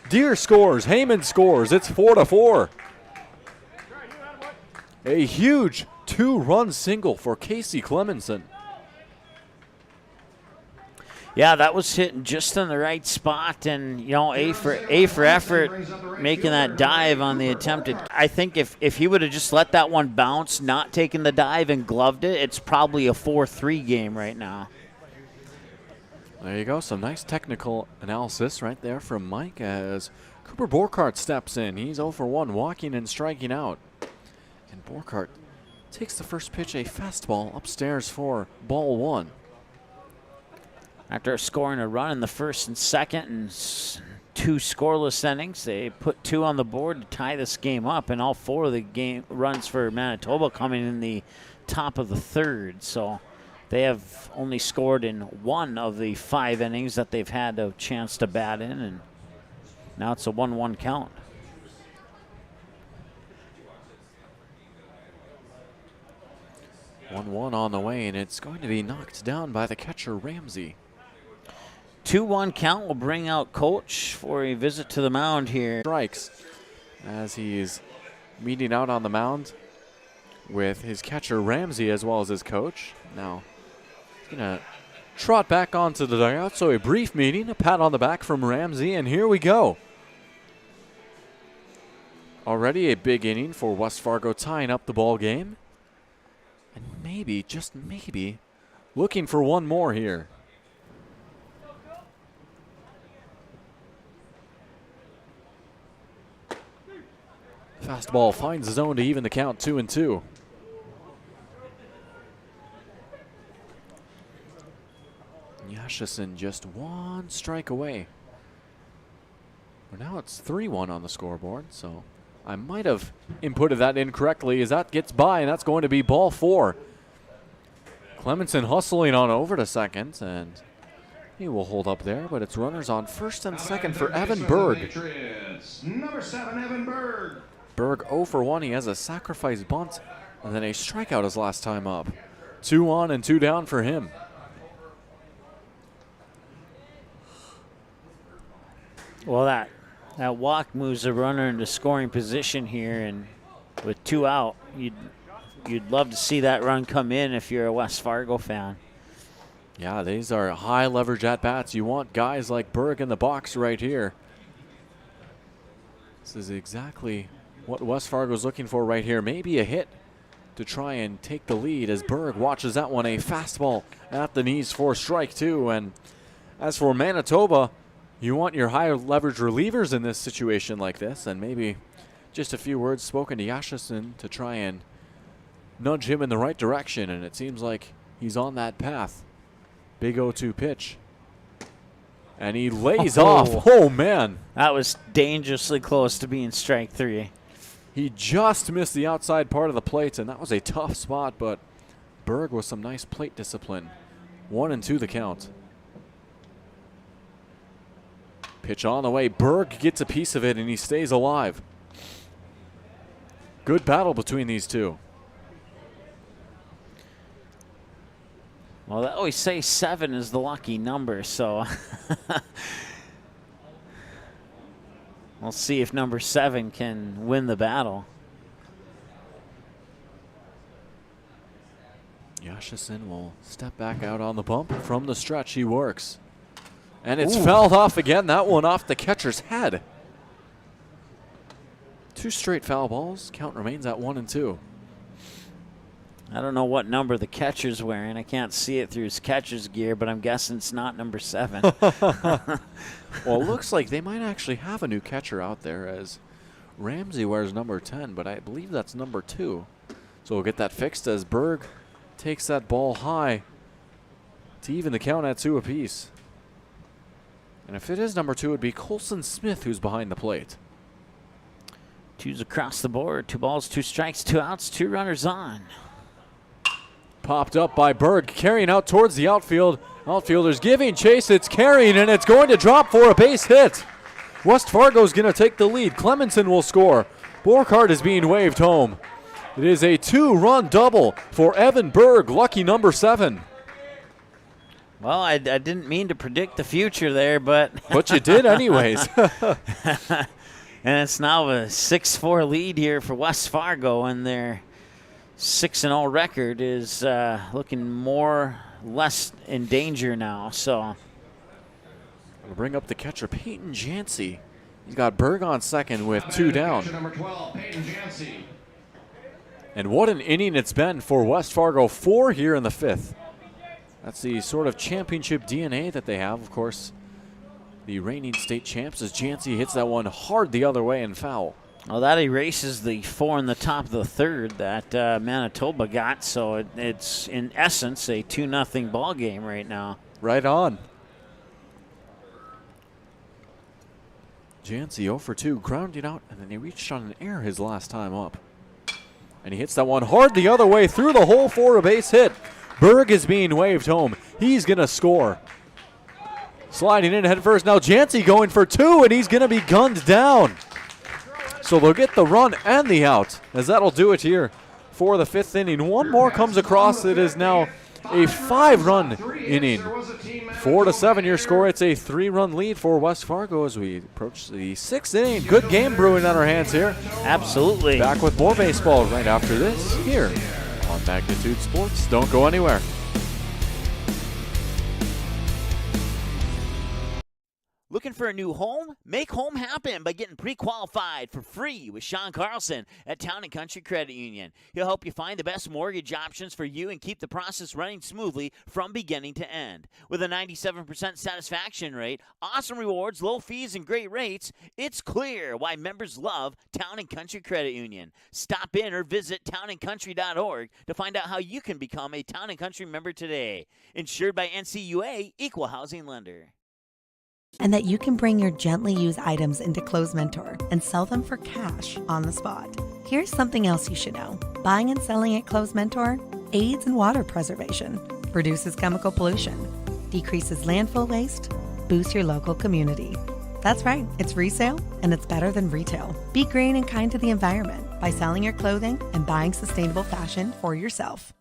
Deere scores. Heyman scores. It's 4-4. A huge 2-run single for Casey Clemenson. Yeah, that was hitting just in the right spot, and A for effort, making that dive on the attempted. I think if he would have just let that one bounce, not taken the dive and gloved it, it's probably a 4-3 game right now. There you go, some nice technical analysis right there from Mike as Cooper Borkart steps in. He's 0 for 1, walking and striking out. And Borkart takes the first pitch, a fastball upstairs for ball 1. After scoring a run in the first and second and 2 scoreless innings, they put 2 on the board to tie this game up, and all 4 of the game runs for Manitoba coming in the top of the 3rd. So they have only scored in 1 of the 5 innings that they've had a chance to bat in, and now it's a 1-1 count. One on the way, and it's going to be knocked down by the catcher, Ramsey. 2-1 count will bring out Coach for a visit to the mound here. Strikes as he's meeting out on the mound with his catcher, Ramsey, as well as his coach. Now, he's going to trot back onto the dugout, so a brief meeting, a pat on the back from Ramsey, and here we go. Already a big inning for West Fargo, tying up the ball game. And maybe, just maybe, looking for one more here. Fastball finds the zone to even the count, 2-2. Yashison just 1 strike away. Well, now it's 3-1 on the scoreboard, so I might have inputted that incorrectly as that gets by, and that's going to be ball 4. Clemenson hustling on over to second, and he will hold up there, but it's runners on first and second for Evan Berg. Number 7, Evan Berg. Berg 0 for 1. He has a sacrifice bunt and then a strikeout his last time up. 2 on and 2 down for him. Well, that walk moves a runner into scoring position here, and with 2 out, you'd love to see that run come in if you're a West Fargo fan. Yeah, these are high leverage at bats. You want guys like Berg in the box right here. This is exactly what West Fargo's looking for right here. Maybe a hit to try and take the lead as Berg watches that one. A fastball at the knees for strike 2. And as for Manitoba, you want your higher leverage relievers in this situation like this, and maybe just a few words spoken to Yashison to try and nudge him in the right direction, and it seems like he's on that path. Big 0-2 pitch. And he lays off. Oh, man. That was dangerously close to being strike 3. He just missed the outside part of the plate, and that was a tough spot, but Berg with some nice plate discipline. 1-2 the count. Pitch on the way. Berg gets a piece of it, and he stays alive. Good battle between these two. Well, they always say 7 is the lucky number, so we'll see if number 7 can win the battle. Yashison will step back out on the bump. From the stretch, he works. And it's fouled off again. That one off the catcher's head. 2 straight foul balls. Count remains at 1-2. I don't know what number the catcher's wearing. I can't see it through his catcher's gear, but I'm guessing it's not number 7. Well, it looks like they might actually have a new catcher out there, as Ramsey wears number 10, but I believe that's number 2. So we'll get that fixed as Berg takes that ball high to even the count at 2 apiece. And if it is number 2, it would be Colson Smith who's behind the plate. 2s across the board. 2 balls, 2 strikes, 2 outs, 2 runners on. Popped up by Berg, carrying out towards the outfield. Outfielders giving chase. It's carrying, and it's going to drop for a base hit. West Fargo's going to take the lead. Clemenson will score. Borkhardt is being waved home. It is a 2-run double for Evan Berg, lucky number 7. Well, I didn't mean to predict the future there, but... But you did anyways. And it's now a 6-4 lead here for West Fargo, and their 6-0 record is looking less in danger now. So we'll bring up the catcher, Peyton Jancy. He's got Berg on second with 2 down. Number 12, Peyton Jancy. And what an inning it's been for West Fargo. 4 here in the 5th. That's the sort of championship DNA that they have, of course. The reigning state champs as Jancy hits that one hard the other way and foul. Well, that erases the 4 in the top of the 3rd that Manitoba got, so it's in essence a 2-0 ball game right now. Right on. Jancy 0 for 2, grounding out, and then he reached on an error his last time up. And he hits that one hard the other way through the hole for a base hit. Berg is being waved home. He's going to score. Sliding in head first. Now Jancy going for 2, and he's going to be gunned down. So they'll get the run and the out, as that'll do it here for the 5th inning. One more comes across. It is now a 5-run inning. 4-7 your score. It's a 3-run lead for West Fargo as we approach the 6th inning. Good game brewing on our hands here. Absolutely. Back with more baseball right after this here on Magnitude Sports. Don't go anywhere. Looking for a new home? Make home happen by getting pre-qualified for free with Sean Carlson at Town & Country Credit Union. He'll help you find the best mortgage options for you and keep the process running smoothly from beginning to end. With a 97% satisfaction rate, awesome rewards, low fees, and great rates, it's clear why members love Town & Country Credit Union. Stop in or visit townandcountry.org to find out how you can become a Town & Country member today. Insured by NCUA, Equal Housing Lender. And that you can bring your gently used items into Clothes Mentor and sell them for cash on the spot. Here's something else you should know. Buying and selling at Clothes Mentor aids in water preservation, reduces chemical pollution, decreases landfill waste, boosts your local community. That's right, it's resale and it's better than retail. Be green and kind to the environment by selling your clothing and buying sustainable fashion for yourself.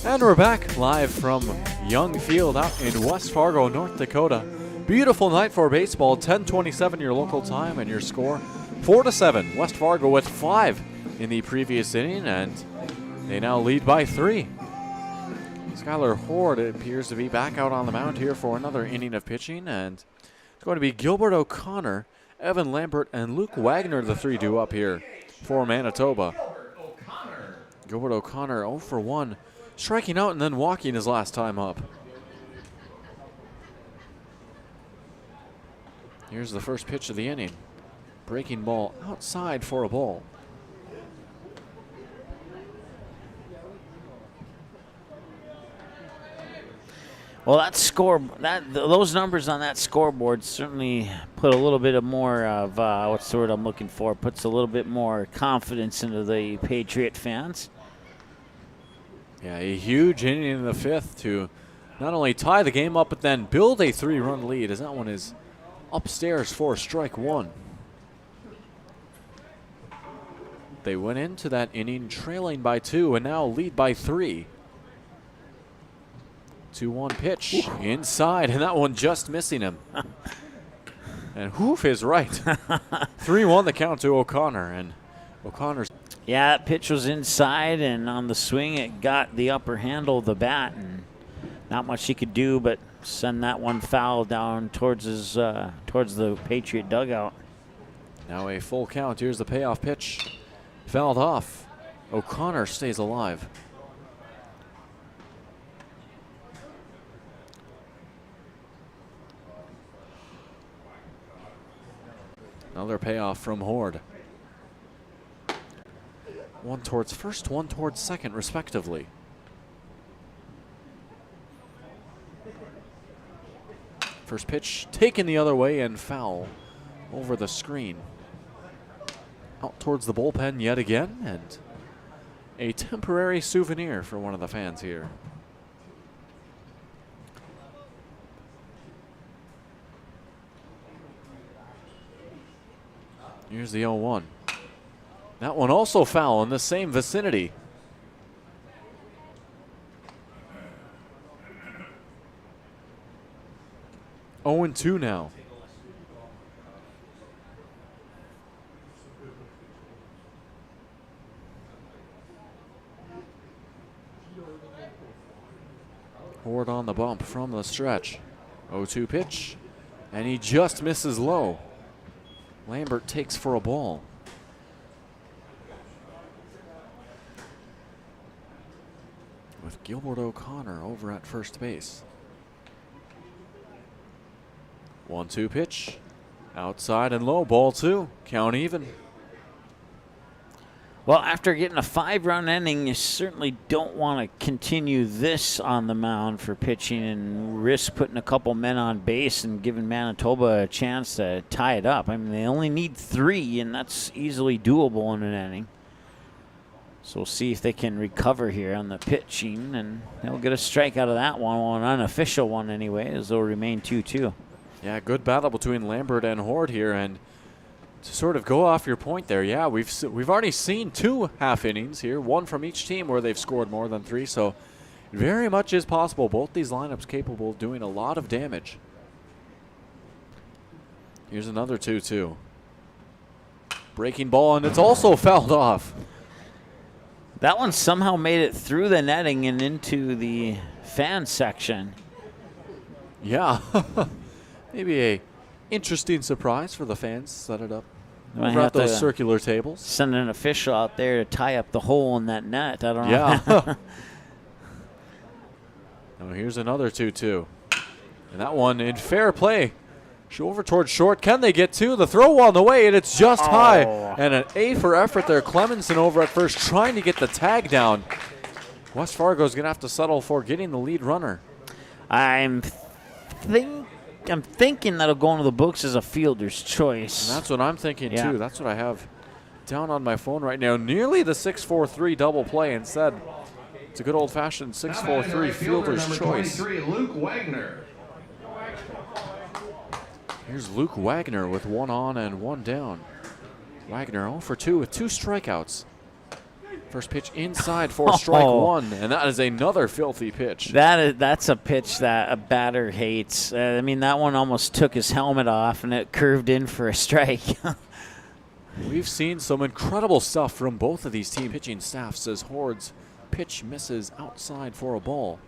And we're back live from Young Field out in West Fargo, North Dakota. Beautiful night for baseball. 10:27 your local time, and your score 4-7. West Fargo with 5 in the previous inning, and they now lead by 3. Skylar Horde appears to be back out on the mound here for another inning of pitching, and it's going to be Gilbert O'Connor, Evan Lambert, and Luke Wagner, the 3 due up here for Manitoba. Gilbert O'Connor 0 for 1. Striking out and then walking his last time up. Here's the first pitch of the inning. Breaking ball outside for a ball. Well, those numbers on that scoreboard certainly put a little bit of more of what's the word I'm looking for? Puts a little bit more confidence into the Patriot fans. Yeah, a huge inning in the 5th to not only tie the game up, but then build a 3-run lead, as that one is upstairs for strike 1. They went into that inning trailing by 2 and now lead by 3. 2-1 pitch inside, and that one just missing him. And hoof is right. 3-1 the count to O'Connor, and O'Connor's. Yeah, that pitch was inside, and on the swing, it got the upper handle of the bat, and not much he could do but send that one foul down towards his towards the Patriot dugout. Now a full count. Here's the payoff pitch. Fouled off. O'Connor stays alive. Another payoff from Horde. One towards first, one towards second, respectively. First pitch taken the other way and foul over the screen. Out towards the bullpen yet again, and a temporary souvenir for one of the fans here. Here's the 0-1. That one also foul in the same vicinity. Oh, 0-2 now. Horde on the bump from the stretch. 0-2 pitch, and he just misses low. Lambert takes for a ball. With Gilbert O'Connor over at first base. 1-2 pitch. Outside and low, ball 2. Count even. Well, after getting a 5-run inning, you certainly don't want to continue this on the mound for pitching and risk putting a couple men on base and giving Manitoba a chance to tie it up. I mean, they only need 3, and that's easily doable in an inning. So we'll see if they can recover here on the pitching, and they'll get a strike out of that one, well, an unofficial one anyway, as they'll remain 2-2. Yeah, good battle between Lambert and Horde here, and to sort of go off your point there, yeah, we've already seen 2 half innings here, one from each team where they've scored more than 3, so it very much is possible. Both these lineups capable of doing a lot of damage. Here's another 2-2. Breaking ball, and it's also fouled off. That one somehow made it through the netting and into the fan section. Yeah, maybe a interesting surprise for the fans. Set it up over at those circular tables. Send an official out there to tie up the hole in that net. I don't know. Yeah. Now here's another 2-2. And that one in fair play. Over towards short. Can they get 2? The throw on the way, and it's just high. And an A for effort there. Clemenson over at first trying to get the tag down. West Fargo's going to have to settle for getting the lead runner. I'm thinking that'll go into the books as a fielder's choice. And that's what I'm thinking, too. That's what I have down on my phone right now. Nearly the 6-4-3 double play. Instead, it's a good old-fashioned 6-4-3 fielder's choice. 23, Luke Wagner. Here's Luke Wagner with 1 on and 1 down. Wagner 0 for 2 with 2 strikeouts. First pitch inside for strike 1, and that is another filthy pitch. That's a pitch that a batter hates. I mean, that one almost took his helmet off, and it curved in for a strike. We've seen some incredible stuff from both of these team pitching staffs as Horde's pitch misses outside for a ball.